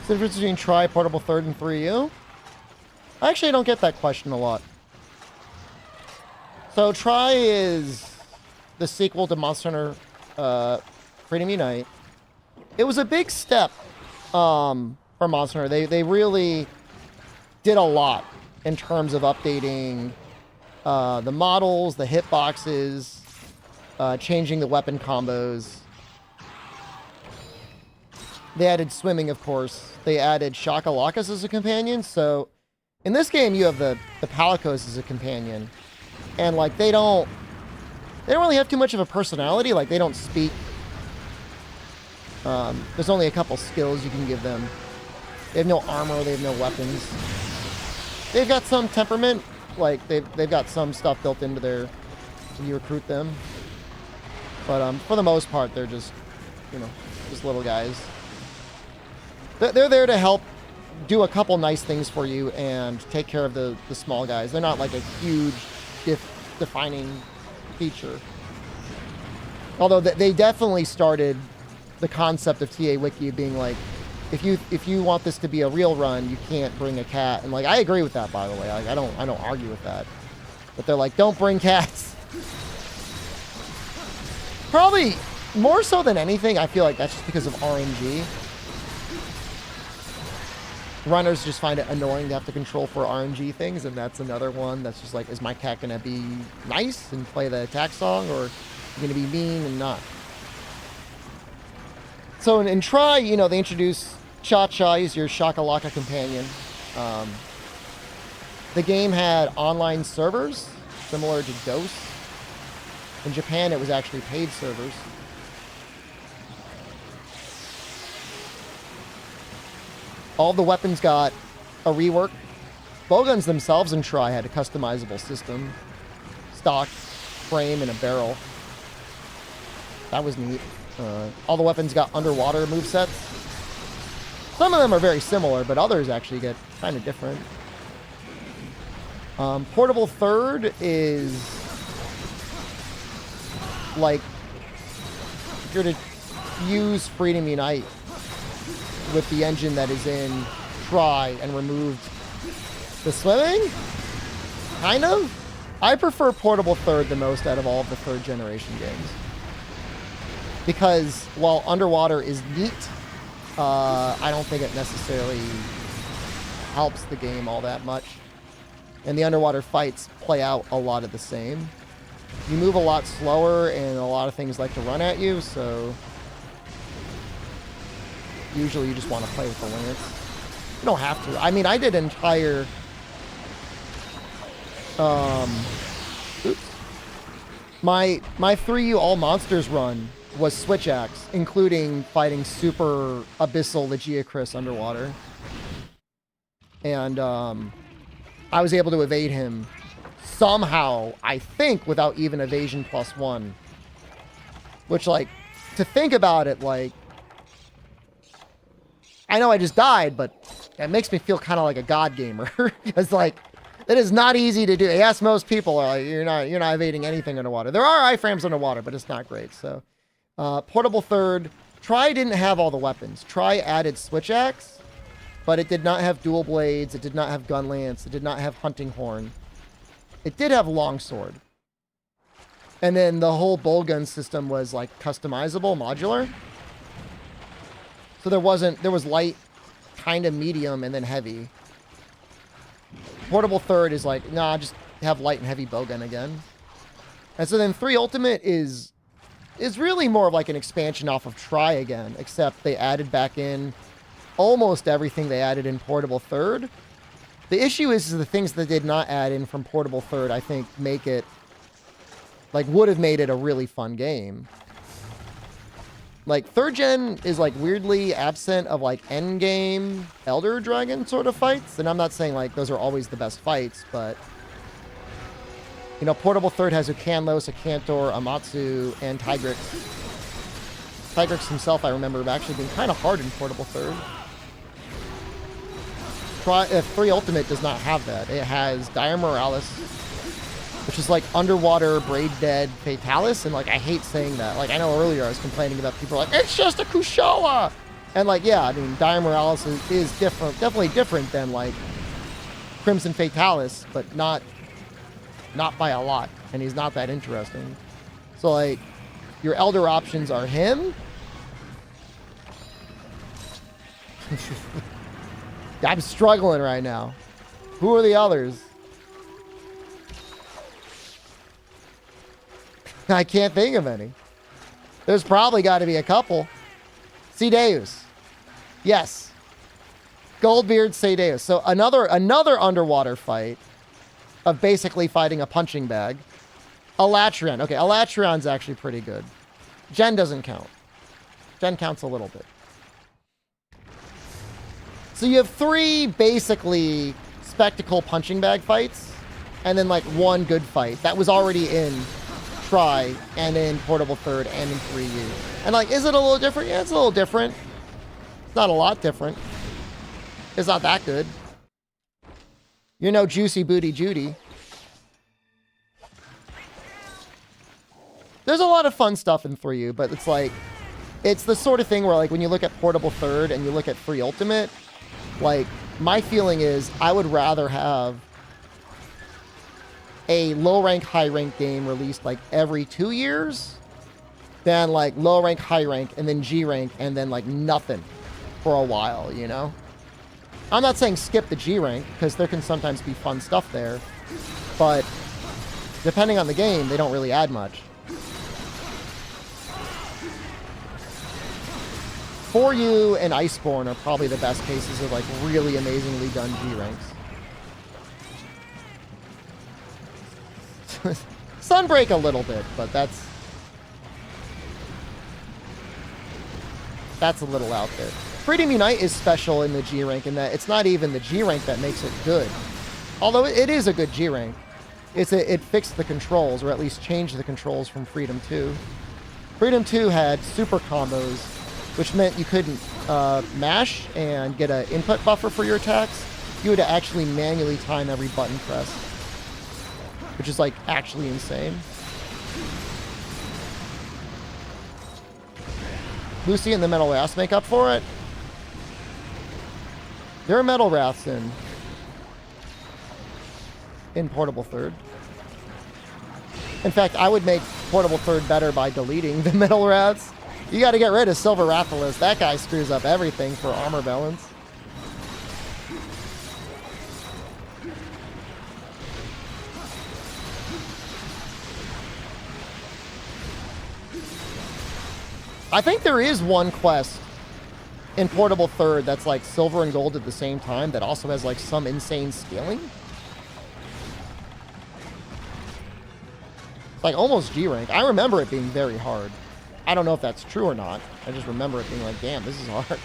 The difference between Try, Portable Third, and 3U? I actually don't get that question a lot. So Try is the sequel to Monster Hunter Freedom Unite. It was a big step for Monster Hunter. They really did a lot in terms of updating the models, the hitboxes, changing the weapon combos. They added swimming, of course. They added Shakalakas as a companion. So in this game, you have the Palicos as a companion. And like they don't really have too much of a personality. Like they don't speak. There's only a couple skills you can give them. They have no armor, they have no weapons. They've got some temperament. Like they've got some stuff built into their when you recruit them. But for the most part, they're just, just little guys. They're there to help do a couple nice things for you and take care of the small guys. They're not like a huge defining feature. Although they definitely started the concept of TA Wiki being like, if you want this to be a real run, you can't bring a cat. And like I agree with that, by the way. Like, I don't argue with that. But they're like, don't bring cats. Probably more so than anything, I feel like that's just because of RNG. Runners just find it annoying to have to control for RNG things, and that's another one that's just like, is my cat gonna be nice and play the attack song, or gonna be mean and not? So in Try, they introduce Cha-Cha as your Shakalaka companion. The game had online servers, similar to Ghost. In Japan, it was actually paid servers. All the weapons got a rework. Bowguns themselves in Try had a customizable system. Stock, frame, and a barrel. That was neat. All the weapons got underwater movesets. Some of them are very similar, but others actually get kind of different. Portable Third is like, if you're to use Freedom Unite with the engine that is in Try and removed the swimming, kind of. I prefer Portable Third the most out of all of the third generation games. Because while underwater is neat, I don't think it necessarily helps the game all that much. And the underwater fights play out a lot of the same. You move a lot slower and a lot of things like to run at you, so usually you just want to play with the lance. You don't have to. I mean, I did an entire my 3U All Monsters run was Switch Axe, including fighting super abyssal Legiacris underwater. And I was able to evade him somehow, I think, without even evasion +1. Which, like, to think about it, like, I know I just died, but it makes me feel kind of like a god gamer. Because, like, it is not easy to do. Yes, most people are like, you're not evading anything underwater. There are iframes underwater, but it's not great. So, portable third. Try didn't have all the weapons. Try added switch axe, but it did not have dual blades. It did not have gun lance. It did not have hunting horn. It did have longsword. And then the whole bow gun system was like customizable, modular. So there was light, kind of medium, and then heavy. Portable third is like, nah, just have light and heavy bow gun again. And so then 3 Ultimate is really more of like an expansion off of Try again, except they added back in almost everything they added in Portable third. The issue is the things that did not add in from Portable third, I think, make it, like, would have made it a really fun game. Like, 3rd gen is, like, weirdly absent of, like, endgame Elder Dragon sort of fights. And I'm not saying, like, those are always the best fights, but, you know, Portable third has a Canlos, a Cantor, a Matsu, and Tigrix. Tigrix himself, I remember, actually being kind of hard in Portable third. 3 Ultimate does not have that. It has Dire Morales, which is like underwater Braid Dead Fatalis, and like I hate saying that. Like I know earlier I was complaining about people like, it's just a Kushoa! And like, yeah, I mean, Dire Morales is different, definitely different than like Crimson Fatalis, but not by a lot. And he's not that interesting. So like, your Elder options are him. I'm struggling right now. Who are the others? I can't think of any. There's probably got to be a couple. Cedeus. Yes. Goldbeard, Cedeus. So another underwater fight of basically fighting a punching bag. Elatrion. Okay, Elatrion's actually pretty good. Gen doesn't count. Gen counts a little bit. So you have 3 basically spectacle punching bag fights, and then like 1 good fight that was already in Try and in Portable third and in 3U. And like, is it a little different? Yeah, it's a little different. It's not a lot different. It's not that good. You're no Juicy Booty Judy. There's a lot of fun stuff in 3U, but it's like, it's the sort of thing where like when you look at Portable third and you look at 3 Ultimate, like, my feeling is I would rather have a low rank, high rank game released like every 2 years than like low rank, high rank, and then G rank, and then like nothing for a while, you know? I'm not saying skip the G rank, because there can sometimes be fun stuff there, but depending on the game, they don't really add much. 4U and Iceborne are probably the best cases of like really amazingly done G ranks. Sunbreak a little bit, but that's a little out there. Freedom Unite is special in the G rank in that it's not even the G rank that makes it good. Although it is a good G rank. It fixed the controls, or at least changed the controls from Freedom 2. Freedom 2 had super combos, which meant you couldn't mash and get an input buffer for your attacks. You had to actually manually time every button press, which is like actually insane. Lucy and the Metal Wraths make up for it. There are Metal Wraths in Portable third. In fact, I would make Portable third better by deleting the Metal Wraths. You got to get rid of Silver Rathalos. That guy screws up everything for armor balance. I think there is one quest in Portable third that's like silver and gold at the same time that also has like some insane scaling. It's like almost G rank. I remember it being very hard. I don't know if that's true or not. I just remember it being like, damn, this is hard.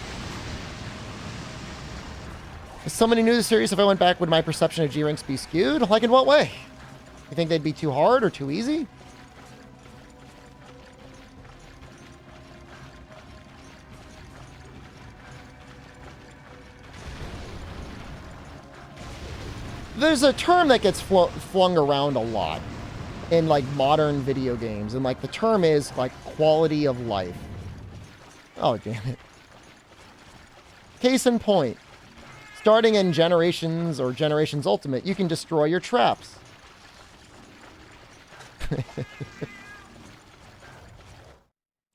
If somebody new to the series, if I went back, would my perception of G ranks be skewed? Like in what way? You think they'd be too hard or too easy? there's a term that gets flung around a lot in like modern video games, and like the term is like quality of life. Oh, damn it. Case in point, starting in Generations or Generations Ultimate, you can destroy your traps.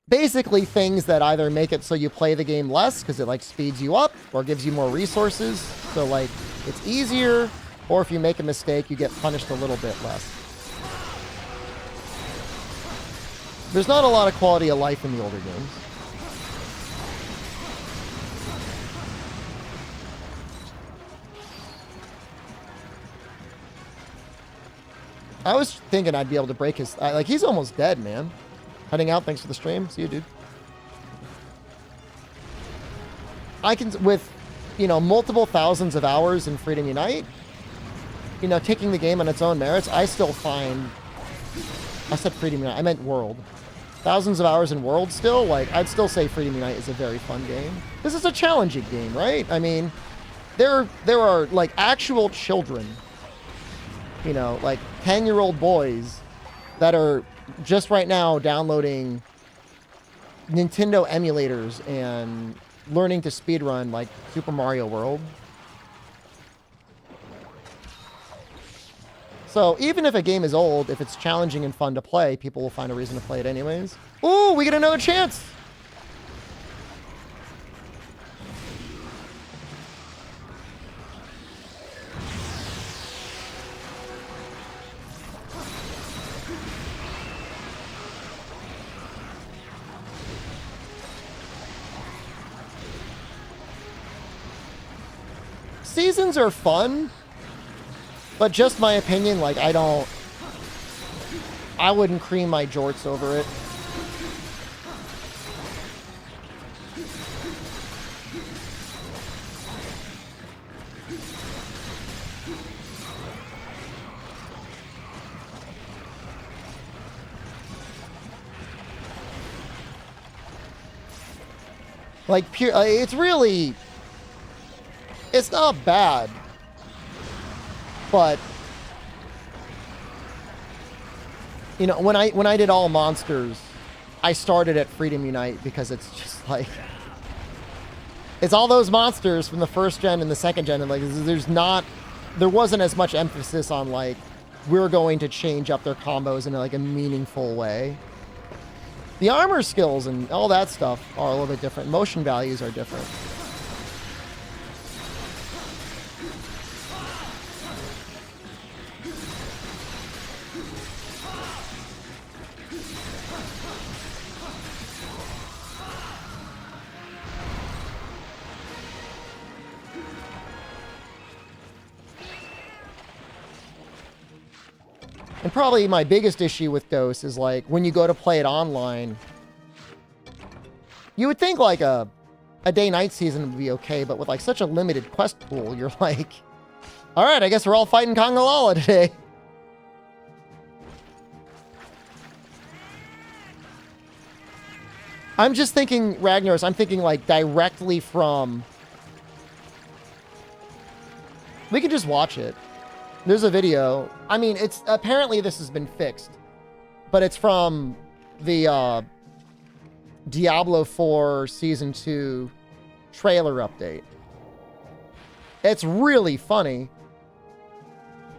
Basically things that either make it so you play the game less because it like speeds you up or gives you more resources. So like it's easier, or if you make a mistake, you get punished a little bit less. There's not a lot of quality of life in the older games. I was thinking I'd be able to break his... like, he's almost dead, man. Heading out. Thanks for the stream. See you, dude. I can... With, you know, multiple thousands of hours in Freedom Unite, you know, taking the game on its own merits, I still find... I said Freedom Unite. I meant World. Thousands of hours in World still. Like, I'd still say Freedom Unite is a very fun game. This is a challenging game, right? I mean, there are, like, actual children... You know, like 10-year-old boys that are just right now downloading Nintendo emulators and learning to speedrun like Super Mario World. So even if a game is old, if it's challenging and fun to play, people will find a reason to play it anyways. Ooh, we get another chance! Seasons are fun, but just my opinion, like, I wouldn't cream my jorts over it. Like, pure, it's really... It's not bad, but you know, when I did all monsters, I started at Freedom Unite because it's just like it's all those monsters from the first gen and the second gen, and like there wasn't as much emphasis on like we're going to change up their combos in like a meaningful way. The armor skills and all that stuff are a little bit different. Motion values are different. And probably my biggest issue with Dose is like when you go to play it online, you would think like a day-night season would be okay, but with like such a limited quest pool, you're like, all right, I guess we're all fighting Kongalala today. I'm just thinking, Ragnaros, I'm thinking like directly from... We could just watch it. There's a video. I mean, it's apparently this has been fixed, but it's from the Diablo 4 Season 2 trailer update. It's really funny.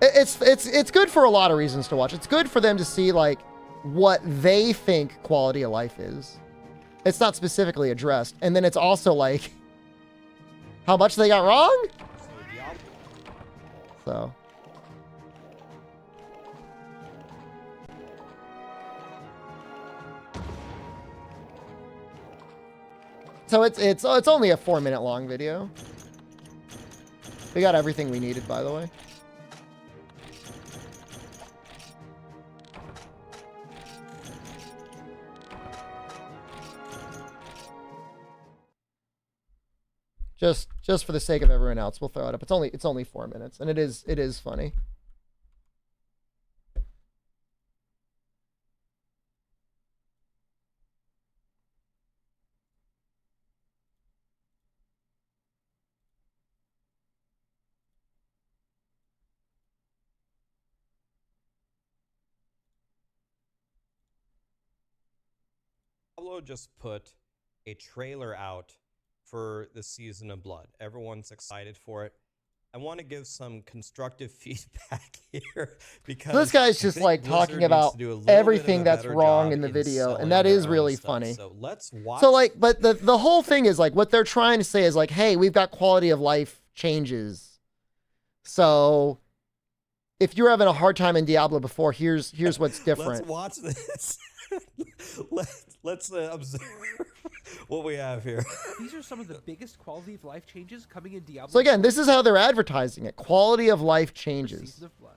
It's good for a lot of reasons to watch. It's good for them to see like what they think quality of life is. It's not specifically addressed. And then it's also like how much they got wrong. So it's only a 4-minute long video. We got everything we needed, by the way. Just for the sake of everyone else, we'll throw it up. It's only 4 minutes, and it is funny. Diablo just put a trailer out for the Season of Blood. Everyone's excited for it. I want to give some constructive feedback here because So this guy's just like talking about everything that's wrong in the video, and that is really funny. So let's watch. So like, but the whole thing is like what they're trying to say is like, hey, we've got quality of life changes. So if you're having a hard time in Diablo before, here's what's different. Let's watch this. Let's observe what we have here. These are some of the biggest quality of life changes coming in Diablo. So again, this is how they're advertising it. Quality of life changes. Season of Blood.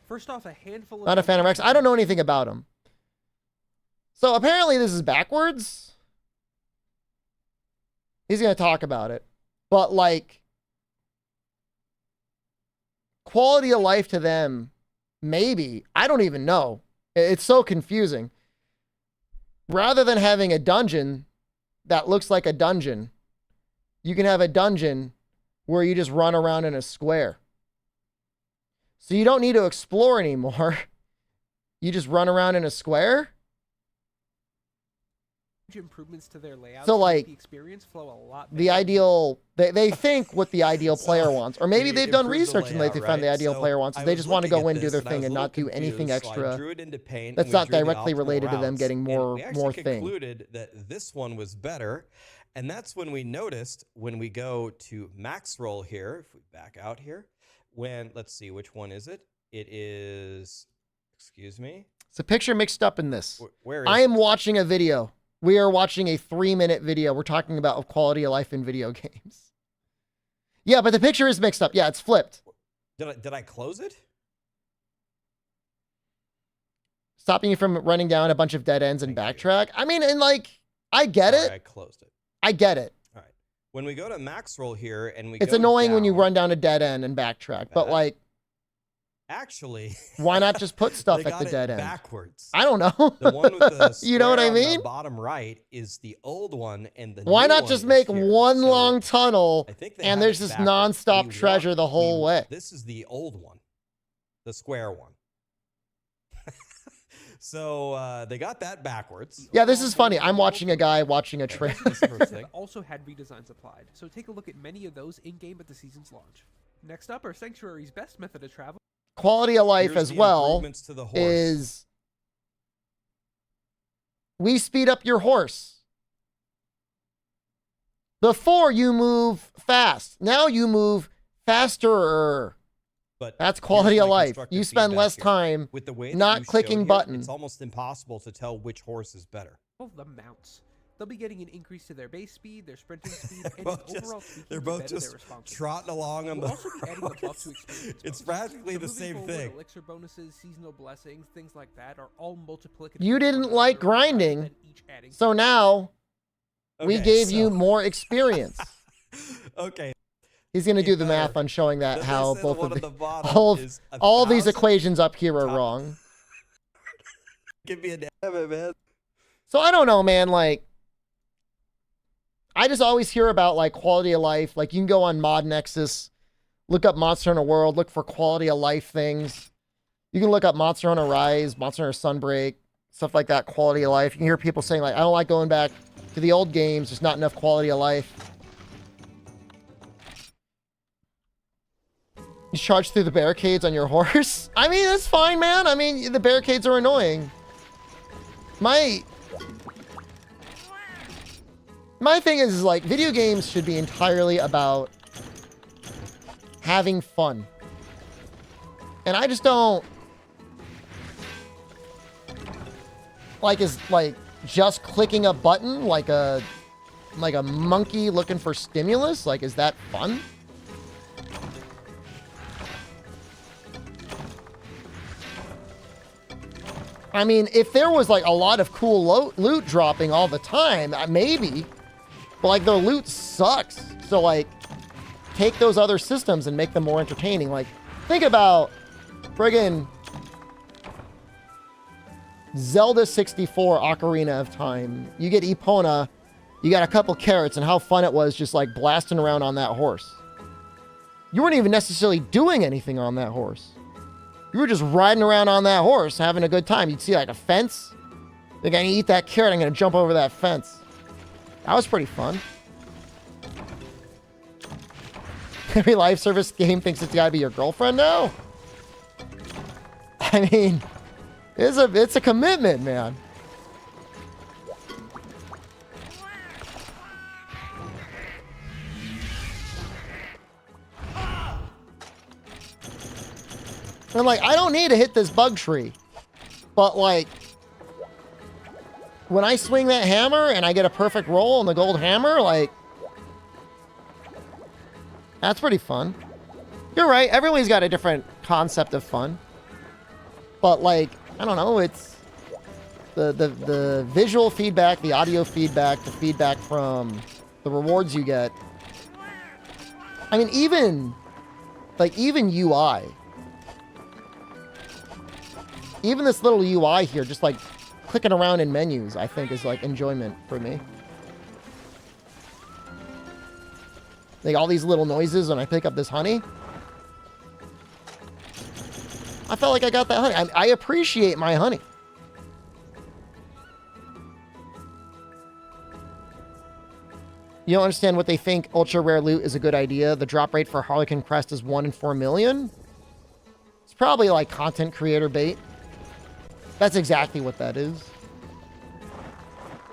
First off, a handful of... Not a fan of Rex. I don't know anything about him. So apparently this is backwards. He's going to talk about it. But like, quality of life to them, maybe. I don't even know. It's so confusing. Rather than having a dungeon that looks like a dungeon, you can have a dungeon where you just run around in a square. So you don't need to explore anymore. You just run around in a square. Improvements to their layout. So like, the experience flow a lot the ideal, they think what the ideal player wants, or maybe they've done research and they found the ideal player wants. They just want to go in, do their thing, and not do anything extra. That's not directly related to them getting more things. Concluded that this one was better, and that's when we noticed when we go to max roll here. If we back out here, let's see, which one is it? It is. Excuse me. It's a picture mixed up in this. Where is I am watching a video. We are watching a 3-minute video. We're talking about quality of life in video games. Yeah, but the picture is mixed up. Yeah, it's flipped. Did I close it? Stopping you from running down a bunch of dead ends and backtrack. I mean, and like, I get it. I closed it. I get it. All right. When we go to max roll here and we it's annoying when you run down a dead end and backtrack, but like, actually, why not just put stuff at the dead end? Backwards. I don't know. The one with the you know what I on mean? The bottom right is the old one, and the why new not one just is make here. one So long tunnel I think they and have there's it this backwards. nonstop We treasure want- the whole way? This is the old one, the square one. So they got that backwards. Yeah, this is funny. I'm watching a guy watching a trailer. Also had redesigns applied, so take a look at many of those in-game at the season's launch. Next up are Sanctuary's best method of travel. Quality of life Here's as the well improvements to the horse. is we speed up your horse. Before you move fast. Now you move faster. But that's quality here's of my life. constructive You spend feedback less here. time with the way that not you clicking showed here, buttons. It's almost impossible to tell which horse is better. Well, the mounts. They'll be getting an increase to their base speed, their sprinting speed, and both an just- overall tweaking they're to both better just their responsiveness. trotting along on We'll the also be adding a buff to experience It's bonus. practically So the moving same forward, thing. Elixir bonuses, seasonal blessings, things like that are all multiplicative. You didn't for like another rather grinding, than each adding so now we Okay, gave so- you more experience. Okay. He's going to do the better. math on showing that Then how they say the both one of at the, the bottom all, is all these 1,000 equations up here are top- wrong. Give me a damn it, man. So I don't know, man. Like, I just always hear about like quality of life. Like, you can go on Mod Nexus, look up Monster Hunter World, look for quality of life things. You can look up Monster Hunter Rise, Monster Hunter Sunbreak, stuff like that. Quality of life. You can hear people saying like, I don't like going back to the old games. There's not enough quality of life. You charge through the barricades on your horse. I mean, that's fine, man. I mean, the barricades are annoying. My thing is like, video games should be entirely about having fun. And I just don't like, is like just clicking a button like a monkey looking for stimulus. Like, is that fun? I mean, if there was like a lot of cool loot dropping all the time, maybe. But like, their loot sucks. So like, take those other systems and make them more entertaining. Like, think about friggin' Zelda 64 Ocarina of Time. You get Epona, you got a couple carrots, and how fun it was just like blasting around on that horse. You weren't even necessarily doing anything on that horse. You were just riding around on that horse, having a good time. You'd see like a fence, They're gonna eat that carrot. I'm gonna jump over that fence. That was pretty fun. Every live service game thinks it's gotta be your girlfriend now. I mean, it's a commitment, man. And like, I don't need to hit this bug tree, but like, when I swing that hammer and I get a perfect roll on the gold hammer, like, that's pretty fun. You're right. Everyone's got a different concept of fun. But like, I don't know, it's the visual feedback, the audio feedback, the feedback from the rewards you get. I mean, even UI. Even this little UI here, just like clicking around in menus, I think is like enjoyment for me. Like all these little noises when I pick up this honey. I felt like I got that honey. I appreciate my honey. You don't understand what they think ultra rare loot is a good idea. The drop rate for Harlequin Crest is 1 in 4 million. It's probably like content creator bait. That's exactly what that is.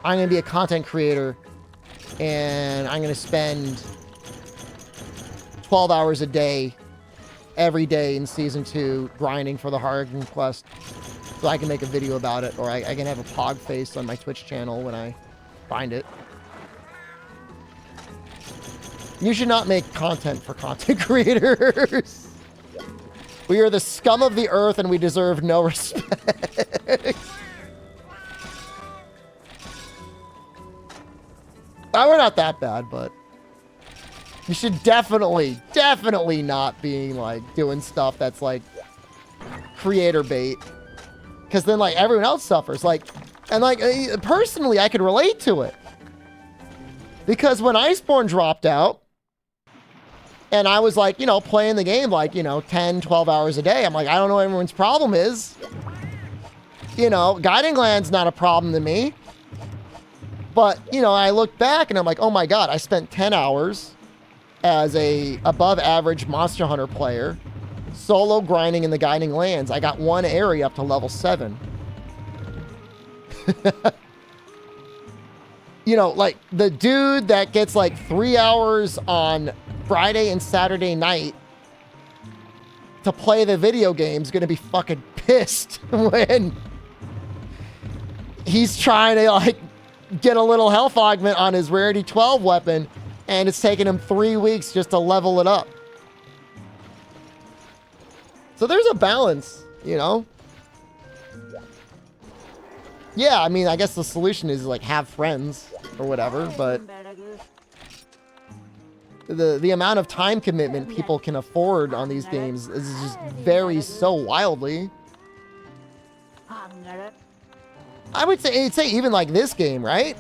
I'm going to be a content creator and I'm going to spend 12 hours a day every day in season 2 grinding for the Harlequin Quest so I can make a video about it, or I can have a pog face on my Twitch channel when I find it. You should not make content for content creators. We are the scum of the earth and we deserve no respect. We're not that bad, but you should definitely not be like doing stuff that's like creator bait. Because then like everyone else suffers. Like, and like personally, I could relate to it. Because when Iceborne dropped out, and I was like, you know, playing the game like, you know, 10, 12 hours a day. I'm like, I don't know what everyone's problem is. You know, Guiding Land's not a problem to me. But, you know, I look back and I'm like, oh my God, I spent 10 hours as a above average Monster Hunter player, solo grinding in the Guiding Lands. I got one area up to level 7. You know, like the dude that gets like 3 hours on Friday and Saturday night to play the video game is going to be fucking pissed when he's trying to like get a little health augment on his rarity 12 weapon and it's taken him 3 weeks just to level it up. So there's a balance, you know? Yeah, I mean, I guess the solution is like have friends or whatever, but the amount of time commitment people can afford on these games is just varies so wildly. I would say even like this game, right?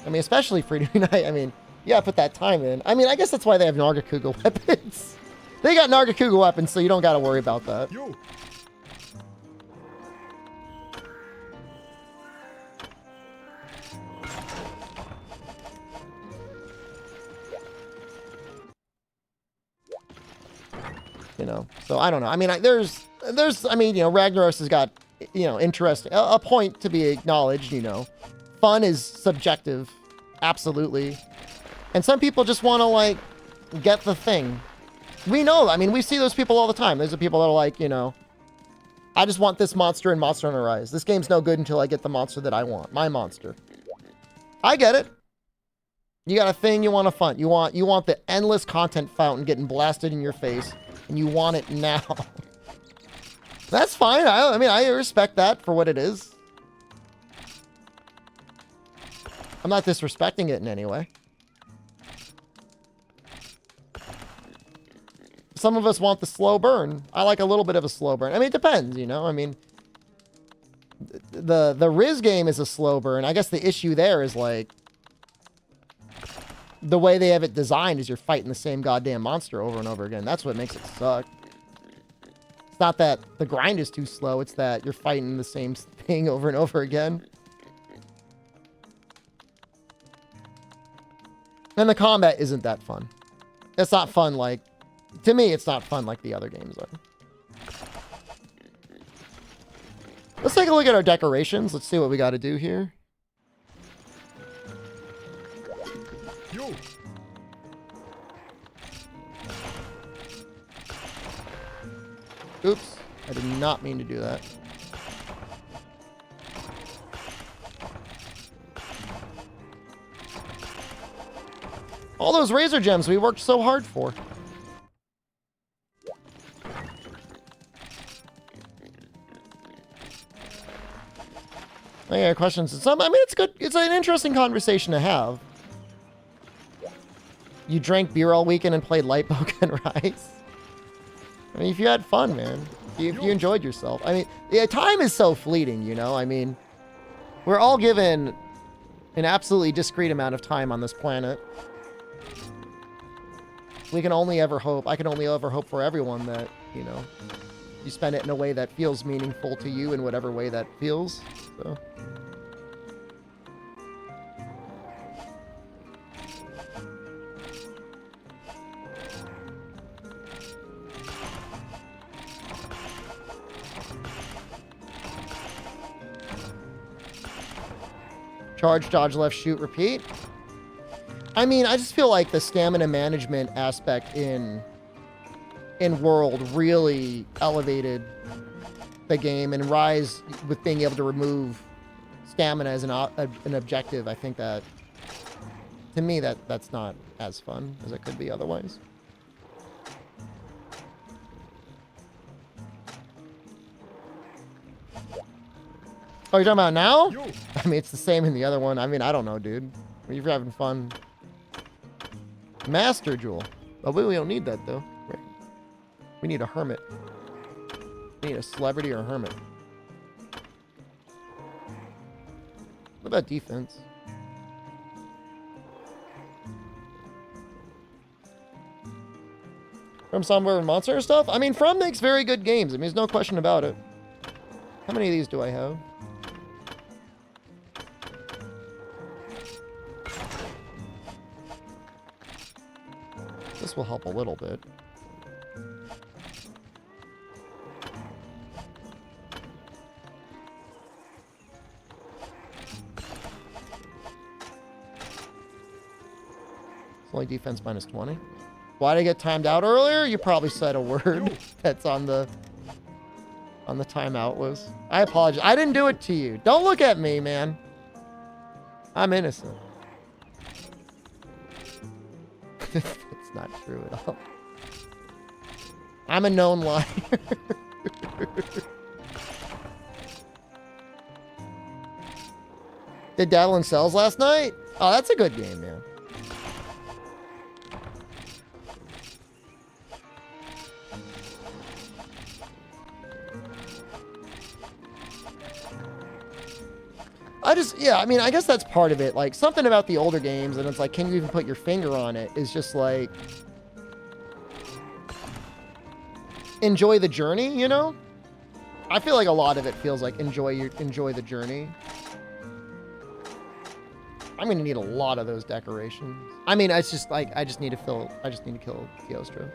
I mean, especially Freedom Unite. I mean, yeah, put that time in. I mean, I guess that's why they have Nargacuga weapons. They got Nargacuga weapons, so you don't got to worry about that. You know, so I don't know. I mean, there's, I mean, you know, Ragnaros has got, you know, interesting, a point to be acknowledged, you know. Fun is subjective. Absolutely. And some people just want to, like, get the thing. We know, I mean, we see those people all the time. There's the people that are like, you know, I just want this monster in Monster Hunter Rise. This game's no good until I get the monster that I want. My monster. I get it. You got a thing you want to fun. You want the endless content fountain getting blasted in your face. And you want it now. That's fine. I mean, I respect that for what it is. I'm not disrespecting it in any way. Some of us want the slow burn. I like a little bit of a slow burn. I mean, it depends, you know? I mean, the Riz game is a slow burn. I guess the issue there is, like, the way they have it designed is you're fighting the same goddamn monster over and over again. That's what makes it suck. It's not that the grind is too slow, it's that you're fighting the same thing over and over again. And the combat isn't that fun. It's not fun like... To me, it's not fun like the other games are. Let's take a look at our decorations. Let's see what we got to do here. Yo. Oops. I did not mean to do that. All those razor gems we worked so hard for. I got questions. I mean, it's good. It's an interesting conversation to have. You drank beer all weekend and played Light Poke and Rise. I mean, if you had fun, man. If you enjoyed yourself. I mean, yeah, time is so fleeting, you know? I mean, we're all given an absolutely discrete amount of time on this planet. We can only ever hope, I can only ever hope for everyone that, you know, you spend it in a way that feels meaningful to you in whatever way that feels. So. Charge, dodge, left, shoot, repeat. I mean, I just feel like the stamina management aspect in World really elevated the game, and Rise with being able to remove stamina as an objective. I think that, to me, that's not as fun as it could be otherwise. Oh, you're talking about now? I mean, it's the same in the other one. I mean, I don't know, dude. You're having fun. Master Jewel. Oh, we don't need that, though. Right. We need a hermit. We need a celebrity or a hermit. What about defense? From Somewhere and Monster stuff? I mean, From makes very good games. I mean, there's no question about it. How many of these do I have? This will help a little bit. It's only defense minus 20. Why did I get timed out earlier? You probably said a word that's on the timeout was. I apologize. I didn't do it to you. Don't look at me, man. I'm innocent. It's not true at all. I'm a known liar. Did Dabbling Cells last night? Oh, that's a good game, man. Yeah, I mean, I guess that's part of it. Like, something about the older games, and it's like, can you even put your finger on it, is just like, enjoy the journey, you know? I feel like a lot of it feels like enjoy the journey. I'm gonna need a lot of those decorations. I mean, it's just like, I just need to kill Theostra.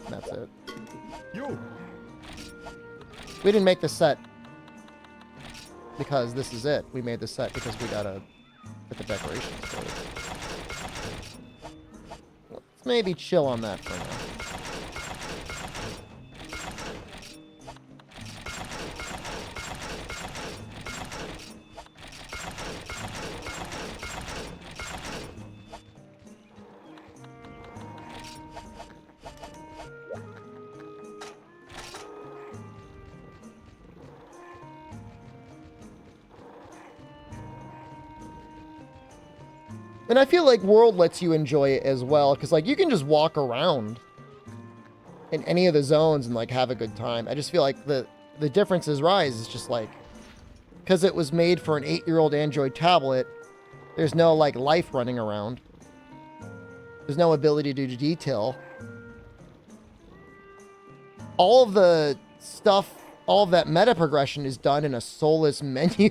And that's it. We didn't make the set because this is it. We made the set because we gotta put the decorations for it. Let's maybe chill on that for now. And I feel like World lets you enjoy it as well, because like you can just walk around in any of the zones and like have a good time. I just feel like the difference is Rise is just like, because it was made for an 8-year-old Android tablet, there's no like life running around. There's no ability to do detail. all of the stuff, all of that meta progression is done in a soulless menu.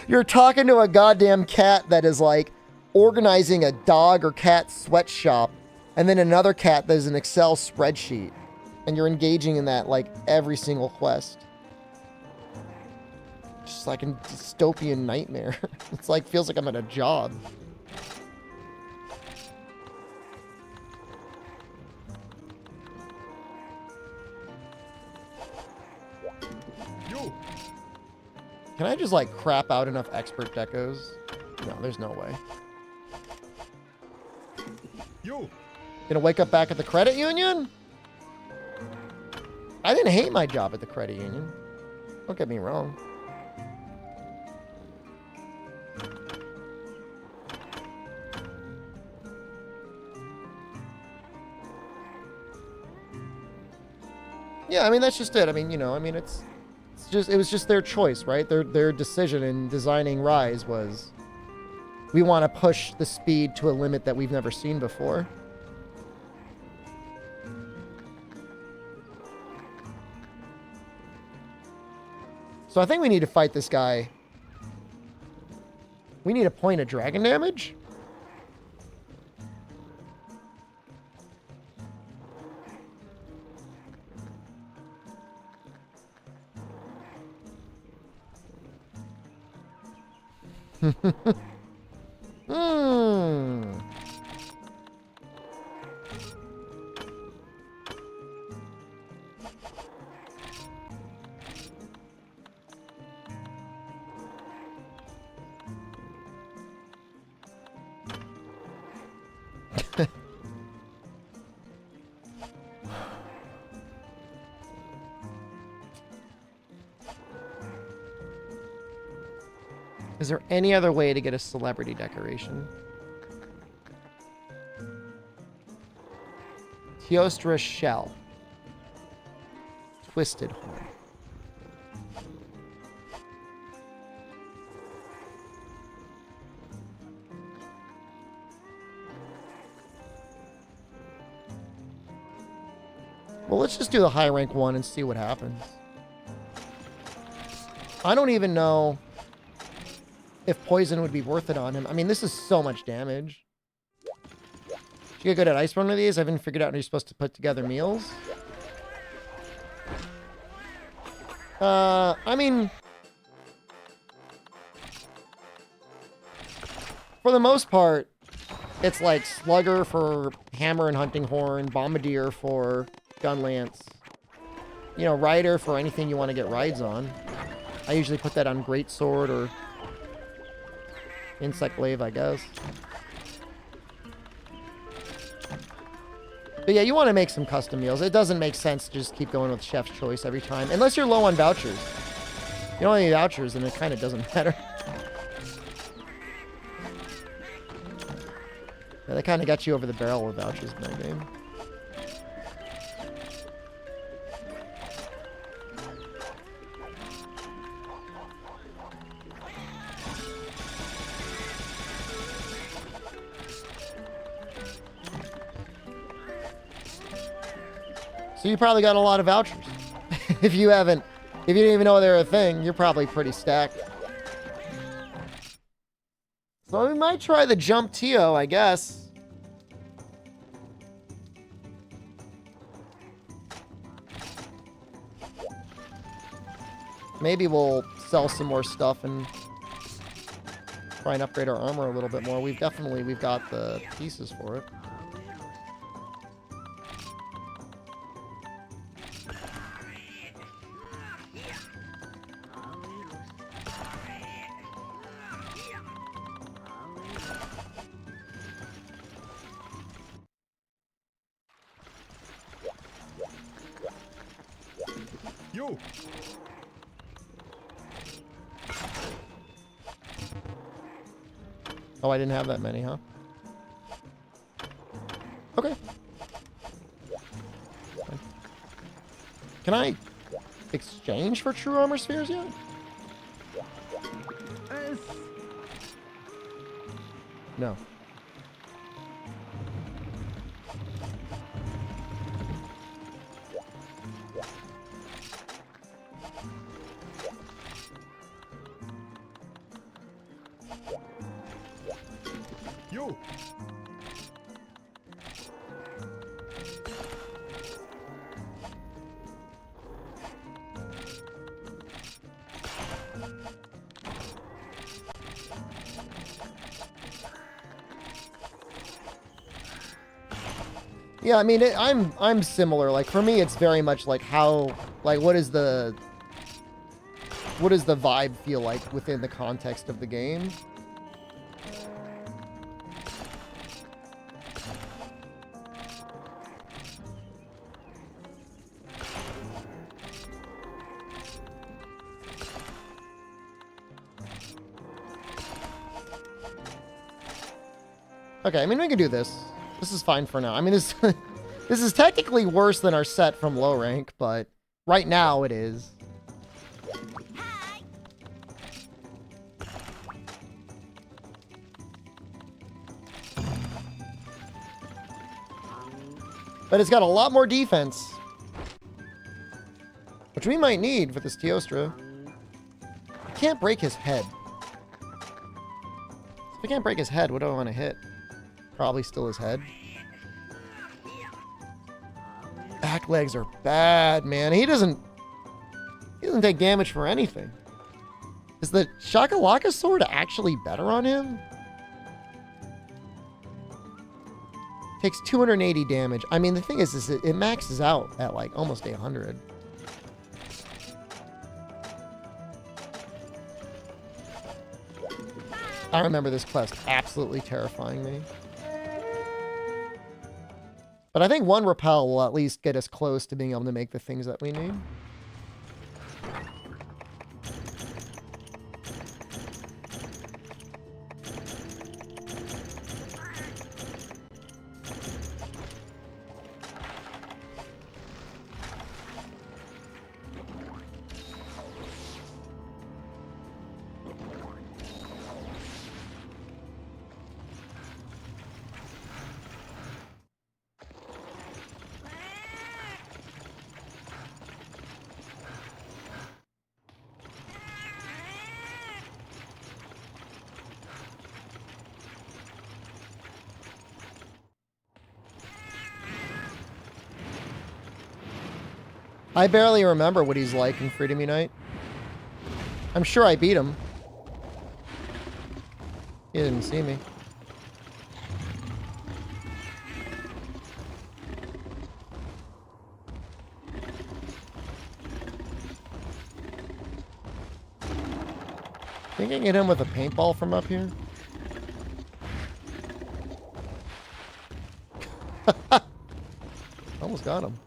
You're talking to a goddamn cat that is like organizing a dog or cat sweatshop, and then another cat that is an Excel spreadsheet. And you're engaging in that like every single quest. Just like a dystopian nightmare. It's like, feels like I'm at a job. Can I just like crap out enough expert decos? No, there's no way. Gonna wake up back at the credit union? I didn't hate my job at the credit union. Don't get me wrong. Yeah, I mean, that's just it. I mean, you know, I mean, it was just their choice, right? Their decision in designing Rise was, we want to push the speed to a limit that we've never seen before. So I think we need to fight this guy. We need a point of dragon damage? Is there any other way to get a celebrity decoration? Teostra shell. Twisted horn. Well, let's just do the high rank one and see what happens. I don't even know if poison would be worth it on him. I mean, this is so much damage. You get good at ice one of these? I haven't figured out how you're supposed to put together meals. I mean, for the most part, it's like Slugger for Hammer and Hunting Horn, Bombardier for Gun Lance, you know, Rider for anything you want to get rides on. I usually put that on Greatsword or Insect Glaive, I guess. But yeah, you want to make some custom meals. It doesn't make sense to just keep going with Chef's Choice every time. Unless you're low on vouchers. You don't have any vouchers, and it kind of doesn't matter. Yeah, they kind of got you over the barrel with vouchers in that game. So you probably got a lot of vouchers. If you didn't even know they were a thing, you're probably pretty stacked. So we might try the Jump Tio, I guess. Maybe we'll sell some more stuff and try and upgrade our armor a little bit more. We've got the pieces for it. Oh, I didn't have that many, huh? Okay. Can I exchange for true armor spheres yet? No. You. Yeah, I mean, I'm similar. Like for me, it's very much like how, like what does the vibe feel like within the context of the game? Okay, I mean, we can do this. This is fine for now. I mean, this this is technically worse than our set from low rank, but right now it is. But it's got a lot more defense, which we might need for this Teostra. I can't break his head. If I can't break his head, what do I want to hit? Probably still his head. Back legs are bad, man. He doesn't take damage for anything. Is the Shakalaka sword actually better on him? Takes 280 damage. I mean, the thing is it maxes out at like almost 800. I remember this quest absolutely terrifying me. But I think one repel will at least get us close to being able to make the things that we need. I barely remember what he's like in Freedom Unite. I'm sure I beat him. He didn't see me. Think I can hit him with a paintball from up here? Almost got him.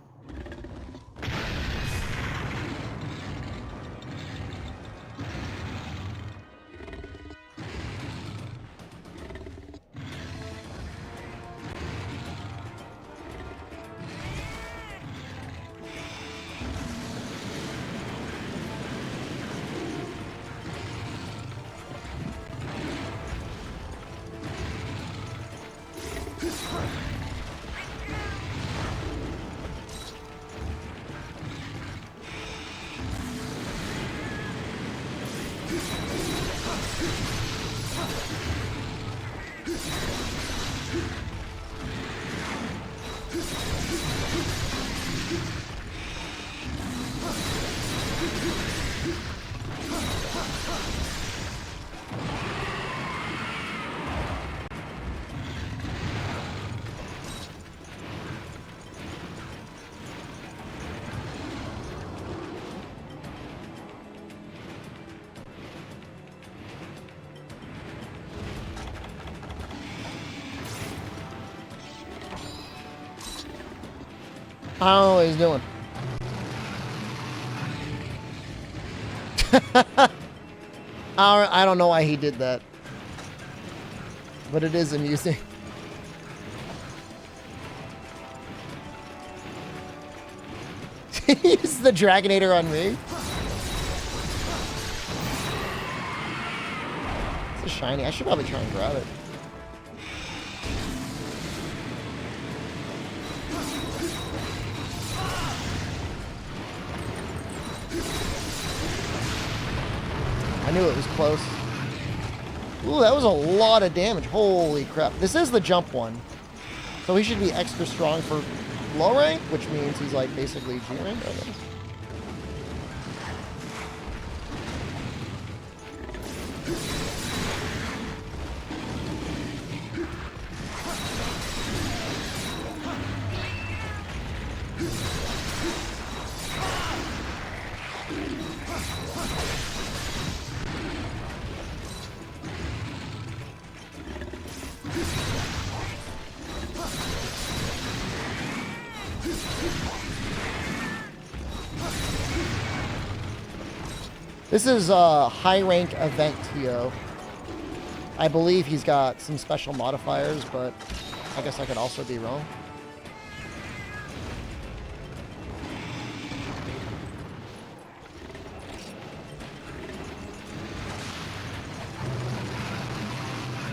I don't know what he's doing. I don't know why he did that. But it is amusing. He used the Dragonator on me. It's a shiny. I should probably try and grab it. I knew it was close. Ooh, that was a lot of damage. Holy crap. This is the jump one. So he should be extra strong for low rank, which means he's like basically G rank, I guess. This is a high rank event TO. I believe he's got some special modifiers, but I guess I could also be wrong.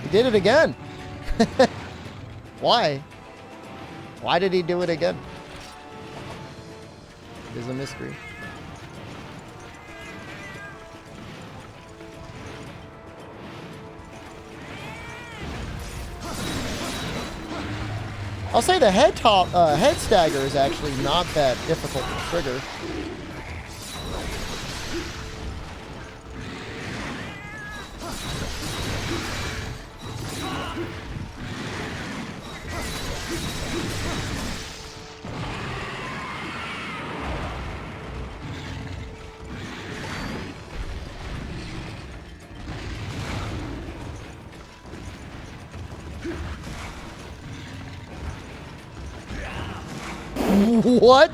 He did it again. Why? Why did he do it again? It is a mystery. I'll say the head stagger is actually not that difficult to trigger. What?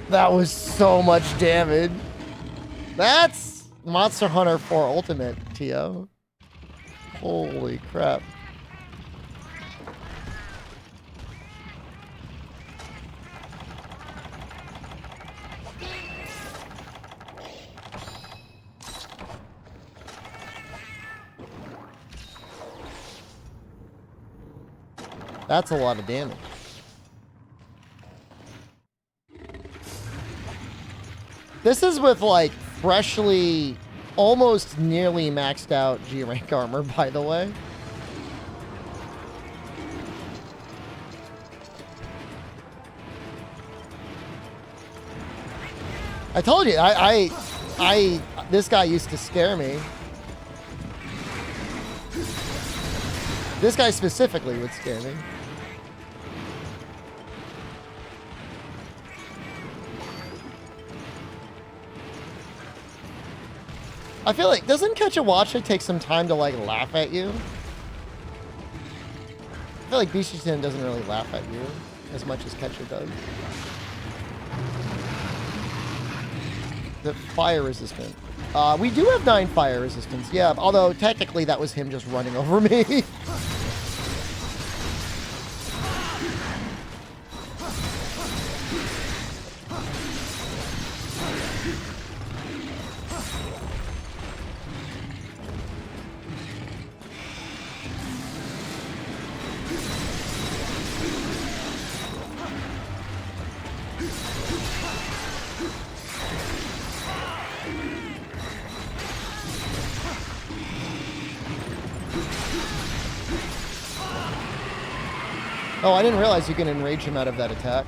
That was so much damage. That's Monster Hunter 4 Ultimate, TO. Holy crap. That's a lot of damage. This is with like freshly, almost nearly maxed out G rank armor, by the way. I told you, this guy used to scare me. This guy specifically would scare me. I feel like, doesn't Catch a Watcher take some time to like laugh at you? I feel like Bishitin doesn't really laugh at you as much as Catcher does. The fire resistant. We do have 9 fire resistance, yeah, although technically that was him just running over me. Oh, I didn't realize you can enrage him out of that attack.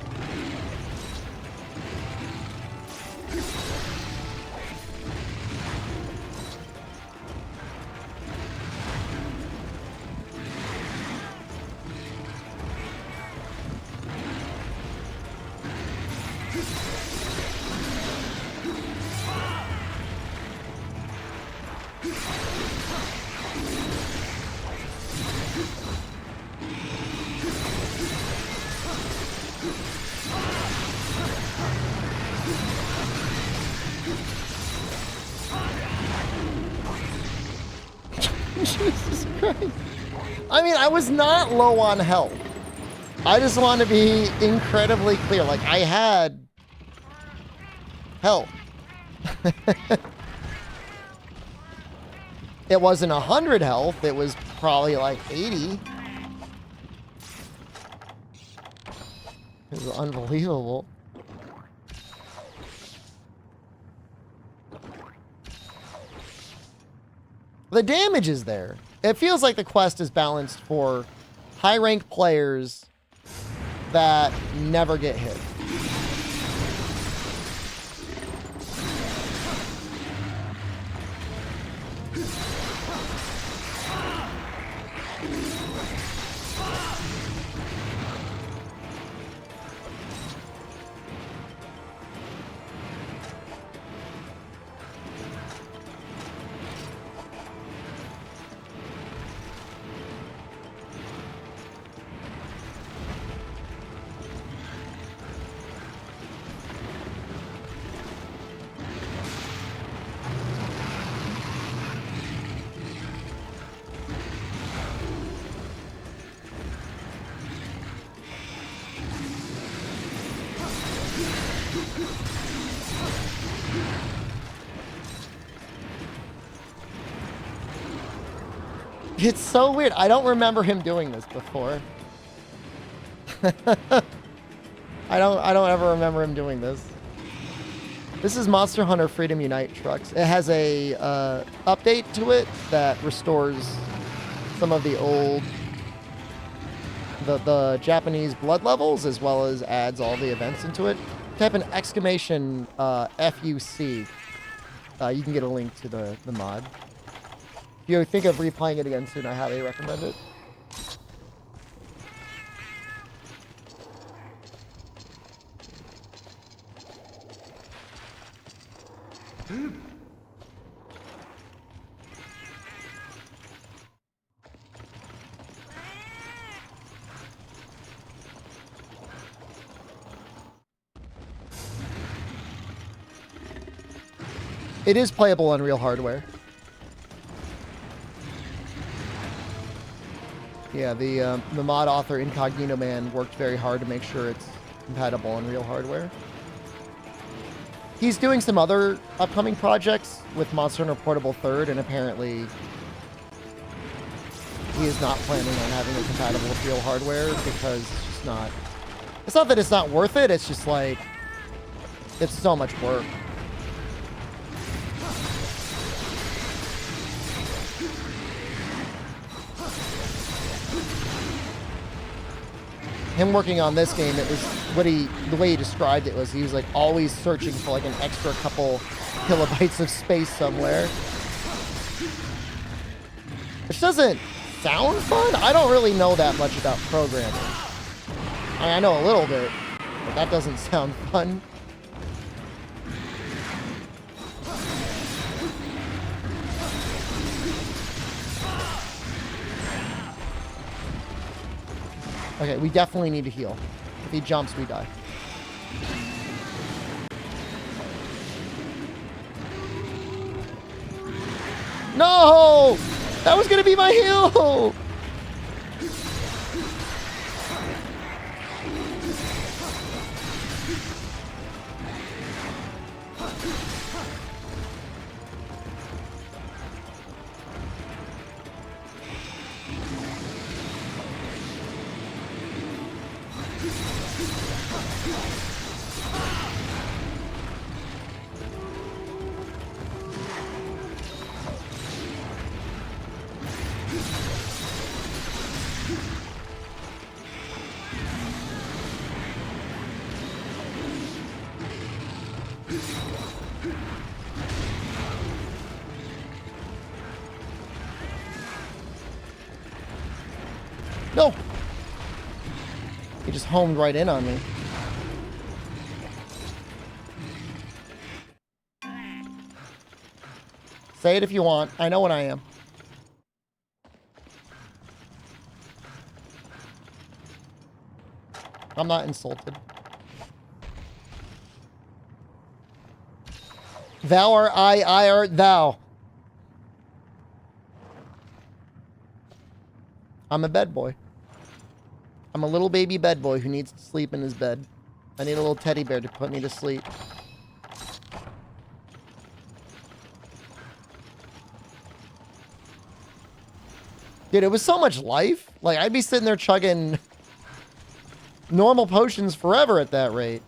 Jesus Christ. I mean, I was not low on health. I just want to be incredibly clear. Like, I had health. It wasn't 100 health. It was probably like 80. It was unbelievable. The damage is there. It feels like the quest is balanced for high-ranked players that never get hit. It's so weird. I don't remember him doing this before. I don't ever remember him doing this. This is Monster Hunter Freedom Unite trucks. It has a update to it that restores some of the old the Japanese blood levels, as well as adds all the events into it. Type in exclamation FUC. You can get a link to the mod. If you think of replaying it again soon, I highly recommend it. It is playable on real hardware. Yeah, the mod author Incognito Man worked very hard to make sure it's compatible on real hardware. He's doing some other upcoming projects with Monster Hunter Portable 3rd, and apparently he is not planning on having it compatible with real hardware because it's just not... It's not that it's not worth it, it's just like... It's so much work. Him working on this game, it was the way he described it was he was like always searching for like an extra couple kilobytes of space somewhere. Which doesn't sound fun. I don't really know that much about programming. I know a little bit, but that doesn't sound fun. Okay, we definitely need to heal. If he jumps, we die. No! That was gonna be my heal! No! He just homed right in on me. Say it if you want. I know what I am. I'm not insulted. Thou art I art thou. I'm a bed boy. I'm a little baby bed boy who needs to sleep in his bed. I need a little teddy bear to put me to sleep. Dude, it was so much life. Like, I'd be sitting there chugging normal potions forever at that rate.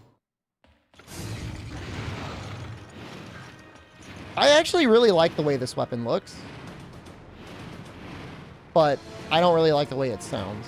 I actually really like the way this weapon looks. but I don't really like the way it sounds.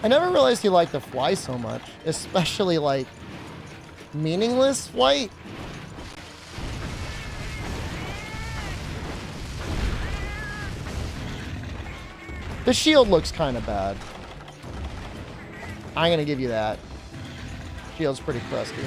I never realized you liked to fly so much, especially like meaningless flight. The shield looks kind of bad. I'm gonna give you that. Shield's pretty crusty.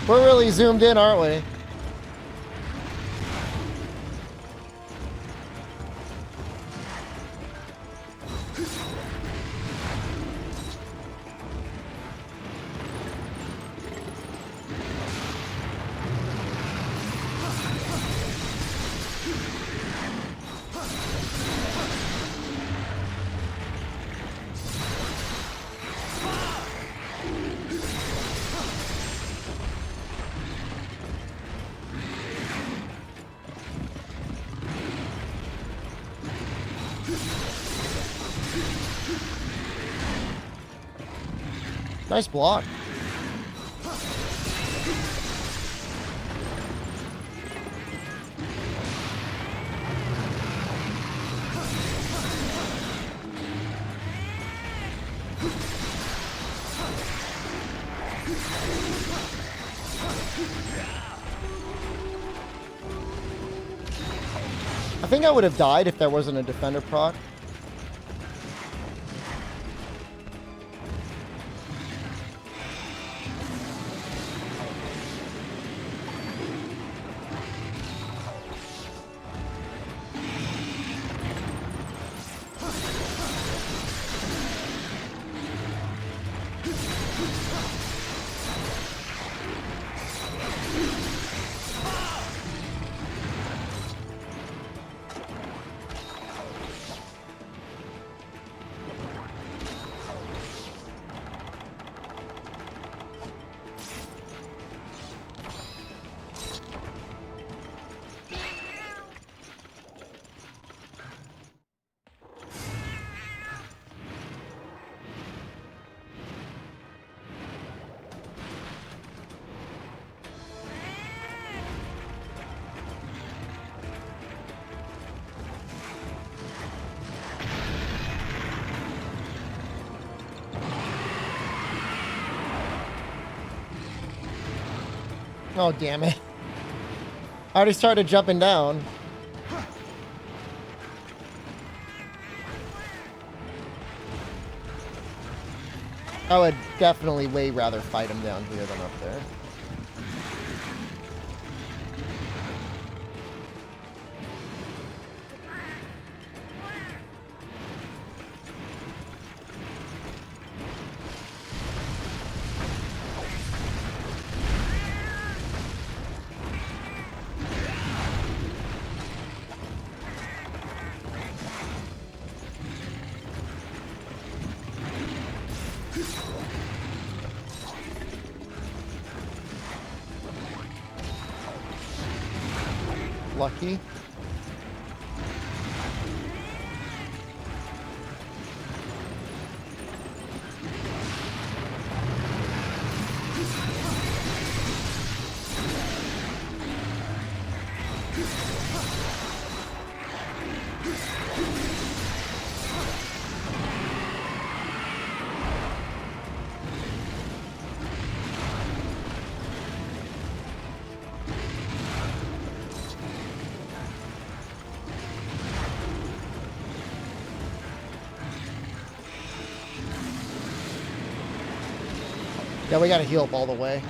We're really zoomed in, aren't we? Nice block. I think I would have died if there wasn't a defender proc. Oh, damn it. I already started jumping down. I would definitely way rather fight him down here than up there. Lucky. Yeah, we gotta heal up all the way.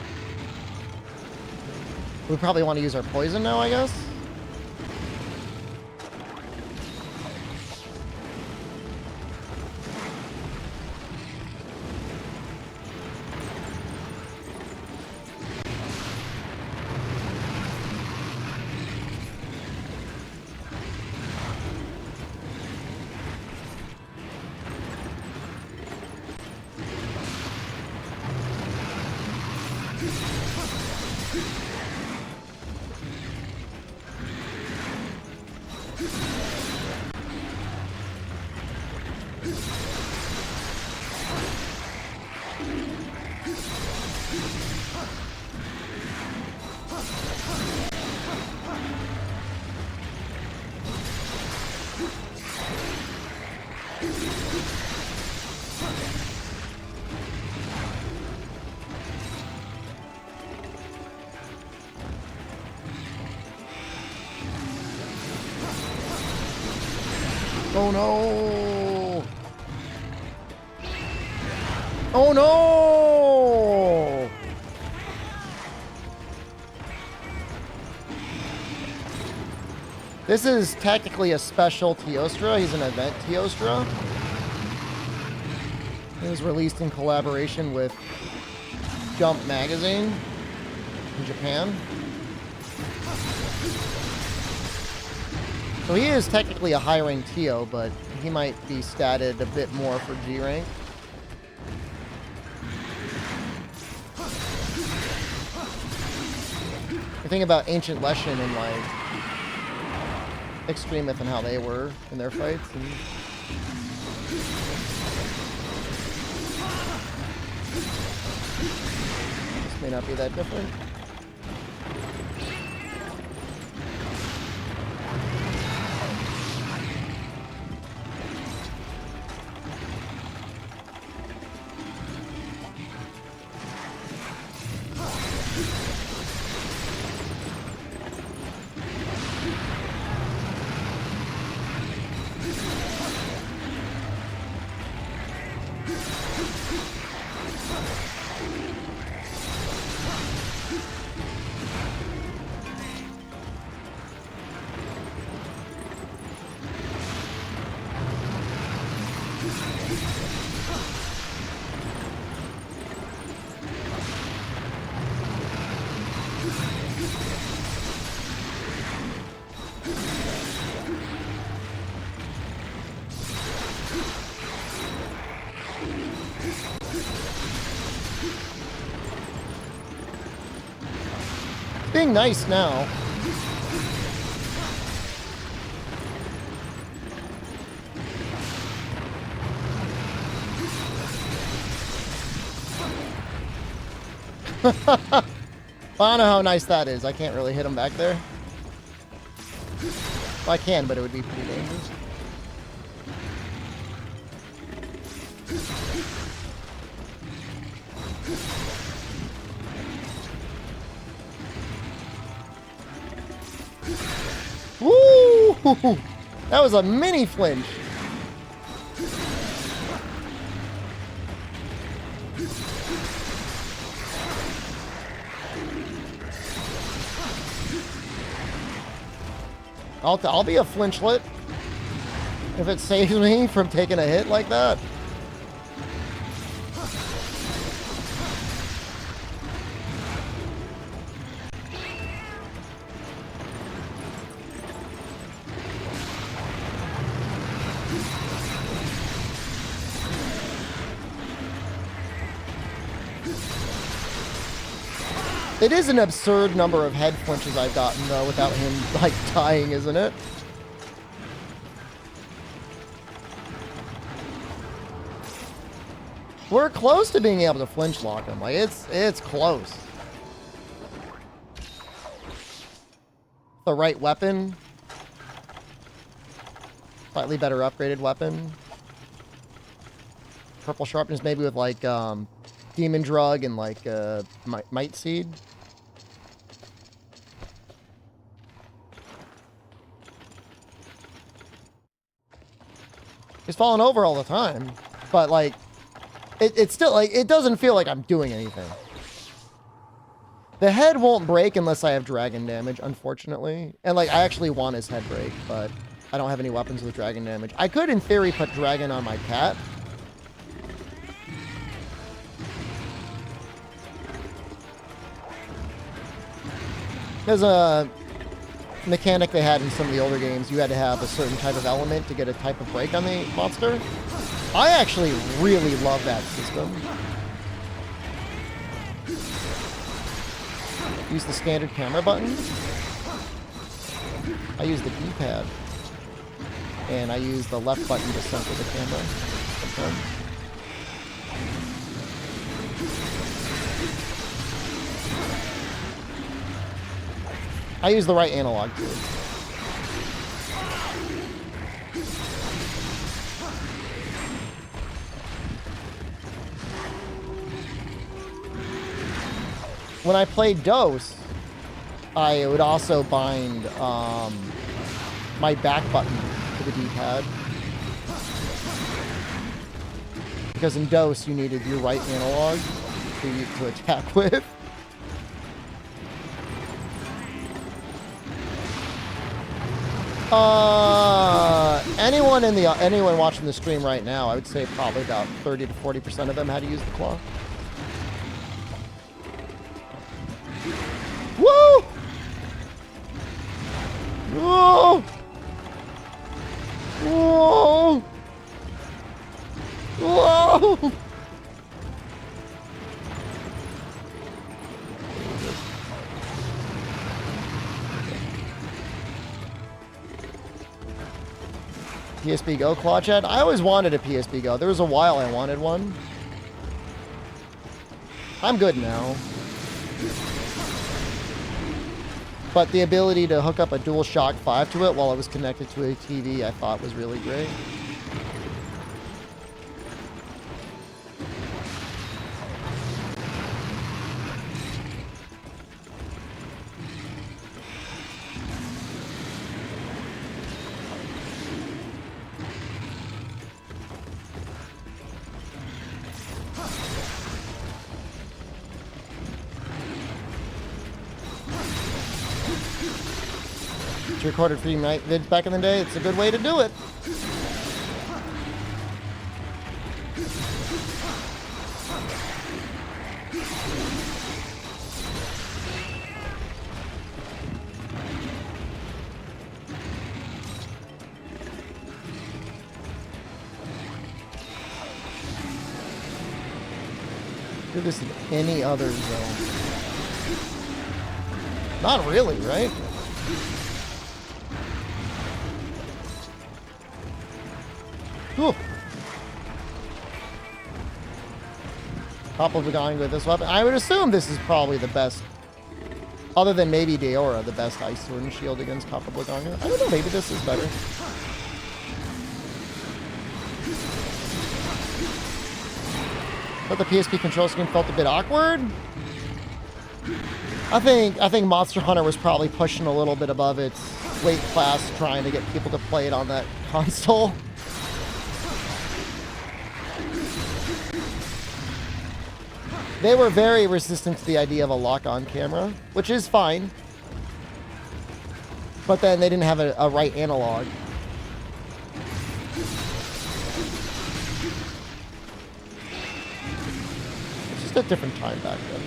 We probably want to use our poison now, I guess? Oh no! Oh no! This is technically a special Teostra. He's an event Teostra. It was released in collaboration with Jump Magazine in Japan. So he is technically a high rank Teo, but he might be statted a bit more for G rank. The thing about Ancient Leshen and like Extremeth and how they were in their fights. And this may not be that different. Being nice now. I don't know how nice that is. I can't really hit him back there. Well, I can, but it would be pretty dangerous. Ooh, that was a mini flinch. I'll be a flinchlet if it saves me from taking a hit like that. It is an absurd number of head flinches I've gotten, though, without him, like, dying, isn't it? We're close to being able to flinch lock him. Like, it's close. The right weapon. Slightly better upgraded weapon. Purple sharpness, maybe with, like, demon drug and, like, might seed. He's falling over all the time, but like, it's still like, it doesn't feel like I'm doing anything. The head won't break unless I have dragon damage, unfortunately. And like, I actually want his head break, but I don't have any weapons with dragon damage. I could, in theory, put dragon on my cat. There's a mechanic they had in some of the older games. You had to have a certain type of element to get a type of break on the monster. I actually really love that system. Use the standard camera button. I use the D-pad. And I use the left button to center the camera. Okay. I use the right analog too. When I played DOS, I would also bind my back button to the D-pad. Because in DOS, you needed your right analog to attack with. Anyone watching the stream right now, I would say probably about 30 to 40% of them had to use the claw. Woo! Whoa! Whoa! Whoa! PSP Go claw chat? I always wanted a PSP Go. There was a while I wanted one. I'm good now. But the ability to hook up a DualShock 5 to it while it was connected to a TV, I thought was really great. Recorded free night vids back in the day. It's a good way to do it. Do this in any other zone. Not really, right? Ooh. Probably going with this weapon. I would assume this is probably the best, other than maybe Deora, the best Ice Sword and Shield against Capablanca. I don't know, maybe this is better. But the PSP control scheme felt a bit awkward. I think Monster Hunter was probably pushing a little bit above its weight class trying to get people to play it on that console. They were very resistant to the idea of a lock-on camera, which is fine. But then they didn't have a right analog. It's just a different time back then.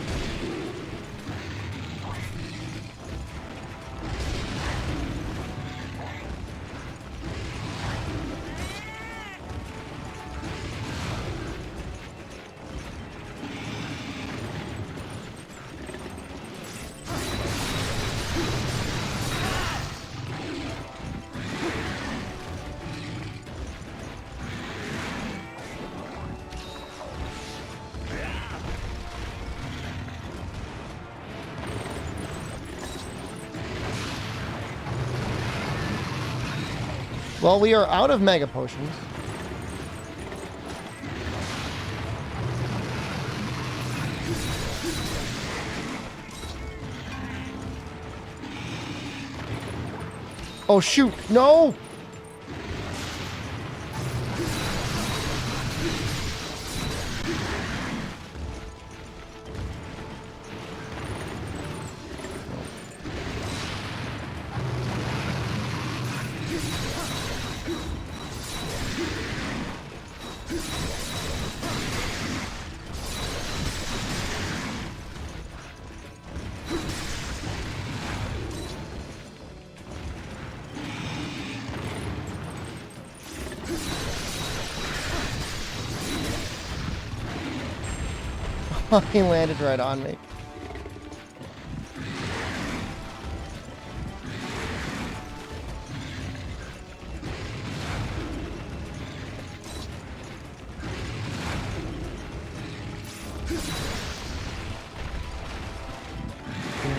Well, we are out of Mega Potions. Oh, shoot. No! He landed right on me.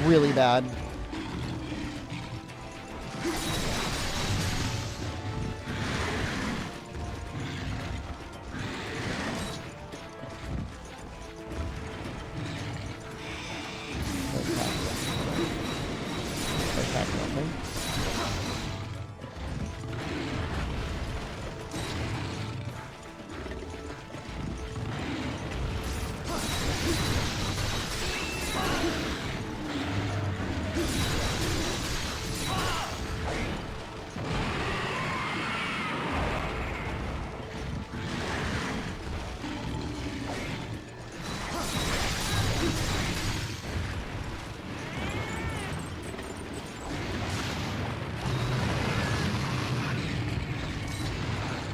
Really bad.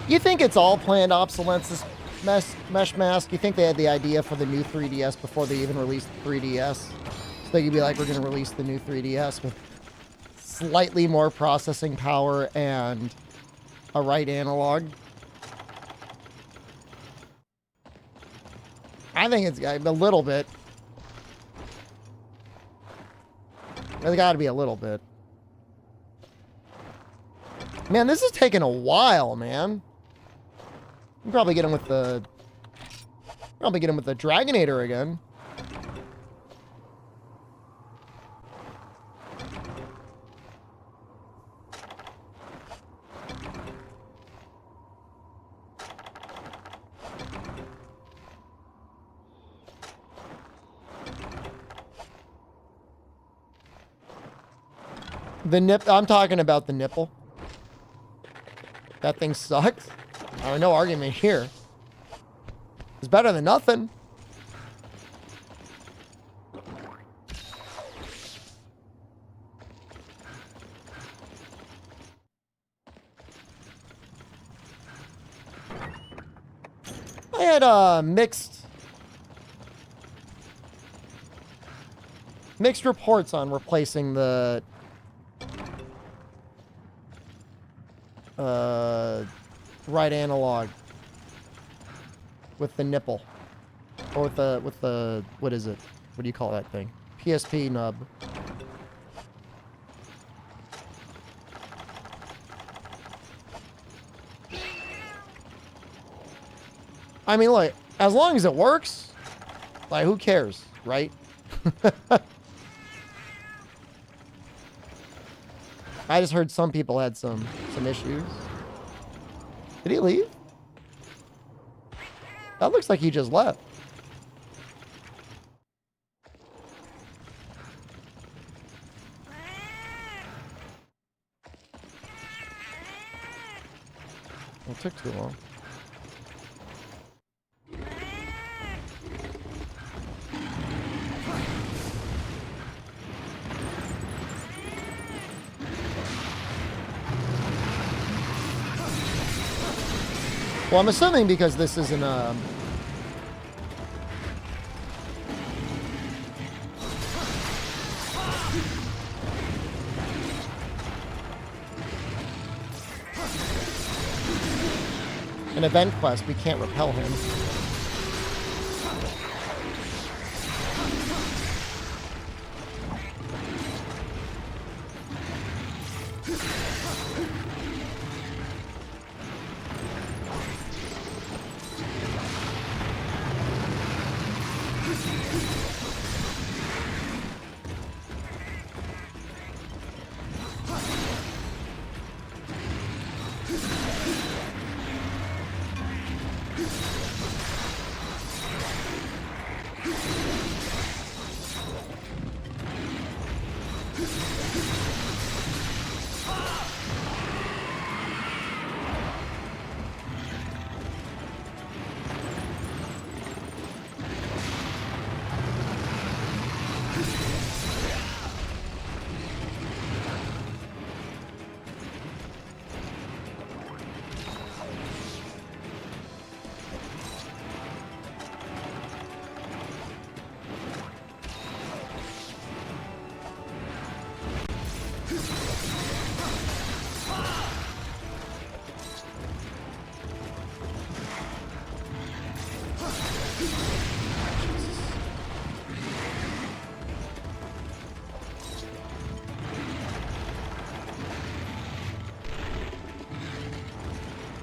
You think it's all planned obsolescence, Mesh Mask? You think they had the idea for the new 3DS before they even released the 3DS? So they could be like, we're going to release the new 3DS with slightly more processing power and a right analog. I think it's a little bit. There's got to be a little bit. Man, this is taking a while, man. You can probably get him with the... Dragonator again. I'm talking about the nipple. That thing sucks. No argument here. It's better than nothing. I had mixed reports on replacing the right analog with the nipple, or with the what is it? What do you call that thing? PSP nub. I mean, like, as long as it works, like, who cares, right? I just heard some people had some issues. Did he leave? That looks like he just left. It took too long. Well, I'm assuming because this isn't an event quest, we can't repel him.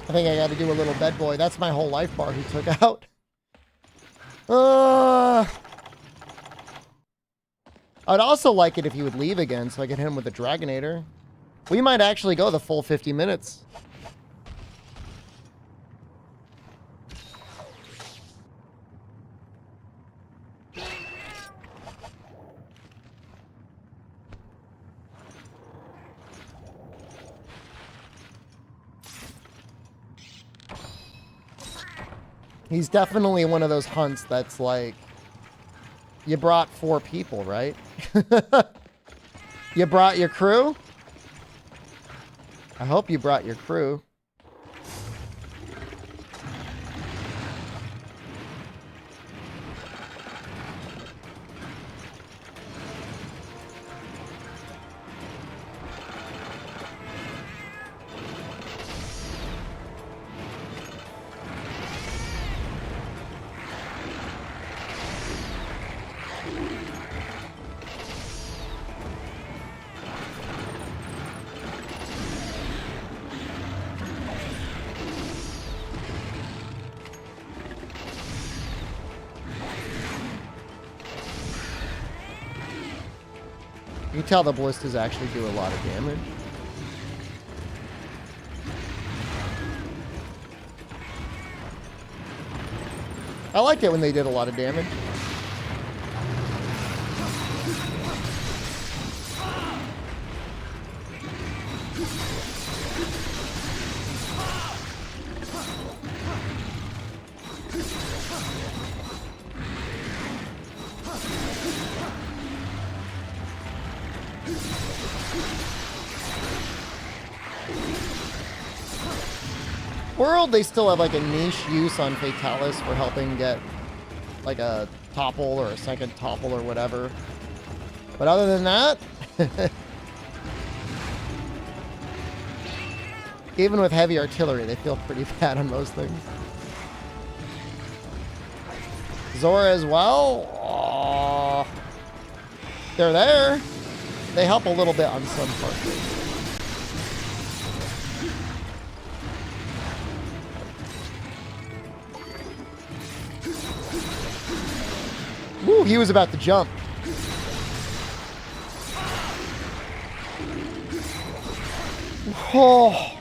I think I got to do a little bed boy. That's my whole life bar he took out. I'd also like it if he would leave again so I could hit him with a Dragonator. We might actually go the full 50 minutes. He's definitely one of those hunts that's like, you brought 4 people, right? You brought your crew? I hope you brought your crew. You can tell the ballistas actually do a lot of damage. I liked it when they did a lot of damage. World, they still have like a niche use on Fatalis for helping get like a topple or a second topple or whatever. But other than that, even with heavy artillery, they feel pretty bad on most things. Zora as well. Aww. They're there. They help a little bit on some parts. Woo, he was about to jump. Oh.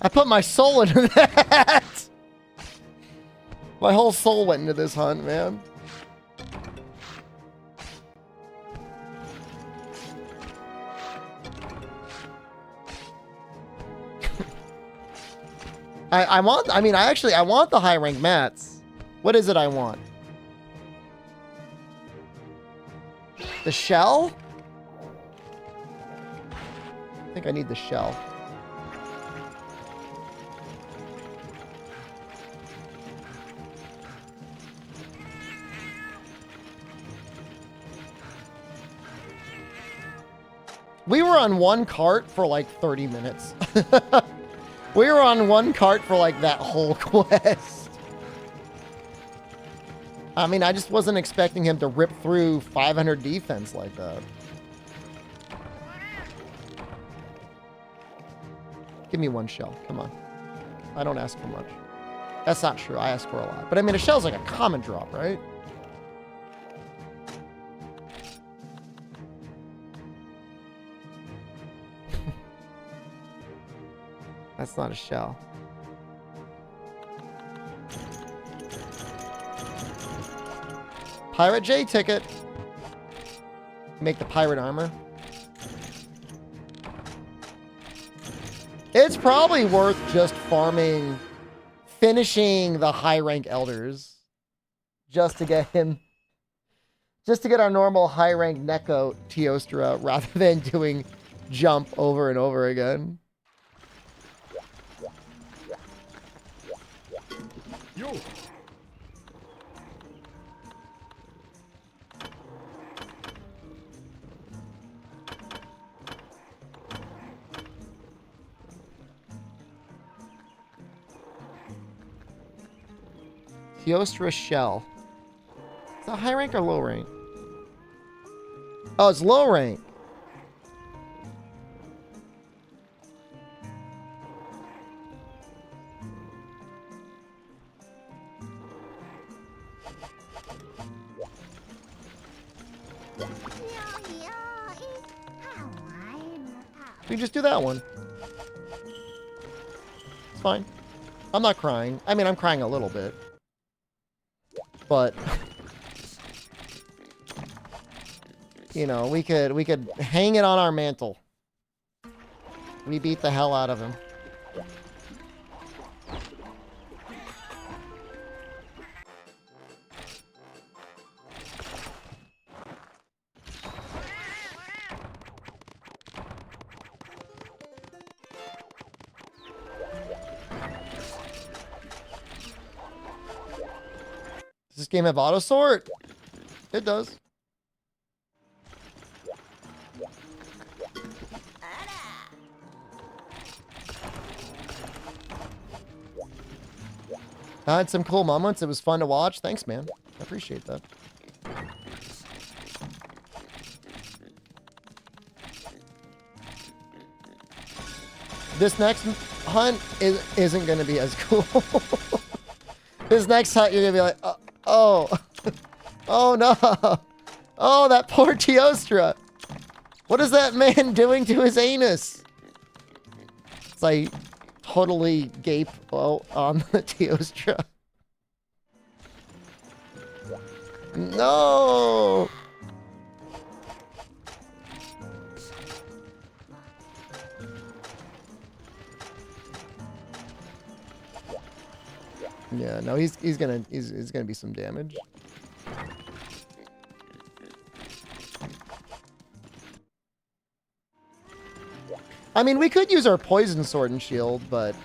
I put my soul into that. My whole soul went into this hunt, man. I want the high rank mats. What is it I want? The shell? I think I need the shell. We were on one cart for like 30 minutes. We were on one cart for like that whole quest. I mean, I just wasn't expecting him to rip through 500 defense like that. Give me one shell. Come on. I don't ask for much. That's not true. I ask for a lot. But I mean, a shell's like a common drop, right? That's not a shell. Pirate J ticket. Make the pirate armor. It's probably worth just farming, finishing the high rank elders, just to get him, just to get our normal high rank Neko Teostra rather than doing jump over and over again. Yo. Teostra shell. Is that high rank or low rank? Oh, it's low rank. We just do that one. It's fine. I'm not crying. I mean, I'm crying a little bit. But you know, we could hang it on our mantle. We beat the hell out of him. Does this game have auto sort? It does. I had some cool moments. It was fun to watch. Thanks, man. I appreciate that. This next hunt isn't going to be as cool. This next hunt, you're going to be like, oh, oh no. Oh, that poor Teostra. What is that man doing to his anus? It's like totally gape on the Teostra. No. Yeah, no, he's gonna be some damage. I mean, we could use our poison sword and shield, but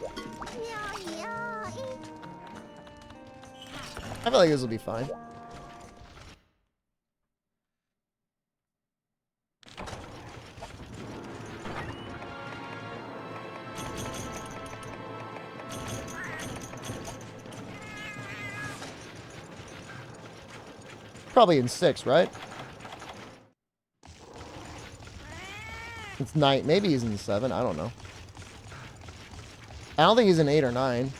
I feel like this will be fine. Probably in 6, right? It's 9. Maybe he's in 7. I don't know. I don't think he's in 8 or 9.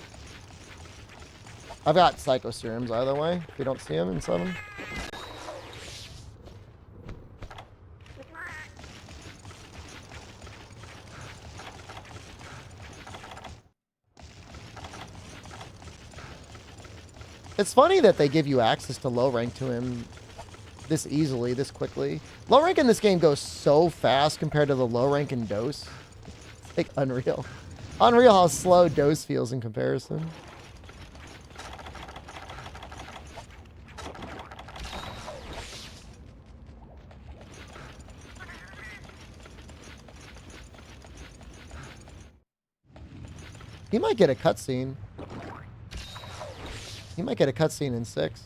I've got Psycho Serums either way, if you don't see him in 7. It's funny that they give you access to low rank to him this easily, this quickly. Low rank in this game goes so fast compared to the low rank in DOS. It's like unreal. Unreal how slow DOS feels in comparison. He might get a cutscene. He might get a cutscene in 6.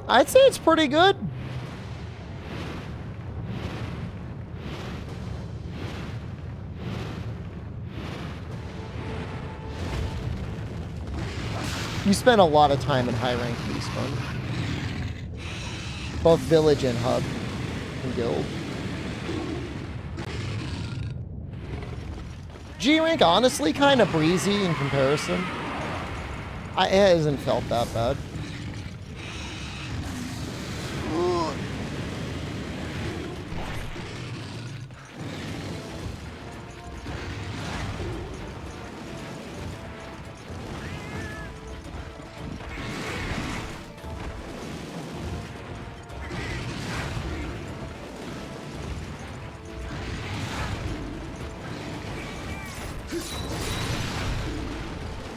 I'd say it's pretty good. You spend a lot of time in high rank in this one. Both village and hub and guild. G rank honestly kind of breezy in comparison. It hasn't felt that bad.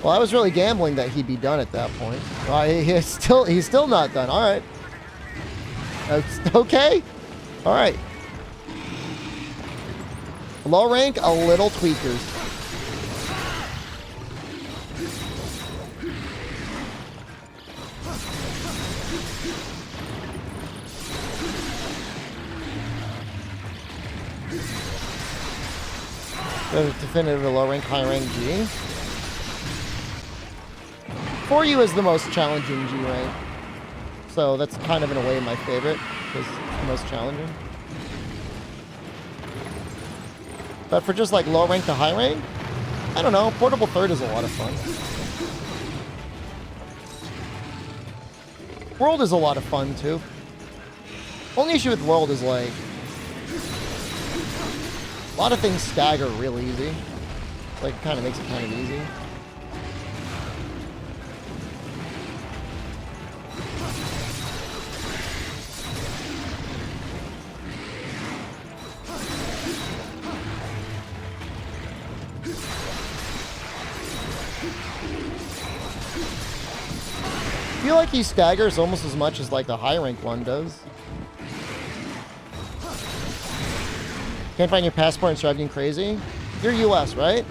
Well, I was really gambling that he'd be done at that point. Well, he's still not done. All right. That's okay. All right. Low rank, a little tweakers. The definitive low rank, high rank G. 4U is the most challenging G rank. So that's kind of in a way my favorite, because it's the most challenging. But for just like low rank to high rank, I don't know, portable third is a lot of fun. World is a lot of fun too. Only issue with World is like, a lot of things stagger real easy. Like it kind of makes it kind of easy. I feel like he staggers almost as much as like the high rank one does. Can't find your passport and driving crazy? You're US, right?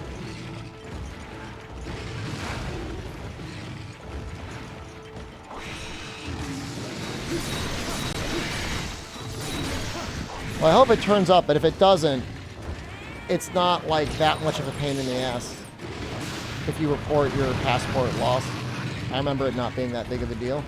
Well, I hope it turns up, but if it doesn't, it's not like that much of a pain in the ass if you report your passport lost. I remember it not being that big of a deal.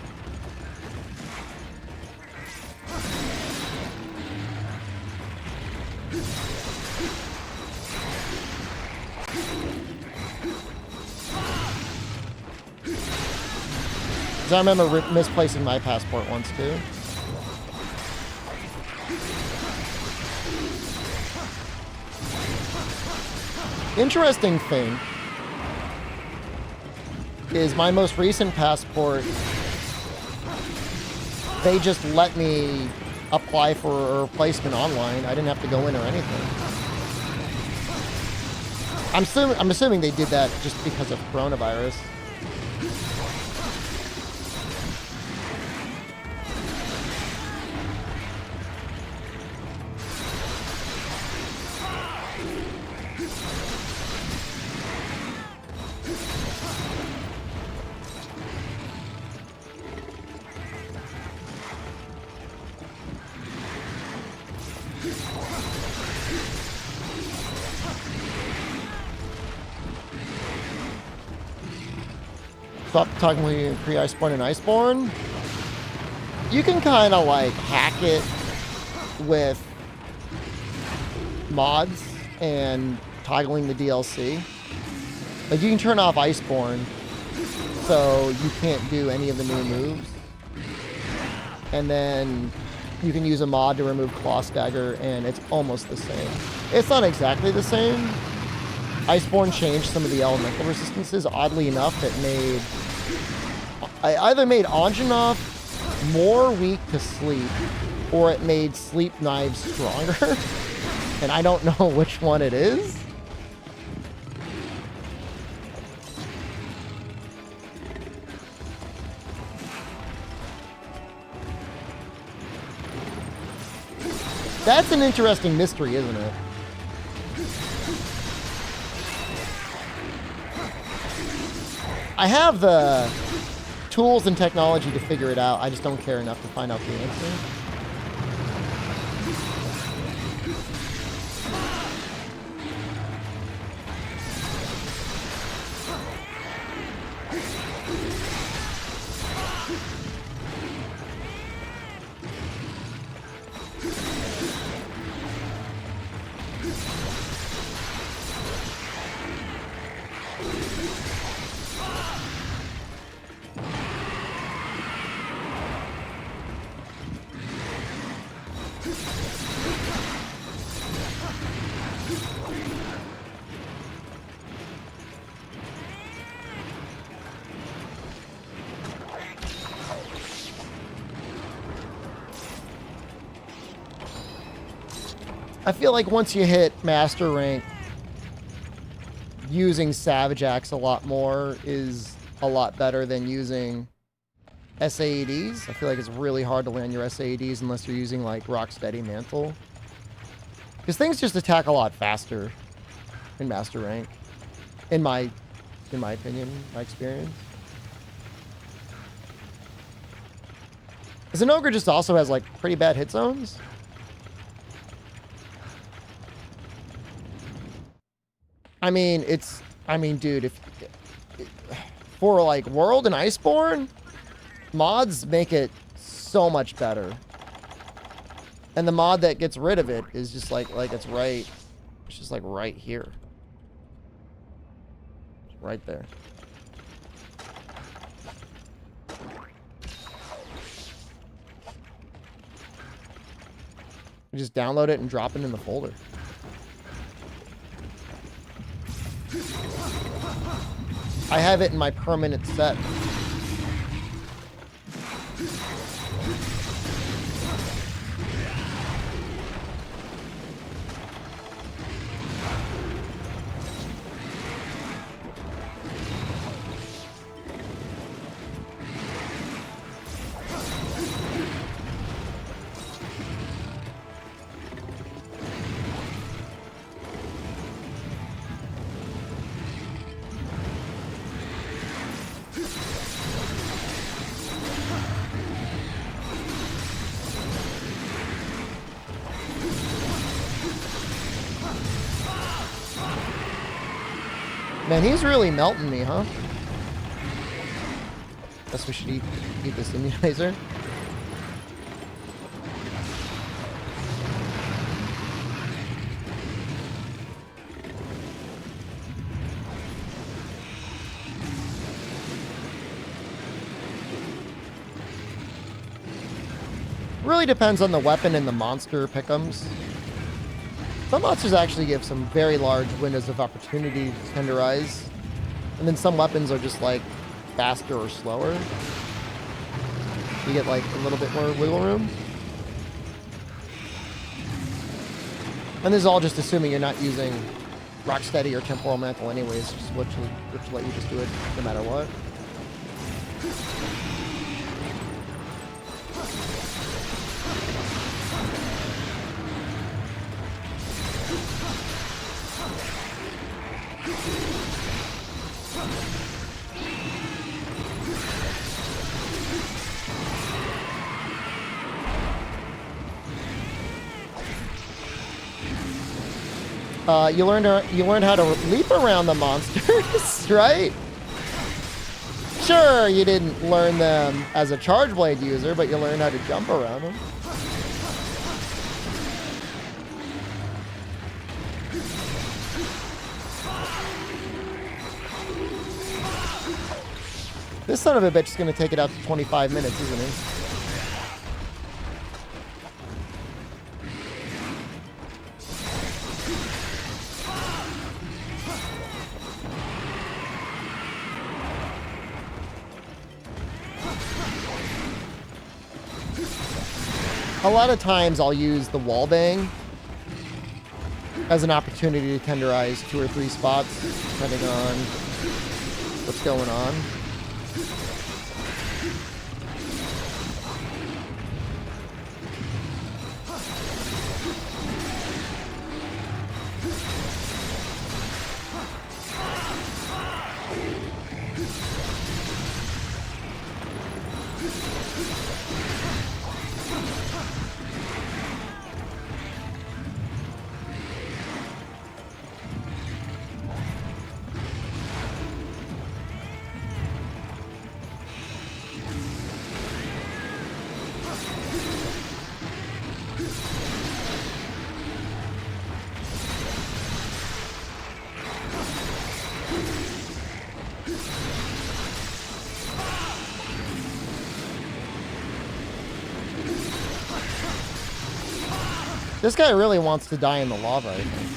Because I remember misplacing my passport once too. Interesting thing is my most recent passport, they just let me apply for a replacement online. I didn't have to go in or anything. I'm assuming they did that just because of coronavirus. talking between pre-Iceborne and Iceborne. You can kind of like hack it with mods and toggling the DLC. Like you can turn off Iceborne so you can't do any of the new moves. And then you can use a mod to remove Claw Stagger and it's almost the same. It's not exactly the same. Iceborne changed some of the elemental resistances. Oddly enough, it either made Anjanath more weak to sleep or it made sleep knives stronger. And I don't know which one it is. That's an interesting mystery, isn't it? I have the tools and technology to figure it out. I just don't care enough to find out the answer. I feel like once you hit master rank, using Savage Axe a lot more is a lot better than using SAEDs. I feel like it's really hard to land your SAEDs unless you're using like Rocksteady Mantle. Because things just attack a lot faster in master rank. In my opinion, my experience. Because an ogre just also has like pretty bad hit zones. I mean, dude, for like World and Iceborne, mods make it so much better. And the mod that gets rid of it is just like it's just like right here. Right there. You just download it and drop it in the folder. I have it in my permanent set. Man, he's really melting me, huh? Guess we should eat this immunizer. Really depends on the weapon and the monster pick'ems. Some monsters actually give some very large windows of opportunity to tenderize. And then some weapons are just like faster or slower. You get like a little bit more wiggle room. And this is all just assuming you're not using Rocksteady or Temporal Mantle anyways, which will let you just do it no matter what. You learned how to leap around the monsters, right? Sure, you didn't learn them as a charge blade user, but you learned how to jump around them. This son of a bitch is going to take it out to 25 minutes, isn't he? A lot of times I'll use the wall bang as an opportunity to tenderize 2 or 3 spots, depending on what's going on. This guy really wants to die in the lava, I think.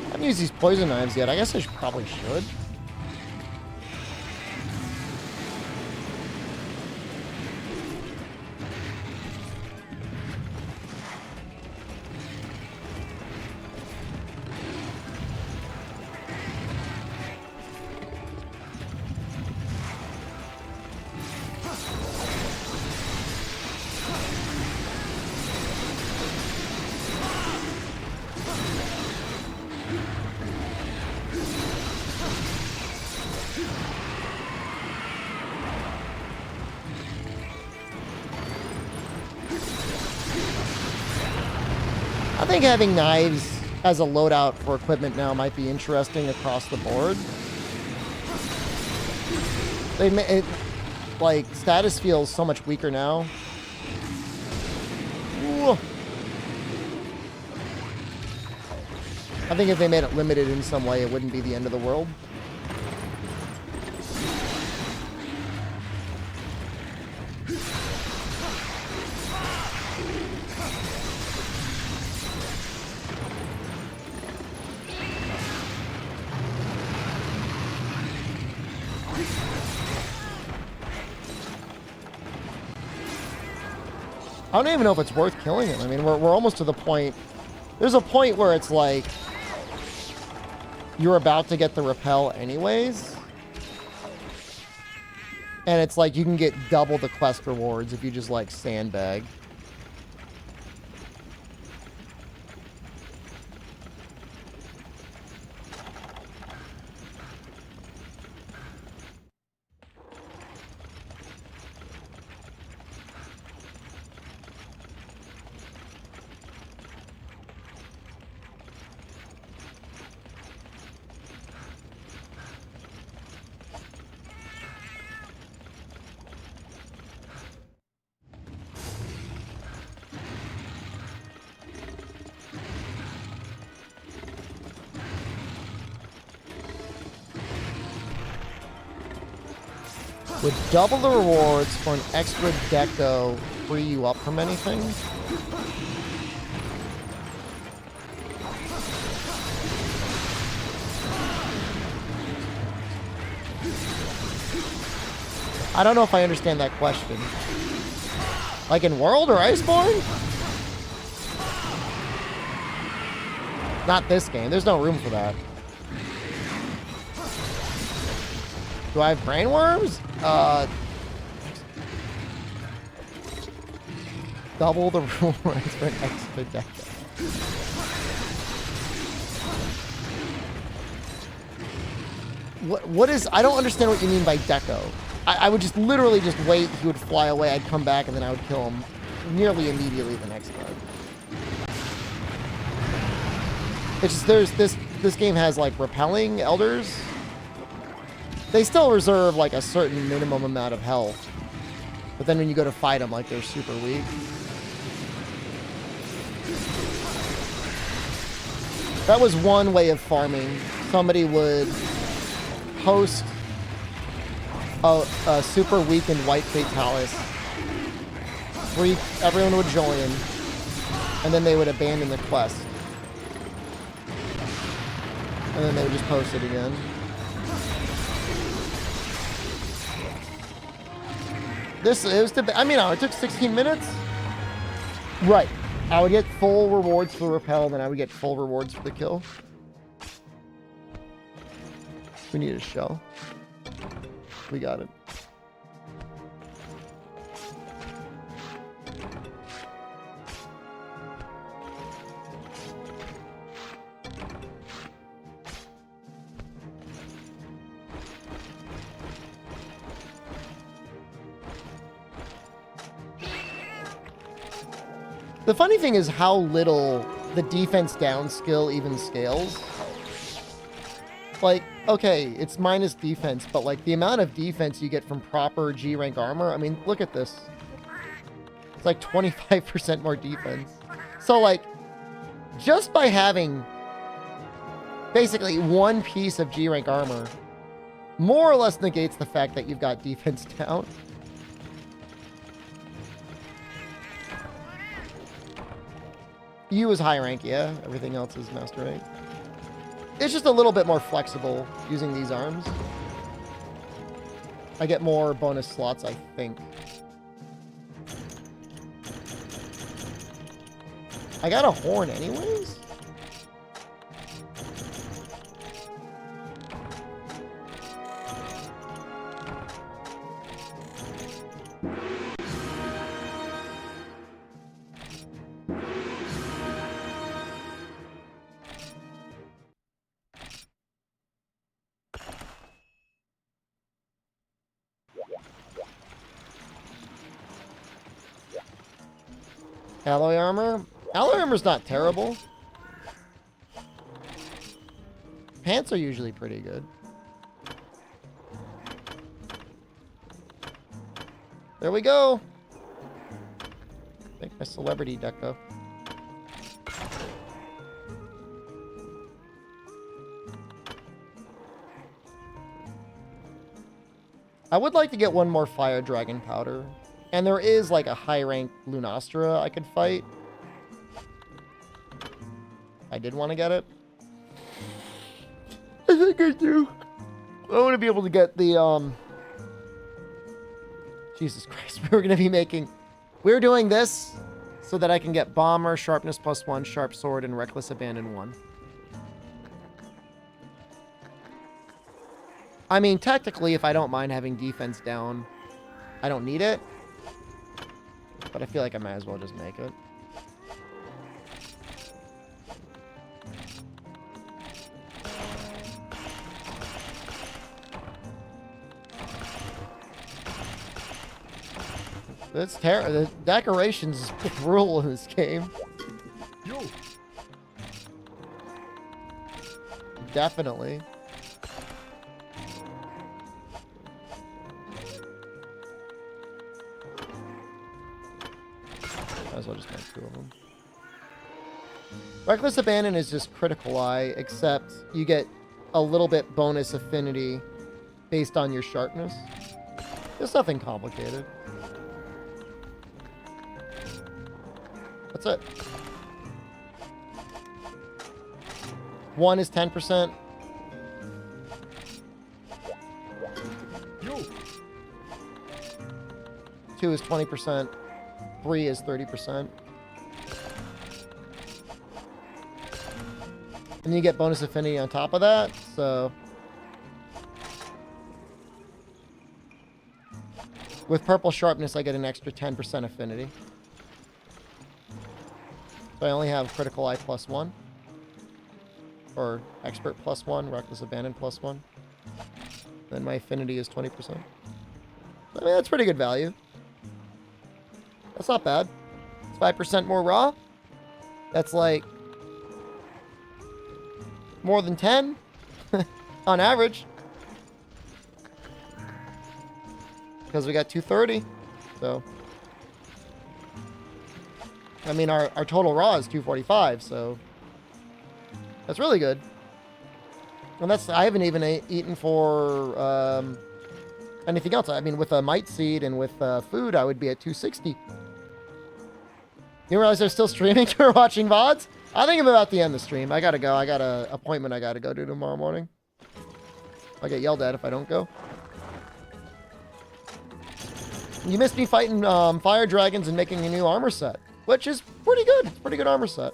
I haven't used these poison knives yet. I guess I probably should. I think having knives as a loadout for equipment now might be interesting across the board. Like, status feels so much weaker now. Ooh. I think if they made it limited in some way, it wouldn't be the end of the world. I don't even know if it's worth killing him. I mean, we're almost to the point. There's a point where it's like you're about to get the repel anyways. And it's like you can get double the quest rewards if you just like sandbag. Would double the rewards for an extra deco free you up from anything? I don't know if I understand that question. Like in World or Iceborne? Not this game. There's no room for that. Do I have brainworms? Double the rewards for an extra deco. What is... I don't understand what you mean by deco. I would just literally just wait. He would fly away. I'd come back, and then I would kill him nearly immediately the next time. It's just there's this game has like repelling elders. They still reserve like a certain minimum amount of health, but then when you go to fight them, like they're super weak. That was one way of farming. Somebody would post a super weakened white Fatalis. Everyone would join, and then they would abandon the quest. And then they would just post it again. It took 16 minutes. Right. I would get full rewards for repel, then I would get full rewards for the kill. We need a shell. We got it. The funny thing is how little the defense down skill even scales. Like, okay, it's minus defense, but like the amount of defense you get from proper G rank armor, I mean, look at this. It's like 25% more defense. So like, just by having basically one piece of G rank armor, more or less negates the fact that you've got defense down. U is high rank, yeah. Everything else is master rank. It's just a little bit more flexible using these arms. I get more bonus slots, I think. I got a horn anyways? Alloy armor? Alloy armor's not terrible. Pants are usually pretty good. There we go. Make my celebrity deco. I would like to get one more fire dragon powder. And there is like a high rank Lunastra I could fight. I did want to get it. I think I do. I want to be able to get the Jesus Christ, we're doing this so that I can get bomber, sharpness +1, sharp sword, and reckless abandon 1. I mean, technically, if I don't mind having defense down, I don't need it. But I feel like I might as well just make it. That's terrible. The decorations rule in this game. Yo. Definitely. Might as well just make 2 of them. Reckless Abandon is just critical eye, except you get a little bit bonus affinity based on your sharpness. It's nothing complicated. That's it. 1 is 10%. Yo. 2 is 20%. 3 is 30%. And you get bonus affinity on top of that, so... With purple sharpness, I get an extra 10% affinity. So I only have critical eye +1. Or expert +1, reckless abandon +1. Then my affinity is 20%. I mean, that's pretty good value. That's not bad. It's 5% more raw. That's like more than 10 on average. Because we got 230. So, I mean, our total raw is 245. So, that's really good. And that's, I haven't even eaten for anything else. I mean, with a mite seed and with food, I would be at 260. You realize they're still streaming or watching VODs? I think I'm about to end the stream. I gotta go. I got an appointment I gotta go to tomorrow morning. I'll get yelled at if I don't go. You missed me fighting fire dragons and making a new armor set, which is pretty good. It's a pretty good armor set.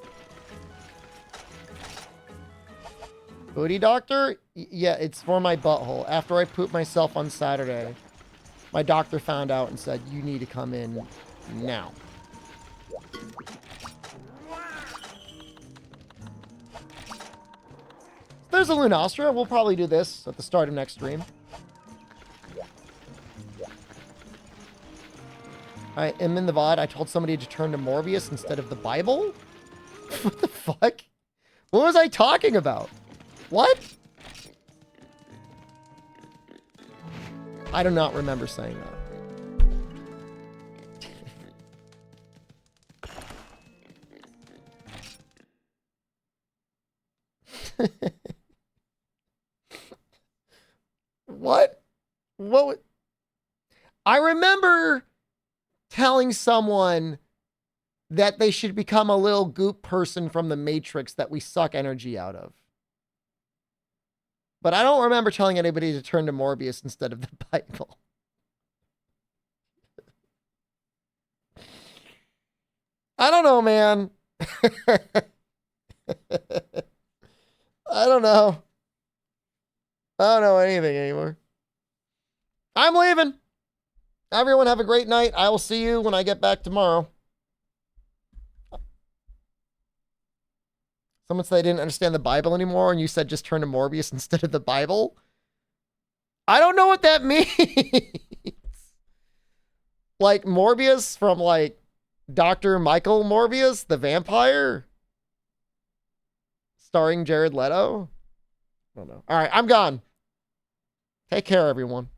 Booty doctor? Yeah, it's for my butthole. After I pooped myself on Saturday, my doctor found out and said, you need to come in now. There's a Lunastra. We'll probably do this at the start of next stream. I am in the VOD. I told somebody to turn to Morbius instead of the Bible? What the fuck? What was I talking about? What? I do not remember saying that. What? What? I remember telling someone that they should become a little goop person from the Matrix that we suck energy out of. But I don't remember telling anybody to turn to Morbius instead of the Bible. I don't know, man. I don't know. I don't know anything anymore. I'm leaving. Everyone have a great night. I will see you when I get back tomorrow. Someone said they didn't understand the Bible anymore, and you said just turn to Morbius instead of the Bible. I don't know what that means. Like Morbius from like Dr. Michael Morbius, the vampire? Starring Jared Leto? I don't know. All right, I'm gone. Take care, everyone.